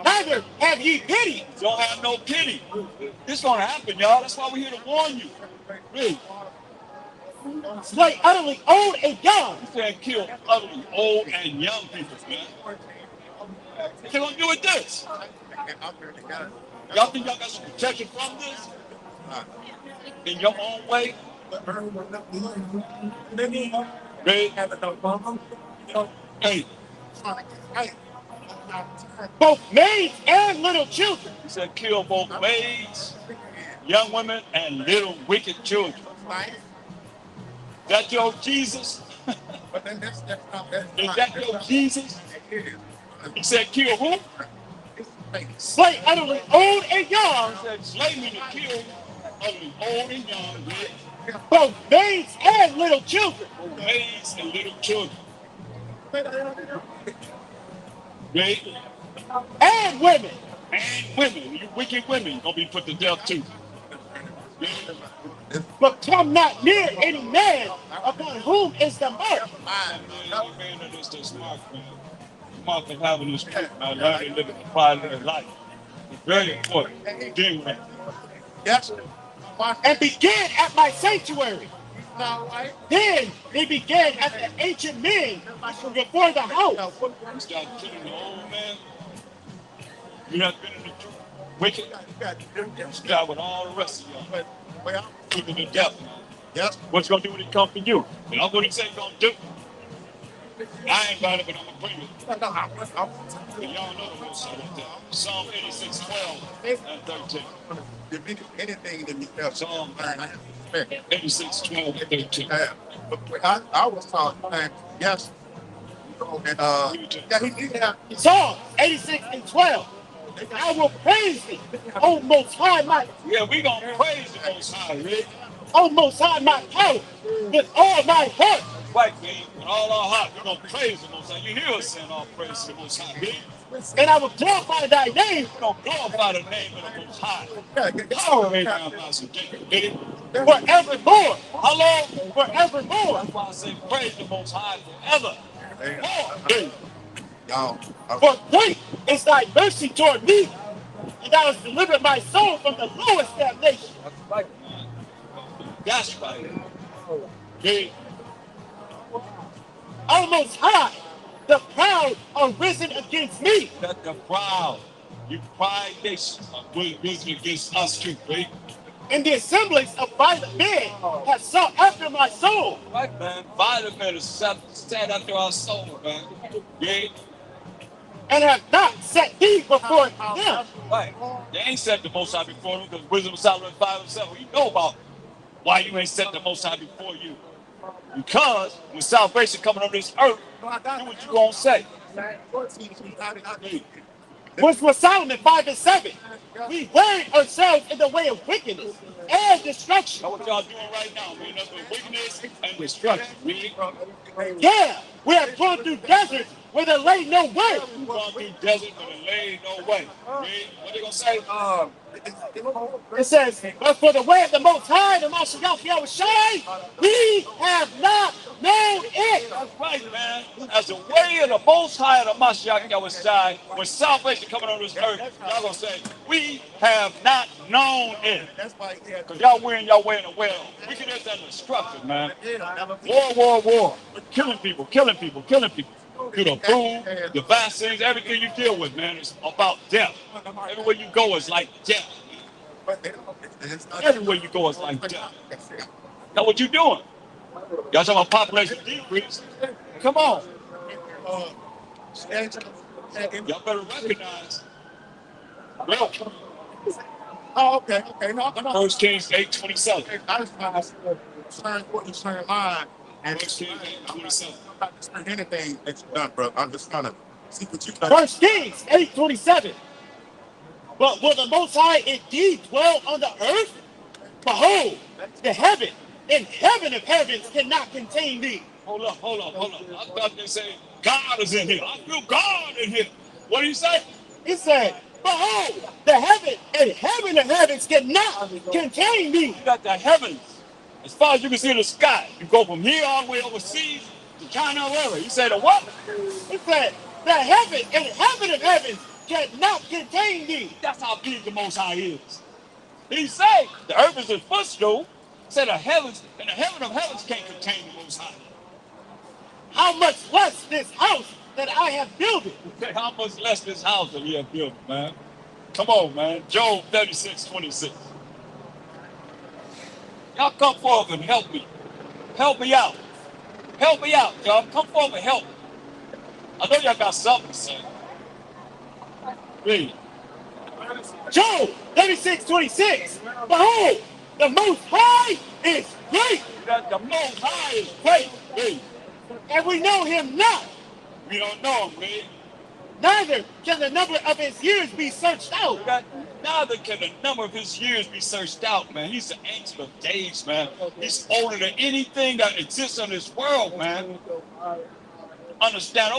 neither have ye pity. Don't have no pity. This gonna happen, y'all. That's why we're here to warn you. Read. Slay utterly old and young. You said kill utterly old and young people, man. What they gonna do with this? Y'all think y'all got some protection from this? In your own way? Read. Hey, Both maids and little children. he said kill both maids, young women, and little wicked children. That your Jesus? Is that your Jesus? He said kill who? Slay utterly old and young. He said slay me to kill utterly old and young, read. Both maids and little children. Both maids and little children. Read. And women. And women, you wicked women, gonna be put to death too. But come not near any man upon whom is the mark. No man that is this mark, man. The mark of having this truth, man. Learn to live in the pride of their life. It's very important. Deal with it. Yes. And begin at my sanctuary. Then they began at the ancient men before the house. You start killing the old man. You have been in the truth. Wicked. You start with all the rest of y'all. Keeping the devil. Yes. What's gonna do when it comes to you? And I'm gonna say gonna do. I ain't got it, but I'm gonna bring it. And y'all know the most right there. Psalm 86, 12 and 13. Anything that you have. Psalm 86, 12 and 13. I was talking, yes. And, yeah, he did have. Psalm 86 and 12. I will praise thee, O Most High, my Yeah, we gonna praise the Most High, Rick. O Most High, my power, with all my heart. Right, man. With all our heart, we're gonna praise the Most High. You hear us saying all praise to the Most High, Rick. And I will glorify thy name. We're gonna glorify the name of the Most High. Power ain't down by some dick. Forevermore. How long? Forevermore. That's why I say praise the Most High forever. More. Y'all. For great is thy mercy toward me, and thou hast delivered my soul from the lowest damnation. That's right. Okay. O Most High, the proud are risen against me. That the proud, you pride nations are risen against us too, right? And the assemblies of violent men have sought after my soul. Right, man. Violent men is stand after our soul, man. Yeah. And have not set thee before them. Right. They ain't set the Most High before them because Wisdom of Solomon 5 and 7. We know about why you ain't set the Most High before you. Because when salvation coming on this earth, do what you gonna say. Which was Solomon 5 and 7. We worried ourselves in the way of wickedness and destruction. That's what y'all doing right now, man. That's with wickedness and destruction. Really? Yeah, we have gone through deserts where there lay no way. We've gone through desert where there lay no way. Really? What they gonna say? It says, but for the way of the Most High, the Mashiach Yahushai, we have not known it. That's right, man. As the way of the Most High of the Mashiach Yahushai, when salvation coming on this earth, y'all gonna say, we have not known it. Because y'all wearing your way in the well. Wickedness and destruction, man. War. Killing people. Through the food, the vaccines, everything you deal with, man, is about death. Everywhere you go is like death. Everywhere you go is like death. Now what you doing? Y'all talking about population decrease? Come on. Y'all better recognize. Well, Oh, okay. No. 1 Kings 8:27. I just concerned what you saying mine. And 1 Kings 8:27. I'm not discerning anything that you've done, bro. I'm just trying to see what you've done. 1 Kings 8:27. But will the Most High indeed dwell on the earth? Behold, the heaven and heaven of heavens cannot contain thee. Hold up. I thought they say God is in here. I feel God in here. What do you say? He said, behold, the heaven and heaven of heavens cannot contain thee. You got the heavens As far as you can see in the sky, you go from here all the way overseas to China or wherever. He said, what? He said, the heaven and heaven of heavens cannot contain thee. That's how big the Most High is. He said, the earth is his footstool. Said the heavens and the heaven of heavens can't contain the Most High. How much less this house that I have built it. Okay, how much less this house that we have built, man? Come on, man. Job 36:26. Y'all come forward and help me. Help me out. Help me out, y'all. Come forward and help me. I know y'all got something to say. Read. Job 36:26. Behold, the Most High is great, That the Most High is great. Read. and we know him not. We don't know him, man. Neither can the number of his years be searched out. That neither can the number of his years be searched out, man. He's the ancient of days, man. He's older than anything that exists in this world, man. Understand,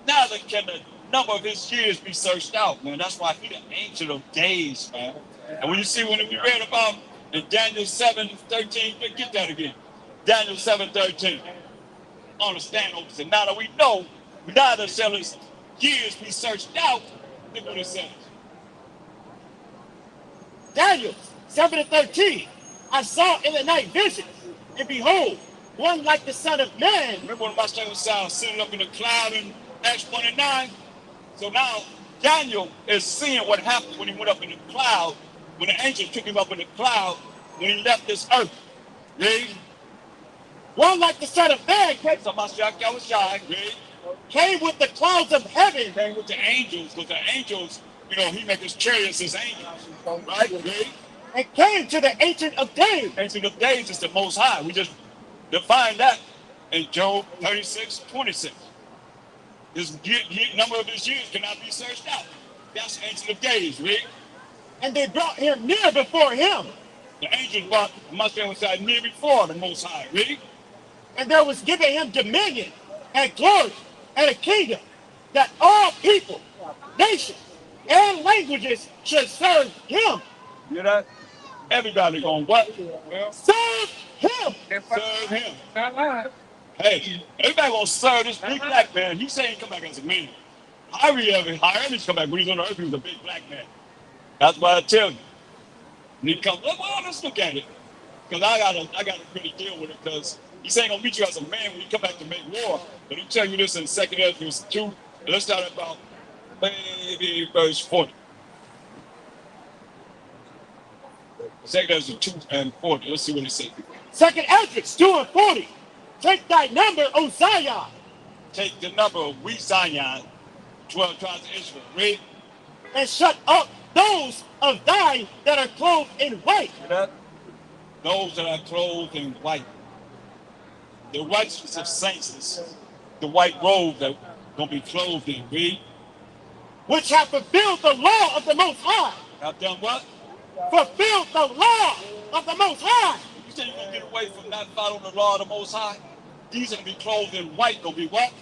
neither can the number of his years be searched out, man. That's why he's the ancient of days, man. And when you see when we read about in Daniel 7:13, get that again. Daniel 7:13. Understand, overstand. Now that we know, neither shall his years be searched out, look what it says. Daniel 7:13. I saw in the night visions, and behold, one like the Son of Man. Remember when my son was sitting up in the cloud in Acts 1 and 9? So now Daniel is seeing what happened when he went up in the cloud, when the angel took him up in the cloud, when he left this earth. Read. One like the Son of Man So my son was shy. Read. came with the clouds of heaven, Came with the angels, because the angels, he make his chariots his angels. Right? Read. and came to the Ancient of Days. Ancient of days is the Most High. We just define that in Job 36:26. His number of his years cannot be searched out. That's Ancient of Days, Rick. And they brought him near before him. The angels brought Mustang was near before the Most High, Rick. And there was given him dominion and glory and a kingdom, that all people, nations, and languages should serve him. You hear that? Everybody going what? Well, Serve him. serve him. Hey, everybody gonna serve this big black man. He saying come back as a man. However he come back when he's on the earth, he was a big black man. That's why I tell you. When he come, well, let's look at it. Because I gotta really deal with it, because he's ain't gonna meet you as a man when you come back to make war. But he tell you this in 2 Ezra 2. Let's start about maybe verse 40. 2 Ezra 2 and 40. Let's see what it says. 2 Ezra 2 and 40. Take thy number, O Zion, Take the number of we Zion, 12 tribes of Israel. Read. and shut up those of thine that are clothed in white. Hear that? Those that are clothed in white. The righteousness of saints is the white robe that gonna be clothed in. Read. Which have fulfilled the law of the Most High. Now done what? Fulfilled the law of the Most High. You say you're gonna get away from not following the law of the Most High? These are gonna be clothed in white, gonna be what?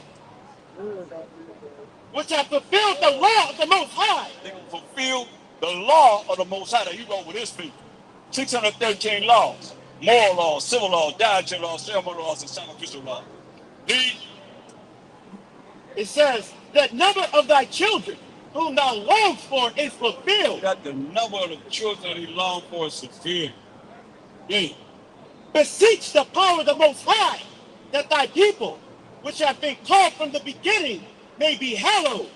Which have fulfilled the law of the Most High. They're gonna fulfill the law of the Most High that he wrote with his people. 613 laws, moral laws, civil laws, dietary laws, ceremonial laws, and sacrificial laws. Read. It says, the number of thy children whom thou longest for is fulfilled. That the number of the children that he longed for is fulfilled. Read. Beseech the power of the Most High, that thy people, which have been called from the beginning, may be hallowed.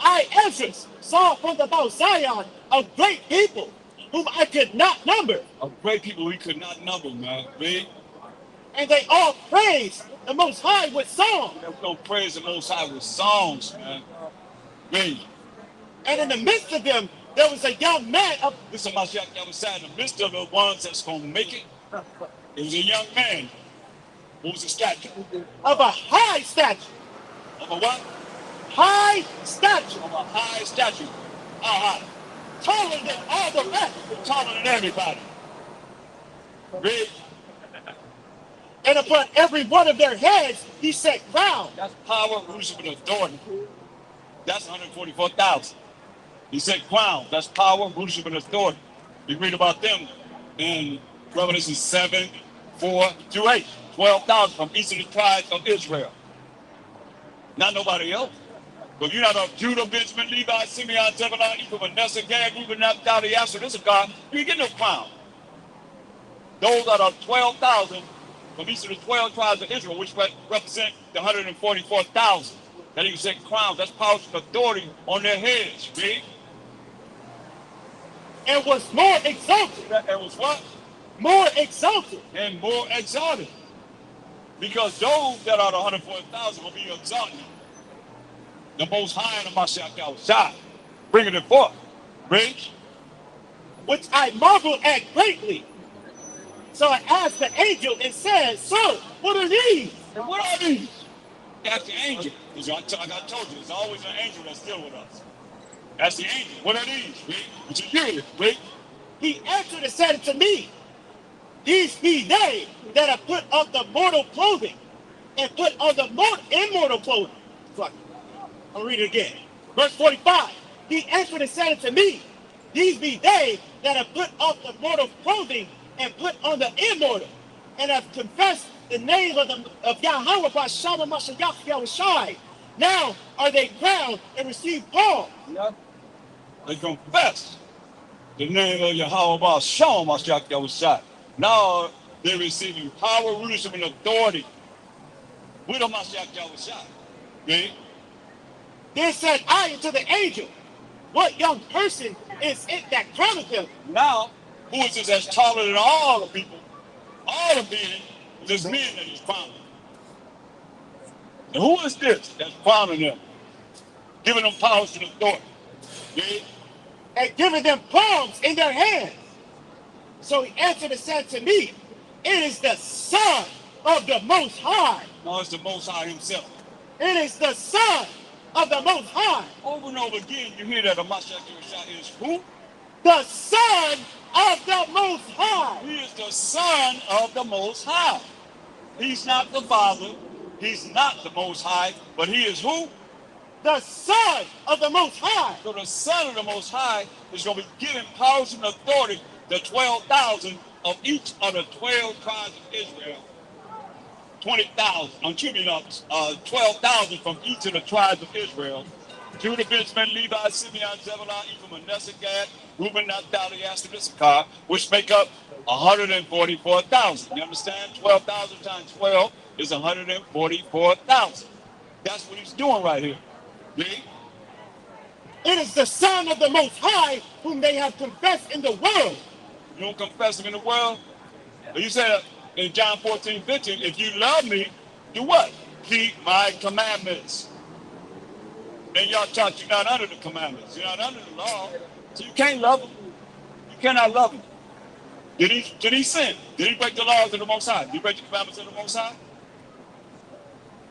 I, Ezra, saw from the Mount Zion a great people, whom I could not number, A great people we could not number, man. Read. and they all praise the Most High with song. And we're gonna praise the Most High with songs, man. Read. And in the midst of them, there was a young man of This is my shot that was in the midst of the ones that's gonna make it. It was a young man who was a statue. a high stature, Of a what? high stature, Of a high statue. How high? taller than all the rest. Taller than everybody. Read. And upon every one of their heads he set crowns. That's power, rulership, and authority. That's 144,000. He said crown. That's power, rulership, and authority. You read about them in Revelation 7, 4 through 8. 12,000 from each of the tribes of Israel. Not nobody else. But you're not of Judah, Benjamin, Levi, Simeon, Zebulun, Ephraim, Manasseh, Gad, Reuben, Naphtali, Asher. This is God. You ain't get no crown. Those are the 12,000 from each of the 12 tribes of Israel, which represent the 144,000. That you say crowns. That's power and authority on their heads. Read. And was more exalted. And was what? More exalted. And more exalted. Because those that are the 144,000 will be exalted. The Most High and the Mashiach Yahushua, bringing it forth. Read. Which I marveled at greatly. So I asked the angel and said, Sir, what are these? And what are these? That's the angel. Like I told you, there's always an angel that's still with us. That's the angel. What are these? Read. What you hear? Read. He answered and said to me, These be they that have put on the mortal clothing and put on the immortal clothing. Fuck. I'll read it again. Verse 45. He answered and said to me, These be they that have put off the mortal clothing and put on the immortal, and have confessed the name of Yahweh by Shalom Mashiach Yahushai. Now are they crowned and receive Paul. Yep. They confess the name of Yahweh by Shalom Mashiach Yahushai. Now they're receiving power, rulership, and authority with the Mashiach Yahushai. Okay? Then said I unto the angel, What young person is it that crowneth him? Now, who is this that's taller than all the people? All the men, there's men that he's crowning. And who is this that's crowning them? Giving them powers and authority. Okay? And giving them palms in their hands. So he answered and said to me, It is the Son of the Most High. No, it's the Most High himself. It is the Son of the Most High. Over and over again, you hear that the Mashiach Yahushua is who? The Son of the Most High. He is the Son of the Most High. He's not the Father. He's not the Most High. But he is who? The Son of the Most High. So the Son of the Most High is going to be giving powers and authority to 12,000 of each of the 12 tribes of Israel. 12,000 from each of the tribes of Israel. Judah, Benjamin, Levi, Simeon, Zebulun, Ephraim, Manasseh, Gad, Reuben, Naphtali, Asher, Issachar, which make up 144,000. You understand? 12,000 times 12 is 144,000. That's what he's doing right here. Read. It is the Son of the Most High whom they have confessed in the world. You don't confess him in the world? You said in John 14:15, if you love me, do what? Keep my commandments. And y'all taught you're not under the commandments. You're not under the law. So you can't love him. You cannot love him. Did he sin? Did he break the laws of the Most High? Did he break the commandments of the Most High?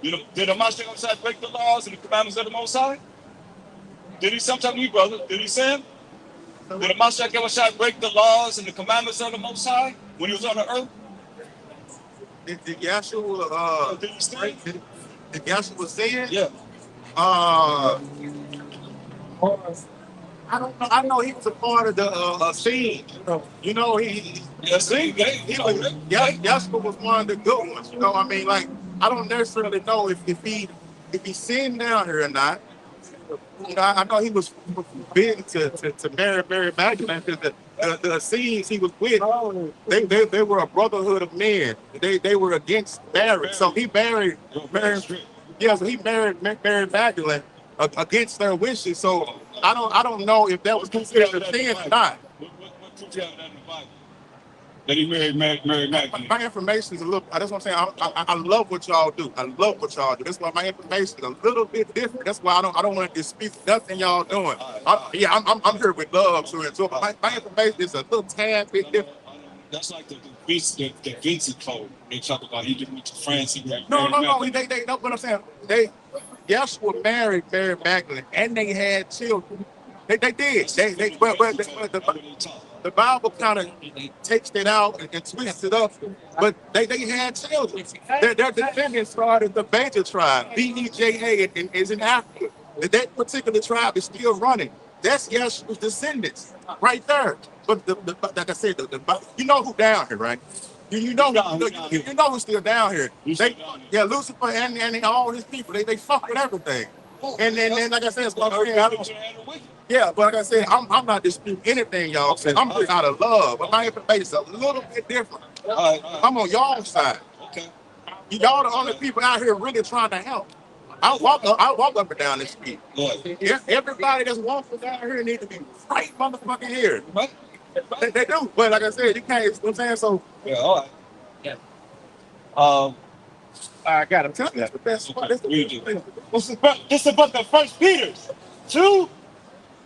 Did the Mashiach break the laws and the commandments of the Most High? Did he sometime you, brother? Did he sin? Did the Mashiach break the laws and the commandments of the Most High when he was on the earth? Did Yahshua Did he sin? did Yahshua sin? Yeah. I don't know. I know he was a part of the scene. You know, Yeah, see, Yahshua was one of the good ones. You know, I mean, like, I don't necessarily know if he sinned down here or not. You know, I know he was forbidden to marry Magdalene because the scenes he was with, they were a brotherhood of men. They were against marriage, so he married. Yeah, so he married Magdalene against their wishes. So I don't know if that was considered a sin or not. What truth you have that in the Bible? That he married Magdalene. My information is a little. That's what I'm saying. I love what y'all do. I love what y'all do. That's why my information is a little bit different. That's why I don't want to dispute nothing y'all doing. I'm here with love, so my information is a little tad bit different. That's like the Vincent code. They talk about he went to France. No. They know what I'm saying. Yahshua married Magdalene, and they had children. They did. The Bible kind of takes it out and twists it up, but they had children. Their descendants started the Beja tribe, Beja, and is in Africa. That particular tribe is still running. That's Yeshua's descendants right there. But like I said, you know who down here, right? You know you know who's still down here. Yeah, Lucifer and all his people. They fuck with everything. And then like I said, it's what I'm saying. Yeah, but like I said, I'm not disputing anything y'all said. I'm just out of love. But my information is a little bit different. I'm on y'all side. Okay. Y'all the only people out here really trying to help. I walk up and down the street. Everybody that's walking down here need to be right motherfucking here. Right. They do, but like I said, you can't. You know what I'm saying? So Yeah. All right. Yeah. I gotta tell you, that's the best spot. That's the best thing. This is about the First Peter's 2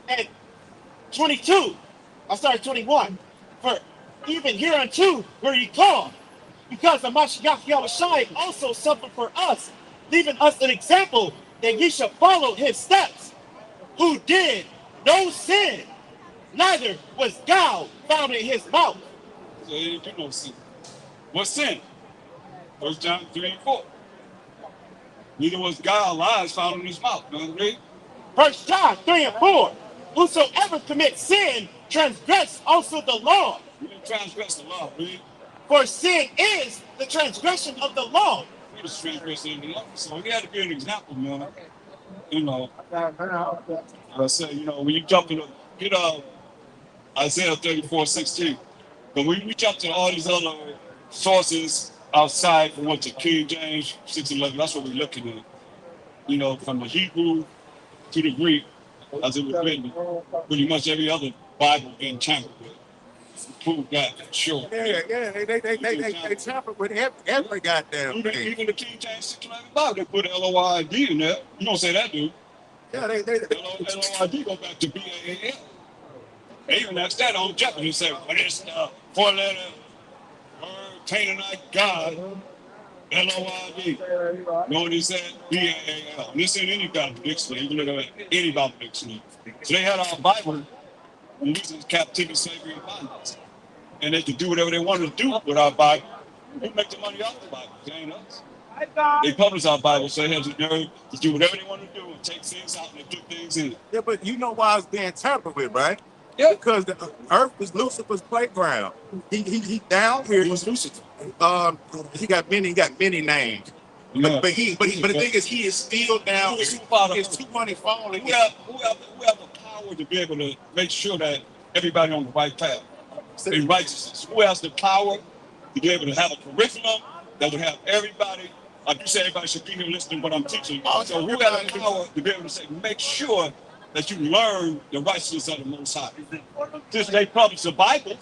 and 22. I started 21. For even hereunto were ye called, because the Mashiach Yahushua also suffered for us, leaving us an example that ye shall follow his steps, who did no sin, neither was guile found in his mouth. So he didn't do no sin. What sin? 1 John 3 and 4. Neither was guile lies found in his mouth. You know what I mean? 1 John 3 and 4. Whosoever commits sin transgress also the law. We didn't transgress the law, really. For sin is the transgression of the law. We just transgressing the law. So he had to be an example, man. You know, I said, you know, when you jump in, get Isaiah 34:16. But when we jump to all these other sources outside from what the King James 6:11, that's what we're looking at. You know, from the Hebrew to the Greek, as it was written, pretty much every other Bible being tampered with. Prove that, sure. Yeah, they tampered with every goddamn thing. Even the King James 6:11 Bible, they put LOID in there. You don't say that, dude. Yeah, LOID go back to BAAL. They even asked that on Jeopardy. They said, what is the four-letter word Canaanite God? LOID. No one he said BAAL. And this ain't any Bible dictionary. You can look at any Bible dictionary. So they had our Bible when we was in captivity, slavery, and bondage. And they could do whatever they wanted to do with our Bible. We make the money off the Bible. It ain't us. They publish our Bible, so they have the nerve to do whatever they want to do and take things out and put things in it. Yeah, but you know why it's being tampered with, right? Yeah. Because the earth was Lucifer's playground. He down here. It was Lucifer. He got many names. Yeah. But the thing is, he is still down. His 2 money falling. We have the power to be able to make sure that everybody on the right path in righteousness. Who has the power to be able to have a curriculum that would have everybody, like you said, everybody should be here listening to what I'm teaching. So who has the power to be able to say, make sure that you learn the righteousness of the Most High? Since they publish the Bible,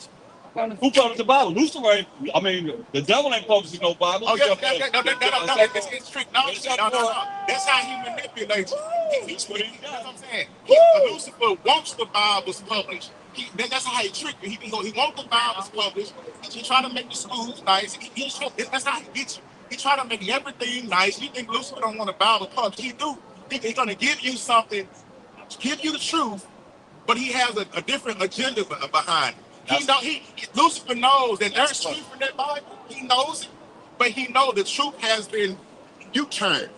who published the Bible? Lucifer ain't, I mean, the devil ain't publishing no Bible. Oh, yeah, it's trick. No. That's how he manipulates you. That's what I'm saying. Lucifer wants the Bibles published. That's how he trick you. He wants the Bibles published. He try to make the schools nice. That's how he gets you. He try to make everything nice. You think Lucifer don't want a Bible published? He do. He's going to give you something, give you the truth, but he has a different agenda behind it. Lucifer knows that there's truth in that Bible. He knows it, but he knows the truth has been U-turned,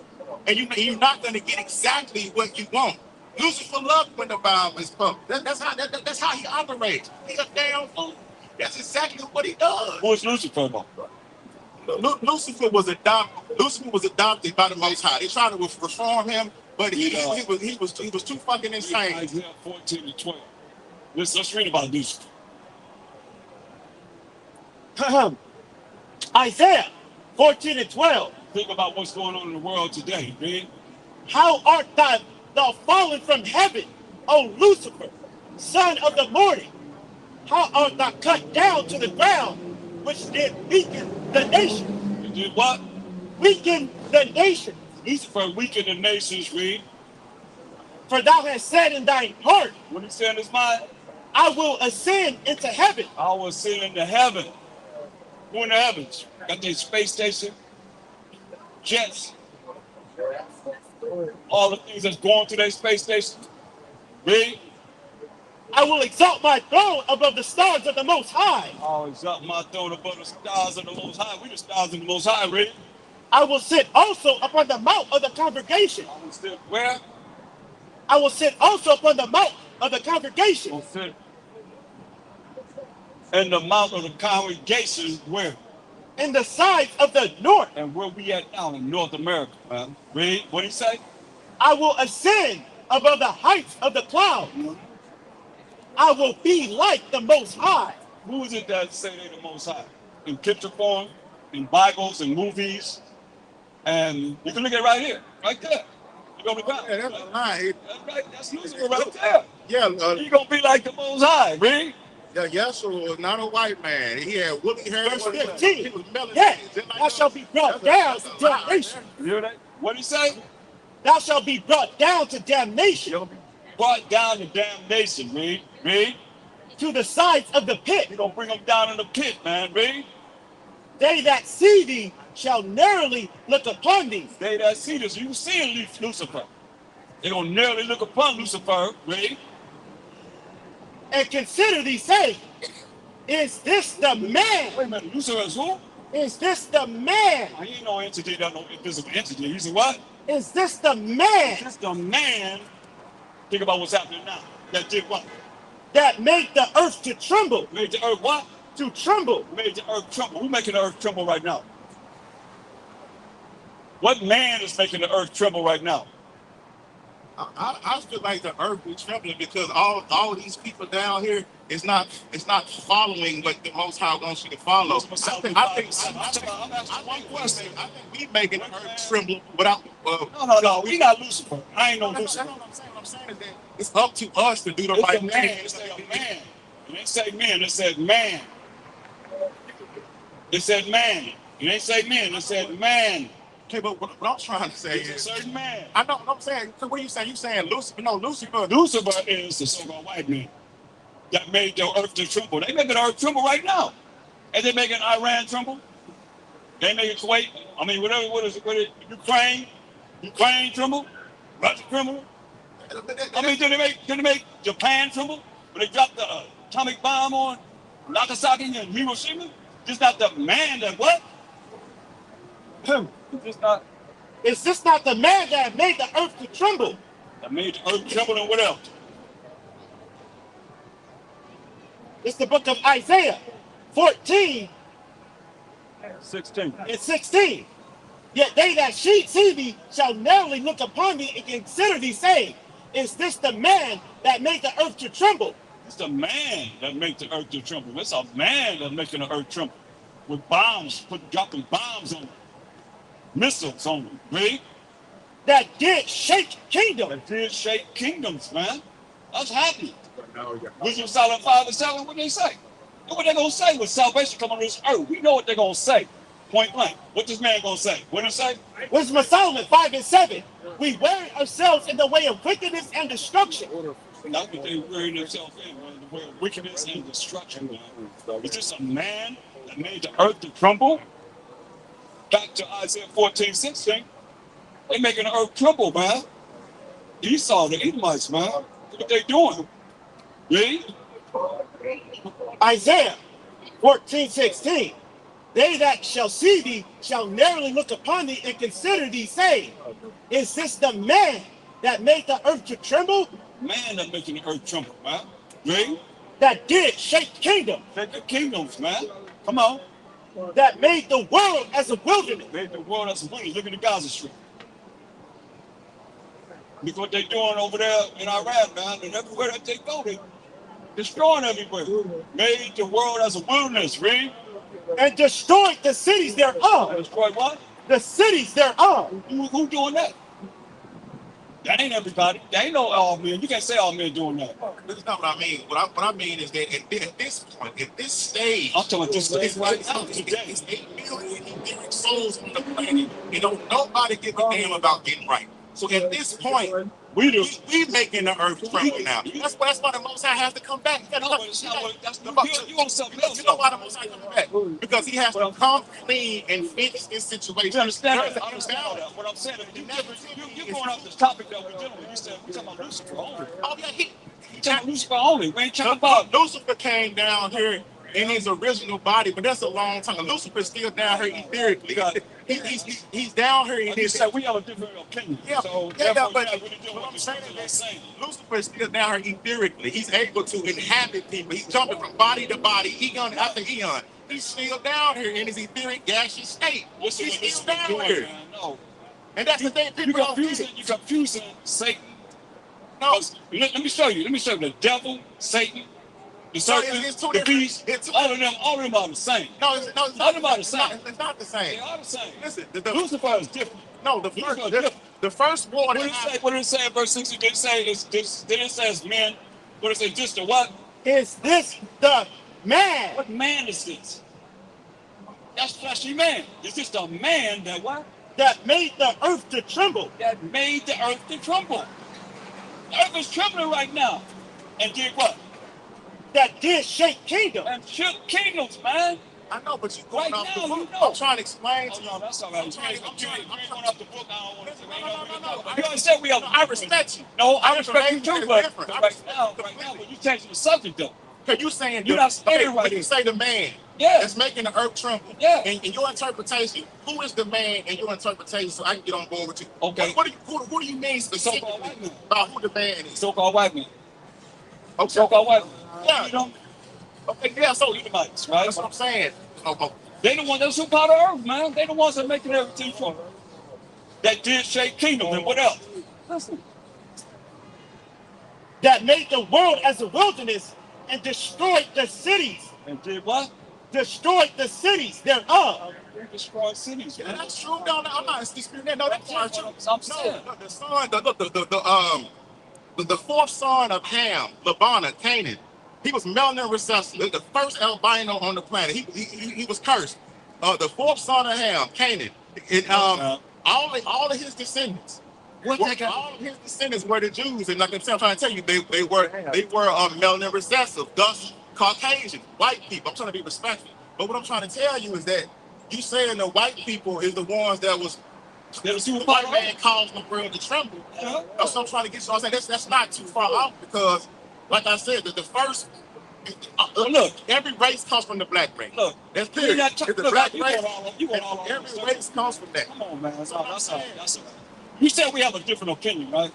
and you're not going to get exactly what you want. Lucifer loves when the Bible is published. That's how he operates. He's a damn fool. That's exactly what he does. Who is Lucifer about? Lucifer was adopted by the Most High. They tried to reform him, but he was too fucking insane. Isaiah 14 and 12. Let's read about Lucifer. Isaiah 14 and 12. Think about what's going on in the world today, man. How art thou fallen from heaven, O Lucifer, son of the morning? How art thou cut down to the ground, which did weaken the nation? You did what? Weaken the nation. Lucifer weakened the nations, read. For thou hast said in thine heart, What he said in his mind? I will ascend into heaven. I will ascend into heaven. Who in the heavens? Got their space station, jets, all the things that's going to their space station. Read. I will exalt my throne above the stars of the Most High. I will exalt my throne above the stars of the Most High. We the stars of the Most High, read. I will sit also upon the mount of the congregation. I will sit where? I will sit also upon the mount of the congregation. Will sit in the mount of the congregation where? In the sides of the north. And where we at now in North America, man. Read, what he say? I will ascend above the heights of the cloud. I will be like the Most High. Who is it that say they the Most High? In picture form, in Bibles, and movies, and you can look at it right here, right there. You gonna be right. Yeah, that's a lie. That's right. That's Lucifer right there. Yeah, You gonna be like the Most High, read. yeah, Yeshua was not a white man. He had woolly hair. Verse He 15. was melanated. Yes, Just like thou shalt be brought down to damnation. You hear that? What he say? Thou shalt be brought down to damnation. You'll be brought down to damnation, read. Read. To the sides of the pit. You're gonna bring them down in the pit, man, read. They that see thee shall narrowly look upon thee. They that see this, you see Lucifer. They're gonna narrowly look upon Lucifer, read. And consider thee, saying, is this the man? Wait a minute, Lucifer is who? Is this the man? He ain't no entity, that no invisible entity. He's a what? Is this the man Just a man. Think about what's happening now. That did what? that made the earth to tremble? Made the earth what? To tremble. Made the earth tremble. Who's making the earth tremble right now? What man is making the earth tremble right now? I feel like the earth is trembling because all these people down here it's not following what the Most High wants you to follow. I'm asking one question. I think we making the earth tremble without. No. We not Lucifer. I ain't no Lucifer. What I'm saying is that it's up to us to do the It's right a man. thing. It said a man. It ain't say men. It said man. It said man. It ain't say men. It said man. Okay, but what I'm trying to say It's a is, certain man. I know what I'm saying. So what are you saying? You saying Lucifer? No, Lucifer. Lucifer is the so-called white man that made the earth to tremble. They making the earth tremble right now. And they making Iran tremble. They making Kuwait. I mean, whatever. What is it? Ukraine tremble. Russia tremble. I mean, did they make Japan tremble? When they dropped the atomic bomb on Nagasaki and Hiroshima? Just not the man that what? Just not Is this not the man that made the earth to tremble? that made the earth tremble and what else? It's the book of Isaiah 14 16. and 16. Yet they that see thee shall narrowly look upon thee and consider thee, saying, is this the man that made the earth to tremble? It's the man that makes the earth to tremble. It's a man that's making the earth tremble. With bombs, dropping bombs on them. Missiles on them, right? That did shake kingdom. That did shake kingdoms, man. That's happening. Wisdom Solomon 5 and 7, what they say? What they gonna say when salvation come on this earth? We know what they're gonna say. Point blank. What this man gonna say? What did it say? Wisdom of Solomon 5 and 7. We wear ourselves in the way of wickedness and destruction. That's what they wearing themselves in, man. The way of wickedness and destruction, man. Is this a man that made the earth to tremble? Back to Isaiah 14, 16. They making the earth tremble, man. Esau, the Edomites, man. Look what they doing. Read. Isaiah 14, 16. They that shall see thee shall narrowly look upon thee and consider thee, saying, is this the man that made the earth to tremble? Man that making the earth tremble, man. Read. That did shake kingdom. Shake the kingdoms, man. Come on. That made the world as a wilderness. Made the world as a wilderness. Look at the Gaza Strip. Look what they doing over there in Iraq, man. And everywhere that they go, they destroying everywhere. Made the world as a wilderness, read. And destroyed the cities thereof. Destroy what? The cities thereof. Who doing that? That ain't everybody. That ain't no all men. You can't say all men doing that. That's not what I mean. What I mean is that at this point, at this stage, I'm talking about this stage it's right like now, today. it's 8 billion etheric souls on the planet. You know, nobody give a damn about getting right. So at this point, We do. we making the earth tremble now. That's why the Most High has to come back. No, but it's not what- that's you want something else. You know why the Most High coming back? Because he has to come clean and fix this situation. You understand There's that? an I understand all imbalance. that. What I'm saying is you're going off this topic that we're dealing with. You said we're talking about Lucifer only. Oh yeah, We're talking about Lucifer only. We ain't talking about Lucifer came down here in his original body, but that's a long time. Lucifer's still down here etherically. He's down here in Like you his. said, we have a different opinion. Yeah, So yeah, therefore, but you're not really doing what what I'm the saying scriptures are is saying. Lucifer is still down here etherically. He's able to inhabit people. He's jumping from body to body, eon after eon. He's still down here in his etheric gaseous state. What's He's what still Lucifer down doing, here. man? No. And that's the thing You're people don't confusing, get. you're confusing Satan. No, Let me show you. Let me show you the devil, Satan, the so serpent, it's two the different. beast. It's two All of them are the same. No, it's All not. of them are the same. It's not the They same. are the same. Listen, Lucifer is different. no, the first war What that did it say? happened What did it say in verse 6? It didn't say it's this. Did it say it's men? What did it say? This the what? Is this the man What man is this? That's fleshy man. Is this the man that what? that made the earth to tremble? That made the earth to tremble. The earth is trembling right now. And did what? That did shake kingdom? And shook kingdoms, man. I know, but you Right going off the now, book. you know. I'm trying to explain Oh to you. no, that's all right. I'm trying- You ain't going to- off the book. I don't want to say. No. You always said we have. I respect you. No, I respect you Information too, is but different. I right respect now, you right now, completely. when you changing the subject though. Cause you saying You're not saying it right but you here. say the man Yeah. that's making the earth tremble. Yeah. In your interpretation, who is the man in your interpretation? So I can get on board with you. Okay. What do you mean So-called specifically white man. about who the man is? So-called white man. Okay. So-called white man. Yeah. You know, Okay. Yeah. So Edomites, right? that's what I'm saying. Oh. They the ones that's who part of earth, man. They the ones that making everything from that did shake kingdom and what else? Listen. That made the world as a wilderness and destroyed the cities. And did what? Destroyed the cities thereof. They destroyed cities, Yeah, man. that's true. No, I'm not disputing that. No, that's not true. I'm saying. No, the son, the fourth son of Ham, Labanah, Canaan. He was melanin recessive, the first albino on the planet. He was cursed. The fourth son of Ham, Canaan, and all of his descendants. All of his descendants were the Jews, and like I'm trying to tell you, they were melanin recessive, thus Caucasian, white people. I'm trying to be respectful, but what I'm trying to tell you is that you saying the white people is the ones that was. The white man caused the world to tremble. Yeah. That's what I'm trying to get you. I'm saying that's not too far off because, like I said, the first. Look, every race comes from the black race. Look, that's you're clear. not It's the look, black you race. want all of Every them. race comes from that. Come on, man. That's all. You said we have a different opinion, right?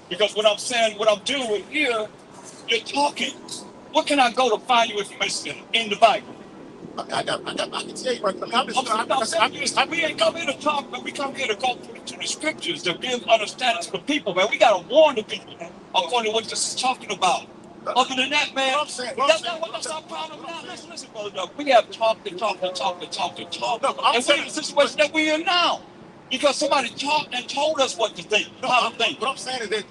Because what I'm saying, what I'm dealing with here, you're talking. What can I go to find you information in the Bible? I can tell you right now. We ain't come here to talk, but we come here to go to the scriptures to give understanding to the people, man. We gotta warn the people according to what this is talking about. Other than that, man, that's our problem now. Listen, brother. We have talked and talked. And we're in the situation that we're in now. Because somebody talked and told us what to think, how to think. What I'm saying is that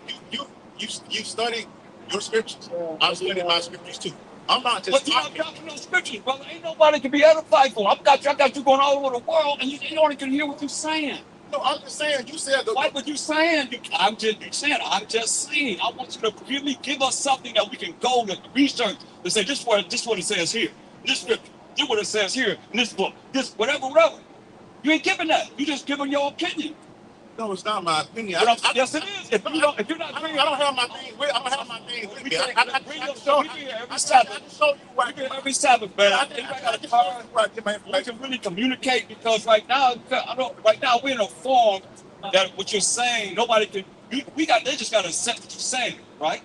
you study your scriptures. I'm studying my scriptures too. I'm not just But you're not talking no scriptures, brother. Ain't nobody can be edified for. I got you going all over the world, and you only can hear what you're saying. No, I'm just saying. You said the. What you saying? I'm just saying. I want you to really give us something that we can go to research to say this what it says here. This scripture. This what it says here in this book. This whatever. You ain't giving that. You just giving your opinion. No, it's not my opinion. Yes, it is. If you're not agreeing, I don't have my thing. I don't have my thing with me. I can show you every Sabbath, man. I think I got a card. We can really communicate because right now we're in a form that what you're saying, nobody can. They just got to accept what you're saying, right?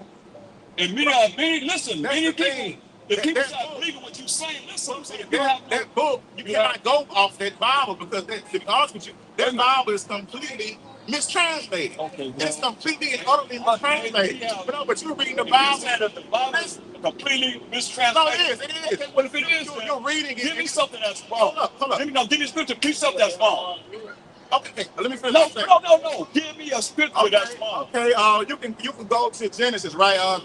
And many people. The people that believe what you're saying, listen. That book, you cannot go off that Bible because, to be honest with you, that Bible is completely mistranslated. Okay, well, it's completely and utterly mistranslated. But you're reading the Bible. The Bible is completely mistranslated. No, it is. Okay, well, if it is, you're reading it. Give me something that's wrong. Hold up. Give me scripture. Give me something that's wrong. Okay, let me finish. No. Give me a scripture that's wrong. Okay, you can go to Genesis, right?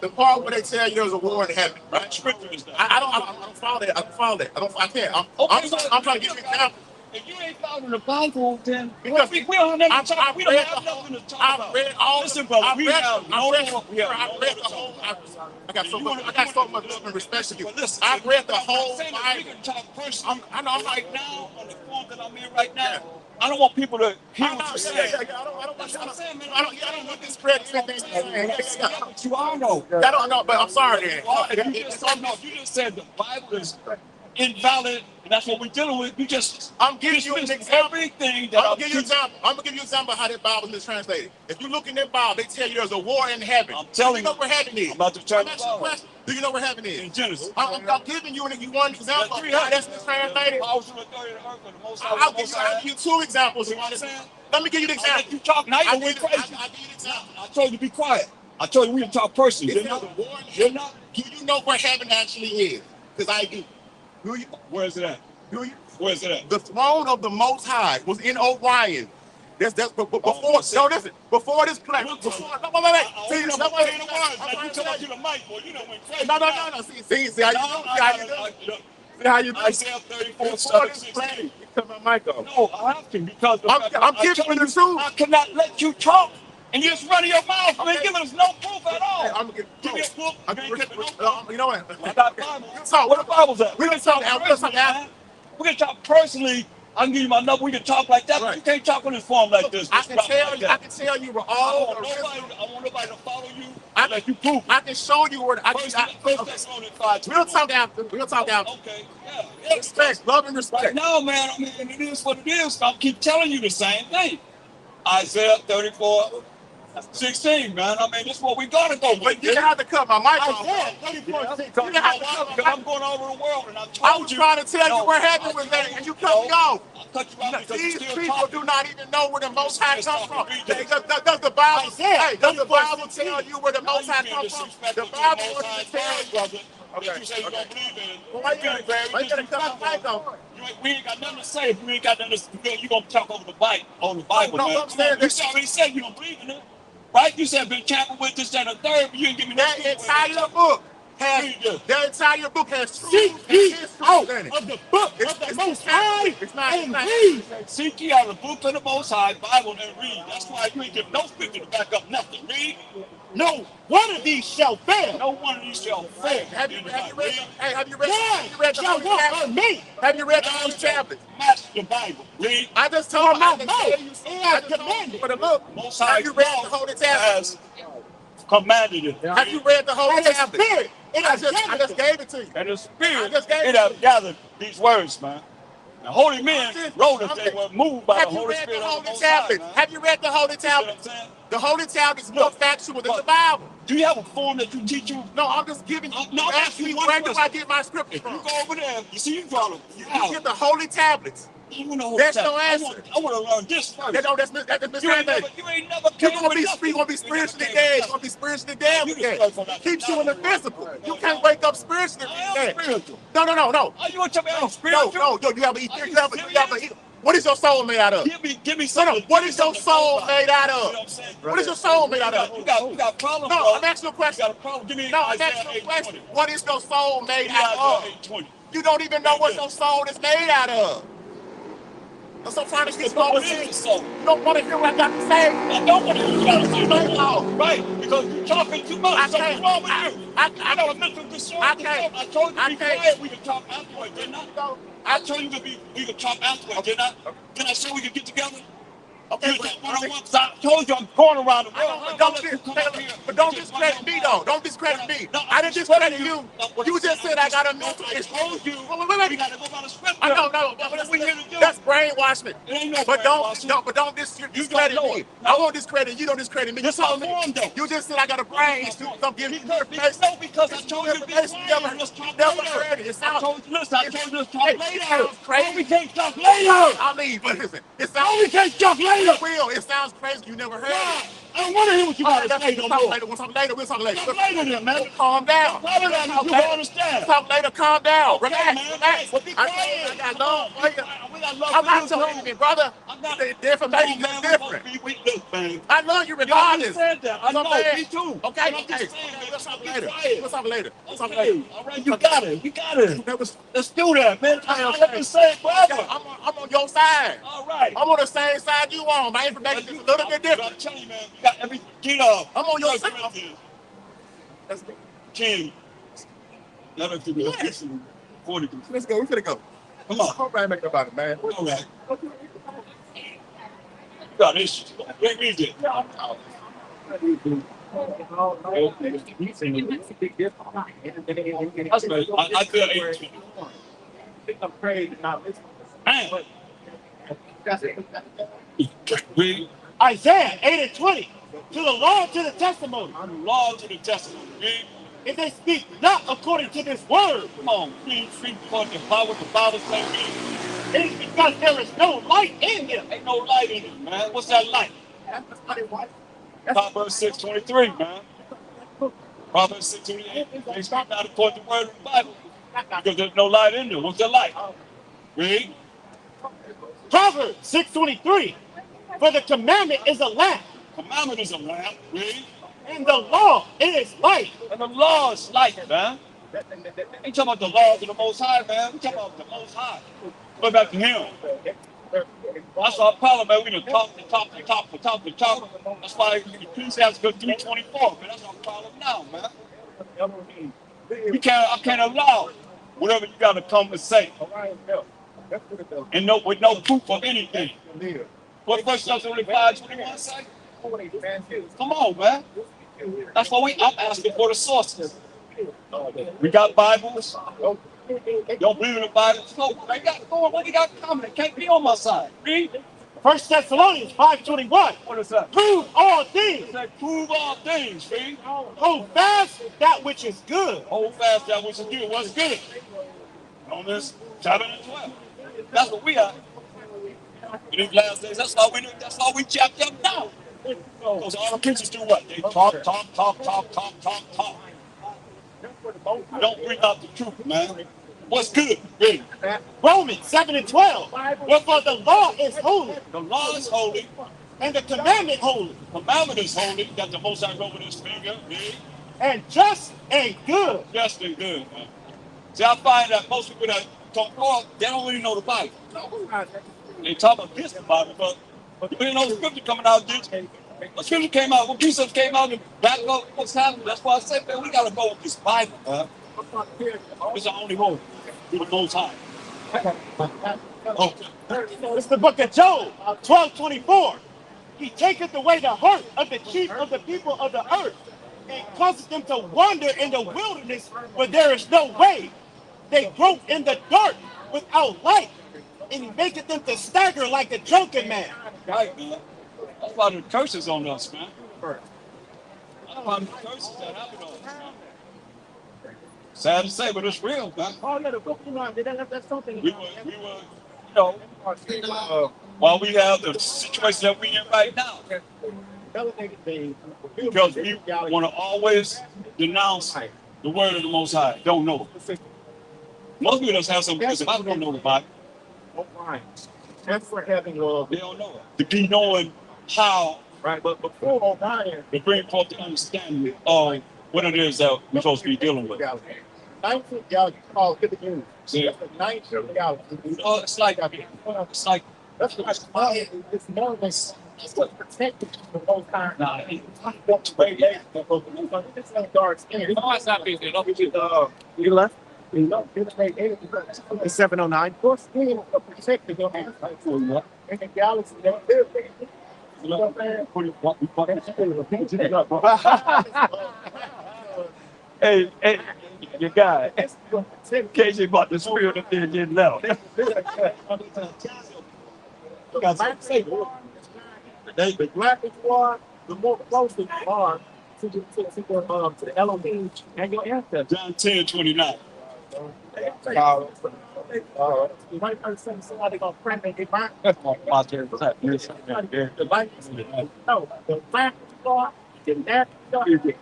The part where they tell you there was a war in heaven, right? Scripture is that. I don't follow that. I can't. I'm trying to give you an example. If you ain't following the Bible, then because we don't have nothing to talk about. We don't have nothing to talk about. I've read all. Listen, brother, I got so much love and respect for you. Listen, I've read the whole Bible. We can talk personally. I know. Right now, on the form that I'm in right now, I don't want people to hear I what know, you're yeah, saying. yeah, yeah. That's what I'm saying, man. I don't want to discredit anything you're saying. Yeah, but you are though. I don't know, but I'm sorry, then. You are. You just said no. You just said the Bible is invalid, and that's what we're dealing with. You just I'm giving you an dismiss example. everything I'm that gonna give you an example. I'm gonna give you an example of how that Bible is translated. If you look in that Bible, they tell you there's a war in heaven. I'm telling Do you know where heaven is? I'm about to turn I'm asking you a question. Do you know where heaven is? in Genesis. I'm giving you one example of how that's translated. Powers of authority of the earth, and the Most High, I'll give you two examples. You know what I'm saying? Let me give you the I example. let you talk. Now you're going crazy. I'll give you the example. I told you to be quiet. I told you we can talk personally. It says a war in heaven. Do you know where heaven actually is? Because I do. Do you? Where is it at? Do you? Where is it at? The throne of the Most High was in Orion. That's before. No, listen. Before this planet. Wait. See, You talking about to the mic, boy. You know when crazy. No. See how you do. See how you do. Isaiah 34, Before this 16. planet. You cut my mic off. No, I have to because I'm giving you the truth. I cannot let you talk and you just run your mouth. You ain't giving us no proof at all. I'm gonna Give me a book. You know what? I got Bible. Talk. Where the Bible's at? We can talk after. We can talk personally. I can give you my number. We can talk like that. But you can't talk on this form like this. I can tell you where all I want nobody to follow you. Like you proof. I can show you where. First Thessalonians 5. We'll talk after. Okay. Yeah. Respect, love, and respect. Right now, man. I mean, it is what it is. I'll keep telling you the same thing. Isaiah 34. 16, man. I mean, this is what we gotta go with. But you have to cut my mic off. I'm going all over the world, and I was trying to tell you where heaven was at, and you cut me off. I cut you off because These you're still people talking. do not even know where the Most High comes from. Does the Bible? Hey, does the Bible tell you where the Most High comes from? The Bible wants to tell you, brother. Okay. You say you don't believe in it. Why you gotta cut my mic off? We ain't got nothing to say. If we ain't got nothing to say, you gonna talk over the Bible, No, man. I'm saying You already said you don't believe in it. Right? You said been tampered with this and a third, but you didn't give me that entire book has Seek ye out of the book of the Most High and read. Seek ye out of the book of the Most High, Bible, and read. That's why you ain't give no scripture to back up nothing. Read. No one of these shall fail. No one of these shall fail. Have you read the shall Holy walk Tablets? on me. Have you read the Holy Tablets? Match the Bible. Read. I just told my you. mouth commanded. For the look. Most Have High you read the Holy Tablets? has commanded it. Have you read the Holy And the Tablets? Spirit, I just gave it to you. And the Spirit, I just gave it have gathered these words, man. The holy men wrote it. They were moved by the Holy Spirit of the Most High, man. Have you read the Holy You see what I'm Tablets? saying? The Holy Tablets is more factual than the Bible. Do you have a form that you teach you? No, I'm just giving you. No, I'm Ask asking me you one where do I question. get my scripture If from? you go over there, you see you draw them. You get the Holy Tablets. That's no answer. I want to learn this first. That's mistranslated. You ain't never You're came gonna with be nothing. spiritually dead. You're gonna be spiritually dead with that. Keeps you in the physical. You can't wake up spiritually I am dead. spiritual. No. Are you want to tell me I'm spiritual? No. You have a what is your soul made out of? Give me something. What is your soul made out You know of? what I'm saying? What is your soul made out of? You got problems, No, bro. I'm asking you a You question. got a problem. Give me No, I'm Isaiah asking you a 8:20. question. What is your soul made Give me out Isaiah of? 8:20. You don't even know what your soul is made out of. That's what I'm trying to get What you. is the soul? You don't want to hear what I got to say. I don't want to hear what you got to say no more. Right, because you're talking too much. Something's wrong with you. I got a mental disorder. I told you to be quiet. We can talk afterwards, didn't I? I told you we could talk afterwards, didn't I? Then I said we could get together. Okay, I told you I'm going around the world. But don't discredit me, though. Don't discredit me. I didn't discredit you. You just said I got a mental issue. I told you. We got to go by the script. No. What we here to do? That's brainwashment. It ain't no But brainwashing. don't discredit me. I won't discredit you. Don't discredit me. That's how I'm on, though. You just said I got a brain issue. I'm giving you information. No, because I told you to be quiet. Let's talk later. I told you, listen, I told you let's talk later. Crazy. We can't talk later. I'll leave. But listen, it No, sounds we can't talk later. It sounds crazy. You never heard it. I don't want to hear what you got to say no more. We'll talk later. Talk later then, man. Calm down. Calm down. You don't understand. Talk later. Calm down. Okay, Relax. man. Relax. Well, be quiet. I got love for you. We got love I'm for you, not your too. enemy, brother. I'm not. The information man, is different. Look, man. I love you You regardless. understand that. I know. Me too. Okay. But I'm just saying, man, We'll talk be later. quiet. We'll talk later. Okay. All right, you got it. Let's do that, man. I've been saying forever. I'm on your side. All right. I'm on the same side you on. My information is a little bit different. I'm telling you, man. You got every get up. I'm on your side. Let's go. 10. 11 to the 40. Let's go. We're gonna go. Come on. Hope I ain't making about it, man. All right. got issues. Read it. That's right. I feel 820. Man. Read. Isaiah 8:20. To the law and to the testimony. Law to the testimony. Read. If they speak not according to this word, Come on, read according to what the Bible says. Read. it is because there is no light in him. Ain't no light in it, man. What's that light? Proverbs 6:23, man. Proverbs 6:28. They speak not according to the word of the Bible. Because there's no light in there. What's the light? Read. Proverbs 6:23. For the commandment is a lamp, Commandment is a lamp. Read. and the law is light. And the law is light, man. Ain't talking about the laws of the Most High, man. We talking about the Most High. Go back to Him. That's our problem, man. We done talk. That's why Ecclesiastes 3:24, man. That's our problem now, man. I can't allow whatever you got to come and say, and with no proof of anything. What verse does 5:21 say? Come on, man. That's why I'm asking for the sources. We got Bibles. Don't believe in the Bible. So what we got coming? It can't be on my side. Read. 1 Thessalonians 5:21. What is that? Prove all things. It said, prove all things, read. Hold fast that which is good. Hold fast that which is good. What's good? Romans 7 and 12. That's what we are. In these last days, that's all we do. That's all we jacked up now. Because all the preachers do what? They talk. Don't bring out the truth, man. What's good? Read. Romans 7 and 12. Wherefore the law is holy. The law is holy. And the commandment holy. The commandment is holy. Got the Most High over his finger. Read. And just and good. Just and good, man. See, I find that most people that talk forth, they don't really know the Bible. They talk against the Bible, but you really know the scripture coming out against me. The scripture came out, when precepts came out and back up what's happening. That's why I say, man, we got to go with this Bible, man. It's the only road to the Most High. It's the book of Job 12:24. He taketh away the heart of the chief of the people of the earth and causes them to wander in the wilderness where there is no way. They grope in the dark without light, and he maketh them to stagger like a drunken man. Right, man. That's why the curses on us, man. That's why the curses that happen on us, man. Sad to say, but it's real, man. We were, while we have the situation that we in right now, because we want to always denounce the word of the Most High. Don't know it. Most people just have some wisdom. I don't know the Bible. That's for having They don't know it. To be knowing how, right, but before O'Brien, to bring forth the understanding of what it is that we're supposed to be dealing with. 19th galaxy called 50 units. See? That's the 19th galaxy. It's like That's what it's more than it's what protected the whole time. nah, It's like dark skin. You left? It's 709. Of course, skin will protect the in the galaxy. Hey, you guy. KJ bought the spirit up there and didn't know. The blacker you are, the more closer you are to the Elohim and your ancestors. John 10:29. You might heard somebody gonna pray and get burnt. The light is no, the blacker you are, the darker you are.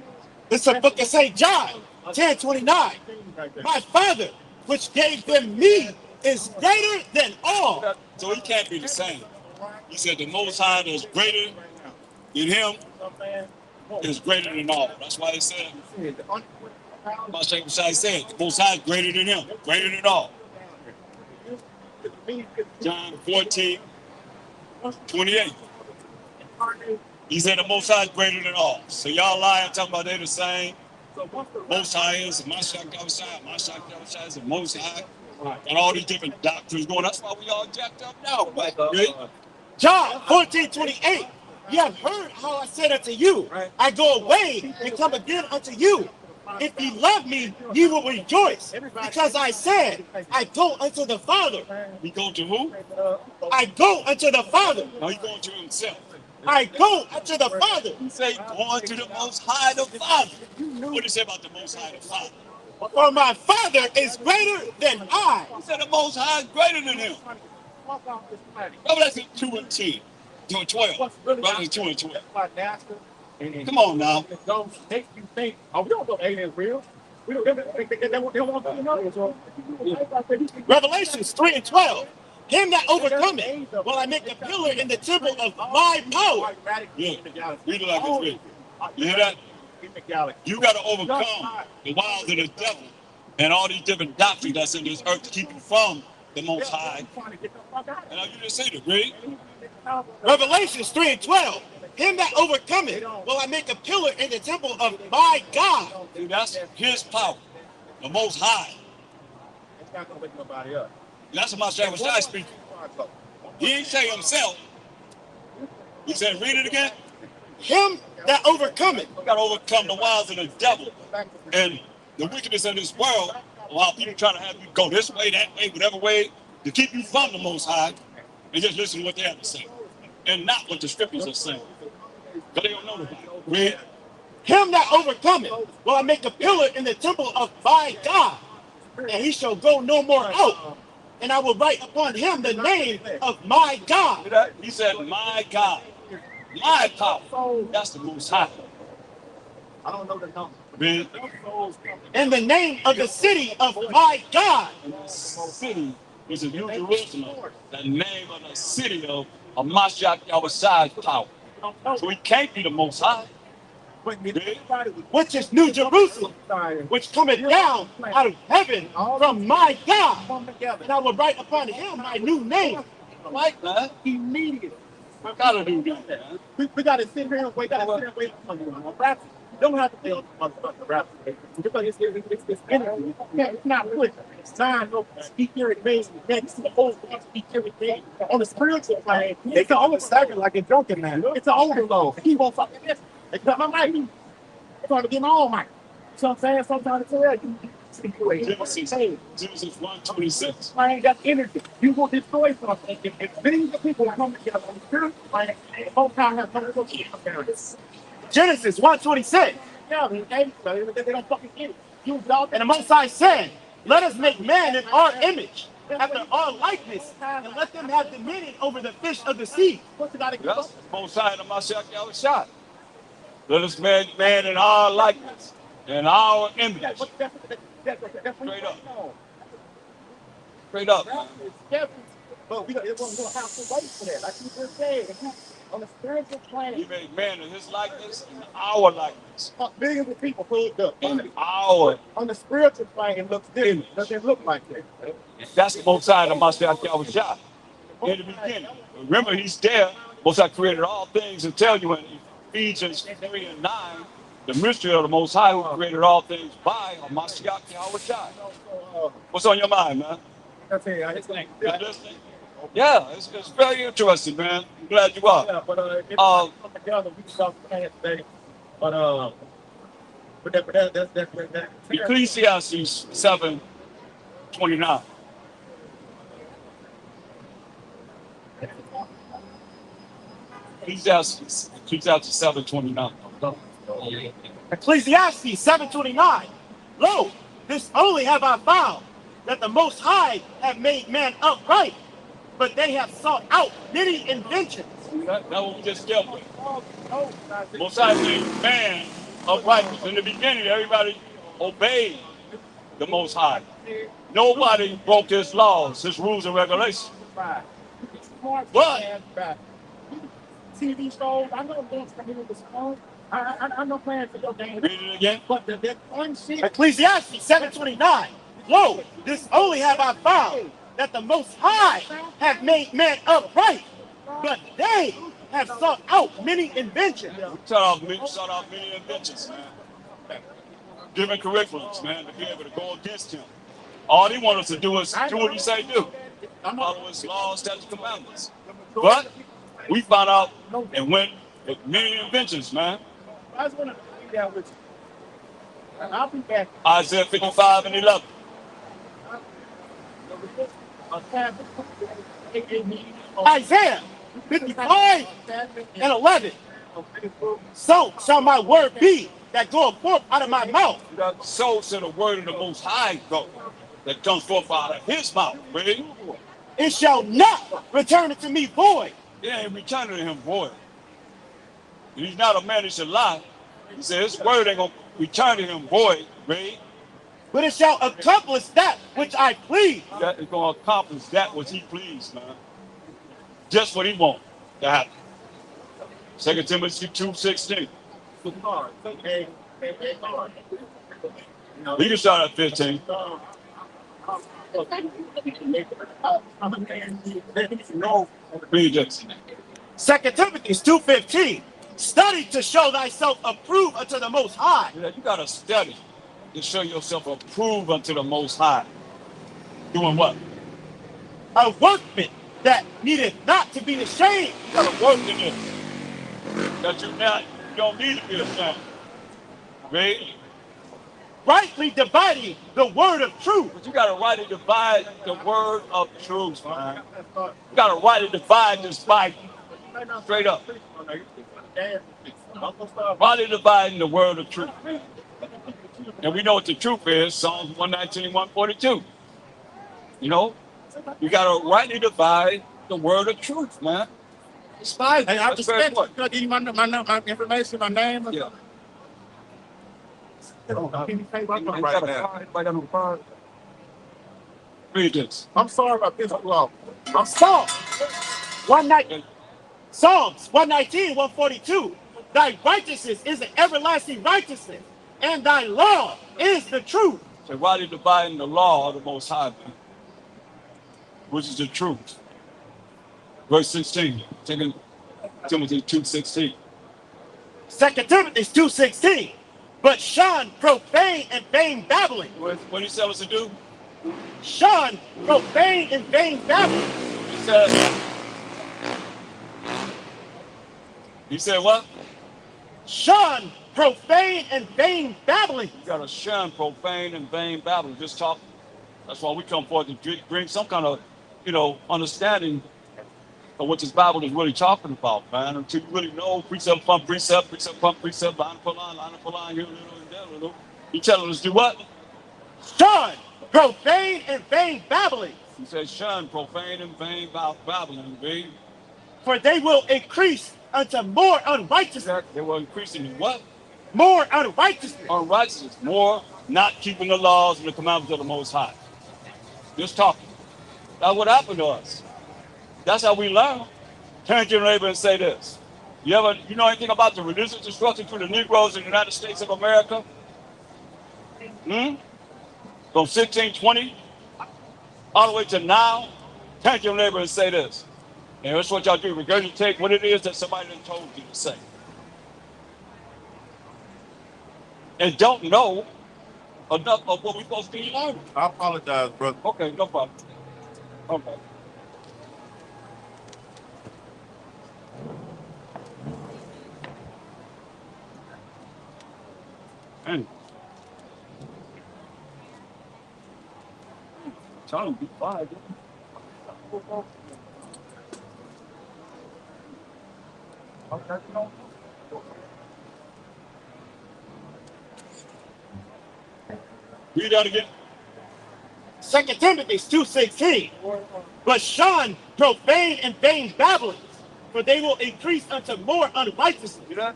It's a book of St. John 10:29. My Father, which gave them me, is greater than all. So he can't be the same. He said the Most High is greater than him is greater than all. That's why he said, my Sheikh Bashai said, the Most High is greater than him, greater than all. John 14:28. He said the Most High is greater than all. So y'all lying, talking about they the same. Most High is my Sheikh Bashai is the Most High. And all these different doctrines going. That's why we all jacked up now. Right? John 14:28. You have heard how I said unto you, I go away and come again unto you. If ye love me, ye will rejoice, because I said, I go unto the Father. He go to who? I go unto the Father. No, he going to himself. I go unto the Father. He say going to the Most High, the Father. What did he say about the Most High, the Father? For my Father is greater than I. He said the Most High is greater than him. Revelation 2 and 10. 12. Revelation 2 and 12. Come on now. Don't make you think, oh, we don't know aliens real. We don't think they want to know. Revelations 3 and 12. Him that overcometh will I make a pillar in the temple of my power. Yeah. Read it like it's written. You hear that? You got to overcome the wiles of the devil and all these different doctrines that's in this earth to keep you from the Most High. And you just say it, read. Revelations 3 and 12. Him that overcometh will I make a pillar in the temple of my God. See, that's his power, the Most High. That's what my Shah was speaking. He ain't say himself. He said, read it again. Him that overcometh. You got to overcome the wiles of the devil and the wickedness of this world, while people trying to have you go this way, that way, whatever way, to keep you from the Most High, and just listen to what they have to say, and not what the scriptures are saying. Because they don't know the Bible. Read. Him that overcometh will I make a pillar in the temple of my God, and he shall go no more out. And I will write upon him the name of my God. He said, my God, my power. That's the Most High. I don't know the number. Read. In the name of the city of my God. And the city is New Jerusalem, the name of the city of Mashiach Yahushai's power. So he can't be the Most High. Which is New Jerusalem, which cometh down out of heaven from my God. And I will write upon him my new name. Like that? Immediately. We gotta do that, man. We got to sit here and wait. Don't have to deal with the rap. Because it's energy. It's not quick. It's time to speak here at Mason. It's the whole speak everything. On the spiritual plane, it's an old second like a drunken man. It's an overload. He won't fucking listen. They cut my mic. I'm trying to get my own mic. So I'm saying sometimes it's already. Genesis 1:26. Man, that's energy. You will destroy something. If millions of people come together on the spiritual plane, the whole time has no real. Genesis 1:26. Yeah, they don't fucking get it. And the Most High said, let us make man in our image, after our likeness, and let them have dominion over the fish of the sea. Yes, Most High and Mashiach Yahushua. Let us make man in our likeness, in our image. Straight up. Straight up. But we don't have to wait for that. Like you just said, on the spiritual plane. He made man in his likeness and our likeness. Millions of people pulled up. In our. On the spiritual plane, it looks different. It doesn't look like that. That's the Most High and Mashiach Yahushua. In the beginning. Remember, he's there. Most High created all things and tell you in Ephesians 3 and 9, the mystery of the Most High who created all things by Mashiach Yahushua. What's on your mind, man? Yeah, it's very interesting, man. I'm glad you are. Yeah, but come together, we talk today. But that's Ecclesiastes 7:29. Ecclesiastes 7:29. Ecclesiastes 7:29. Lo, this only have I found, that the Most High have made man upright, but they have sought out many inventions. That's what we just dealt with. Most High made man upright. In the beginning, everybody obeyed the Most High. Nobody broke his laws, his rules and regulations. But TV shows, I know things coming in this phone. I'm not playing for your game. read it again. But the one shit. Ecclesiastes 7:29. Lo, this only have I found, that the Most High have made man upright, but they have sought out many inventions. Sought out many inventions, man. Different curriculums, man, to be able to go against him. All he wants us to do is do what he say do. Follow his laws, statutes, commandments. But We found out and went with many inventions, man. I just want to be there with you. And I'll be back. Isaiah 55 and 11. Isaiah 55 and 11. So shall my word be that goeth forth out of my mouth. So said the word of the Most High go that comes forth out of his mouth. Ready? It shall not return unto me void. It ain't returning to him void. He's not a man that should lie. He said his word ain't gonna return to him void. Ready? But it shall accomplish that which I please. That is gonna accomplish that which he pleased, man. Just what he wants to happen. 2 Timothy 2:16. We can start at 15. Read this. 2 Timothy 2:15. Study to show thyself approved unto the Most High. Yeah, you gotta study to show yourself approved unto the Most High. Doing what? A workman that needeth not to be ashamed. You gotta work in it. That you don't need to be ashamed. Read. Rightly dividing the word of truth. But you gotta rightly divide the word of truth, man. You gotta rightly divide this Bible. Straight up. Rightly dividing the word of truth. And we know what the truth is, Psalms 119, 142. You know, you gotta rightly divide the word of truth, man. It's Bible. Hey, I That's just very expect important. to give you my information, my name. Yeah. Right now. Read this. I'm sorry about this law. Psalms 119, 142. Thy righteousness is an everlasting righteousness, and thy law is the truth. So rightly dividing the law of the Most High, man, which is the truth. Verse 16, 2 Timothy 2:16. 2 Timothy 2:16. But shun profane and vain babbling. What did he tell us to do? Shun profane and vain babbling. He said what? Shun profane and vain babbling. You gotta shun profane and vain babble. Just talk. That's why we come forth to bring some kind of, understanding of what this Bible is really talking about, man. Until you really know precept upon precept, precept upon precept, line upon line, here a little and there a little. He telling us to do what? Shun profane and vain babbling. He says shun profane and vain babbling, baby. For they will increase unto more unrighteousness. They were increasing in what? More unrighteousness. Unrighteousness. More not keeping the laws and the commandments of the Most High. Just talking. That's what happened to us. That's how we learn. Turn to your neighbor and say this. You know anything about the religious destruction through the Negroes in the United States of America? From 1620 all the way to now? Turn to your neighbor and say this. And that's what y'all do. Regurgitate what it is that somebody done told you to say. And don't know enough of what we're supposed to be learning. I apologize, brother. Okay, no problem. Okay. Hey. Tell him to be quiet. Read that again. 2 Timothy 2:16. But shun profane and vain babblings, for they will increase unto more unrighteousness. You know?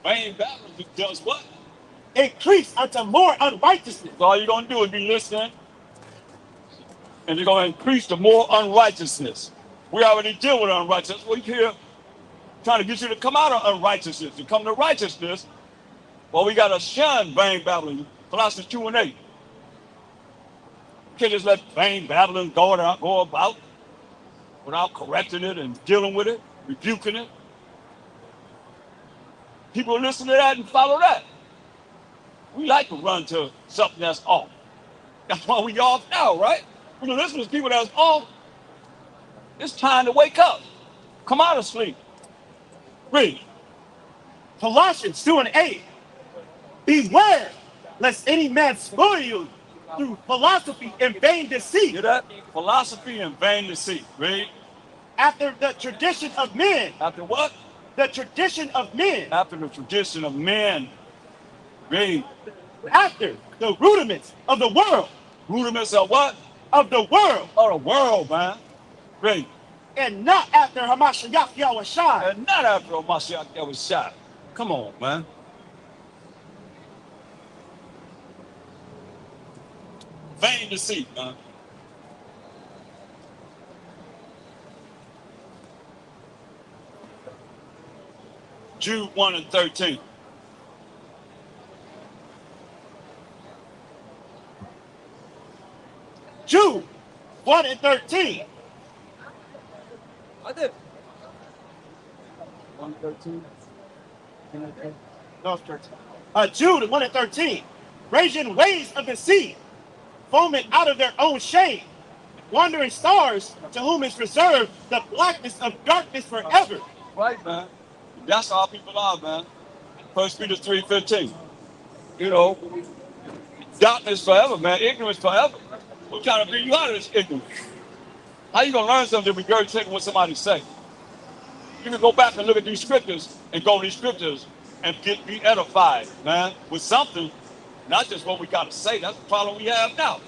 Vain babbling does what? Increase unto more unrighteousness. So all you're going to do is be listening, and you're going to increase the more unrighteousness. We already deal with unrighteousness. We're here trying to get you to come out of unrighteousness, to come to righteousness. Well, we got to shun vain babbling. Colossians 2:8. You can't just let vain babbling go about without correcting it and dealing with it, rebuking it. People listen to that and follow that. We like to run to something that's off. That's why we off now, right? When you listen to people that's off, it's time to wake up. Come out of sleep. Read. Colossians 2:8. Beware lest any man spoil you through philosophy and vain deceit, Hear that? Philosophy and vain deceit. Read. after the tradition of men. After what? The tradition of men. After the tradition of men. Read. After the rudiments of the world. Rudiments of what? Of the world. Of the world, man. Read. And not after Hamashiach Yahushua. And not after Mashiach that was shot. Come on, man. Vain deceit, man. Jude 1 and 13. Jude 1 and 13. I did. 113. No, it's 13. Jude 1 and 13. Raging waves of the sea, foaming out of their own shame, wandering stars to whom is reserved the blackness of darkness forever. Right, man. That's how people are, man. 1 Peter 3:15. You know, darkness forever, man. Ignorance forever. We're trying to bring you out of this ignorance. How you gonna learn something if you regurgitate what somebody say? You can go back and look at these scriptures and go to these scriptures and be edified, man, with something, not just what we gotta say. That's the problem we have now.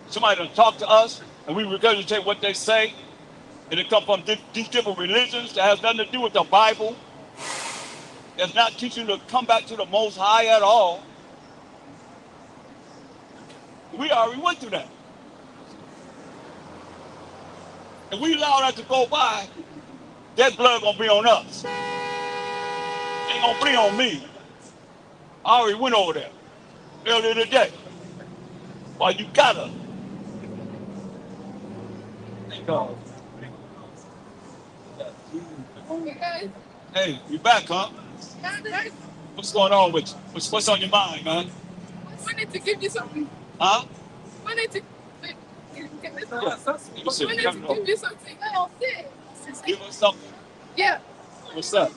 Somebody done talk to us and we regurgitate what they say, and it come from these different religions that has nothing to do with the Bible. It's not teaching you to come back to the Most High at all. We already went through that. If we allow that to go by, that blood gonna be on us. Ain't gonna be on me. I already went over there earlier today. Why you gotta? Thank God. Hey, you back, huh? What's going on with you? What's on your mind, man? I wanted to give you something. Huh? I wanted to give you something. You said, I wanted to give you something. Oh, give us something. yeah. What's up?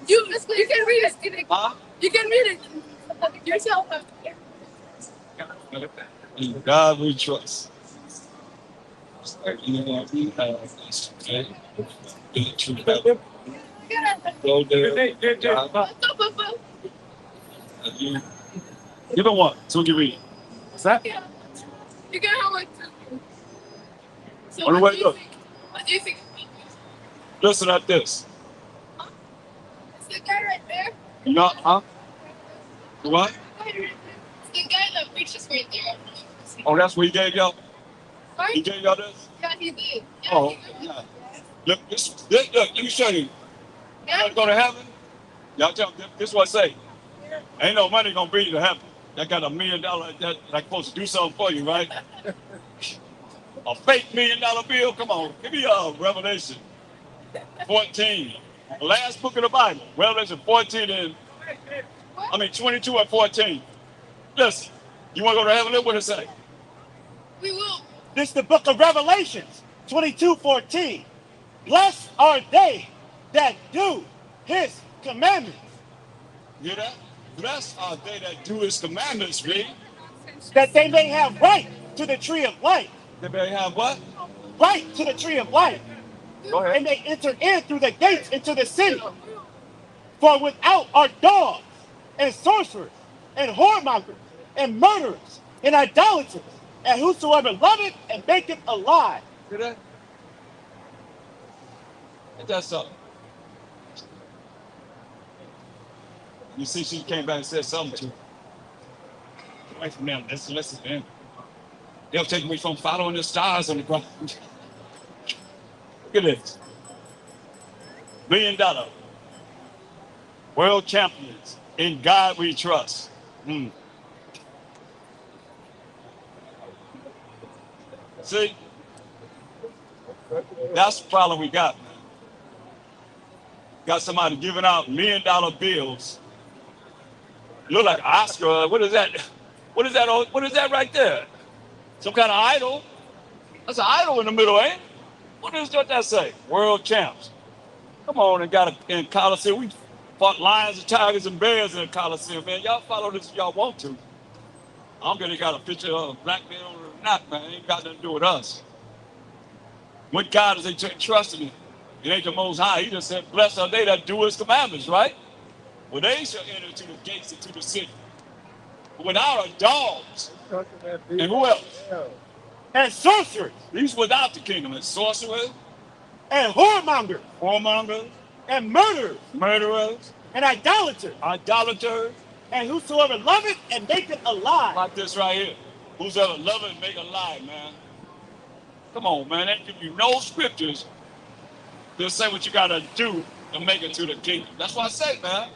You can read it. Huh? You can read it yourself. In God we trust. You know, we have this, okay? Go there. Give it one, so we can read. What's that? Yeah. You can have like two. So On the way, look. What do you think? Listen at this. It's the guy right there. You know, huh? What? It's the guy that preaches right there. Oh, that's what he gave y'all? Sorry? He gave y'all this? Yeah, he did. Yeah, Oh, he did. yeah. Look, look, let me show you. Yeah. You go to heaven? Y'all tell them, this is what I say. Ain't no money gonna bring you to heaven. That got $1 million that supposed to do something for you, right? A fake $1 million bill? Come on, give me Revelation 14. The last book of the Bible. Revelation 14 and 22 and 14. Listen, you wanna go to heaven? Look what it say. We will. This is the book of Revelations 22:14. Blessed are they that do his commandments, Hear that? Blessed are they that do his commandments, read. that they may have right to the tree of life. They may have what? Right to the tree of life. Go ahead. And they enter in through the gates into the city. For without are dogs and sorcerers and whoremongers and murderers and idolaters and whosoever loveth and maketh a lie. Hear that? Ain't that something? You see, she came back and said something to you. Away from them. Listen to them. They'll take me from following the stars on the ground. Look at this. $1 million. World champions. In God we trust. See? That's the problem we got, man. Got somebody giving out $1 million bills. Look like an Oscar. What is that? What is that? What is that right there? Some kind of idol? That's an idol in the middle, ain't it? What does that say? World champs. Come on and got a in Coliseum. We fought lions and tigers and bears in the Coliseum, man. Y'all follow this if y'all want to. I don't care if they got a picture of a black man or not, man. It ain't got nothing to do with us. What God is they trusting in? It ain't the Most High. He just said, blessed are they that do his commandments, right? Well, they shall enter to the gates into the city. But without are dogs. And who else? and sorcerers, These without the kingdom. And sorcerers, and whoremongers, whoremongers, and murderers, murderers, and idolaters, idolaters, and whosoever loveth and maketh a lie. like this right here. Whosoever love it, make a lie, man. Come on, man. They give you no scriptures. They'll say what you got to do to make it to the kingdom. That's what I say, man.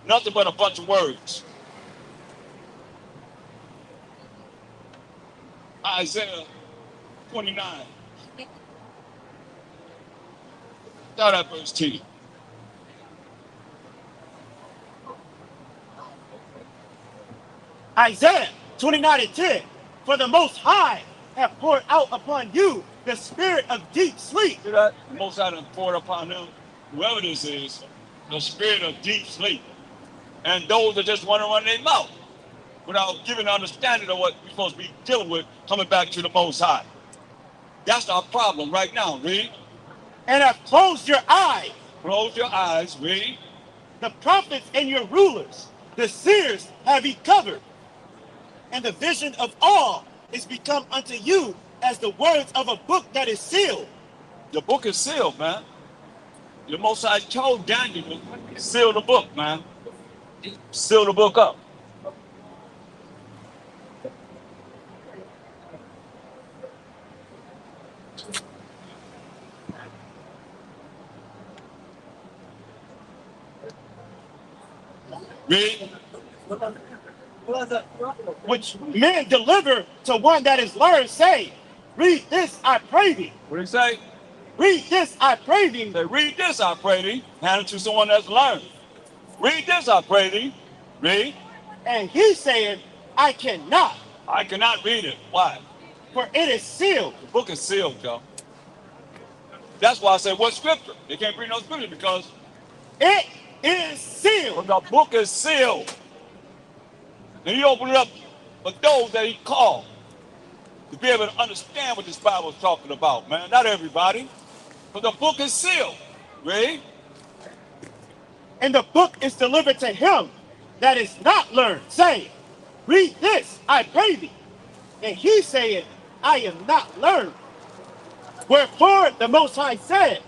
Nothing but a bunch of words. Isaiah 29. Start at verse 10. Isaiah 29:10. For the Most High have poured out upon you the spirit of deep sleep. See that? The Most High done poured upon them, whoever this is, the spirit of deep sleep. And those that just want to run their mouth without giving understanding of what we're supposed to be dealing with coming back to the Most High. That's our problem right now, read. And have closed your eyes. Close your eyes, read. The prophets and your rulers, the seers have he covered. And the vision of all is become unto you as the words of a book that is sealed. The book is sealed, man. The Most High told Daniel to seal the book, man. Seal the book up. Read. Which men deliver to one that is learned, say, read this, I pray thee. What do you say? Read this, I pray thee. Say, read this, I pray thee. Hand it to someone that's learned. Read this, I pray thee. Read. And he saith, I cannot, I cannot read it. Why? for it is sealed. The book is sealed, y'all. That's why I say, what scripture? They can't read no scripture because It is sealed. the book is sealed. And he opened it up for those that he called to be able to understand what this Bible is talking about, man. Not everybody. But the book is sealed. Read. And the book is delivered to him that is not learned, saying, read this, I pray thee. And he saith, I am not learned. Wherefore the Most High said,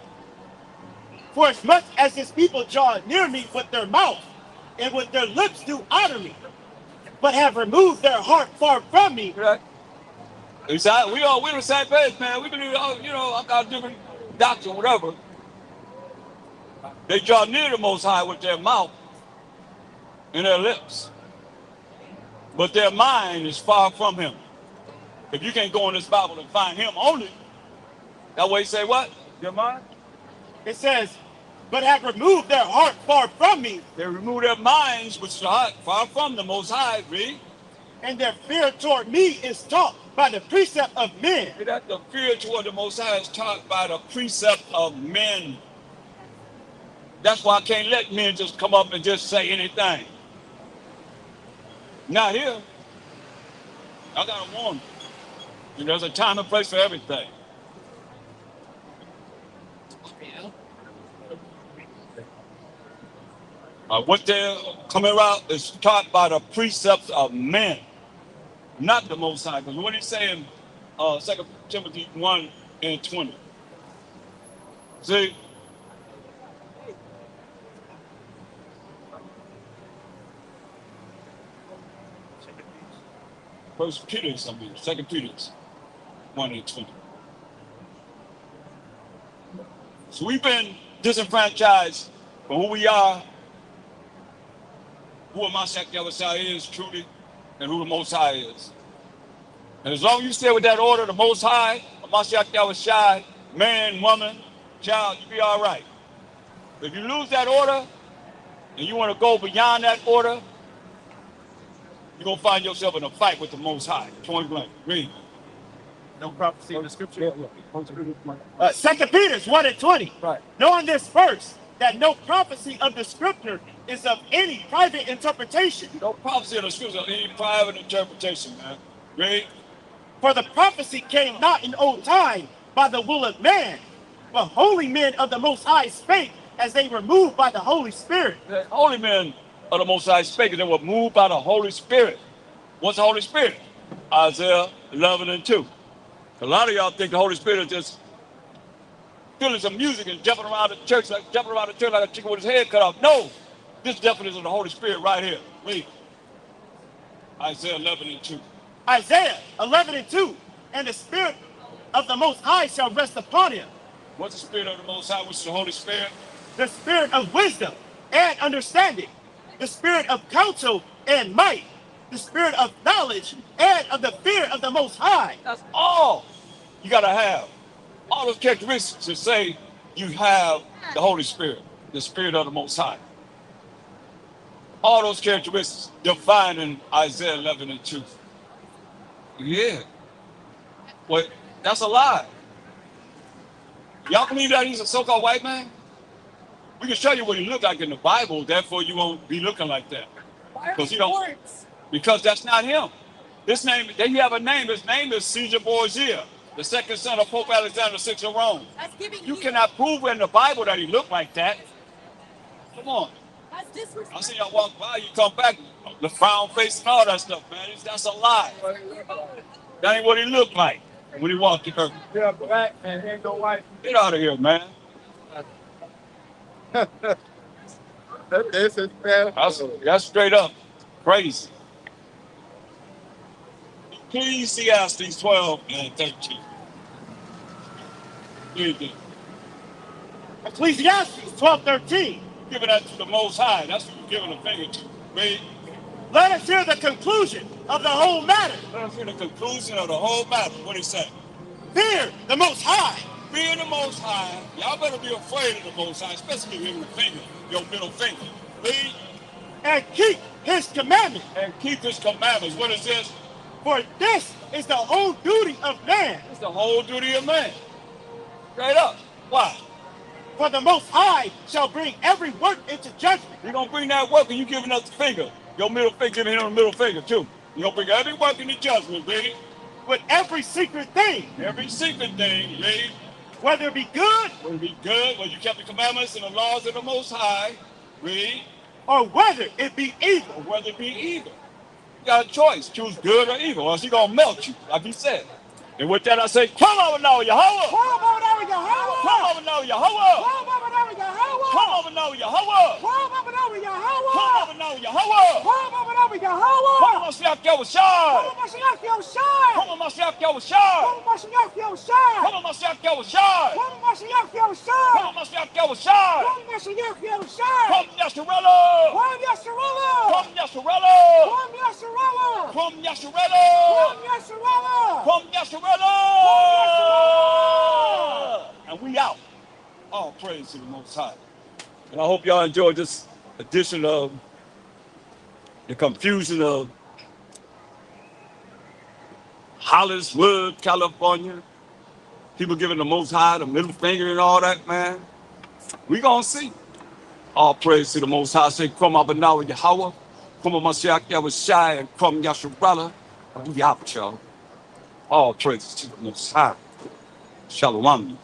for as much as his people draw near me with their mouth, and with their lips do honor me, but have removed their heart far from me. Right. We're the same page, man. We believe, I got a different doctrine, whatever. They draw near the Most High with their mouth and their lips, but their mind is far from him. If you can't go in this Bible and find him only, that way you say what? Your mind? It says, but have removed their heart far from me. They remove their minds, which is the heart, far from the Most High, read. And their fear toward me is taught by the precept of men. That the fear toward the Most High is taught by the precept of men. That's why I can't let men just come up and just say anything. Not here. I got to warn you. There's a time and place for everything. What they're coming out is taught by the precepts of men, not the Most High. Because what he's saying, 2 Timothy 1:20. See? First Peter's, 2 Peter's 1:20. So we've been disenfranchised from who we are, who Mashiach Yahushua is truly, and who the Most High is. And as long as you stay with that order, the Most High, Mashiach Yahushua, man, woman, child, you'll be all right. But if you lose that order, and you want to go beyond that order, you're going to find yourself in a fight with the Most High. Point blank. Read. No prophecy in the scripture. Yeah. 2 Peter 1:20. Right. Knowing this first, that no prophecy of the scripture is of any private interpretation. No prophecy of the scripture, any private interpretation, man. Read. For the prophecy came not in old time by the will of man, but holy men of the Most High spake as they were moved by the Holy Spirit. The holy men of the Most High spake, and they were moved by the Holy Spirit. What's the Holy Spirit? Isaiah 11:2. A lot of y'all think the Holy Spirit is just feeling some music and jumping around the church like a chicken with his head cut off. No, this definition of the Holy Spirit right here. Read. Isaiah 11:2. Isaiah 11:2. And the Spirit of the Most High shall rest upon him. What's the Spirit of the Most High, which is the Holy Spirit? The Spirit of wisdom and understanding. The Spirit of counsel and might. The Spirit of knowledge and of the fear of the Most High. That's all you got to have. All those characteristics to say you have the Holy Spirit, the Spirit of the Most High. All those characteristics defined in Isaiah 11:2. Yeah. Well, that's a lie. Y'all believe that he's a so-called white man? We can show you what he looked like in the Bible, therefore you won't be looking like that. Because that's not him. This name, they have a name. His name is Caesar Borgia, the second son of Pope Alexander VI of Rome. You cannot prove in the Bible that he looked like that. Come on. I see y'all walk by, you come back, the frown face and all that stuff, man. That's a lie. That ain't what he looked like when he walked the earth. Yeah, black man, ain't no white. Get out of here, man. This is bad. That's straight up crazy. Ecclesiastes 12:13. Ecclesiastes 12:13. Giving that to the Most High. That's what you're giving a finger to. Read. Let us hear the conclusion of the whole matter. Let us hear the conclusion of the whole matter. What he said. Fear the Most High. Fear the Most High. Y'all better be afraid of the Most High, especially giving the finger, your middle finger. Read. And keep his commandments. And keep his commandments. What is this? For this is the whole duty of man. It's the whole duty of man. Straight up. Why? For the Most High shall bring every work into judgment. You're going to bring that work and you giving us the finger. Your middle finger, giving him the middle finger too. You're going to bring every work into judgment, baby. With every secret thing. Every secret thing, read. Whether it be good. Whether it be good, whether you kept the commandments and the laws of the Most High, read. Or whether it be evil. Or whether it be evil. You got a choice. Choose good or evil, or else he's going to melt you, like he said. And with that, I say, come over now, Yahweh. Come over now, Yahweh. Come over now, Yahweh. Come over now, Yahweh. Come over now, Yahweh. Come over now, Yahweh. Come over now, Yahweh. Come over now, Yahweh. Come on, Mashiach Yahushua. Come on, Mashiach Yahushua. Come on, Mashiach Yahushua. Come on, Mashiach Yahushua. Come on, Mashiach Yahushua. Come on, Mashiach Yahushua. Come on, Mashiach Yahushua. Come on, Mashiach Yahushua. Come, Yasharella. Come, Yasharella. Come, Yasharella. Come, Yasharella. Come, Yasharella. Come, Yasharella. Come, Yasharella. And we out. All praise to the Most High. And I hope y'all enjoyed this edition of the confusion of Hollywood, California. People giving the Most High the middle finger and all that, man. We gonna see. All praise to the Most High. Say, Krum Abanawa Yahweh, Krum Mashiach Yahushua, and Krum Yasharella. And we out, y'all. All praises to the Most High. Shalom.